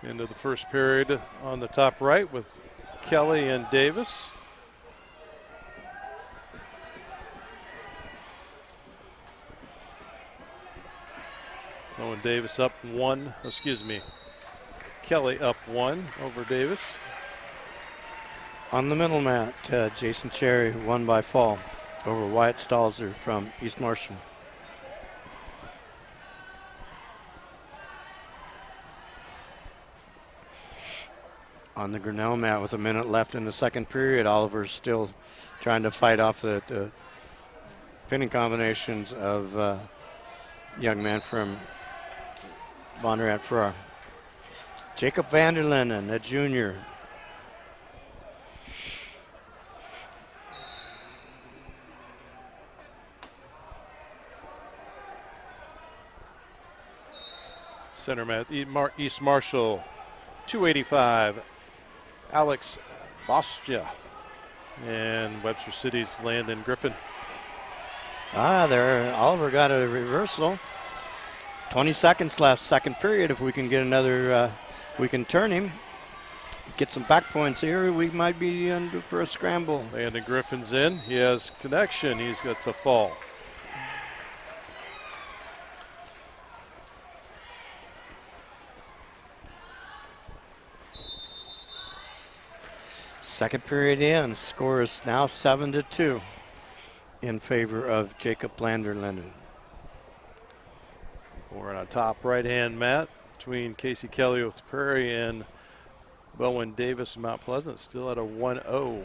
Into the first period on the top right with Kelly and Davis. Owen Davis up 1, Kelly up 1 over Davis. On the middle mat, Jason Cherry won by fall over Wyatt Stalzer from East Marshall. On the Grinnell mat with a minute left in the second period, Oliver's still trying to fight off the pinning combinations of young man from Bondurant Farrar. Jacob Vanderlinden, a junior. Center mat, East Marshall, 285. Alex Bostia and Webster City's Landon Griffin. There, Oliver got a reversal. 20 seconds left, second period. If we can get another, we can turn him, get some back points here, we might be in for a scramble. Landon Griffin's in. He has connection. He's got to fall. Second period in, score is now 7-2 in favor of Jacob Lander-Linden. We're on a top right-hand mat between Casey Kelly with Prairie and Bowen Davis of Mount Pleasant, still at a 1-0.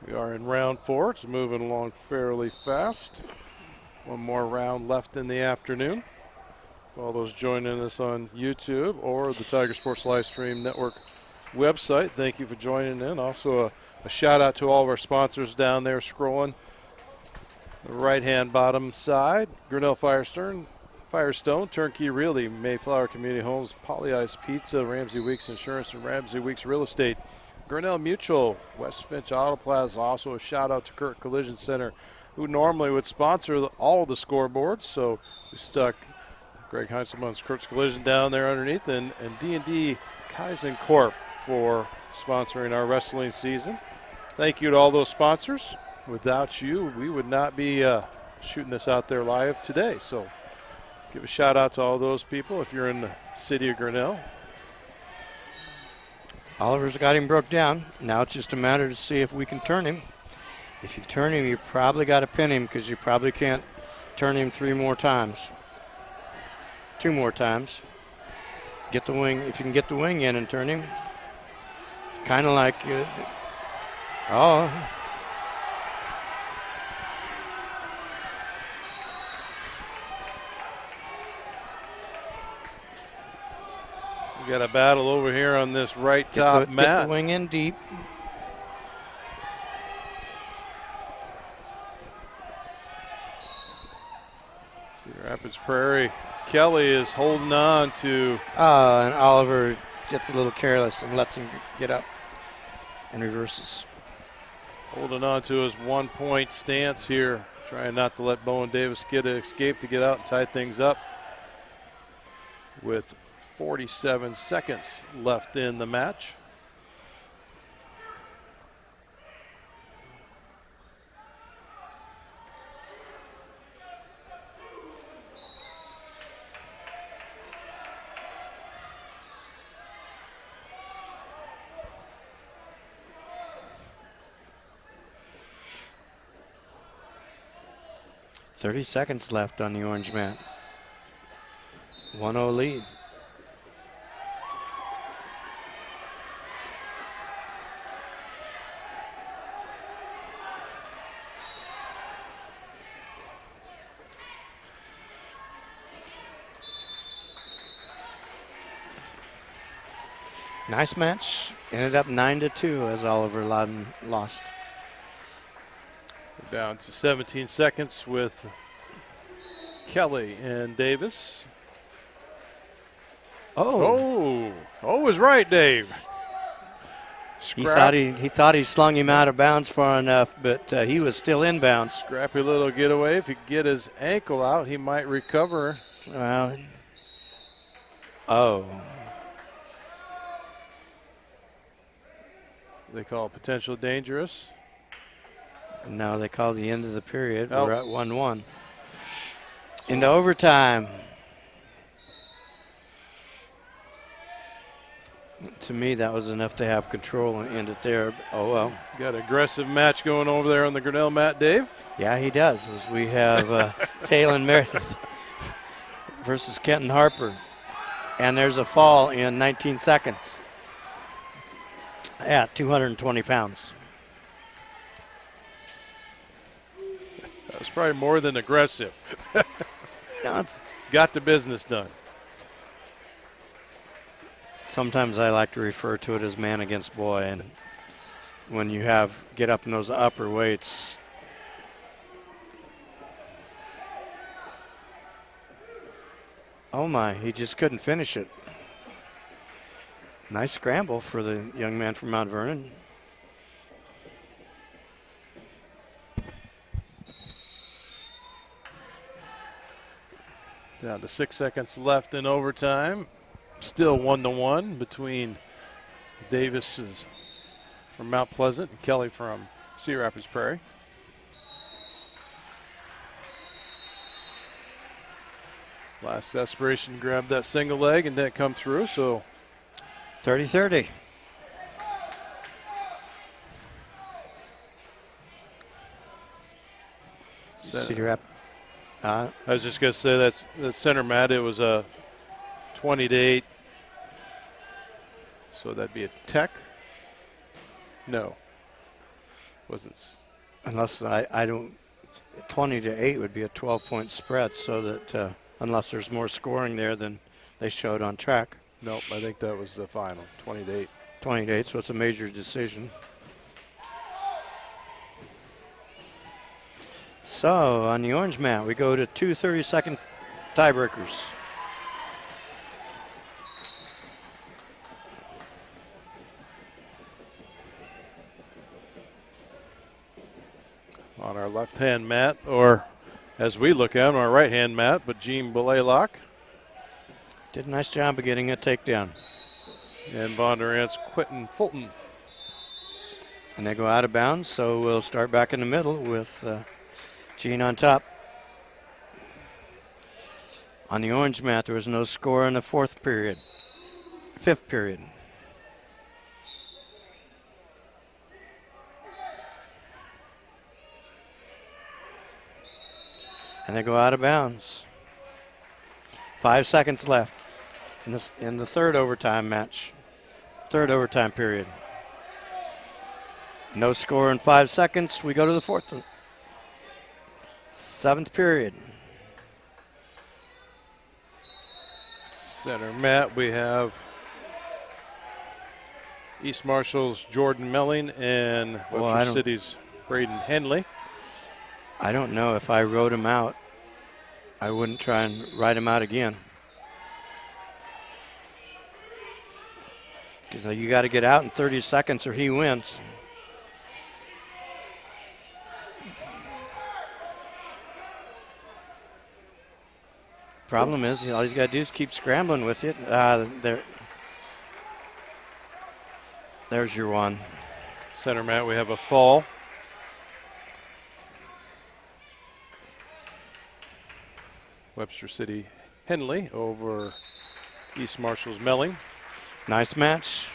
We are in round 4. It's moving along fairly fast. One more round left in the afternoon. For all those joining us on YouTube or the Tiger Sports Live Stream Network website, thank you for joining in. Also a shout out to all of our sponsors down there scrolling. The right-hand bottom side, Grinnell Firestone, Turnkey Realty, Mayflower Community Homes, Poly Ice Pizza, Ramsey Weeks Insurance, and Ramsey Weeks Real Estate. Grinnell Mutual, West Finch Auto Plaza. Also a shout out to Kurt Collision Center, who normally would sponsor all the scoreboards. So we stuck Greg Heinzelman's Kurt's Collision down there underneath, and D&D Kaizen Corp for sponsoring our wrestling season. Thank you to all those sponsors. Without you, we would not be shooting this out there live today. So give a shout out to all those people if you're in the city of Grinnell. Oliver's got him broke down. Now it's just a matter to see if we can turn him. If you turn him, you probably got to pin him because you probably can't turn him 3 more times. 2 more times. Get the wing. If you can get the wing in and turn him, it's kind of like, We got a battle over here on this right top mat. Get the wing in deep. Cedar Rapids Prairie. Kelly is holding on to. And Oliver gets a little careless and lets him get up and reverses. Holding on to his 1-point stance here, trying not to let Bowen Davis get an escape to get out and tie things up. With 47 seconds left in the match. .30 seconds left on the orange mat. 1-0 lead. Nice match. Ended up 9-2 as Oliver Loudon lost. We're down to 17 seconds with Kelly and Davis. Oh, was right, Dave. He thought he slung him out of bounds far enough, but he was still in bounds. Scrappy little getaway. If he could get his ankle out, he might recover. Well, They call it potential dangerous. No, they call the end of the period. We're at 1-1. Into overtime. To me, that was enough to have control and end it there. Oh, well. Got an aggressive match going over there on the Grinnell mat, Dave. Yeah, he does. As we have Taylon Meredith versus Kenton Harper. And there's a fall in 19 seconds at 220 pounds. That was probably more than aggressive. No, got the business done. Sometimes I like to refer to it as man against boy, and when you get up in those upper weights, oh my, he just couldn't finish it. Nice scramble for the young man from Mount Vernon. Down to 6 seconds left in overtime. Still 1-1 between Davis is from Mount Pleasant and Kelly from Cedar Rapids Prairie. Last desperation grabbed that single leg and didn't come through, so 30-30. Cedar Rapids. I was just going to say that's the center mat. It was a 20-8. So that'd be a tech. No. Wasn't. Unless I don't. 20-8 would be a 12-point spread, so that unless there's more scoring there than they showed on track. Nope, I think that was the final, 20-8. 20-8, so it's a major decision. So on the orange mat, we go to 2 30-second tiebreakers. On our left-hand mat, or as we look at on our right-hand mat, but Gene Belaylock. Did a nice job of getting a takedown. And Bondurant's Quentin Fulton. And they go out of bounds, so we'll start back in the middle with Gene on top. On the orange mat, there was no score in the fifth period. And they go out of bounds. 5 seconds left in the third overtime match. Third overtime period. No score in 5 seconds. We go to the fourth one. Seventh period. Center mat, we have East Marshall's Jordan Melling and Webster City's Braden Henley. I don't know if I wrote him out. I wouldn't try and write him out again. Because you got to get out in 30 seconds or he wins. Problem is, all he's got to do is keep scrambling with it. There's your one. Center mat, we have a fall. Webster City Henley over East Marshall's Melling. Nice match.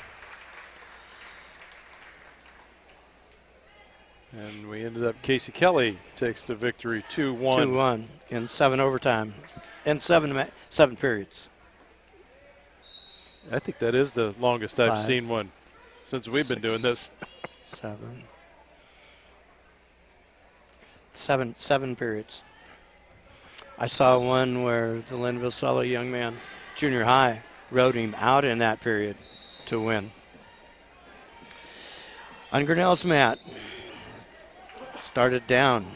And we ended up, Casey Kelly takes the victory 2-1. 2-1 in 7 overtime. In seven periods. I think that is the longest I've seen one since we've been doing this. 7 periods. I saw one where the Linville Sully young man, junior high, rode him out in that period to win. On Grinnell's mat, started down.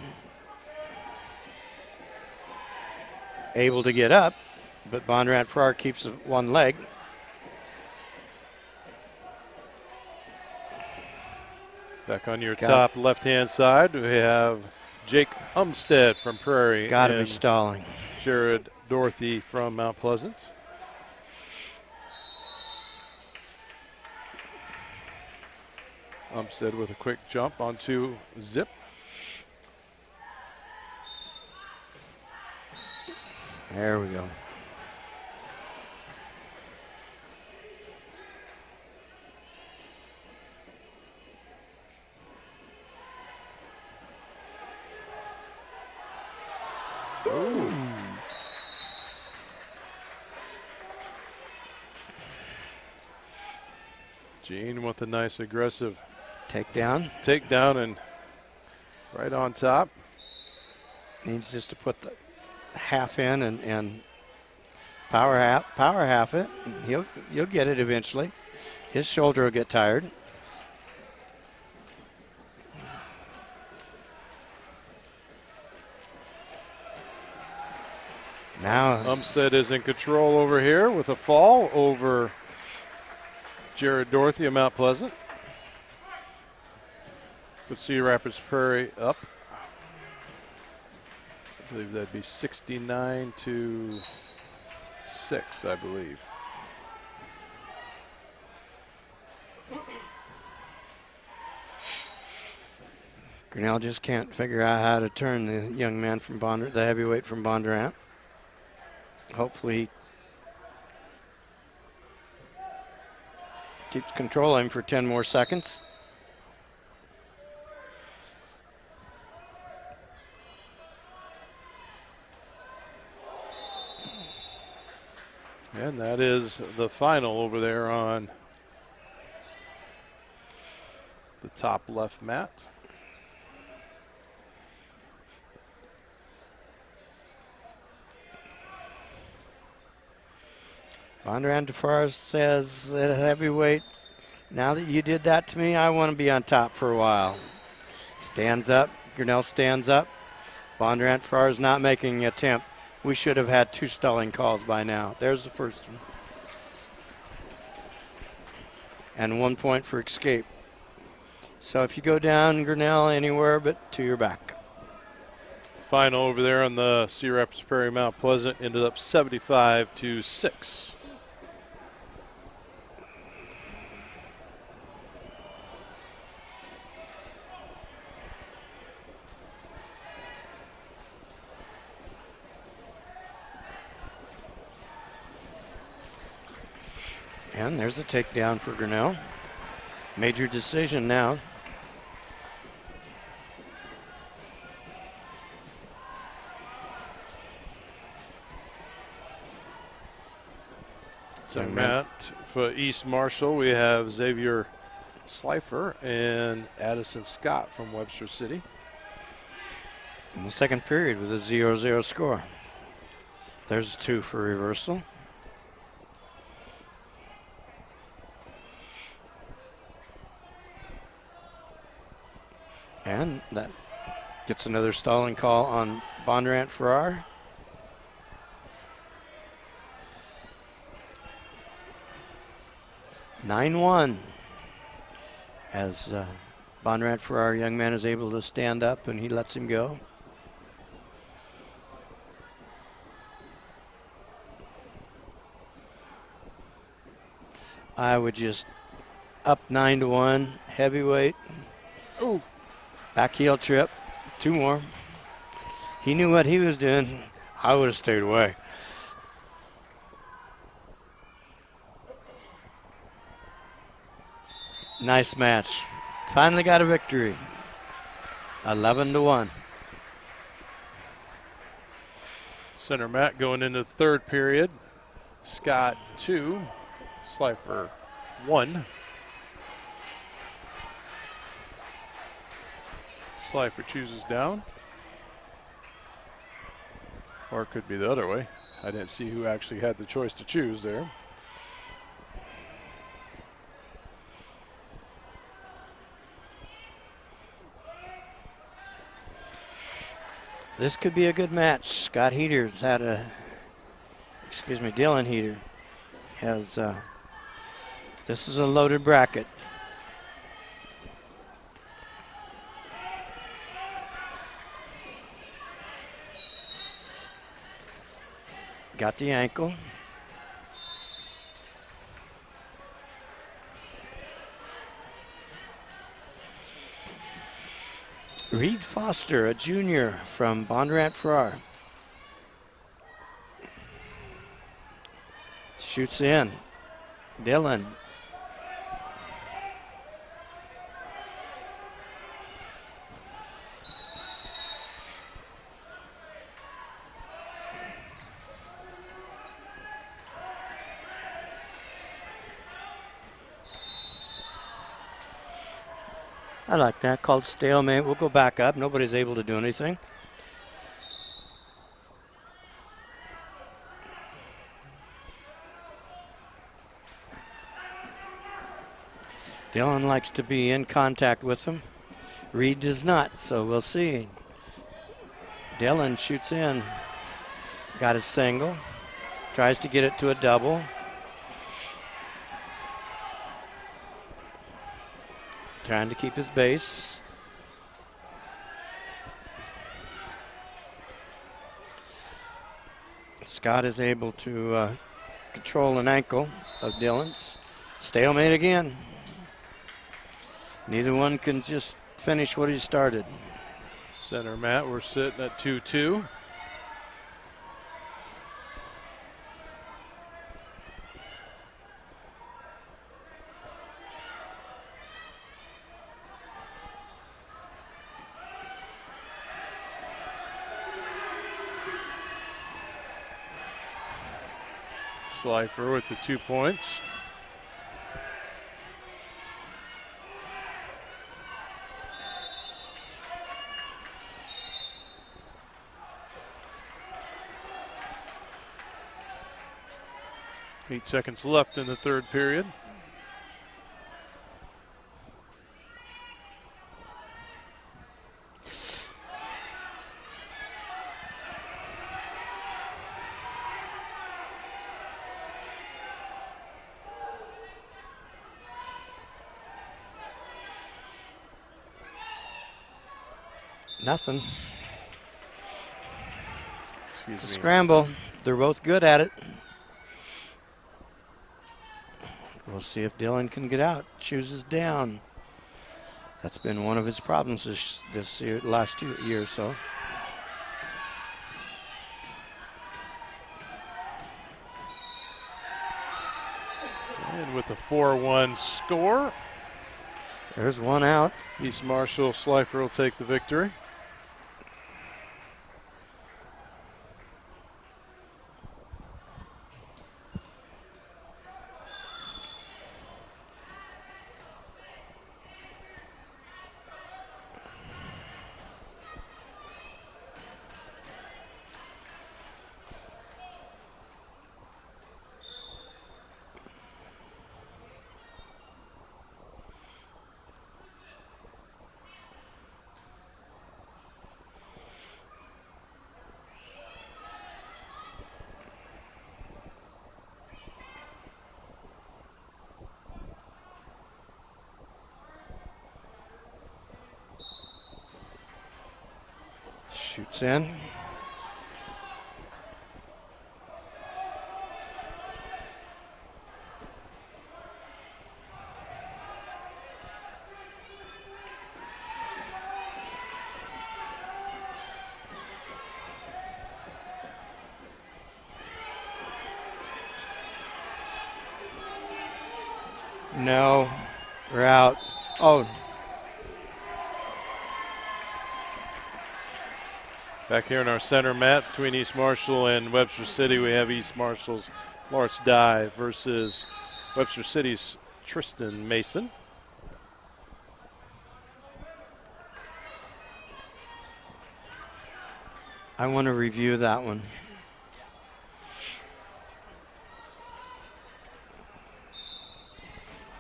Able to get up, but Bondurant Farrar keeps one leg. Back on your top left-hand side, we have Jake Umstead from Prairie. Gotta be stalling. Jared Dorothy from Mount Pleasant. Umstead with a quick jump onto Zip. There we go. Ooh. Gene with a nice aggressive takedown and right on top. Needs just to put the half in and power half it. You'll get it eventually. His shoulder will get tired. Now Umstead is in control over here with a fall over Jared Dorothy of Mount Pleasant. With Cedar Rapids Prairie up. I believe that'd be 69-6, I believe. Grinnell just can't figure out how to turn the young man from the heavyweight from Bondurant. Hopefully he keeps controlling for 10 more seconds. And that is the final over there on the top left mat. Bondurant DeFars says at heavyweight, now that you did that to me, I want to be on top for a while. Stands up. Grinnell stands up. Bondurant DeFars not making an attempt. We should have had 2 stalling calls by now. There's the first one. And 1 point for escape. So if you go down, Grinnell, anywhere but to your back. Final over there on the Cedar Rapids Prairie Mount Pleasant ended up 75-6. And there's a takedown for Grinnell. Major decision now. So Matt, for East Marshall, we have Xavier Slifer and Addison Scott from Webster City. In the second period with a 0-0 score. There's 2 for reversal. And that gets another stalling call on Bondurant Farrar. (9-1) as Bondurant Farrar, young man, is able to stand up and he lets him go. I would just up 9-1, heavyweight. Ooh. Back heel trip, 2 more. He knew what he was doing. I would have stayed away. Nice match. Finally got a victory. 11-1. Center mat going into the third period. Scott 2, Slifer 1. Slifer chooses down. Or it could be the other way. I didn't see who actually had the choice to choose there. This could be a good match. Scott Heater's had Dylan Heater has, this is a loaded bracket. Got the ankle. Reed Foster, a junior from Bondurant Farrar. Shoots in. Dylan. I like that, called stalemate. We'll go back up. Nobody's able to do anything. Dylan likes to be in contact with him. Reed does not, so we'll see. Dylan shoots in. Got his single. Tries to get it to a double. Trying to keep his base. Scott is able to control an ankle of Dylan's. Stalemate again. Neither one can just finish what he started. Center mat, we're sitting at 2-2. Slifer with the 2 points. Eight seconds left in the third period. Nothing. Excuse It's a me. scramble. They're both good at it. We'll see if Dylan can get out. Chooses down. That's been one of his problems this year, last year or so. And with a 4-1 score, There's one out. East Marshall Slifer will take the victory. Shoots in. No, we're out. Oh. Back here in our center mat between East Marshall and Webster City, we have East Marshall's Lawrence Dye versus Webster City's Tristan Mason. I want to review that one.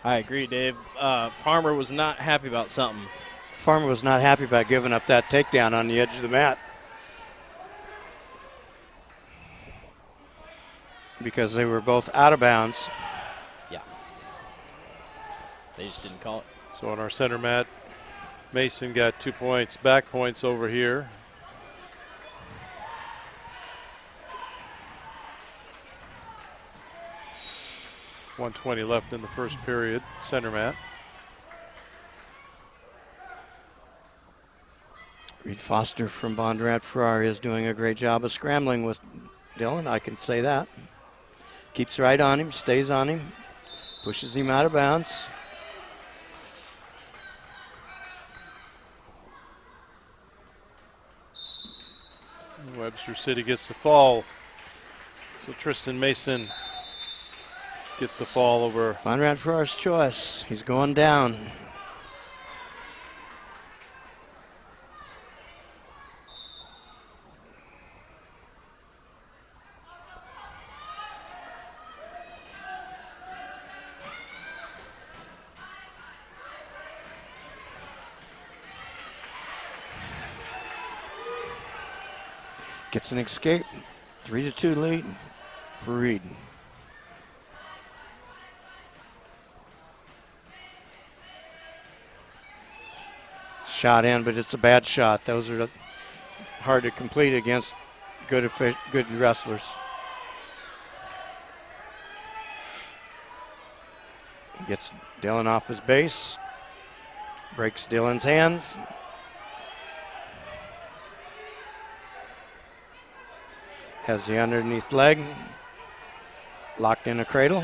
I agree, Dave. Farmer was not happy about something. Farmer was not happy about giving up that takedown on the edge of the mat. Because they were both out of bounds. Yeah. They just didn't call it. So on our center mat, Mason got 2 points, back points over here. .120 left in the first period, center mat. Reed Foster from Bondurant Ferrari is doing a great job of scrambling with Dylan, I can say that. Keeps right on him, stays on him, pushes him out of bounds. Webster City gets the fall. So Tristan Mason gets the fall over. Bondurant Ferrari's choice. He's going down. Gets an escape. 3-2 lead for Reed. Shot in, but it's a bad shot. Those are hard to complete against good wrestlers. Gets Dylan off his base. Breaks Dylan's hands. Has the underneath leg. Locked in a cradle.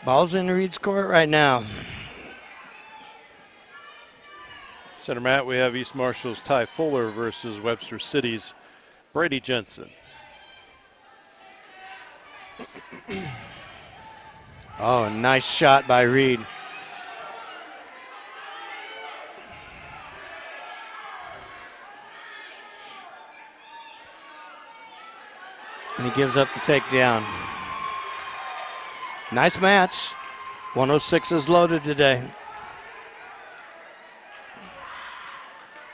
Ball's in Reed's court right now. Center mat, we have East Marshall's Ty Fuller versus Webster City's Brady Jensen. Oh, nice shot by Reed. And he gives up the takedown. Nice match. 106 is loaded today.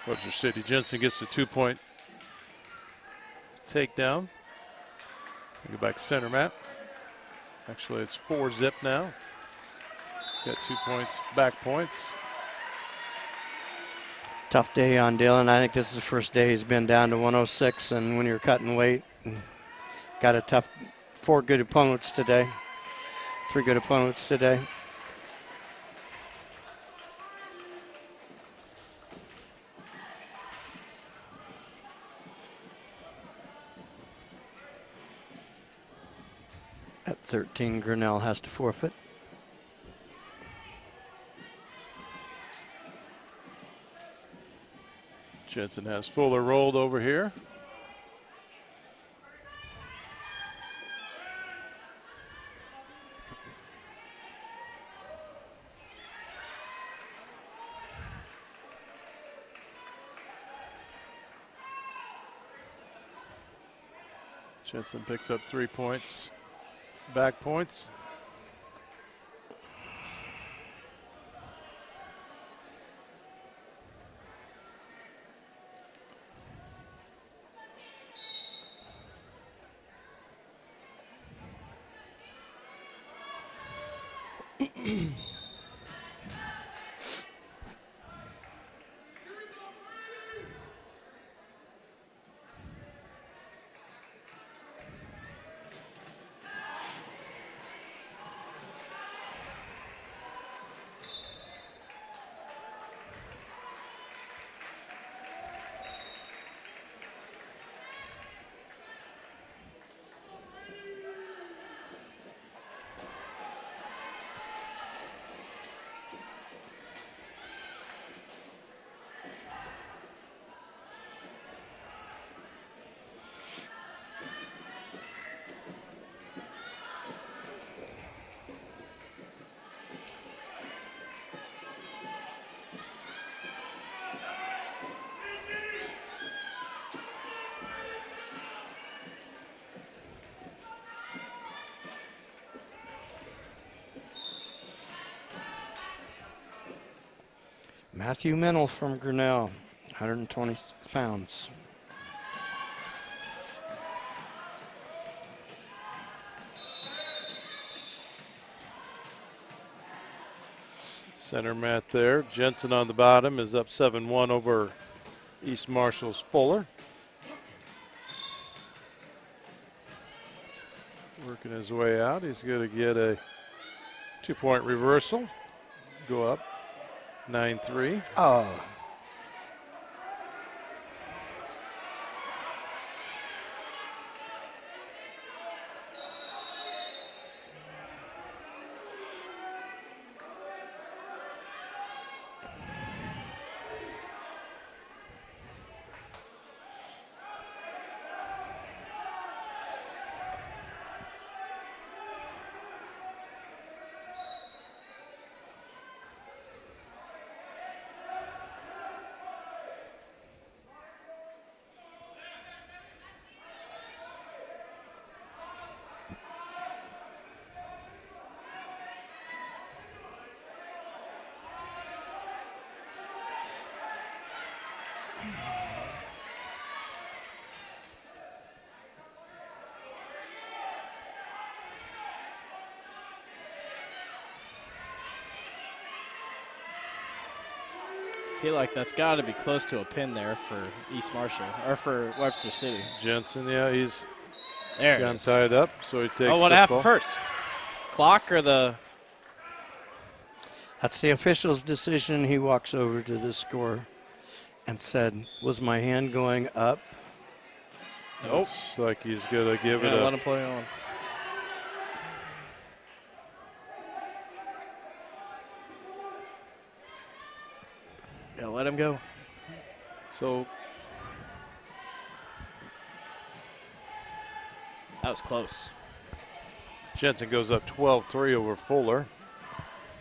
Webster City Jensen gets the 2-point takedown. Go back center mat. Actually, it's 4-zip now. Got 2 points, back points. Tough day on Dylan. I think this is the first day he's been down to 106, and when you're cutting weight, got a tough 4 good opponents today. 3 good opponents today. At 13, Grinnell has to forfeit. Jensen has Fuller rolled over here. Jensen picks up 3 points, back points. Matthew Mennel from Grinnell, 120 pounds. Center mat there. Jensen on the bottom is up 7-1 over East Marshall's Fuller. Working his way out. He's going to get a 2-point reversal. Go up 9-3. Oh. feel like that's got to be close to a pin there for East Marshall, or for Webster City. Jensen, yeah, he's there got tied up, so he takes Oh, what the happened fall. first? Clock or the... That's the official's decision. He walks over to the score and said, was my hand going up? Nope. Looks like he's going to give it a... let him play on. Yeah, let him go. So that was close. Jensen goes up 12-3 over Fuller,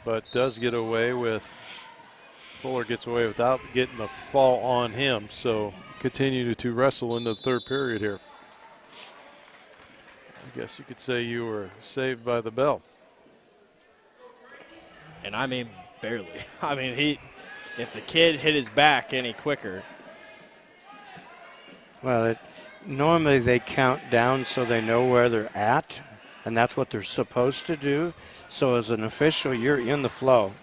but does get away with, Fuller gets away without getting the fall on him, so continue to wrestle into the third period here. I guess you could say you were saved by the bell. And I mean, barely. I mean, if the kid hit his back any quicker. Well, normally they count down so they know where they're at, and that's what they're supposed to do. So as an official, you're in the flow.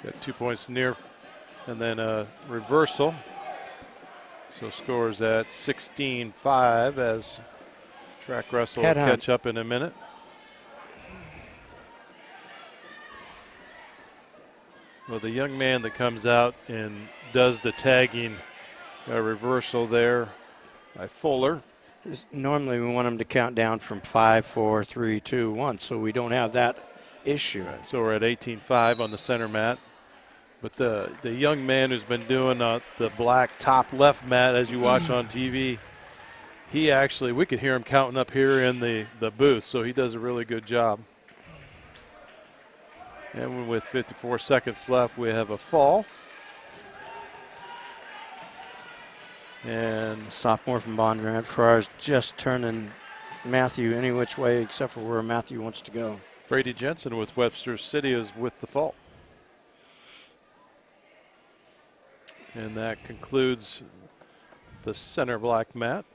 Got 2 points near, and then a reversal. So scores at 16-5 as track wrestle will catch up in a minute. Well, the young man that comes out and does the tagging reversal there by Fuller. Normally we want them to count down from 5, 4, 3, 2, 1, so we don't have that issue. Right, so we're at 18-5 on the center mat. But the young man who's been doing the black top left mat, as you watch on TV, he actually, we could hear him counting up here in the booth, so he does a really good job. And with 54 seconds left, we have a fall. And sophomore from Bondurant, Farrar's just turning Matthew any which way except for where Matthew wants to go. Brady Jensen with Webster City is with the fault. And that concludes the center black mat.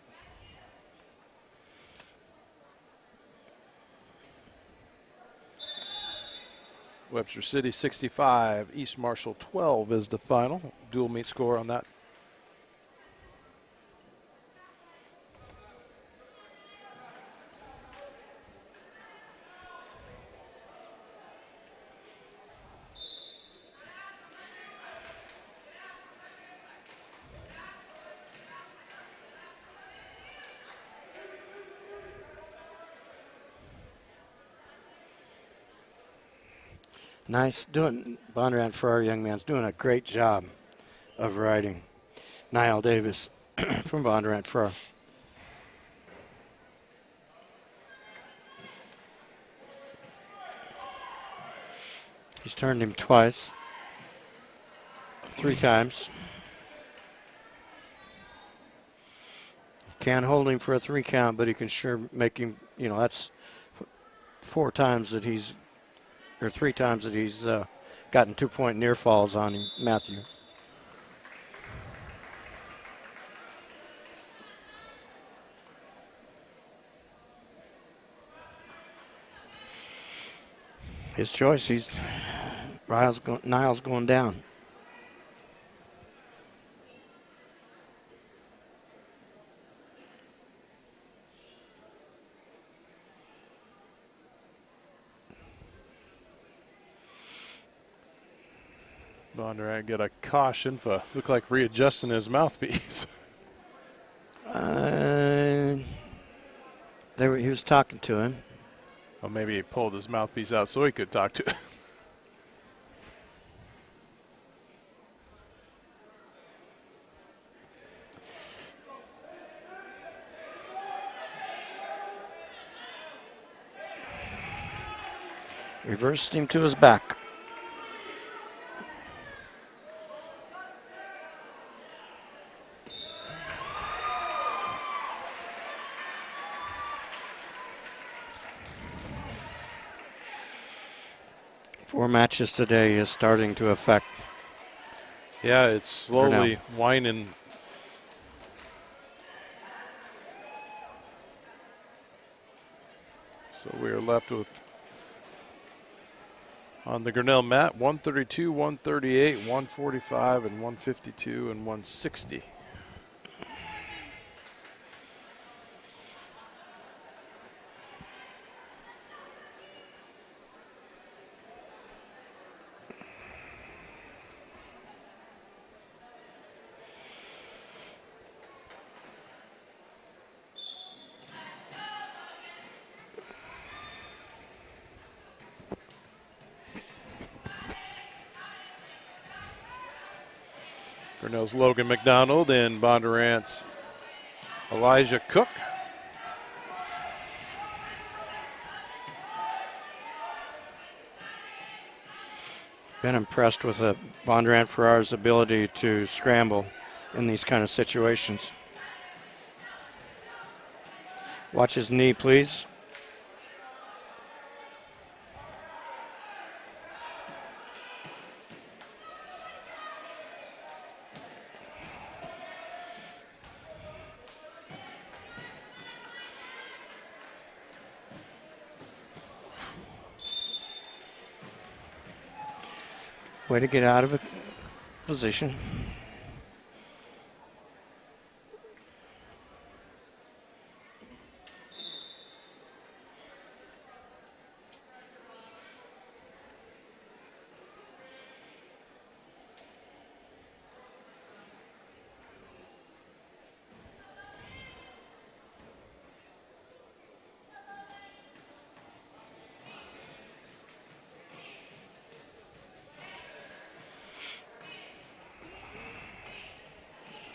Webster City 65, East Marshall 12 is the final. Dual meet score on that. Nice doing. Bondurant for our young man's doing a great job of riding. Niall Davis from Bondurant for our. He's turned him twice, 3 times. Can't hold him for a 3 count, but he can sure make him, you know, that's 4 times that he's, or 3 times that he's gotten 2-point near falls on him, Matthew. His choice, Niall's going down. Bondurant get a caution for look like readjusting his mouthpiece. He was talking to him. Well, maybe he pulled his mouthpiece out so he could talk to him. Reversed him to his back. Four matches today is starting to affect. Yeah, it's slowly winding. So we are left with On the Grinnell mat, 132, 138, 145, and 152, and 160. Grinnell's Logan McDonald and Bondurant's Elijah Cook. Been impressed with Bondurant Farrar's ability to scramble in these kind of situations. Watch his knee, please. Way to get out of a position.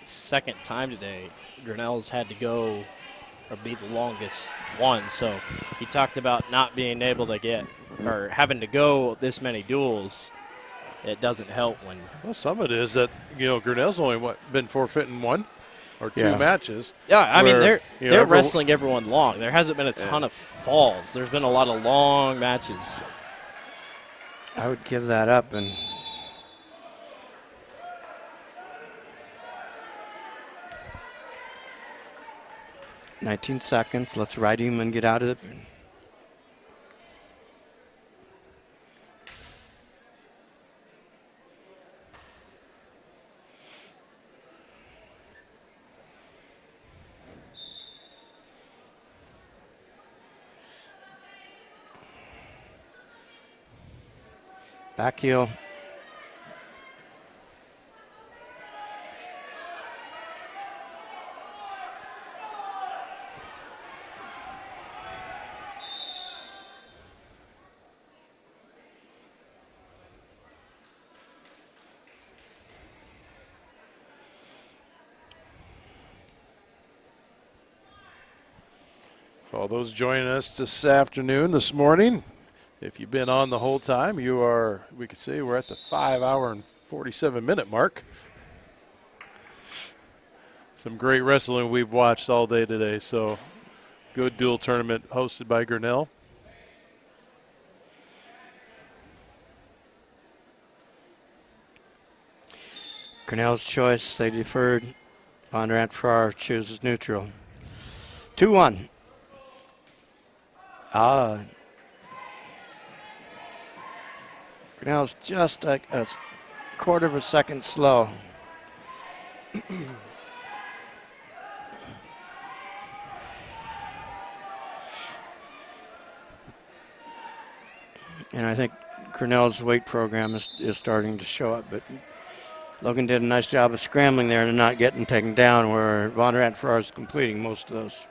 Second time today, Grinnell's had to go or be the longest one. So he talked about not being able to get or having to go this many duels. It doesn't help when. Well, some of it is that, Grinnell's only been forfeiting one or two matches. Yeah, I mean, they're wrestling everyone long. There hasn't been a ton of falls. There's been a lot of long matches. I would give that up. And 19 seconds. Let's ride him and get out of it. Back heel. For all those joining us this afternoon, this morning, if you've been on the whole time, we could say we're at the 5 hour and 47-minute mark. Some great wrestling we've watched all day today, so good dual tournament hosted by Grinnell. Grinnell's choice, they deferred. Bondurant Farrar chooses neutral. 2-1. Grinnell's just a quarter of a second slow. And I think Grinnell's weight program is starting to show up, but Logan did a nice job of scrambling there and not getting taken down, where Bondurant Farrar is completing most of those.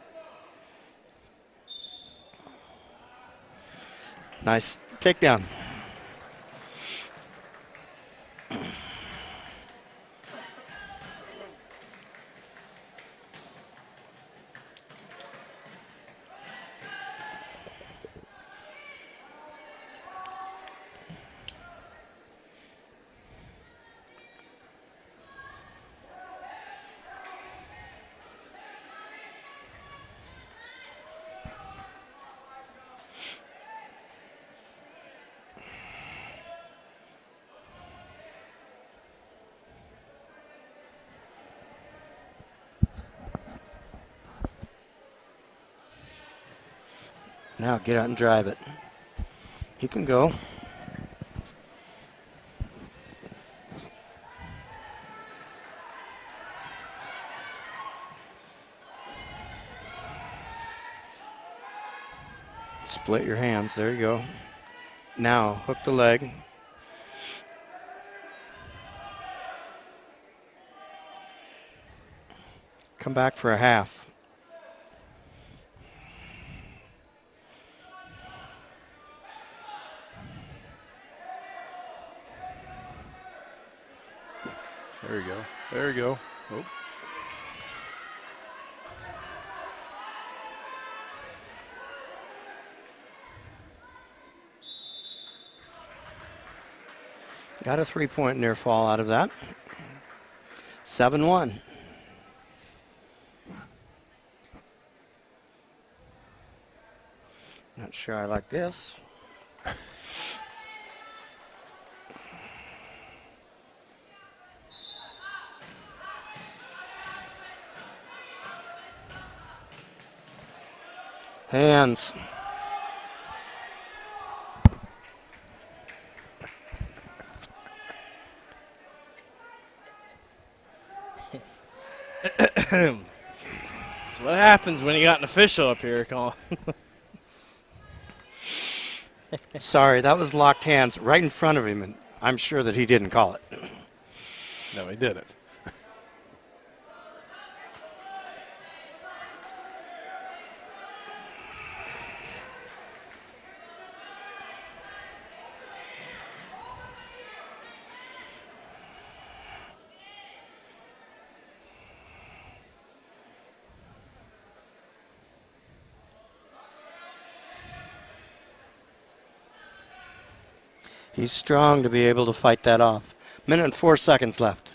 Nice takedown. Now get out and drive it. You can go. Split your hands. There you go. Now, hook the leg. Come back for a half. There you go. There you go. Oh. Got a 3-point near fall out of that. 7-1. Not sure I like this. Hands. That's what happens when you got an official up here, Colin. Sorry, that was locked hands right in front of him, and I'm sure that he didn't call it. No, he didn't. He's strong to be able to fight that off. Minute and 4 seconds left.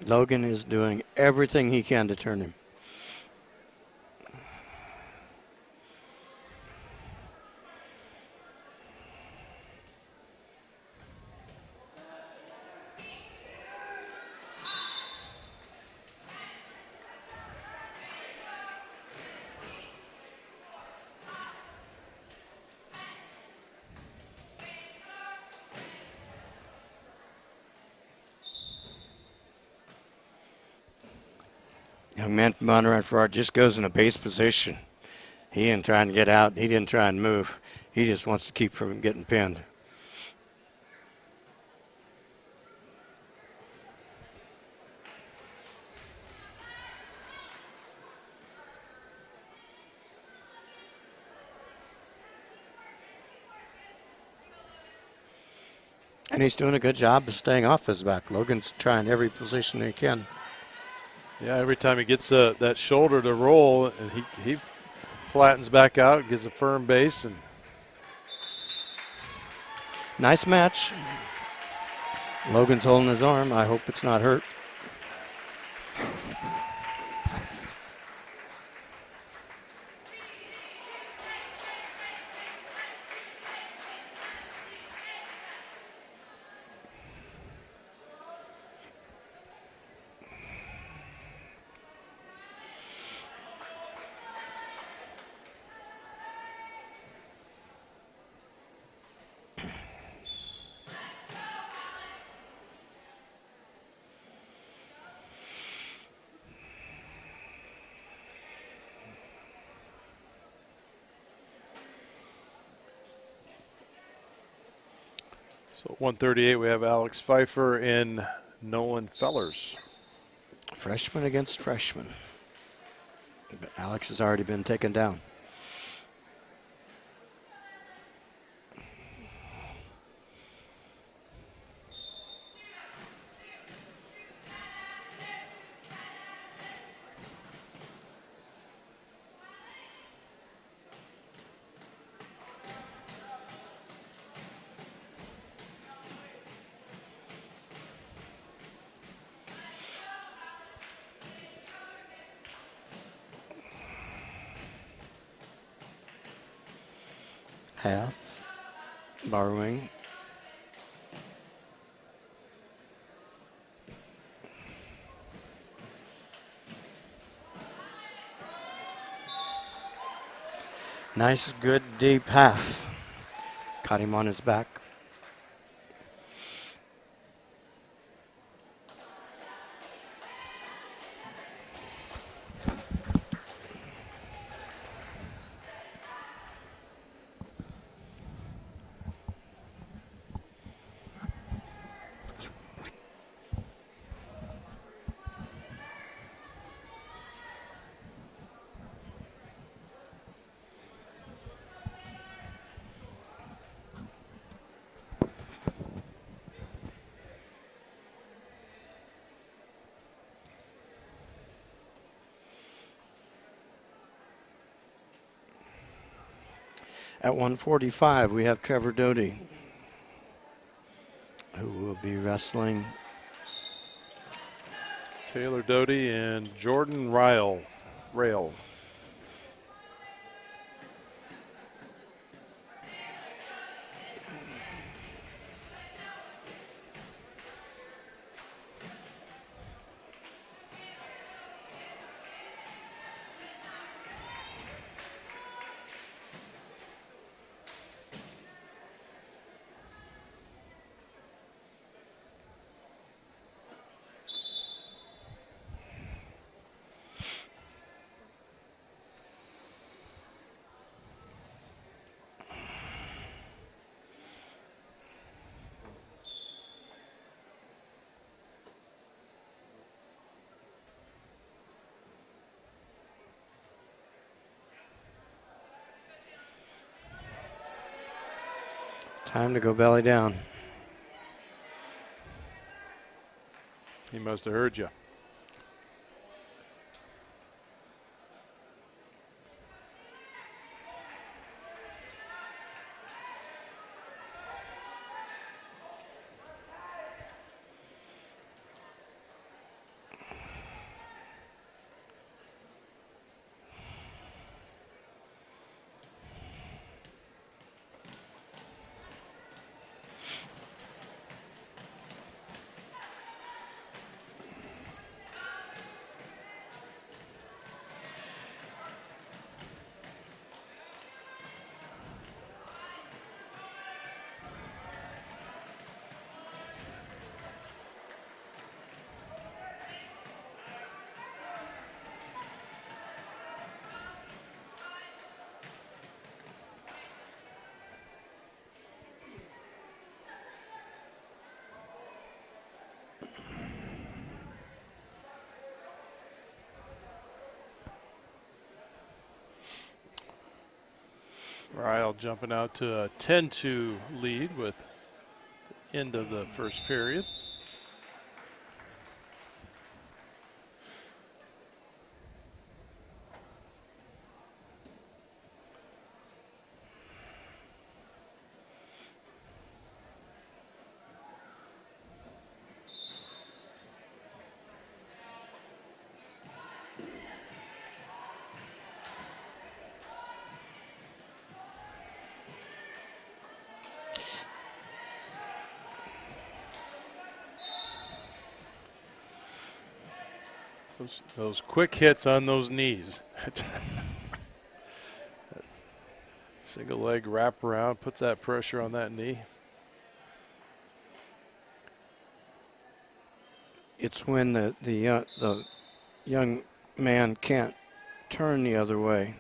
Logan is doing everything he can to turn him. Young man from Monterey Farrar just goes in a base position. He didn't try and get out. He didn't try and move. He just wants to keep from getting pinned. And he's doing a good job of staying off his back. Logan's trying every position he can. Yeah, every time he gets that shoulder to roll, and he flattens back out, gets a firm base. And nice match. Logan's holding his arm. I hope it's not hurt. so 138, we have Alex Pfeiffer and Nolan Fellers. Freshman against freshman. But Alex has already been taken down. Half, borrowing. Nice, good, deep half. Caught him on his back. At 145, we have Trevor Doty, who will be wrestling Taylor Doty and Jordan Rail. Time to go belly down. He must have heard you. Ryle jumping out to a 10-2 lead with the end of the first period. Those quick hits on those knees. Single leg wrap around, puts that pressure on that knee. It's when the young man can't turn the other way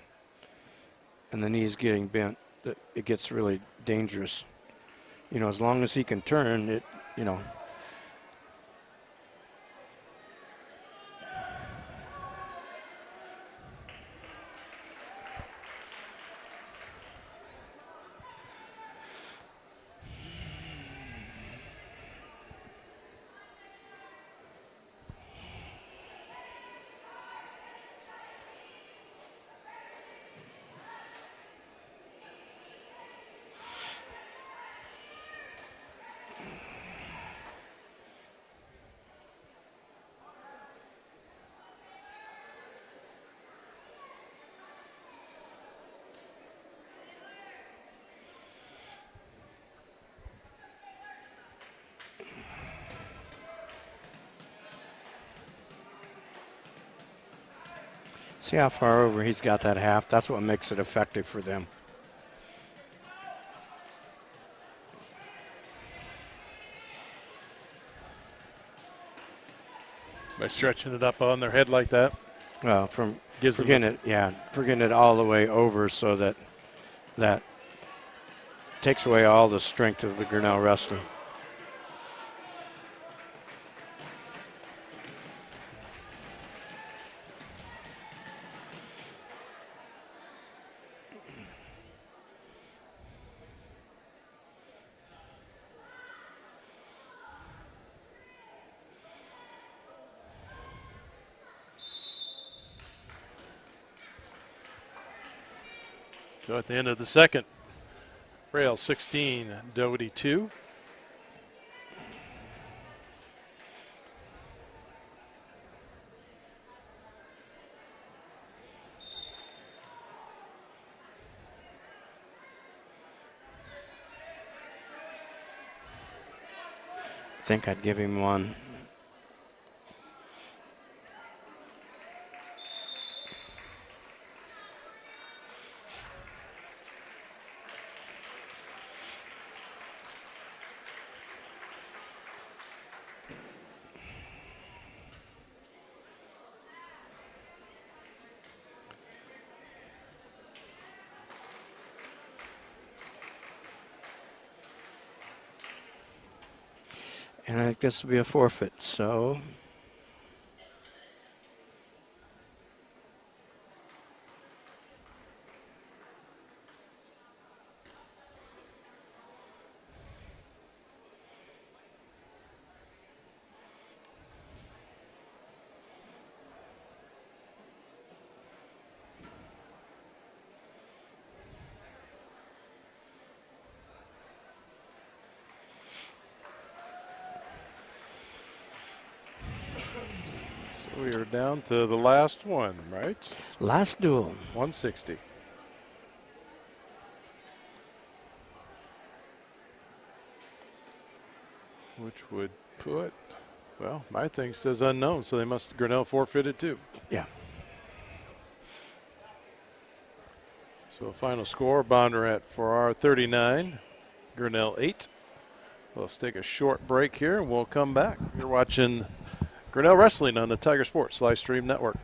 and the knee's getting bent that it gets really dangerous. You know, as long as he can turn it, you know. See how far over he's got that half. That's what makes it effective for them. By stretching it up on their head like that. Well, from getting it all the way over so that takes away all the strength of the Grinnell wrestler. So at the end of the second, Rail 16, Doty 2. I think I'd give him one. And I guess it'll be a forfeit, so. We are down to the last one, right? Last duel. 160. Which would put, well, my thing says unknown, so they must, Grinnell forfeited too. Yeah. So a final score, Bondurant for our 39, Grinnell 8. Let's take a short break here and we'll come back. You're watching Grinnell Wrestling on the Tiger Sports Live Stream Network.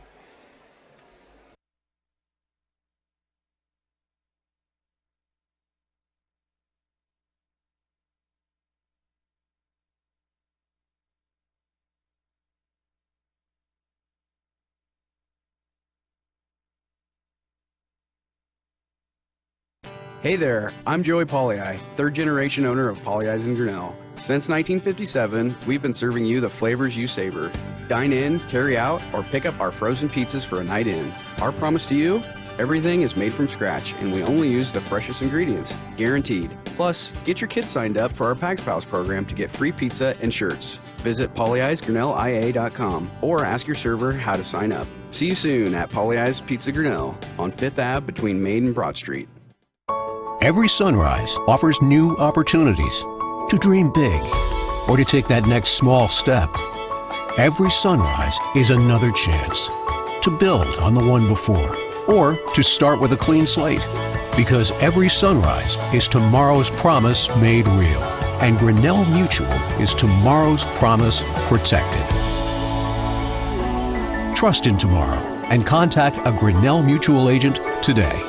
Hey there, I'm Joey Pollyi, third generation owner of Pollyi's in Grinnell. Since 1957, we've been serving you the flavors you savor. Dine in, carry out, or pick up our frozen pizzas for a night in. Our promise to you? Everything is made from scratch, and we only use the freshest ingredients, guaranteed. Plus, get your kids signed up for our Pags Pals program to get free pizza and shirts. Visit pollyi'sgrinnellia.com or ask your server how to sign up. See you soon at Pollyi's Pizza Grinnell on 5th Ave between Main and Broad Street. Every sunrise offers new opportunities to dream big or to take that next small step. Every sunrise is another chance to build on the one before or to start with a clean slate, because every sunrise is tomorrow's promise made real, and Grinnell Mutual is tomorrow's promise protected. Trust in tomorrow and contact a Grinnell Mutual agent today.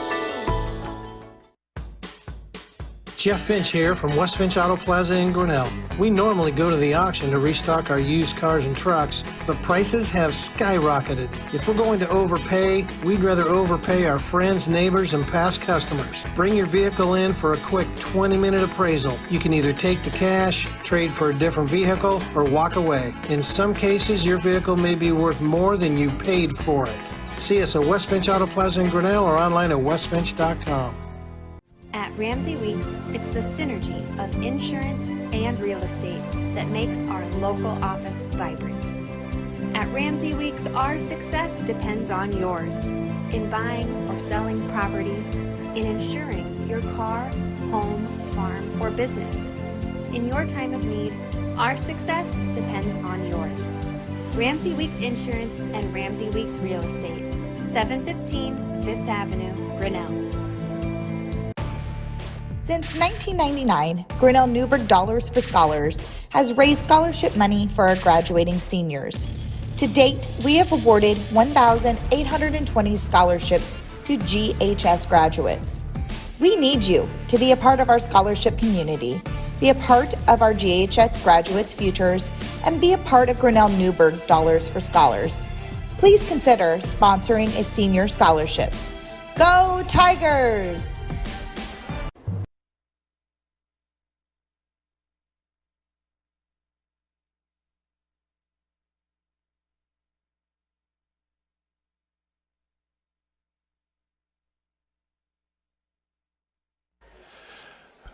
Jeff Finch here from West Finch Auto Plaza in Grinnell. We normally go to the auction to restock our used cars and trucks, but prices have skyrocketed. If we're going to overpay, we'd rather overpay our friends, neighbors, and past customers. Bring your vehicle in for a quick 20-minute appraisal. You can either take the cash, trade for a different vehicle, or walk away. In some cases, your vehicle may be worth more than you paid for it. See us at West Finch Auto Plaza in Grinnell or online at westfinch.com. At Ramsey Weeks, it's the synergy of insurance and real estate that makes our local office vibrant. At Ramsey Weeks, our success depends on yours in buying or selling property, in insuring your car, home, farm, or business. In your time of need, our success depends on yours. Ramsey Weeks Insurance and Ramsey Weeks Real Estate, 715 5th Avenue, Grinnell. Since 1999, Grinnell Newberg Dollars for Scholars has raised scholarship money for our graduating seniors. To date, we have awarded 1,820 scholarships to GHS graduates. We need you to be a part of our scholarship community, be a part of our GHS graduates' futures, and be a part of Grinnell Newberg Dollars for Scholars. Please consider sponsoring a senior scholarship. Go Tigers!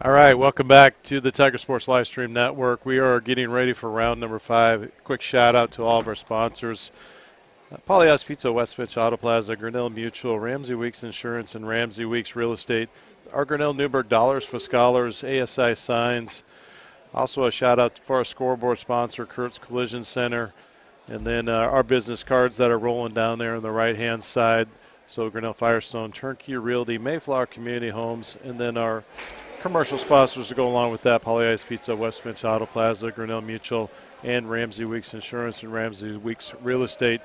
All right, welcome back to the Tiger Sports Livestream Network. We are getting ready for round number 5. Quick shout out to all of our sponsors. Polyhouse Pizza, West Finch Auto Plaza, Grinnell Mutual, Ramsey Weeks Insurance, and Ramsey Weeks Real Estate. Our Grinnell Newburgh Dollars for Scholars, ASI Signs. Also a shout out for our scoreboard sponsor, Kurt's Collision Center. And then our business cards that are rolling down there on the right-hand side. So Grinnell Firestone, Turnkey Realty, Mayflower Community Homes, and then our commercial sponsors to go along with that, Polyhouse Pizza, West Finch Auto Plaza, Grinnell Mutual, and Ramsey Weeks Insurance and Ramsey Weeks Real Estate.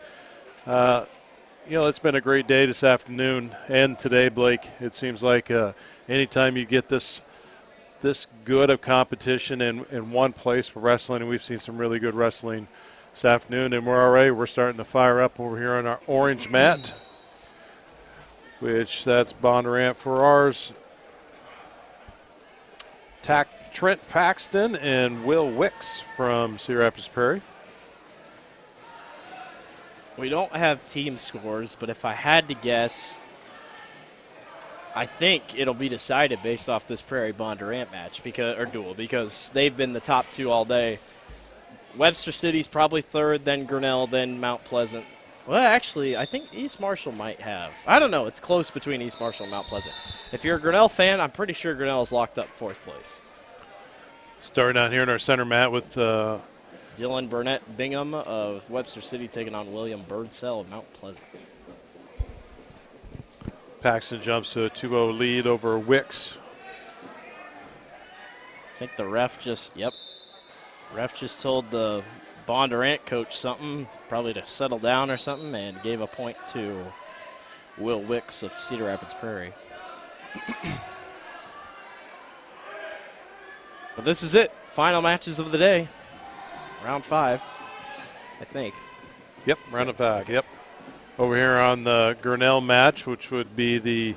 It's been a great day this afternoon and today, Blake. It seems like anytime you get this good of competition in one place for wrestling, and we've seen some really good wrestling this afternoon, and we're starting to fire up over here on our orange mat, which that's Bondurant for ours. Trent Paxton and Will Wicks from Cedar Rapids Prairie. We don't have team scores, but if I had to guess, I think it'll be decided based off this Prairie Bondurant match duel because they've been the top 2 all day. Webster City's probably 3rd, then Grinnell, then Mount Pleasant. Well, actually, I think East Marshall might have. I don't know. It's close between East Marshall and Mount Pleasant. If you're a Grinnell fan, I'm pretty sure Grinnell is locked up 4th place. Starting out here in our center mat with Dylan Burnett Bingham of Webster City taking on William Birdsell of Mount Pleasant. Paxton jumps to a 2-0 lead over Wicks. I think the ref just told the Bondurant coach something, probably to settle down or something, and gave a point to Will Wicks of Cedar Rapids Prairie. But this is it. Final matches of the day. Round 5, I think. Yep, round of 5, yep. Over here on the Grinnell match, which would be the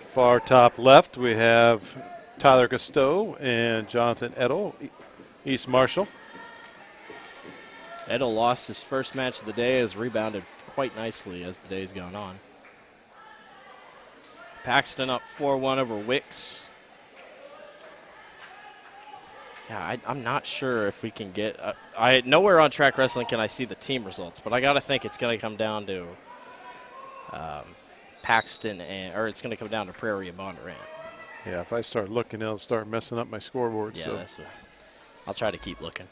far top left, we have Tyler Costeau and Jonathan Edel, East Marshall. Edel lost his first match of the day, has rebounded quite nicely as the day's gone on. Paxton up 4-1 over Wicks. Yeah, I'm not sure if we can get nowhere on Track Wrestling can I see the team results, but I got to think it's going to come down to Paxton or it's going to come down to Prairie and Bondurant. Yeah, if I start looking, it'll start messing up my scoreboard. Yeah, so that's what I'll try to keep looking.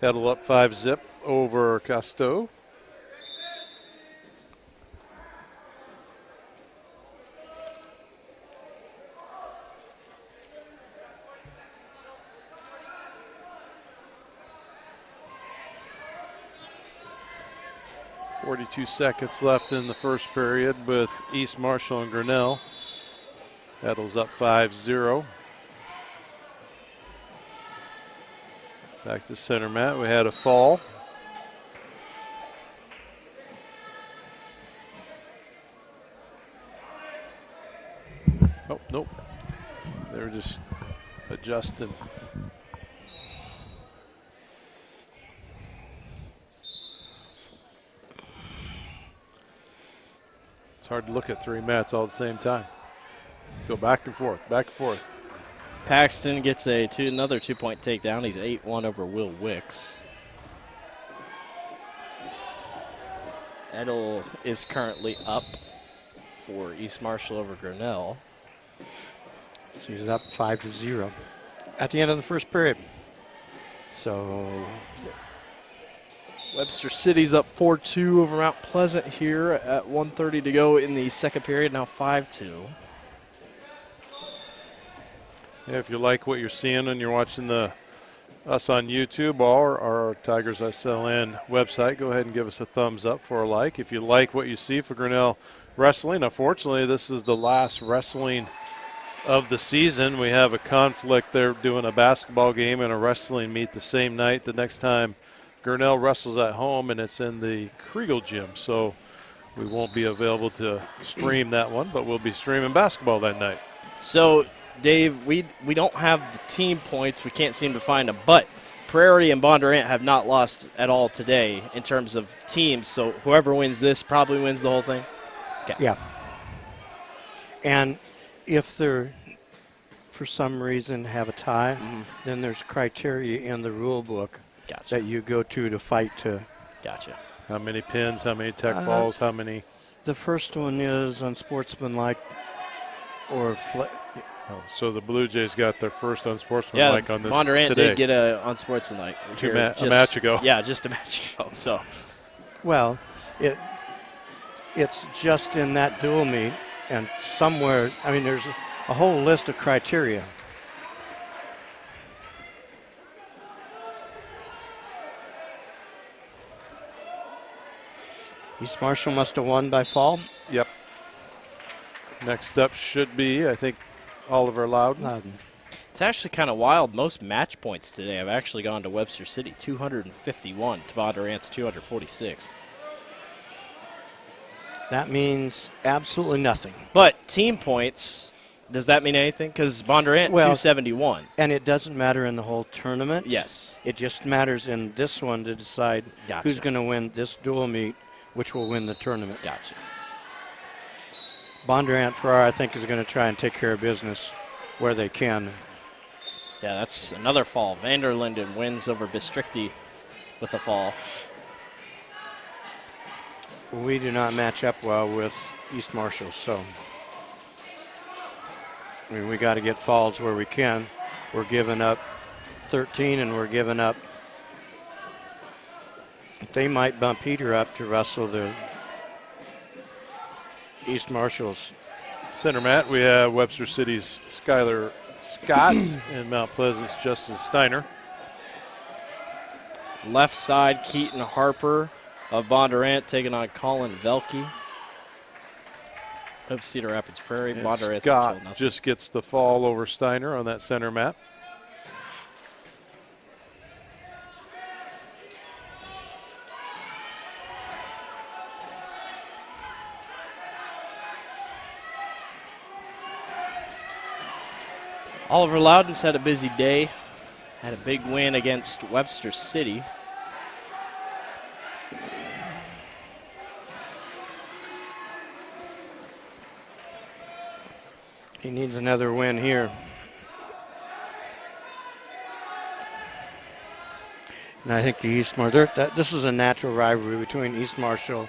Edel up 5-0 over Costeau. .42 seconds left in the first period with East Marshall and Grinnell. Edel's up 5-0. Back to center mat. We had a fall. Oh, nope. They were just adjusting. It's hard to look at 3 mats all at the same time. Go back and forth, back and forth. Paxton gets another 2-point takedown. He's 8-1 over Will Wicks. Edel is currently up for East Marshall over Grinnell. So he's up 5-0 at the end of the first period. So Webster City's up 4-2 over Mount Pleasant here at 1:30 to go in the second period, now 5-2. Yeah, if you like what you're seeing and you're watching us on YouTube or our Tigers SLN website, go ahead and give us a thumbs up for a like. If you like what you see for Grinnell wrestling, unfortunately, this is the last wrestling of the season. We have a conflict. They're doing a basketball game and a wrestling meet the same night. The next time Grinnell wrestles at home, and it's in the Kriegel gym. So we won't be available to stream that one, but we'll be streaming basketball that night. So Dave, we don't have the team points. We can't seem to find them. But Prairie and Bondurant have not lost at all today in terms of teams. So whoever wins this probably wins the whole thing. Okay. Yeah. And if they're, for some reason, have a tie, then there's criteria in the rule book that you go to fight to. Gotcha. How many pins, how many tech balls, how many? The first one is unsportsmanlike or so the Blue Jays got their first unsportsmanlike on this Bondurant today. did get a unsportsmanlike. A match ago. Yeah, just a match ago. So, well, it's just in that dual meet, and somewhere, I mean, there's a whole list of criteria. East Marshall must have won by fall. Yep. Next up should be, I think, Oliver Loudon. It's actually kind of wild. Most match points today have actually gone to Webster City, 251 to Bondurant's 246. That means absolutely nothing. But team points, does that mean anything? Because Bondurant, 271. And it doesn't matter in the whole tournament. Yes. It just matters in this one to decide who's going to win this dual meet, which will win the tournament. Gotcha. Bondurant Farrar, I think, is going to try and take care of business where they can. Yeah, that's another fall. Vanderlinden wins over Bistricti with a fall. We do not match up well with East Marshall, so I mean, we got to get falls where we can. We're giving up 13, and we're giving up. They might bump Peter up to wrestle the East Marshalls. Center mat, we have Webster City's Skylar Scott and Mount Pleasant's Justin Steiner. Left side, Keaton Harper of Bondurant taking on Colin Velke of Cedar Rapids Prairie. And Bondurant's Scott just gets the fall over Steiner on that center mat. Oliver Loudon's had a busy day. Had a big win against Webster City. He needs another win here. And I think the East Marshall, this is a natural rivalry between East Marshall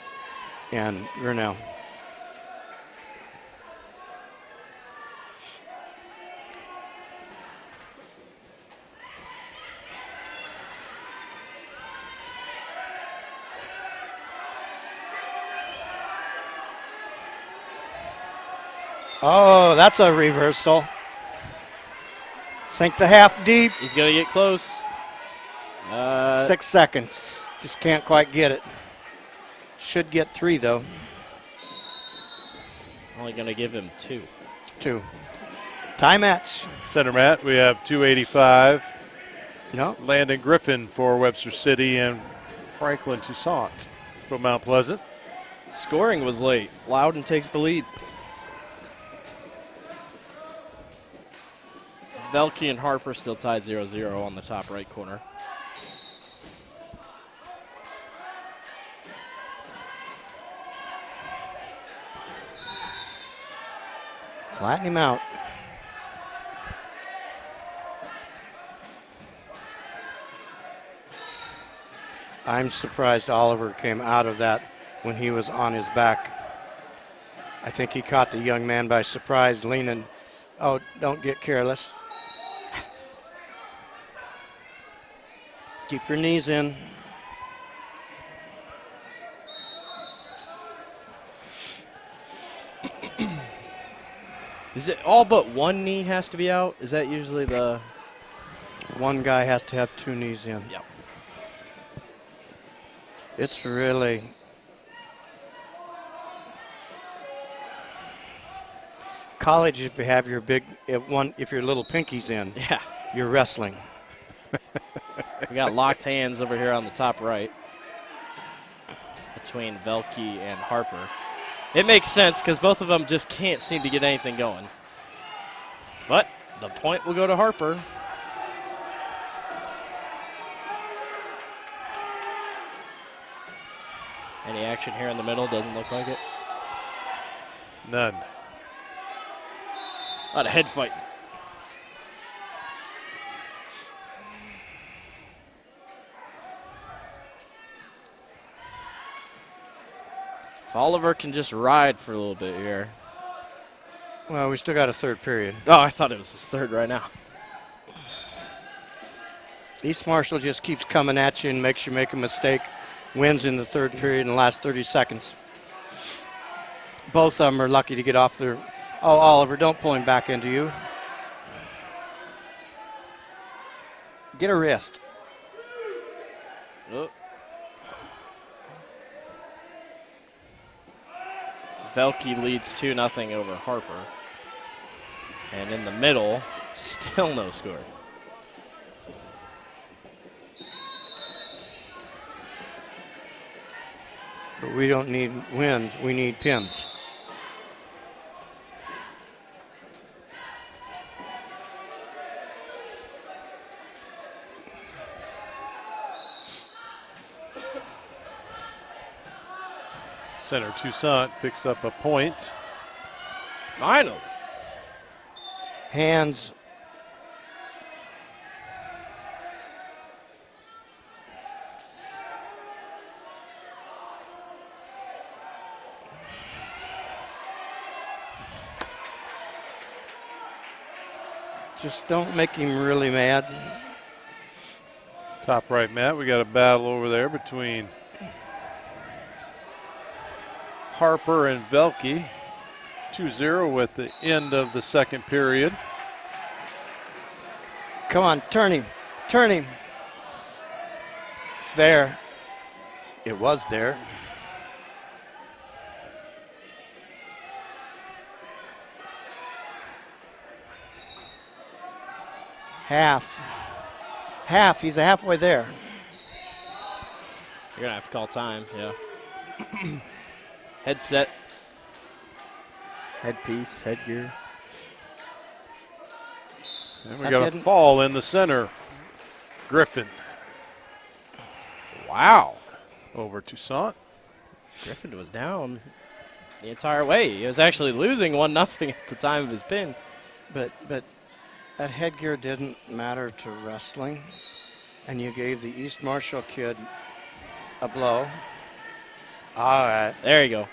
and Grinnell. Oh, that's a reversal. Sink the half deep. He's going to get close. 6 seconds. Just can't quite get it. Should get 3, though. Only going to give him 2. 2. Tie match. Center mat, we have 285. No. Landon Griffin for Webster City and Franklin Toussaint from Mount Pleasant. Scoring was late. Loudon takes the lead. Velke and Harper still tied 0-0 on the top right corner. Flatten him out. I'm surprised Oliver came out of that when he was on his back. I think he caught the young man by surprise, leaning. Oh, don't get careless. Keep your knees in. Is it all but one knee has to be out? Is that usually the... One guy has to have 2 knees in. Yep. It's really... College, if you have your big, if your little pinkies in, Yeah. you're wrestling. We got locked hands over here on the top right between Velke and Harper. It makes sense because both of them just can't seem to get anything going. But the point will go to Harper. Any action here in the middle? Doesn't look like it. None. A lot of head fighting. If Oliver can just ride for a little bit here. Well, we still got a third period. Oh, I thought it was his third right now. East Marshall just keeps coming at you and makes you make a mistake. Wins in the third period in the last 30 seconds. Both of them are lucky to get off their... Oh, Oliver, don't pull him back into you. Get a wrist. Oh. Velke leads 2-0 over Harper. And in the middle, still no score. But we don't need wins, we need pins. Center Toussaint picks up a point. Finally. Hands. Just don't make him really mad. Top right, Matt. We got a battle over there between Harper and Velke. 2-0 at the end of the second period. Come on, turn him. Turn him. It's there. It was there. Half. Half. He's halfway there. You're going to have to call time, yeah. Headset. Headpiece, headgear. And we got a fall in the center. Griffin. Wow. Over Toussaint. Griffin was down the entire way. He was actually losing 1-0 at the time of his pin. But that headgear didn't matter to wrestling, and you gave the East Marshall kid a blow. All right. There you go.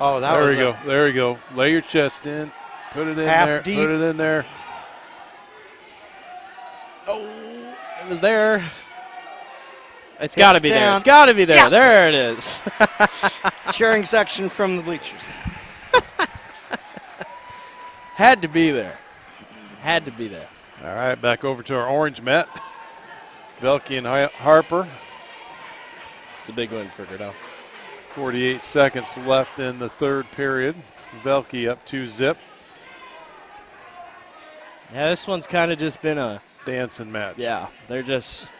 Oh, that there was we go. There we go. Lay your chest in. Put it in half there. deep. Put it in there. Oh, it was there. It's got to be there. down. It's got to be there. Yes. There it is. Cheering section from the bleachers. Had to be there. Had to be there. All right, back over to our orange mat. Velke and Harper. It's a big win for Grinnell. 48 seconds left in the third period. Velke up 2-0. Yeah, this one's kind of just been a dancing match. Yeah, they're just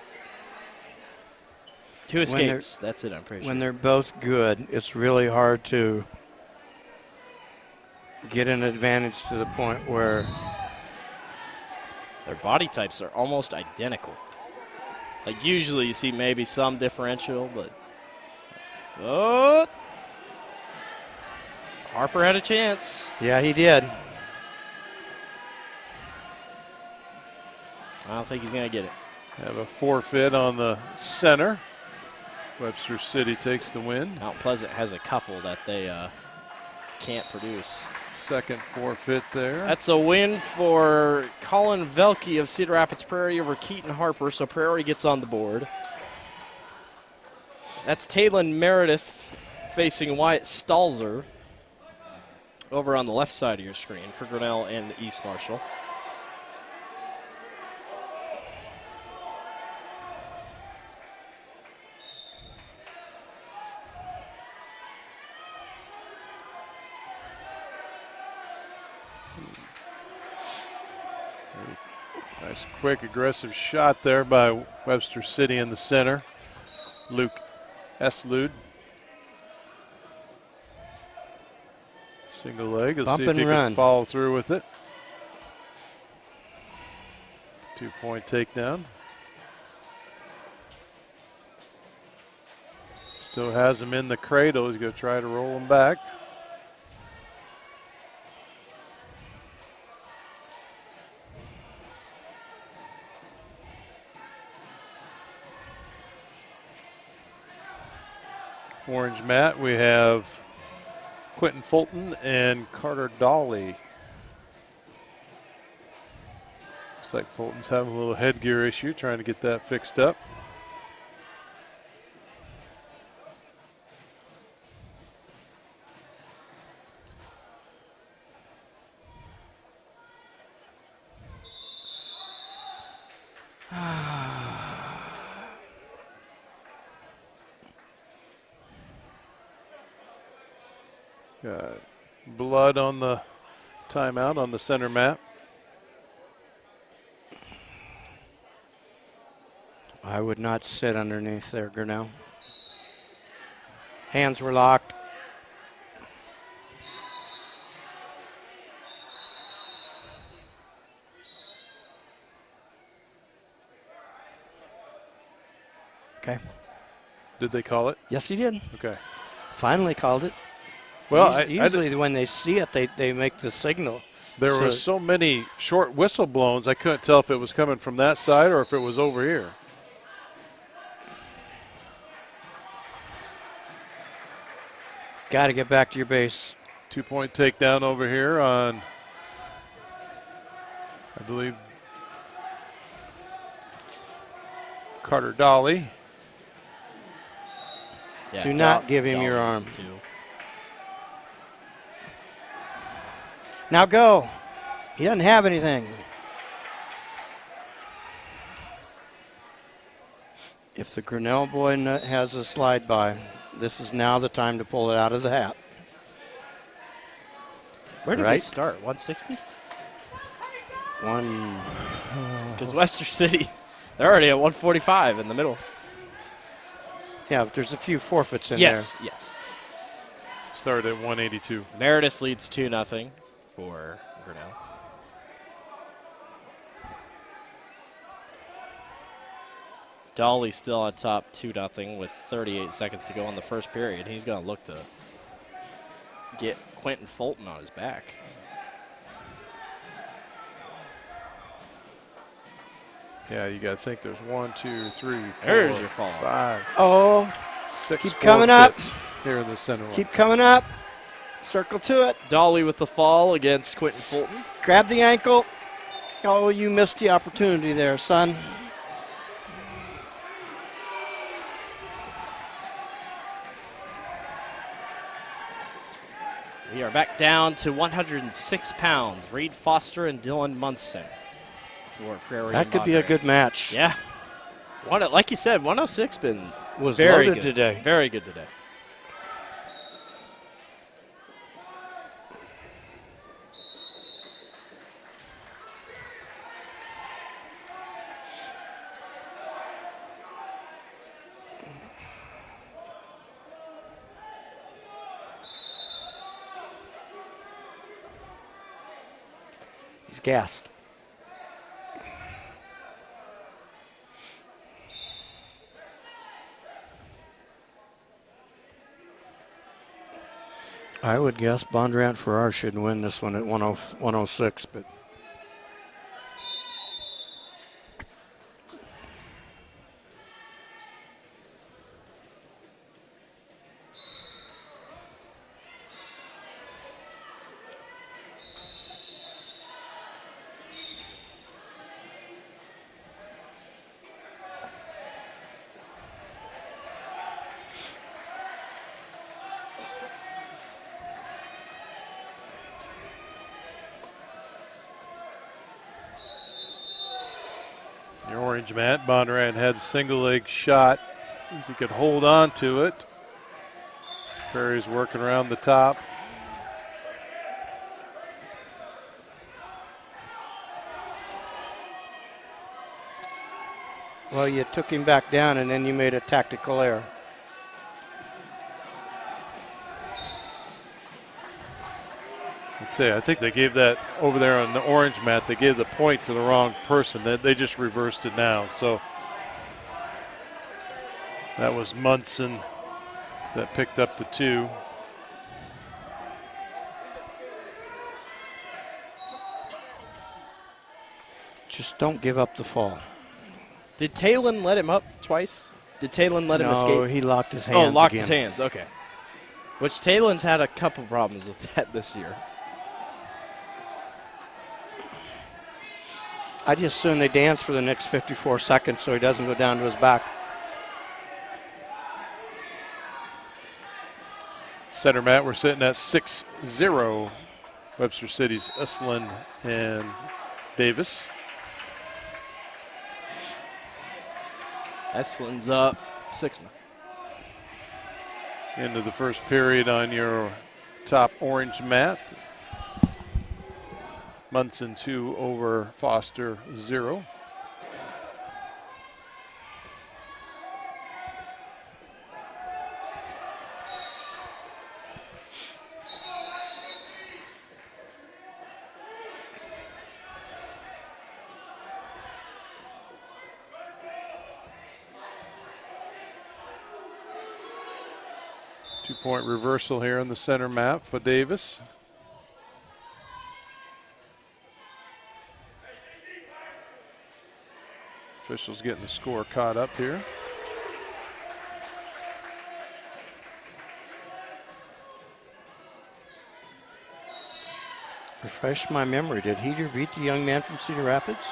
two escapes. That's it, I'm pretty sure. When they're both good, it's really hard to get an advantage to the point where their body types are almost identical. Like usually you see maybe some differential, but Harper had a chance. Yeah, he did. I don't think he's going to get it. Have a forfeit on the center. Webster City takes the win. Mount Pleasant has a couple that they can't produce. Second forfeit there. That's a win for Colin Velke of Cedar Rapids Prairie over Keaton Harper, so Prairie gets on the board. That's Taylon Meredith facing Wyatt Stalzer over on the left side of your screen for Grinnell and East Marshall. Nice, quick, aggressive shot there by Webster City in the center. Luke Eslud. Single leg. Let's Bump see if and he run. can follow through with it. 2-point takedown. Still has him in the cradle. He's going to try to roll him back. Orange mat, we have Quentin Fulton and Carter Dolly. Looks like Fulton's having a little headgear issue, trying to get that fixed up. Got blood on the timeout on the center mat. I would not sit underneath there, Grinnell. Hands were locked. Okay. Did they call it? Yes, he did. Okay. Finally called it. Well, usually when they see it, they make the signal. There were so many short whistle blowns, I couldn't tell if it was coming from that side or if it was over here. Got to get back to your base. 2-point takedown over here on, I believe, Carter Dolly. Yeah, Do not give him your arm. Too. Now go. He doesn't have anything. If the Grinnell boy has a slide by, this is now the time to pull it out of the hat. Where did they Right? start? 160? Because One. Webster City, they're already at 145 in the middle. Yeah, but there's a few forfeits in Yes, yes. Started at 182. Meredith leads 2-0 for Grinnell. Dolly still on top 2-0 with 38 seconds to go in the first period. He's going to look to get Quentin Fulton on his back. Yeah, you got to think there's 1, 2, 3, 4, There's your fall. 5, Oh, 6 keep coming up. forfeits here in the center line. Keep coming up. Circle to it. Dolly with the fall against Quentin Fulton. Grab the ankle. Oh, you missed the opportunity there, son. We are back down to 106 pounds. Reed Foster and Dylan Munson for Prairie. That could be a good match. Yeah. Like you said, 106 been Was very loaded good today. Very good today. He's gassed. I would guess Bondurant Farrar should win this one at 106, but The orange mat, Bondurant had a single leg shot. If he could hold on to it. Prairie's working around the top. well, you took him back down and then you made a tactical error. I think they gave that over there on the orange mat. They gave the point to the wrong person. They just reversed it now. So that was Munson that picked up the 2. Just don't give up the fall. Did Talon let him up twice? Did Talon let him escape? No, he locked his hands. Oh, locked again. his hands. Okay. Which Talon's had a couple problems with that this year. I just assume they dance for the next 54 seconds so he doesn't go down to his back. Center mat, we're sitting at 6-0. Webster City's Estlin and Davis. Eslin's up 6-0. Into the first period on your top orange mat. Munson 2 over Foster 0. Two-point reversal here in the center mat for Davis. Officials getting the score caught up here. Refresh my memory. Did Heater beat the young man from Cedar Rapids?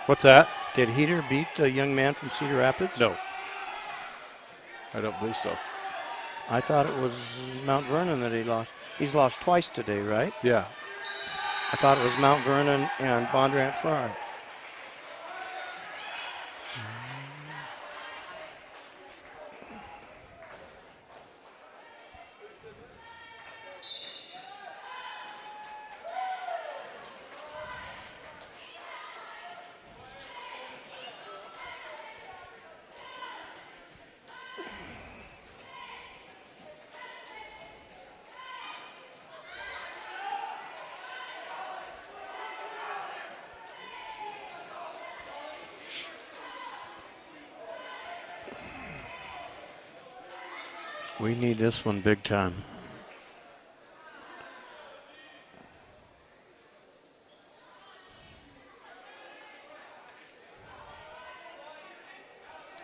What's that? Did Heater beat the young man from Cedar Rapids? No. I don't believe so. I thought it was Mount Vernon that he lost. He's lost twice today, right? Yeah. I thought it was Mount Vernon and Bondurant Frye. We need this one big time.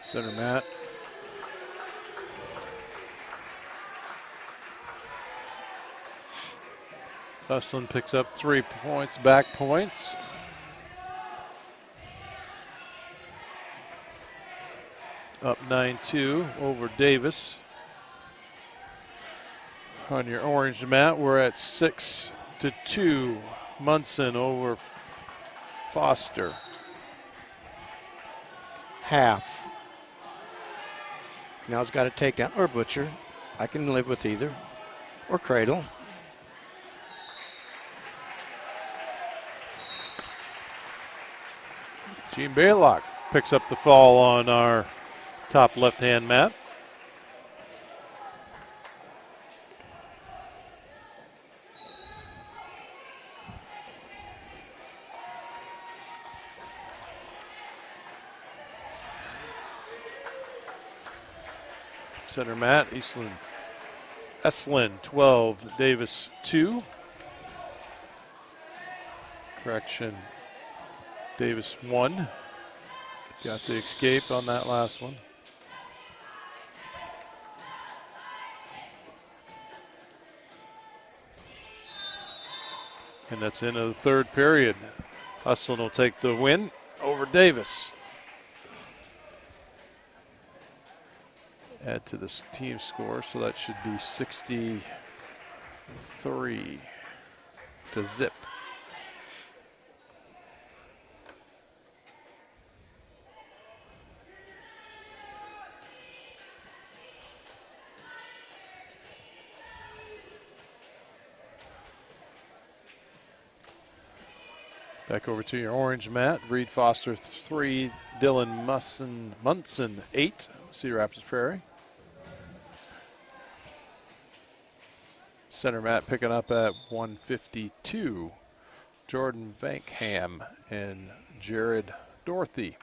Center mat. Estlin picks up 3 points, back points. Up 9-2 over Davis. On your orange mat, we're at 6-2. Munson over Foster. Half. Now he's got to take down, or Butcher. I can live with either. Or Cradle. Gene Baylock picks up the fall on our top left-hand mat. Center mat, Estlin 12, Davis 2. Correction, Davis 1. Got the escape on that last one. And that's into the third period. Estlin will take the win over Davis. Add to this team score, so that should be 63 to zip. Back over to your orange mat. Reed Foster 3, Dylan Munson 8, Cedar Rapids Prairie. Center mat picking up at 152. Jordan Vankham and Jared Dorothy.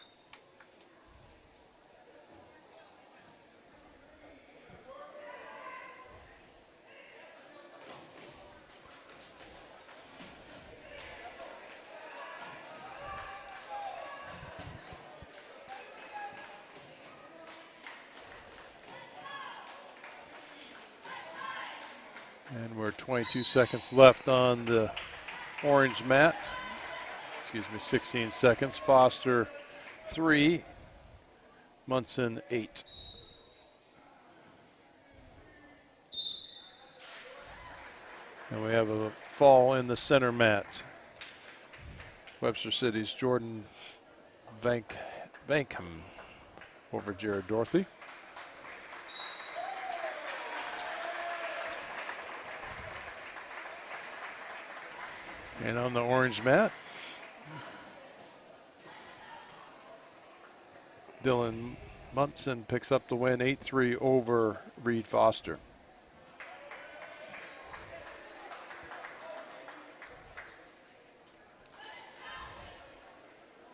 And we're 22 seconds left on the orange mat. Excuse me, 16 seconds. Foster 3, Munson 8. And we have a fall in the center mat. Webster City's Jordan Vankham over Jared Dorothy. And on the orange mat, Dylan Munson picks up the win 8-3 over Reed Foster.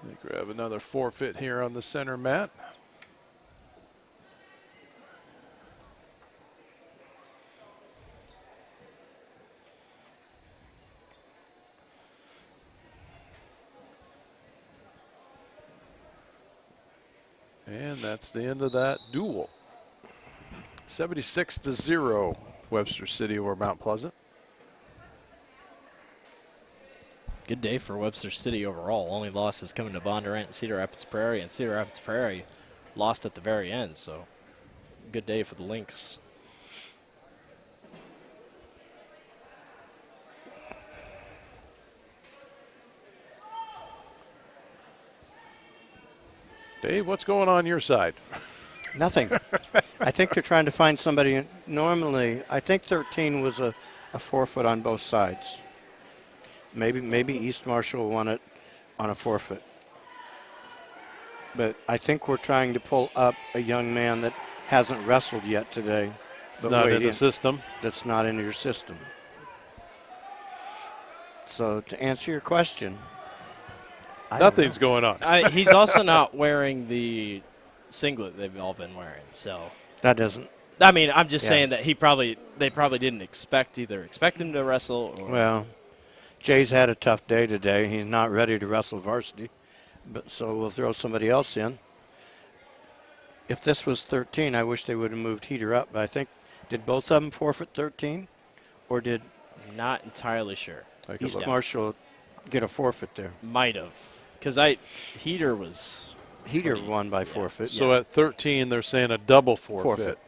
They grab another forfeit here on the center mat. And that's the end of that duel. 76-0, Webster City over Mount Pleasant. Good day for Webster City overall. Only losses coming to Bondurant and Cedar Rapids Prairie, and Cedar Rapids Prairie lost at the very end, so good day for the Lynx. Dave, what's going on your side? Nothing. I think they're trying to find somebody. Normally, I think 13 was a forfeit on both sides. Maybe East Marshall won it on a forfeit. But I think we're trying to pull up a young man that hasn't wrestled yet today. It's not in the system. That's not in your system. So to answer your question, nothing's going on. He's also not wearing the singlet they've all been wearing, so that doesn't. I mean, I'm just saying that they probably didn't expect him to wrestle. Or well, Jay's had a tough day today. He's not ready to wrestle varsity, but so we'll throw somebody else in. If this was 13, I wish they would have moved Heater up. But I think did both of them forfeit 13, or did? Not entirely sure. East Marshall get a forfeit there. Might have, because Heater won by forfeit. So at 13, they're saying a double forfeit.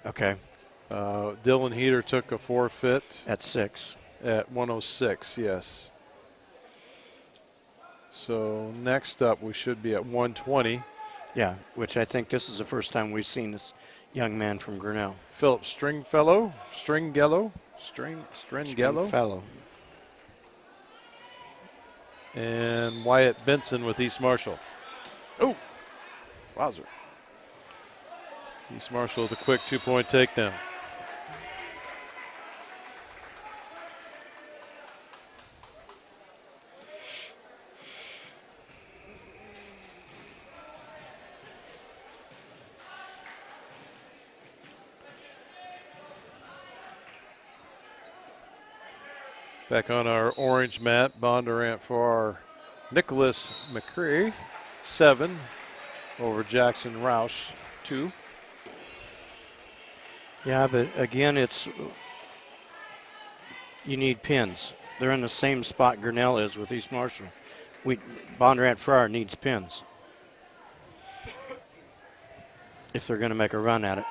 Okay. Dylan Heater took a forfeit at 6. At 106, yes. So next up, we should be at 120. Yeah, which I think this is the first time we've seen this young man from Grinnell. Philip Stringfellow. And Wyatt Benson with East Marshall. Oh, wowzer. East Marshall with a quick 2-point takedown. Back on our orange mat, Bondurant for our Nicholas McCree, 7 over Jackson Roush, 2. Yeah, but again, you need pins. They're in the same spot Grinnell is with East Marshall. Bondurant Farrar needs pins if they're going to make a run at it.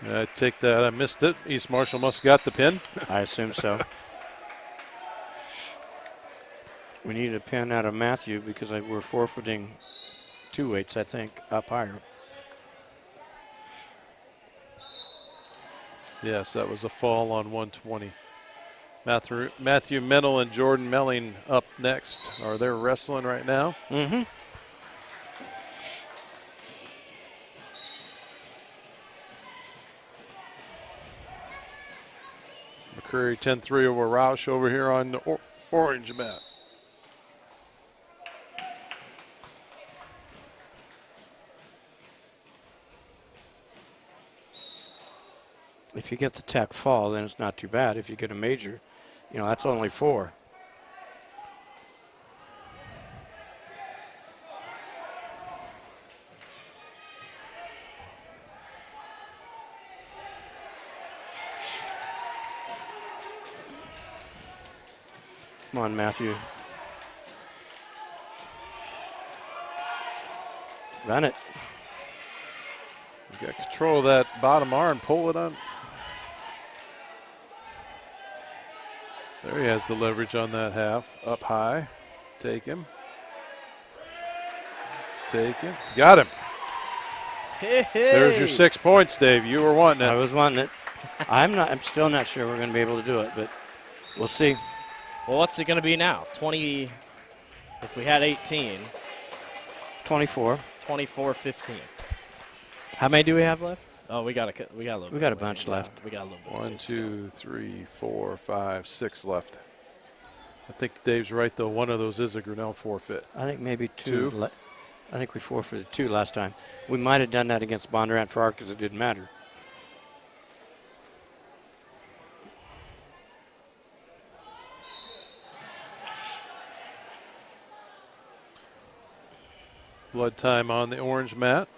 I take that. I missed it. East Marshall must have got the pin. I assume so. We need a pin out of Matthew because we're forfeiting 2 weights, I think, up higher. Yes, that was a fall on 120. Matthew Mennel and Jordan Melling up next. Are they wrestling right now? Mm-hmm. McCurry 10-3 over Roush over here on the orange mat. If you get the tech fall, then it's not too bad. If you get a major, that's only 4. Come on, Matthew. Run it. You got control of that bottom arm. Pull it on. There he has the leverage on that half. Up high. Take him. Take him. Got him. Hey. There's your 6 points, Dave. You were wanting it. I was wanting it. I'm still not sure we're going to be able to do it, but we'll see. Well, what's it going to be now? 20, if we had 18. 24. 24-15. How many do we have left? Oh, we got a little. We got a bunch left. We got a little bit. 1, 2, 3, 4, 5, 6 left. I think Dave's right, though. One of those is a Grinnell forfeit. I think maybe 2. I think we forfeited 2 last time. We might have done that against Bondurant Farrar because it didn't matter. Blood time on the orange mat.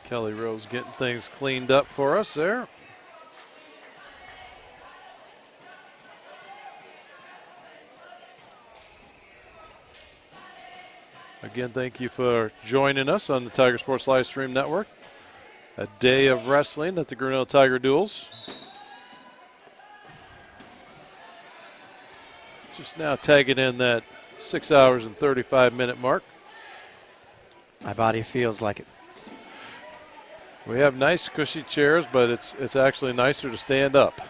Kelly Rose getting things cleaned up for us there. Again, thank you for joining us on the Tiger Sports Live Stream Network. A day of wrestling at the Grinnell Tiger Duels. Just now tagging in that 6 hours and 35-minute mark. My body feels like it. We have nice cushy chairs, but it's actually nicer to stand up.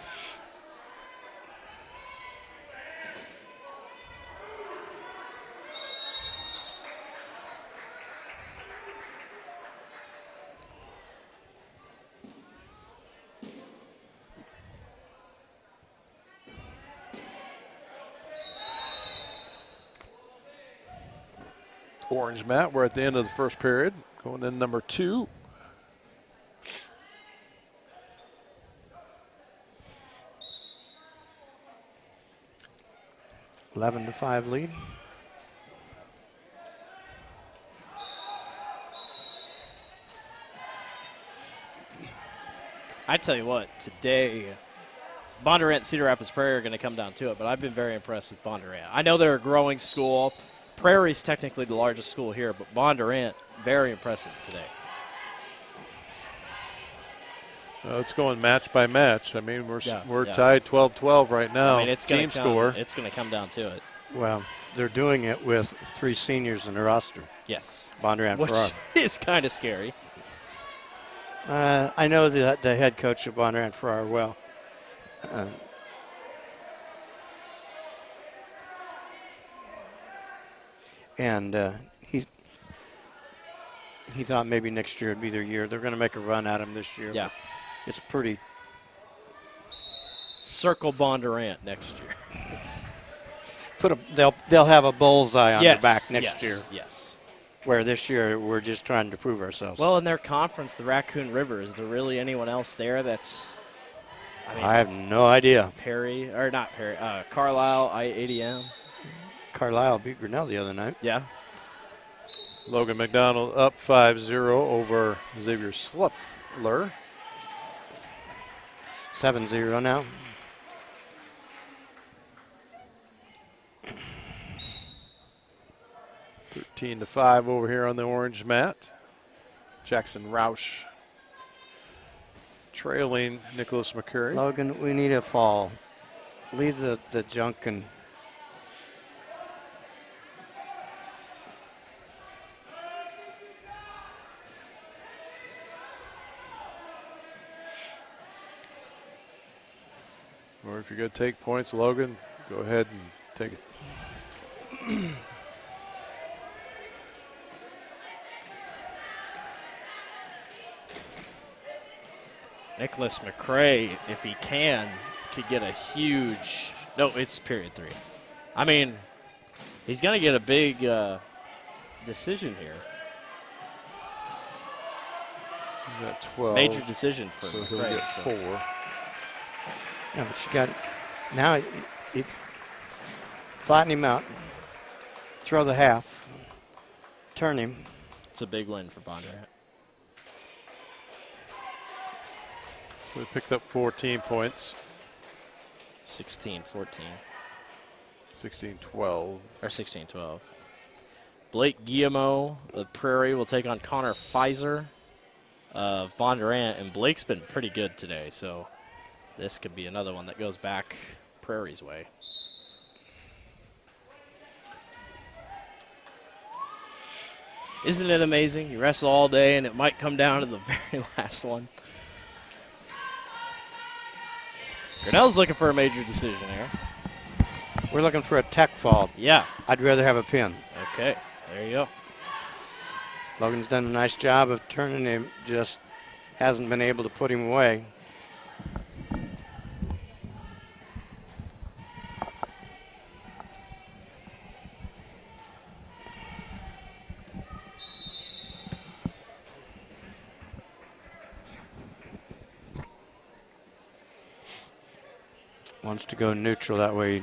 Orange mat, we're at the end of the first period. Going in number 2. (11-5) lead. I tell you what, today, Bondurant and Cedar Rapids Prairie are going to come down to it, but I've been very impressed with Bondurant. I know they're a growing school. Prairie's technically the largest school here, but Bondurant, very impressive today. It's going match by match. I mean, we're Yeah. tied 12-12 right now. I mean, it's team score. It's going to come down to it. Well, they're doing it with 3 seniors in the roster. Yes. Bondurant Which Farrar. is kind of scary. I know the head coach of Bondurant Farrar well. And he thought maybe next year would be their year. They're going to make a run at him this year. Yeah. It's pretty. Circle Bondurant next year. They'll have a bullseye on their back next year. Yes. Where this year we're just trying to prove ourselves. Well, in their conference, the Raccoon River, is there really anyone else there that's? I have no idea. Carlisle, I-ADM. Carlisle beat Grinnell the other night. Yeah. Logan McDonald up 5-0 over Xavier Sluffler. 7-0 now. Team to 5 over here on the orange mat. Jackson Roush trailing Nicholas McCurry. Logan, we need a fall. Leave the junk and or if you're going to take points, Logan, go ahead and take it. Nicholas McCray, if he could get a huge. No, it's period 3. I mean, he's going to get a big decision here. He's got 12. Major decision for so McCray. He'll get 4. Yeah, but you got now. Flatten him out. Throw the half. Turn him. It's a big win for Bondurant. So he picked up 14 points. 16-14. 16-12. Or 16-12. Blake Guillemot of Prairie will take on Connor Pfizer of Bondurant, and Blake's been pretty good today, so this could be another one that goes back Prairie's way. Isn't it amazing? You wrestle all day, and it might come down to the very last one. Grinnell's looking for a major decision here. We're looking for a tech fall. Yeah. I'd rather have a pin. Okay, there you go. Logan's done a nice job of turning him, just hasn't been able to put him away. Wants to go neutral, that way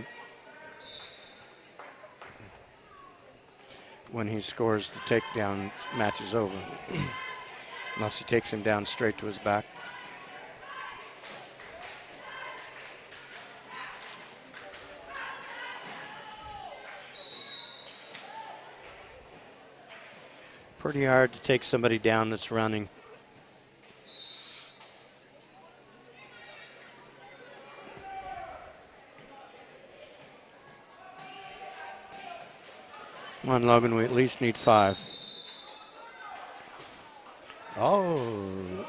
when he scores the takedown, match is over. Unless he takes him down straight to his back. Pretty hard to take somebody down that's running. Come on, Logan, we at least need 5. Oh.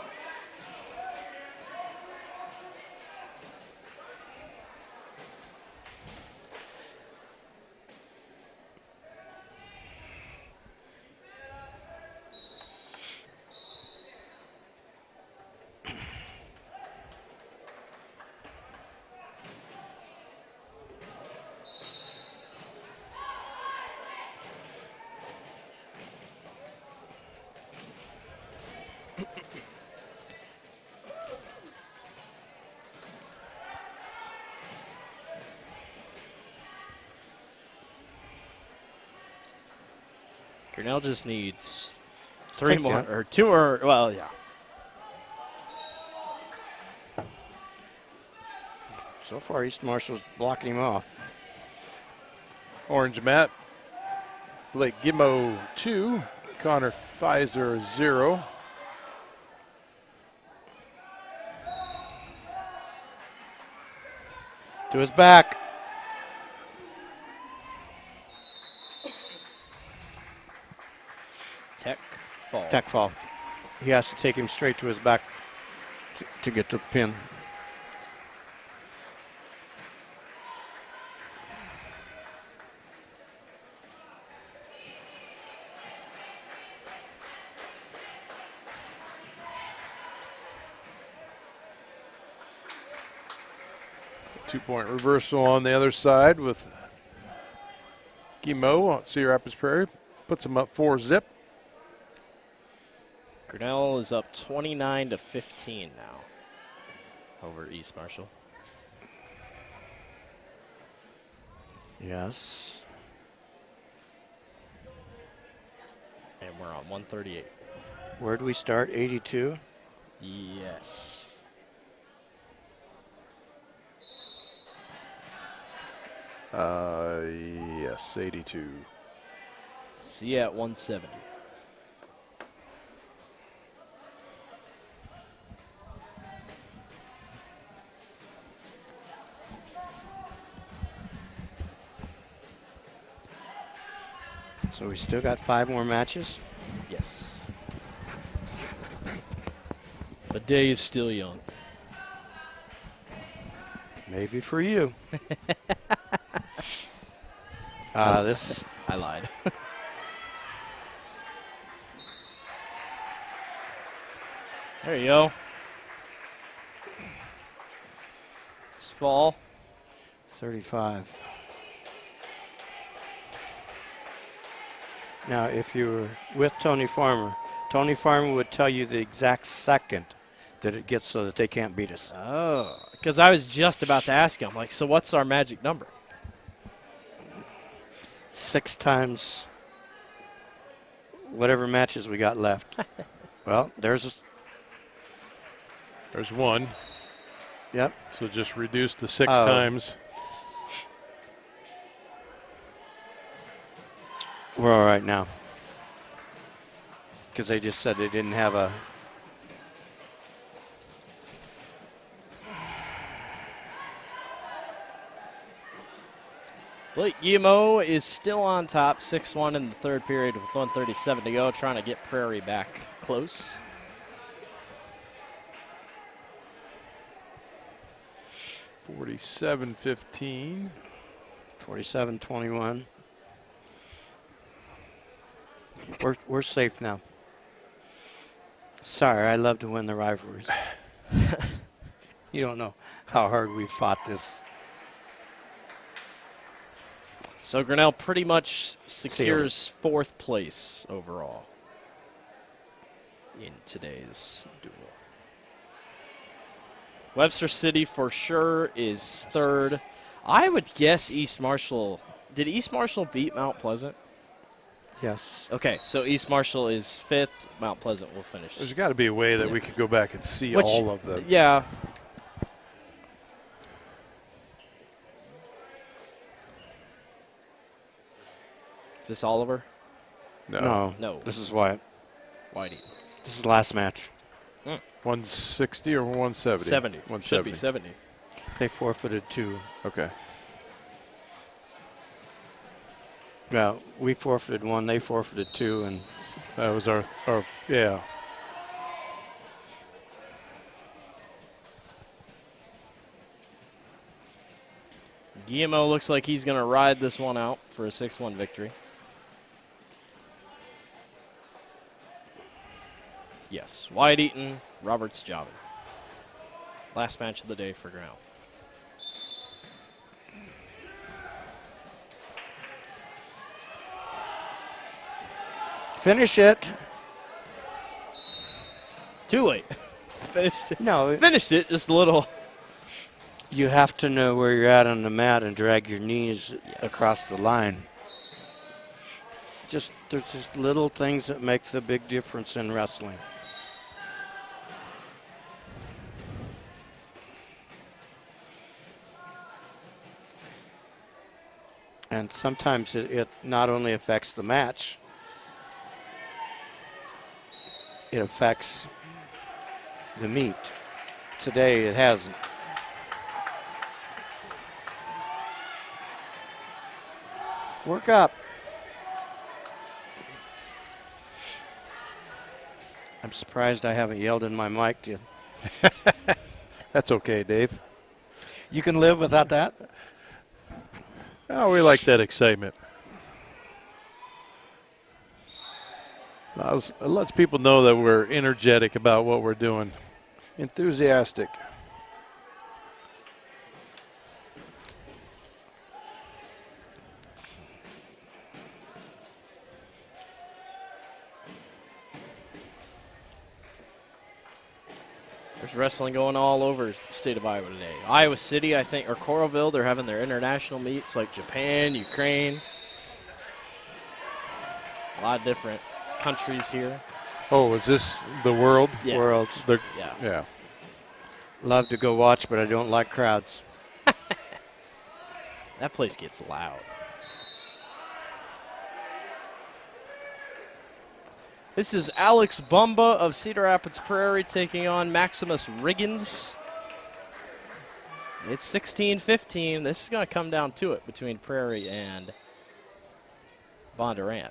Grinnell just needs 3 more, or 2 more, well, yeah. So far, East Marshall's blocking him off. Orange mat. Blake Guillemot 2. Connor Pfizer 0. To his back. Tech fall. Tech fall. He has to take him straight to his back to get the pin. Two-point reversal on the other side with Guillemot on Cedar Rapids Prairie. Puts him up 4-zip. Grinnell is up 29-15 now over East Marshall. Yes. And we're on 138. Where do we start? 82? Yes. Yes, 82. See you at 170. So we still got 5 more matches? Yes. The day is still young. Maybe for you. This I lied. There you go. fall. 35. Now, if you were with Tony Farmer would tell you the exact second that it gets so that they can't beat us. Oh, because I was just about to ask him, like, so what's our magic number? 6 times whatever matches we got left. Well, there's one. Yep. So just reduce the 6 times. We're all right now. Because they just said they didn't have a... Blake Guillemot is still on top, 6-1 in the third period with 1:37 to go, trying to get Prairie back close. $47-15. 47-21. We're safe now. Sorry, I love to win the rivalries. You don't know how hard we fought this. So Grinnell pretty much secures 4th place overall in today's duel. Webster City for sure is 3rd. I would guess East Marshall. Did East Marshall beat Mount Pleasant? Yes. Okay, so East Marshall is 5th. Mount Pleasant will finish. There's got to be a way that we could go back and see Which, all of them. Yeah. Is this Oliver? No. This is Wyatt. Whitey. This is the last match. 160 or 170? 70. 170. Should be 70. They forfeited 2. Okay. Yeah, we forfeited 1. They forfeited 2, and that was our yeah. Guillemot looks like he's going to ride this one out for a 6-1 victory. Yes, Wyatt Eaton, Roberts Jobin. Last match of the day for Grinnell. finish it. Too late. Finished it. No. Finished it just a little. You have to know where you're at on the mat and drag your knees across the line. There's just little things that make the big difference in wrestling. And sometimes it not only affects the match, it affects the meet. Today it hasn't. Work up. I'm surprised I haven't yelled in my mic yet. That's okay, Dave. You can live without that? Oh, we like that excitement. It lets people know that we're energetic about what we're doing. Enthusiastic. There's wrestling going all over the state of Iowa today. Iowa City, I think, or Coralville, they're having their international meets like Japan, Ukraine. A lot of different countries here. Oh, is this the world? Yeah. Worlds. Yeah. Love to go watch, but I don't like crowds. That place gets loud. This is Alex Bumba of Cedar Rapids Prairie taking on Maximus Riggins. It's 16-15. This is going to come down to it between Prairie and Bondurant.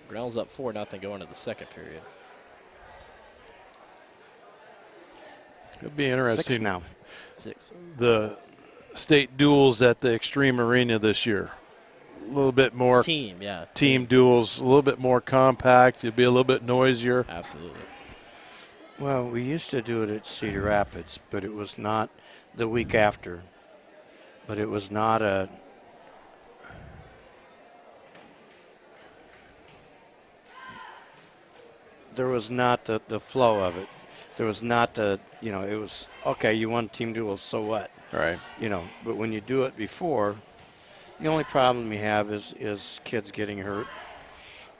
Grinnell's up 4-0 going into the second period. It'll be interesting. 6 now. 6. The state duels at the Extreme Arena this year. A little bit more Team, yeah. Team duels, a little bit more compact. It'll be a little bit noisier. Absolutely. Well, we used to do it at Cedar Rapids, but it was not the week after. But it was not a. There was not the flow of it. There was not the, it was, okay, you won team duels, so what? Right. But when you do it before, the only problem you have is kids getting hurt.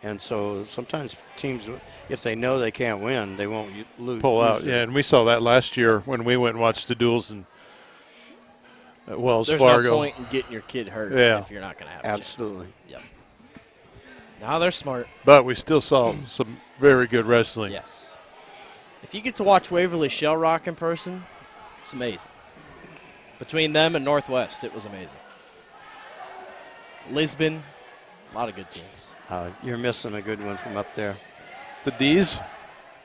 And so sometimes teams, if they know they can't win, they won't lose. Pull out, yeah, and we saw that last year when we went and watched the duels at Wells Fargo. There's no point in getting your kid hurt if you're not going to have Absolutely. a chance. Yep. Now they're smart. But we still saw some very good wrestling. Yes. If you get to watch Waverly Shell Rock in person, it's amazing. Between them and Northwest, it was amazing. Lisbon, a lot of good teams. You're missing a good one from up there. The D's?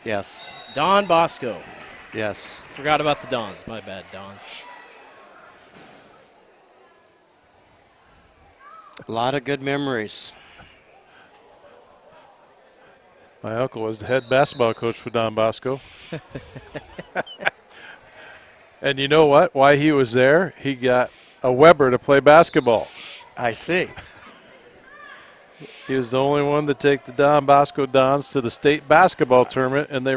Yes. Don Bosco. Yes. Forgot about the Dons. My bad, Dons. A lot of good memories. My uncle was the head basketball coach for Don Bosco. And you know what? Why he was there? He got a Weber to play basketball. I see. He was the only one to take the Don Bosco Dons to the state basketball tournament, and they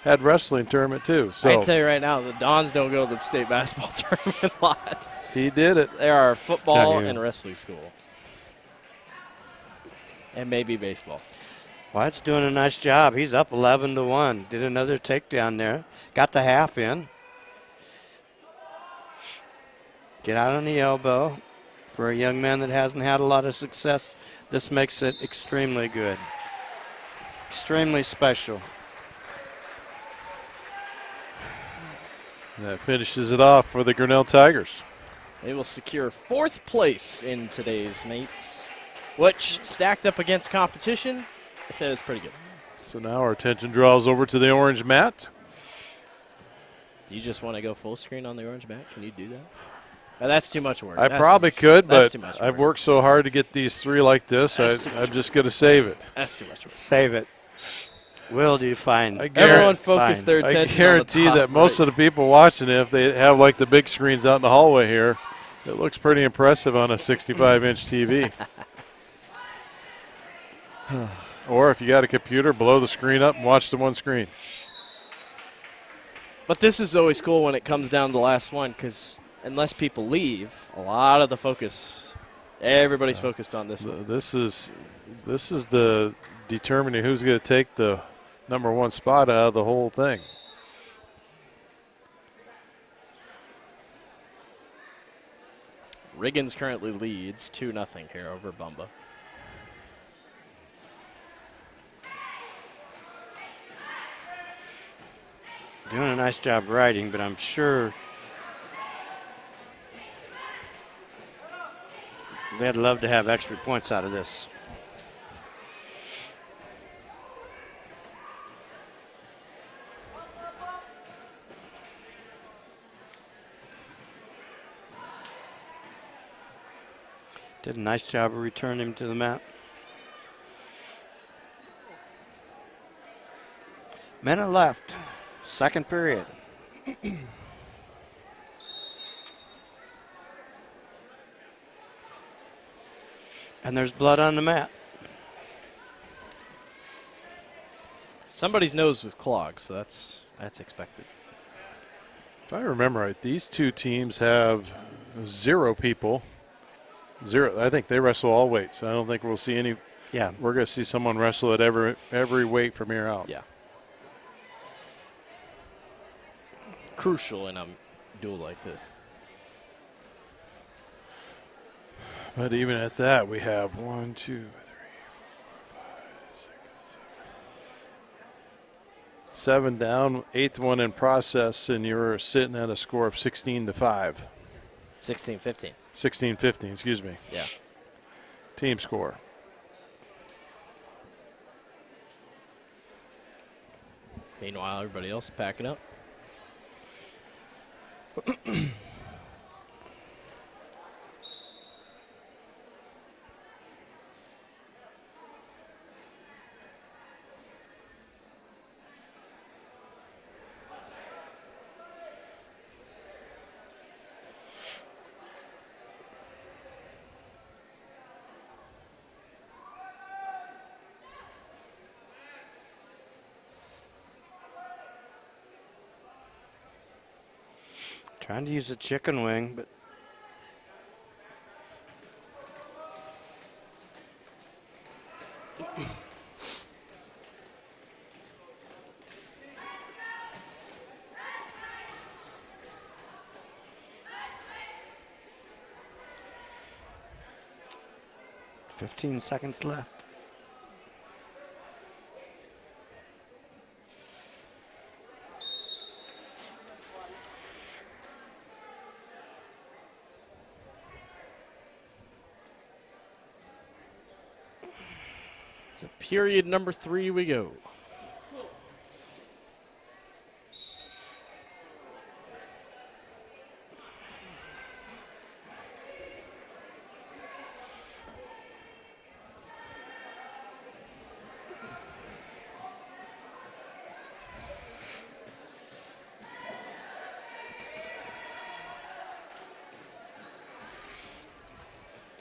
had wrestling tournament too. So I can tell you right now, the Dons don't go to the state basketball tournament a lot. He did it. They are a football and wrestling school. And maybe baseball. White's doing a nice job. He's up 11-1. Did another takedown there. Got the half in. Get out on the elbow. For a young man that hasn't had a lot of success, this makes it extremely good. Extremely special. That finishes it off for the Grinnell Tigers. They will secure 4th place in today's mates, which, stacked up against competition, I'd say that's pretty good. So now our attention draws over to the orange mat. Do you just want to go full screen on the orange mat? Can you do that? Oh, that's too much work. I probably could, but I've I've worked so hard to get these 3 like this, I'm just going to save it. That's too much work. Save it. Will do fine. Everyone focus their attention I guarantee on the top that most of the people watching it, if they have like the big screens out in the hallway here, it looks pretty impressive on a 65-inch TV. Or if you got a computer, blow the screen up and watch the one screen. But this is always cool when it comes down to the last one, because unless people leave, a lot of the focus, everybody's focused on this one. This is the determining who's going to take the #1 spot out of the whole thing. Riggins currently leads 2-0 here over Bumba. Doing a nice job riding, but I'm sure they'd love to have extra points out of this. Did a nice job of returning him to the mat. Minute left. Second period. And there's blood on the mat. Somebody's nose was clogged, so that's expected. If I remember right, these two teams have 0 people. 0. I think they wrestle all weights. I don't think we'll see any. Yeah. We're going to see someone wrestle at every weight from here out. Yeah. Crucial in a duel like this. But even at that, we have 1, 2, 3, 4, 5, 6, 7 down, 8th one in process, and you're sitting at a score of 16-5. 16-15. 16-15, excuse me. Yeah. Team score. Meanwhile, everybody else packing up. Trying to use a chicken wing, but .15 seconds left. To period number 3 we go.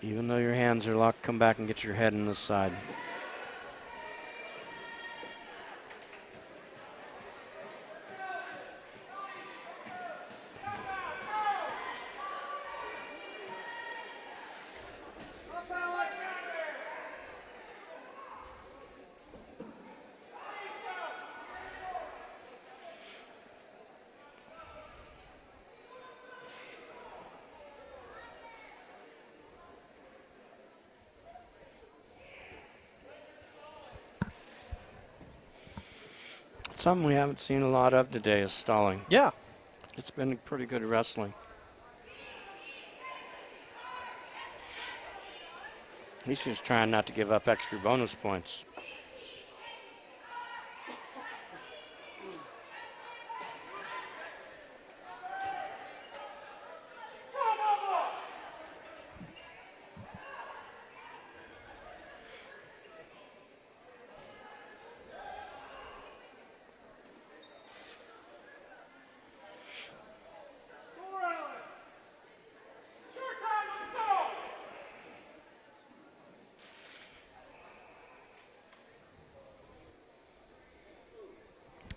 Even though your hands are locked, come back and get your head in the side. Something we haven't seen a lot of today is stalling. Yeah. It's been pretty good wrestling. He's just trying not to give up extra bonus points.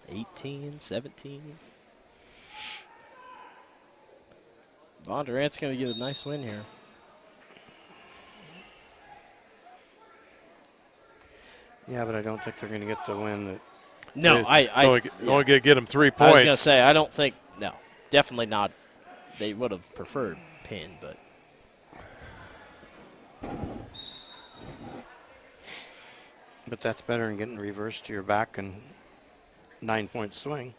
$18, $17. Von Durant's going to get a nice win here. Yeah, but I don't think they're going to get the win that. No, only going to get him 3 I points. was going to say, I don't think, no, definitely not. They would have preferred pin, but. But that's better than getting reversed to your back and 9-point swing.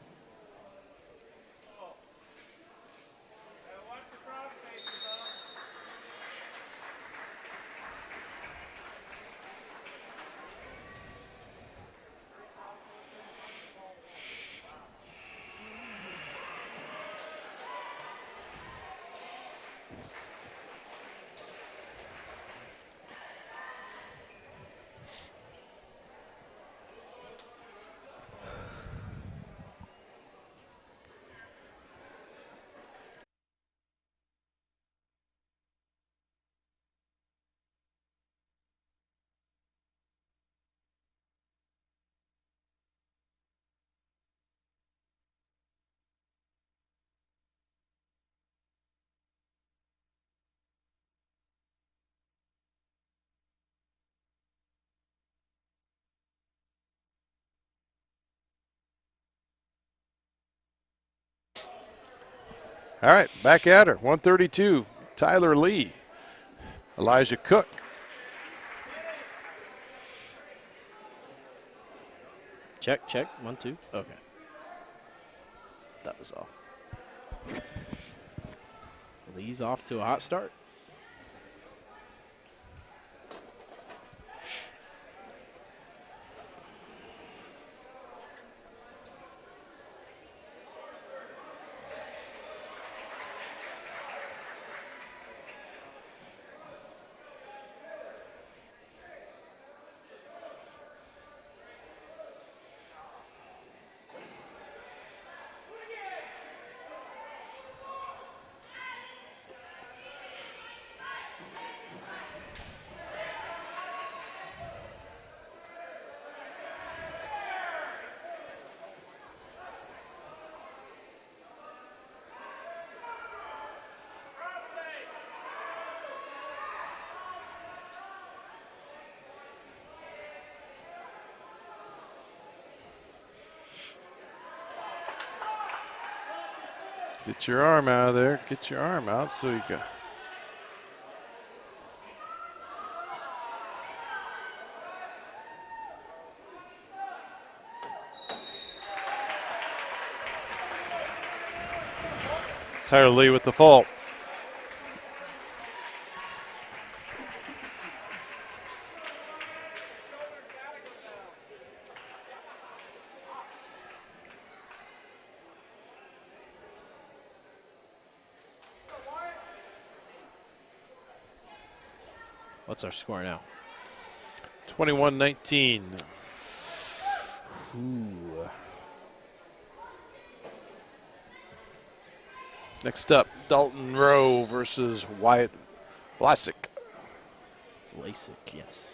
All right, back at her. 132, Tyler Lee. Elijah Cook. Check, check. 1, 2. Okay. That was off. Lee's off to a hot start. Get your arm out of there. Get your arm out so you can. Tyler Lee with the fault. What's our score now? 21-19. Ooh. Next up, Dalton Rowe versus Wyatt Vlasic. Vlasic, yes.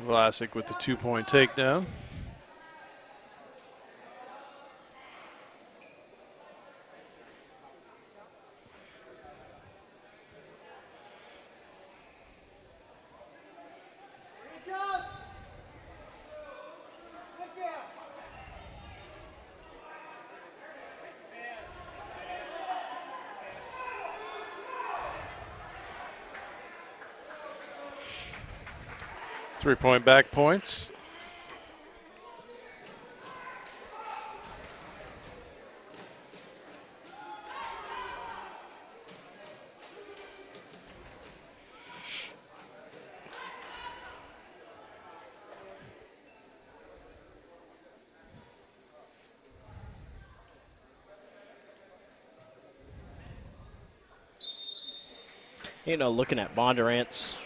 Vlasic with the 2-point takedown. Three-point back points. You know, looking at Bondurant's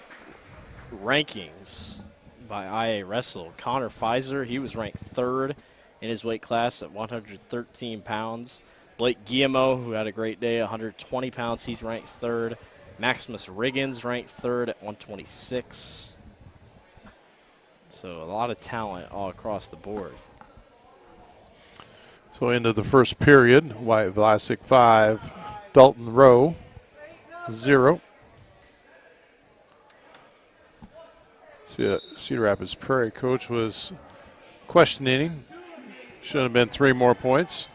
rankings by IA Wrestle, Connor Pfizer, he was ranked third in his weight class at 113 pounds. Blake Guillemot, who had a great day, 120 pounds, he's ranked third. Maximus Riggins ranked third at 126. So a lot of talent all across the board. So into the first period, Wyatt Vlasic 5, Dalton Rowe 0. Cedar Rapids Prairie coach was questioning him. Should have been 3 more points.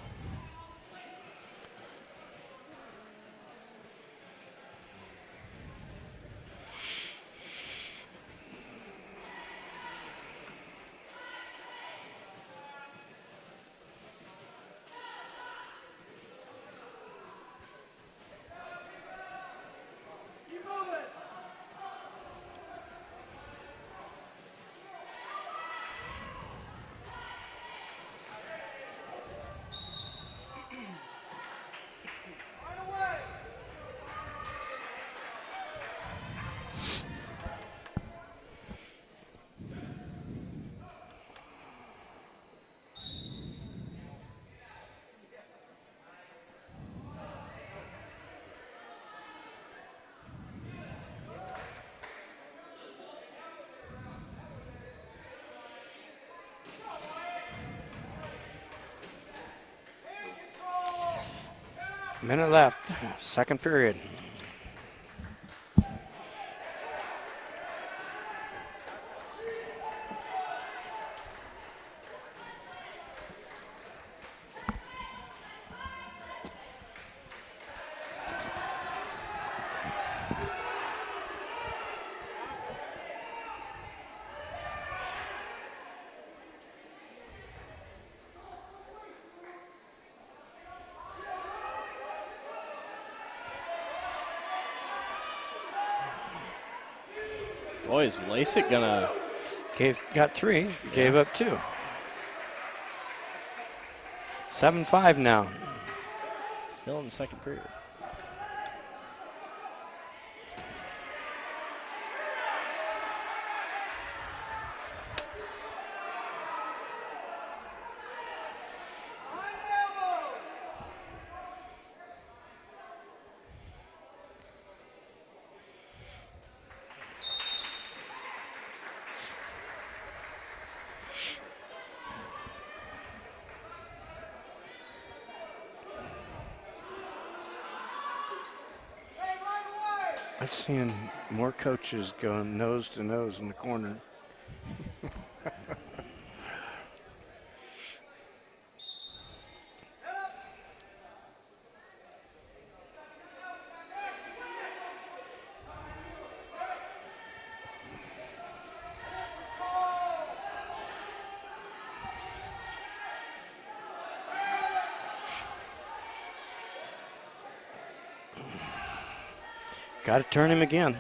Minute left, second period. Boy, is Lasik gonna... Got 3, gave up 2. 7-5 now. Still in the second period. I've seen more coaches going nose to nose in the corner. Got to turn him again.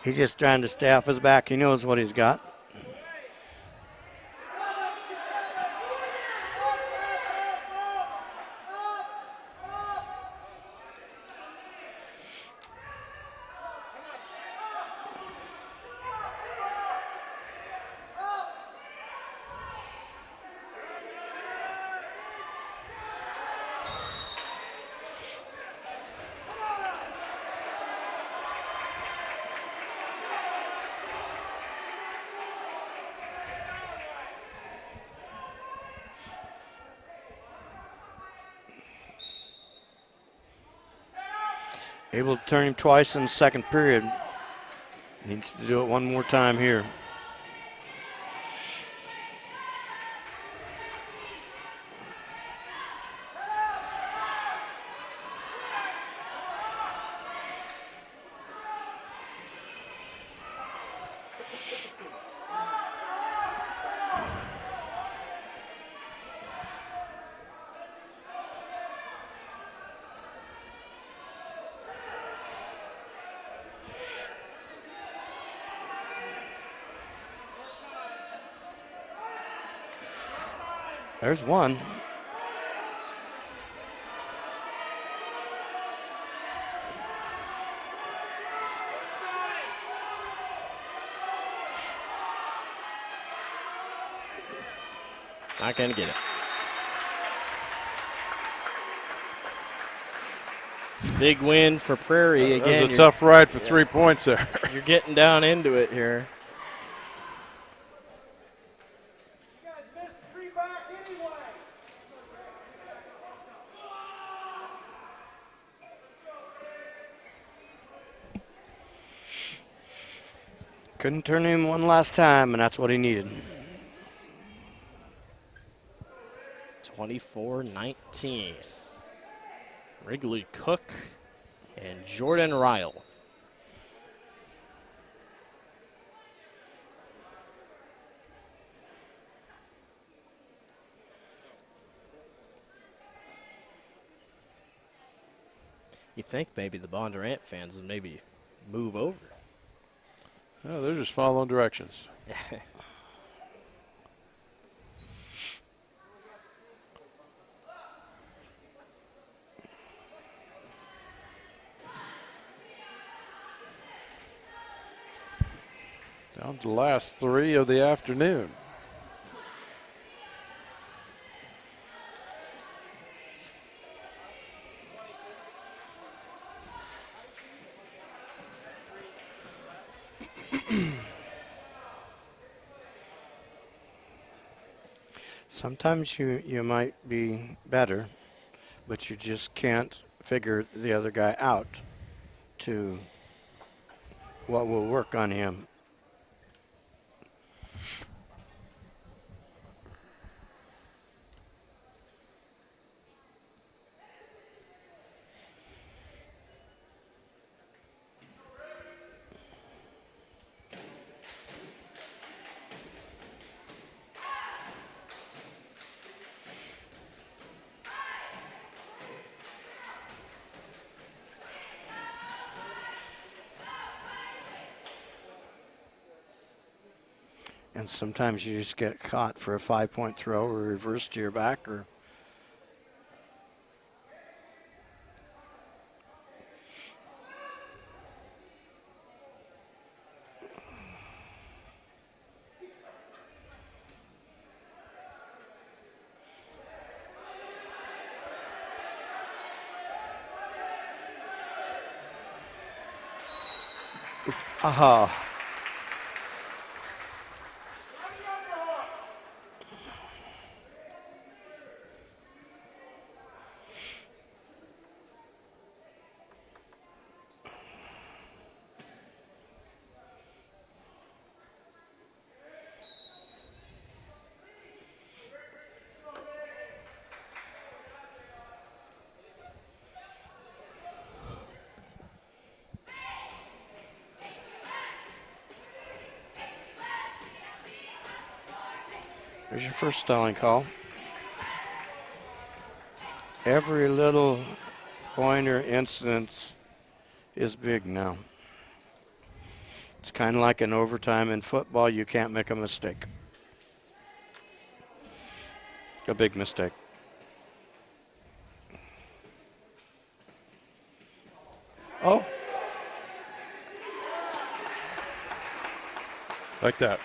He's just trying to stay off his back. He knows what he's got. Able to turn him twice in the second period. Needs to do it one more time here. There's one. Not going to get it. It's a big win for Prairie. Again, It was a tough ride for 3 points there. You're getting down into it here. Couldn't turn him one last time, and that's what he needed. 24-19. Wrigley Cook and Jordan Ryle. You think maybe the Bondurant fans would maybe move over. No, they're just following directions. Down to the last 3 of the afternoon. Sometimes you might be better, but you just can't figure the other guy out to what will work on him. And sometimes you just get caught for a 5-point throw or reverse to your back or aha. There's your first stalling call. Every little point or incident is big now. It's kind of like an overtime in football. You can't make a mistake. A big mistake. Oh. Like that.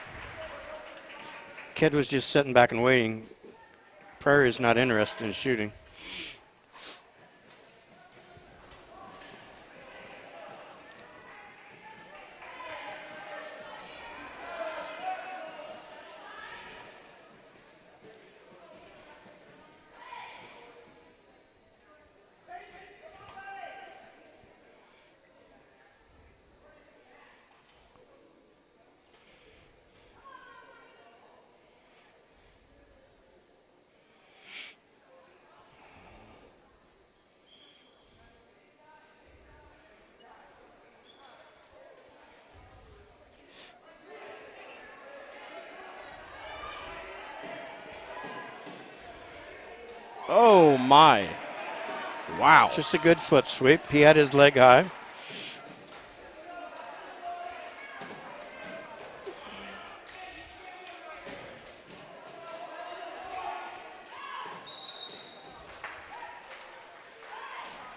Kid was just sitting back and waiting. Prairie's not interested in shooting. Oh, my. Wow. Just a good foot sweep. He had his leg high.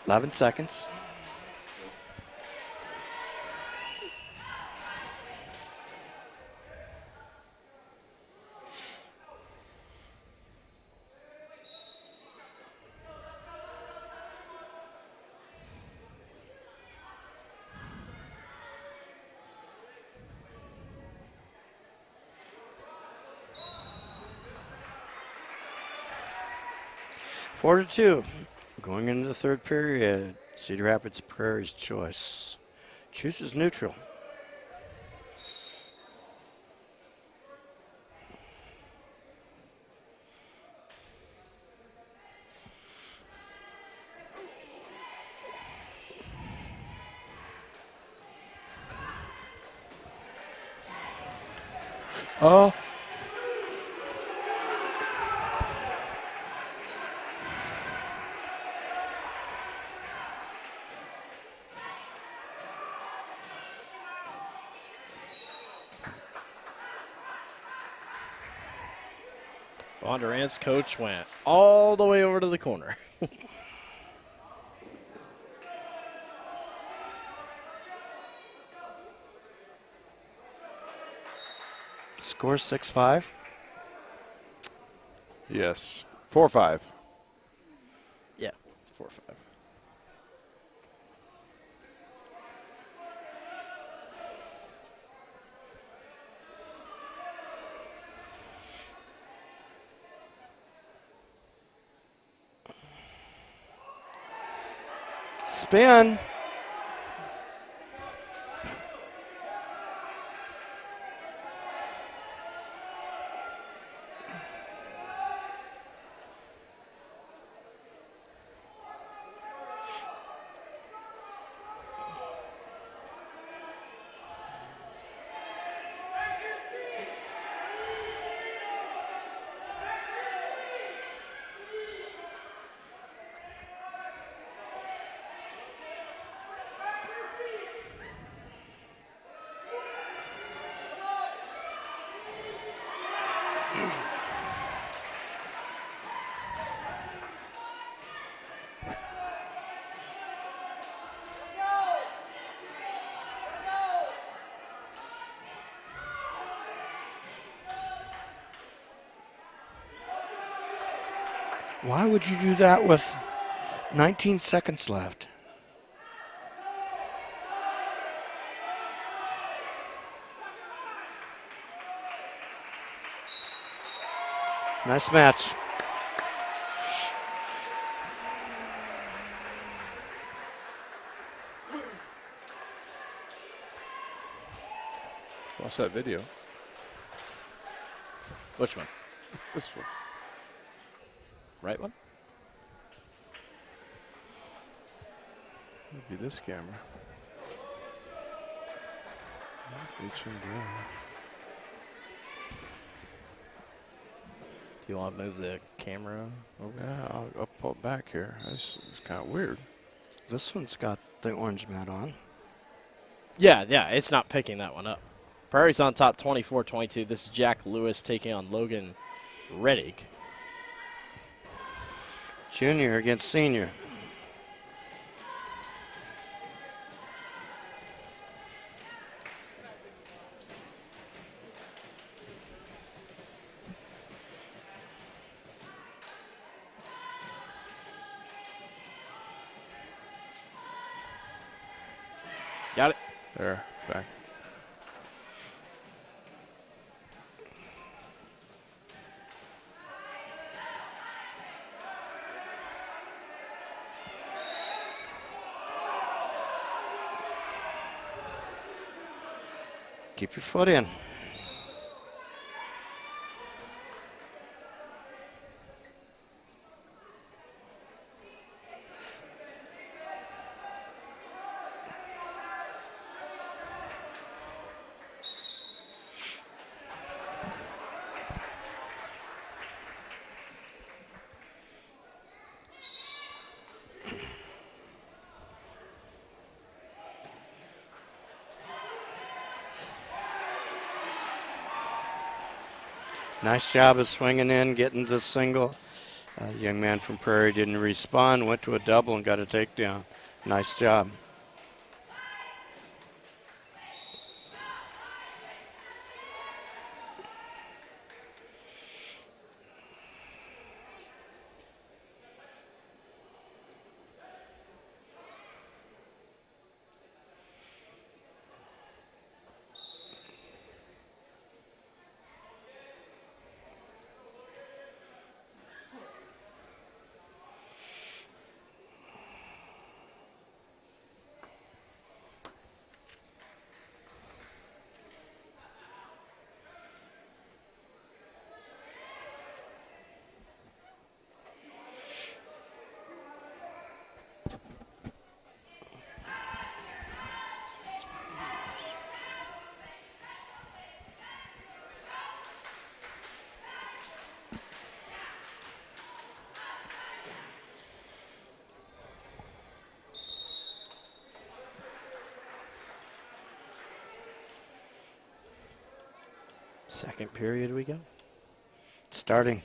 Eleven seconds. Four to two. Going into the third period, Cedar Rapids Prairie's choice. Chooses neutral. Oh. Bondurant's coach went all the way over to the corner. Score 6-5. Yes. 4-5. Yeah, 4-5. Spin. Why would you do that with 19 seconds left? Nice match. Watch that video. Which one? This one. Right one? Maybe this camera. Reaching down. Do you want to move the camera over? Yeah, I'll pull it back here. It's kind of weird. This one's got the orange mat on. Yeah, it's not picking that one up. Prairie's on top 24-22. This is Jack Lewis taking on Logan Reddick. Junior against senior. Got it. There, back. Keep your foot in. Nice job of swinging in, getting the single. Young man from Prairie didn't respond, went to a double and got a takedown. Nice job. Second period we go. Starting.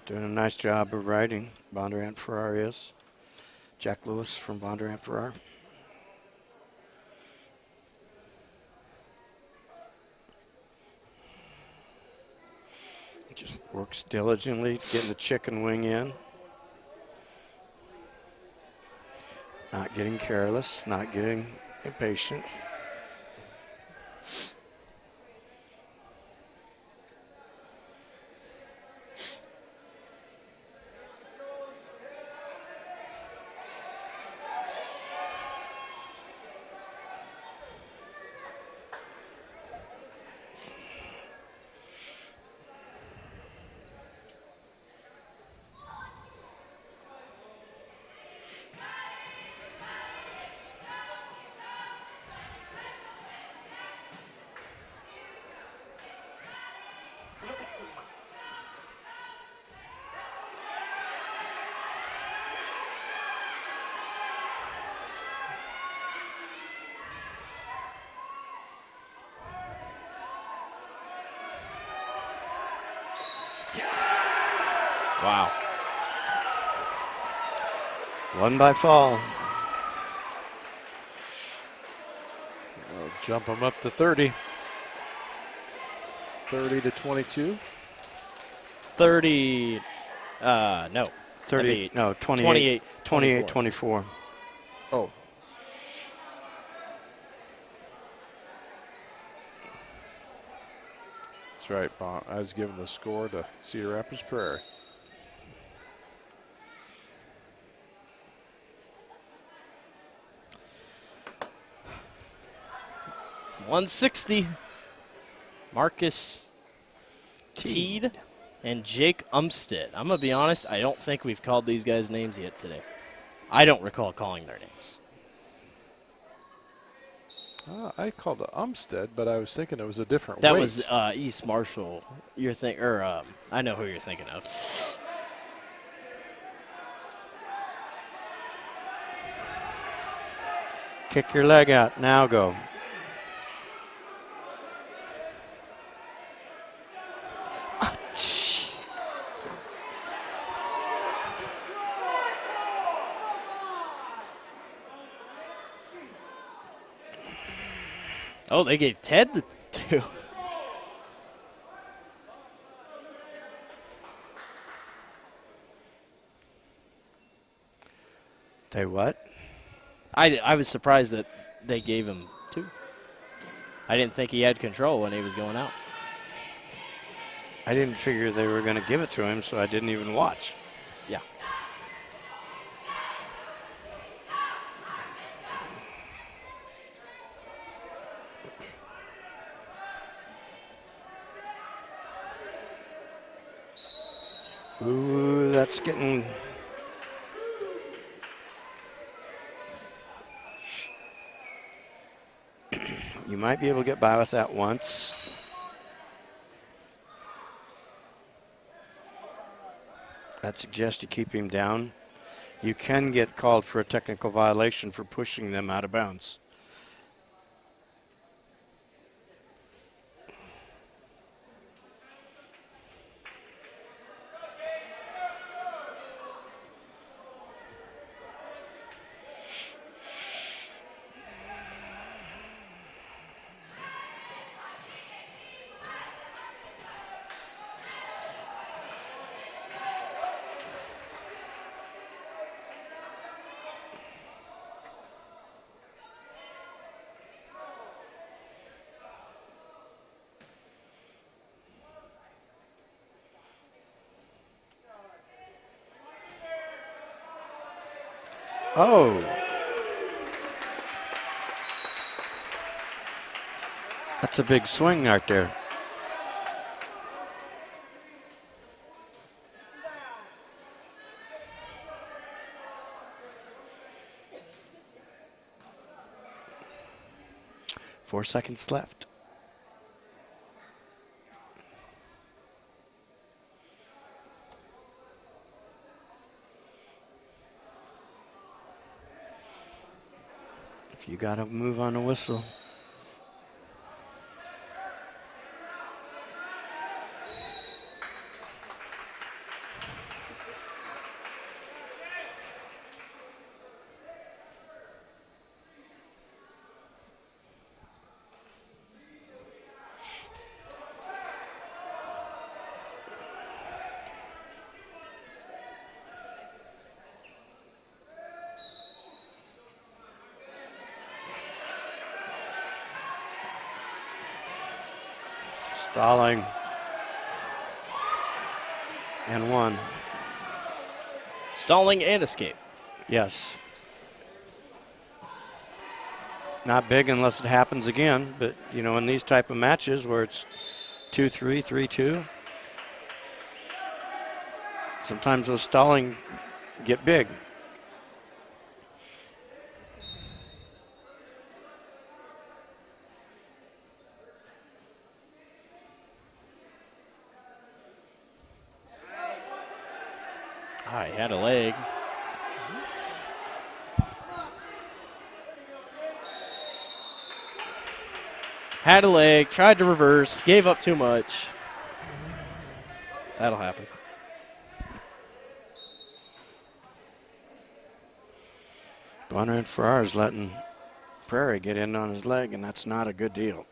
Doing a nice job of riding. Bondurant Ferrari is. Jack Lewis from Bondurant Ferrari. Just works diligently, getting the chicken wing in. Not getting careless, not getting impatient. Wow. One by fall. We'll jump them up to 30. 30 to 22. 30. No. 30. No, 28. 28. 28, 24. Oh. That's right, Bob. I was given the score to Cedar Rapids Prairie. $160. Marcus Teed and Jake Umstead. I'm going to be honest, I don't think we've called these guys' names yet today. I don't recall calling their names. I called it Umstead, but I was thinking it was a different That weight. was East Marshall. I know who you're thinking of. Kick your leg out. Now go. Oh, they gave Ted the 2. They what? I was surprised that they gave him 2. I didn't think he had control when he was going out. I didn't figure they were going to give it to him, so I didn't even watch. Yeah. Ooh, that's getting... You might be able to get by with that once. That suggests you keep him down. You can get called for a technical violation for pushing them out of bounds. Oh. That's a big swing right there. Four seconds left. If you got to move on a whistle. Stalling. And one. Stalling and escape. Yes. Not big unless it happens again, but you know, in these type of matches where it's 2-3, 3-2, sometimes those stalling get big. He had a leg. Had a leg, tried to reverse, gave up too much. That'll happen. Bonner and Farrar's letting Prairie get in on his leg, and that's not a good deal.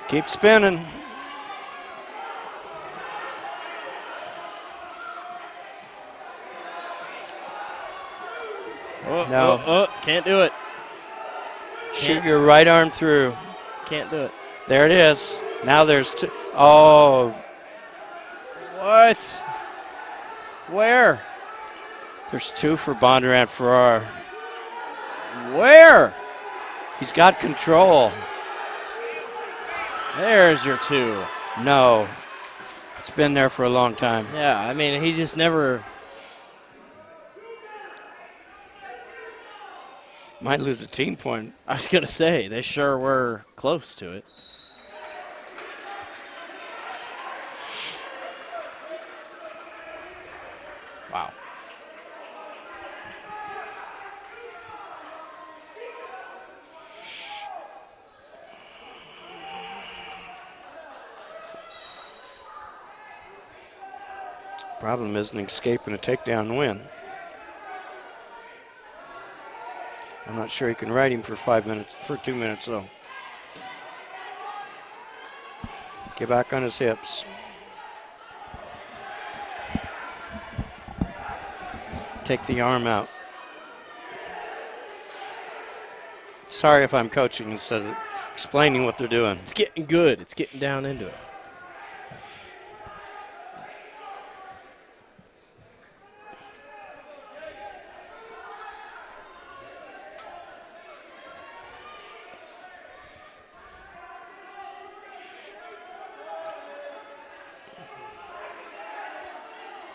Keep spinning. Can't do it. Shoot your right arm through. Can't do it. There it is. Now there's two. Oh. What? Where? There's two for Bondurant Farrar. Where? He's got control. There's your two. No. It's been there for a long time. Yeah, I mean, he just never... Might lose a team point. I was going to say, they sure were close to it. Wow. Problem isn't escaping a takedown win. I'm not sure he can ride him for 2 minutes though. Get back on his hips. Take the arm out. Sorry if I'm coaching instead of explaining what they're doing. It's getting good. It's getting down into it.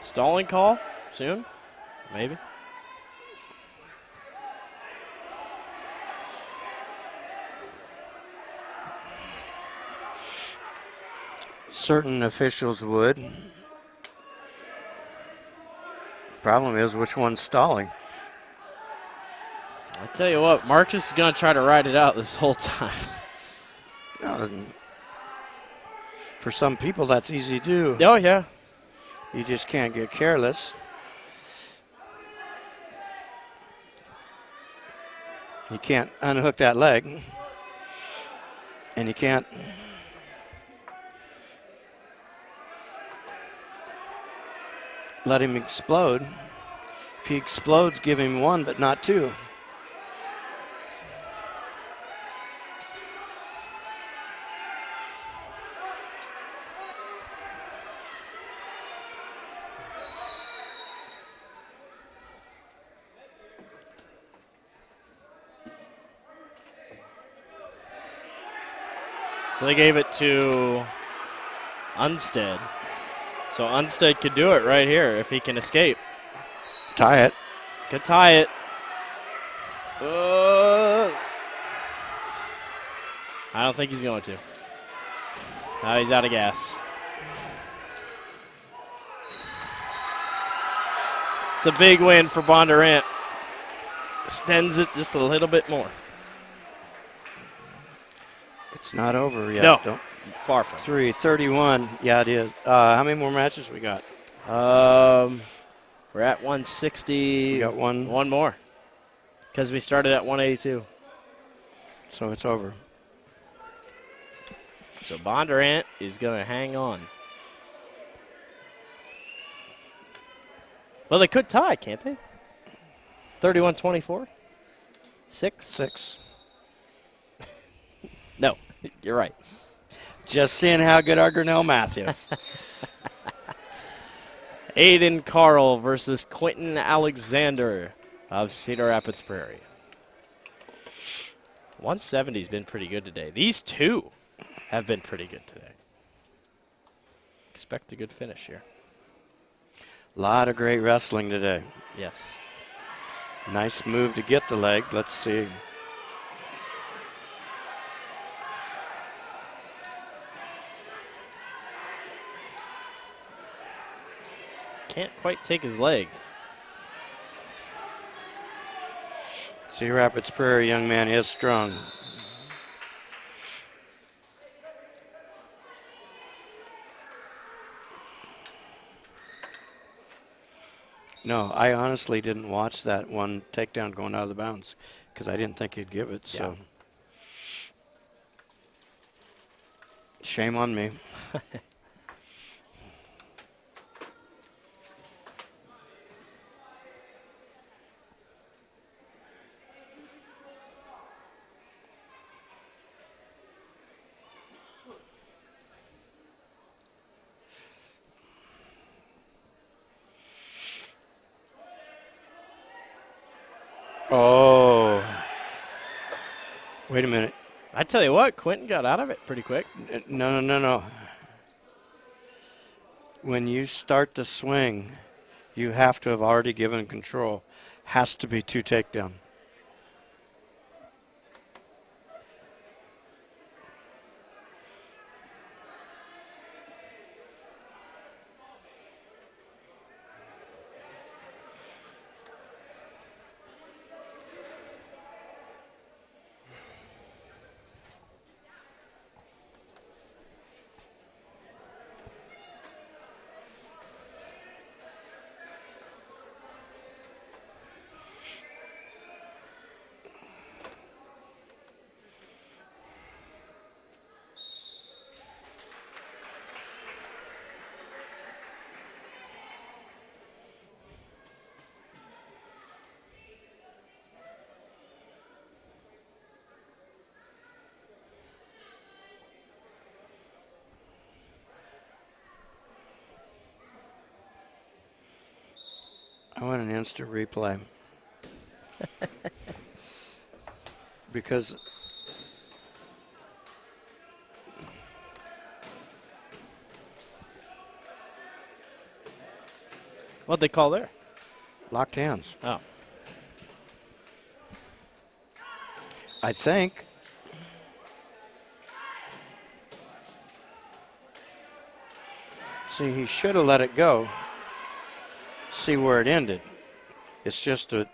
Stalling call soon? Maybe. Certain officials would. Problem is, which one's stalling? I'll tell you what, Marcus is going to try to ride it out this whole time. For some people, that's easy to do. Oh, yeah. You just can't get careless. You can't unhook that leg. And you can't let him explode. If he explodes, give him one, but not two. So they gave it to Unstead. So Unstead could do it right here if he can escape. Tie it. Could tie it. I don't think he's going to. Now he's out of gas. It's a big win for Bondurant. Extends it just a little bit more. It's not over yet. No, far from. 3:31. Yeah, it is. How many more matches we got? We're at 160. We got one. One more. Because we started at 182. So it's over. So Bondurant is going to hang on. Well, they could tie, can't they? 31-24? 6? No, you're right. Just seeing how good our Grinnell math is. Aiden Carl versus Quentin Alexander of Cedar Rapids Prairie. 170's been pretty good today. These two have been pretty good today. Expect a good finish here. A lot of great wrestling today. Yes. Nice move to get the leg. Let's see. Can't quite take his leg. Cedar Rapids Prairie young man is strong. No, I honestly didn't watch that one takedown going out of the bounds because I didn't think he'd give it. So shame on me. Oh. Wait a minute. I tell you what, Quentin got out of it pretty quick. No. When you start the swing, you have to have already given control. Has to be 2 takedown. I want an instant replay. Because What'd they call there? locked hands. Oh. I think. See, he should have let it go. See where it ended. It's just that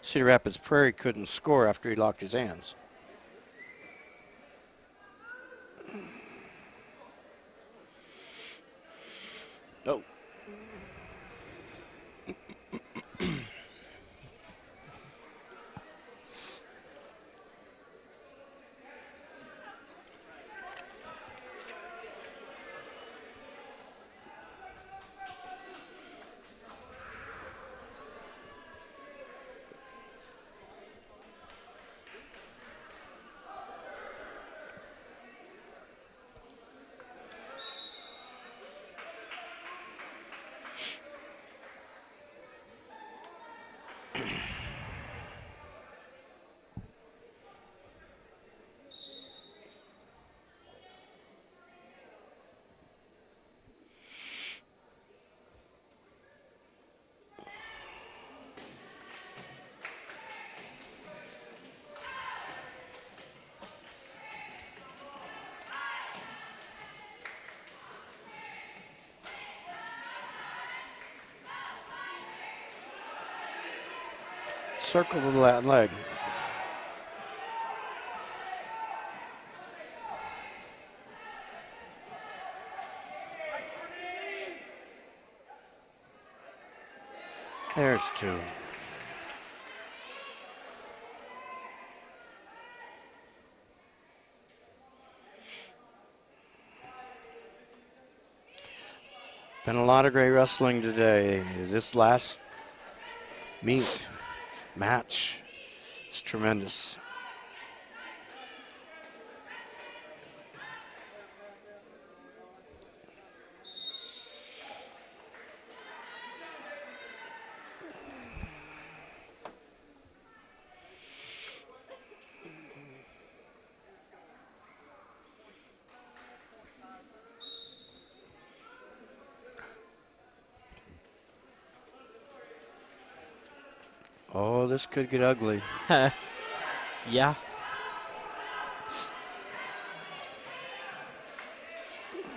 Cedar Rapids Prairie couldn't score after he locked his hands. Oh. Circle the leg. There's 2. Been a lot of great wrestling today. This last match is tremendous. Oh, this could get ugly. Yeah.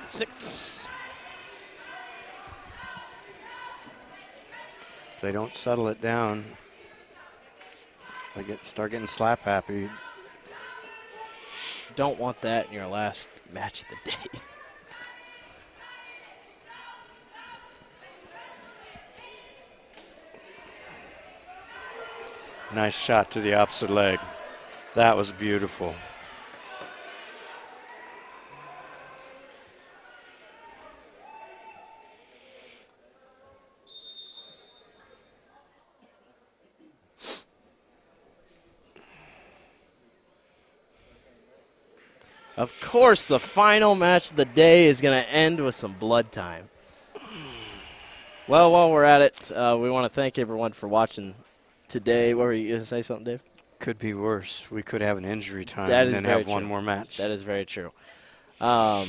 Six. If they don't settle it down, they start getting slap happy. Don't want that in your last match of the day. Nice shot to the opposite leg. That was beautiful. Of course, the final match of the day is going to end with some blood time. Well, while we're at it, we want to thank everyone for watching today. What were you going to say something, Dave? Could be worse. We could have an injury time That and is then very have one true. more match. That is very true. Want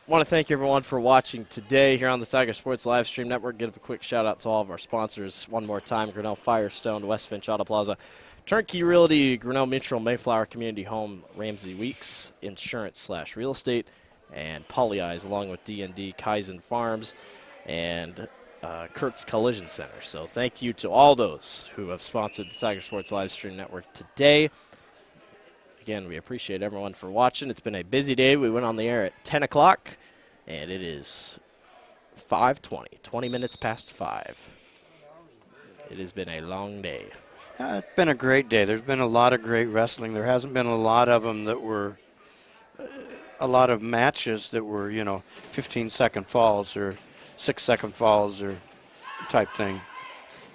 to thank everyone for watching today here on the Tiger Sports Live Stream Network. Give a quick shout out to all of our sponsors one more time: Grinnell Firestone, West Finch Auto Plaza, Turnkey Realty, Grinnell Mutual, Mayflower Community Home, Ramsey Weeks, Insurance/Real Estate, and Poly Eyes, along with D&D Kaizen Farms and Kurt's Collision Center. So thank you to all those who have sponsored the Tiger Sports Live Stream Network today. Again, we appreciate everyone for watching. It's been a busy day. We went on the air at 10 o'clock, and it is 5:20, 20 minutes past 5. It has been a long day. It's been a great day. There's been a lot of great wrestling. There hasn't been a lot of them that were, a lot of matches that were, 15-second falls or 6-second falls or type thing.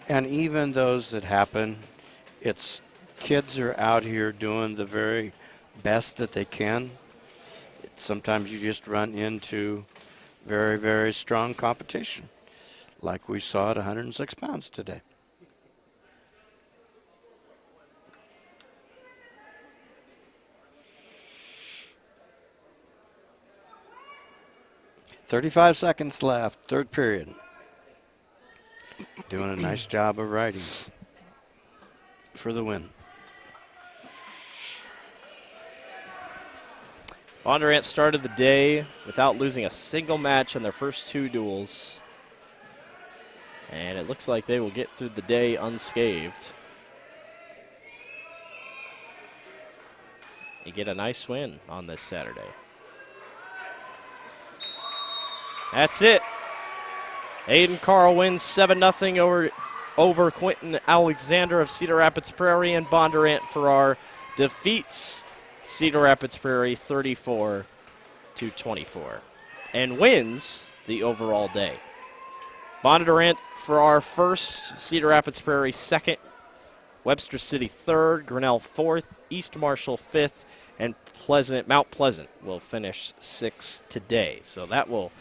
And even those that happen, it's kids are out here doing the very best that they can. Sometimes you just run into very, very strong competition, like we saw at 106 pounds today. "35 seconds left, third period." Doing a nice job of riding for the win. Bondurant started the day without losing a single match in their first 2 duels. And it looks like they will get through the day unscathed. You get a nice win on this Saturday. That's it. Aiden Carl wins 7-0 over Quentin Alexander of Cedar Rapids Prairie, and Bondurant Farrar defeats Cedar Rapids Prairie 34-24 and wins the overall day. Bondurant Farrar first, Cedar Rapids Prairie second, Webster City third, Grinnell fourth, East Marshall fifth, and Mount Pleasant will finish sixth today. So that will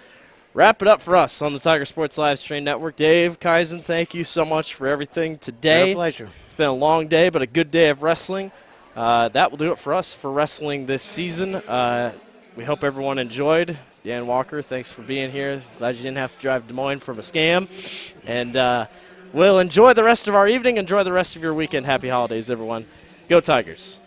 wrap it up for us on the Tiger Sports Live Stream Network. Dave Kaizen, thank you so much for everything today. My pleasure. It's been a long day, but a good day of wrestling. That will do it for us for wrestling this season. We hope everyone enjoyed. Dan Walker, thanks for being here. Glad you didn't have to drive to Des Moines from a scam. And we'll enjoy the rest of our evening. Enjoy the rest of your weekend. Happy holidays, everyone. Go Tigers.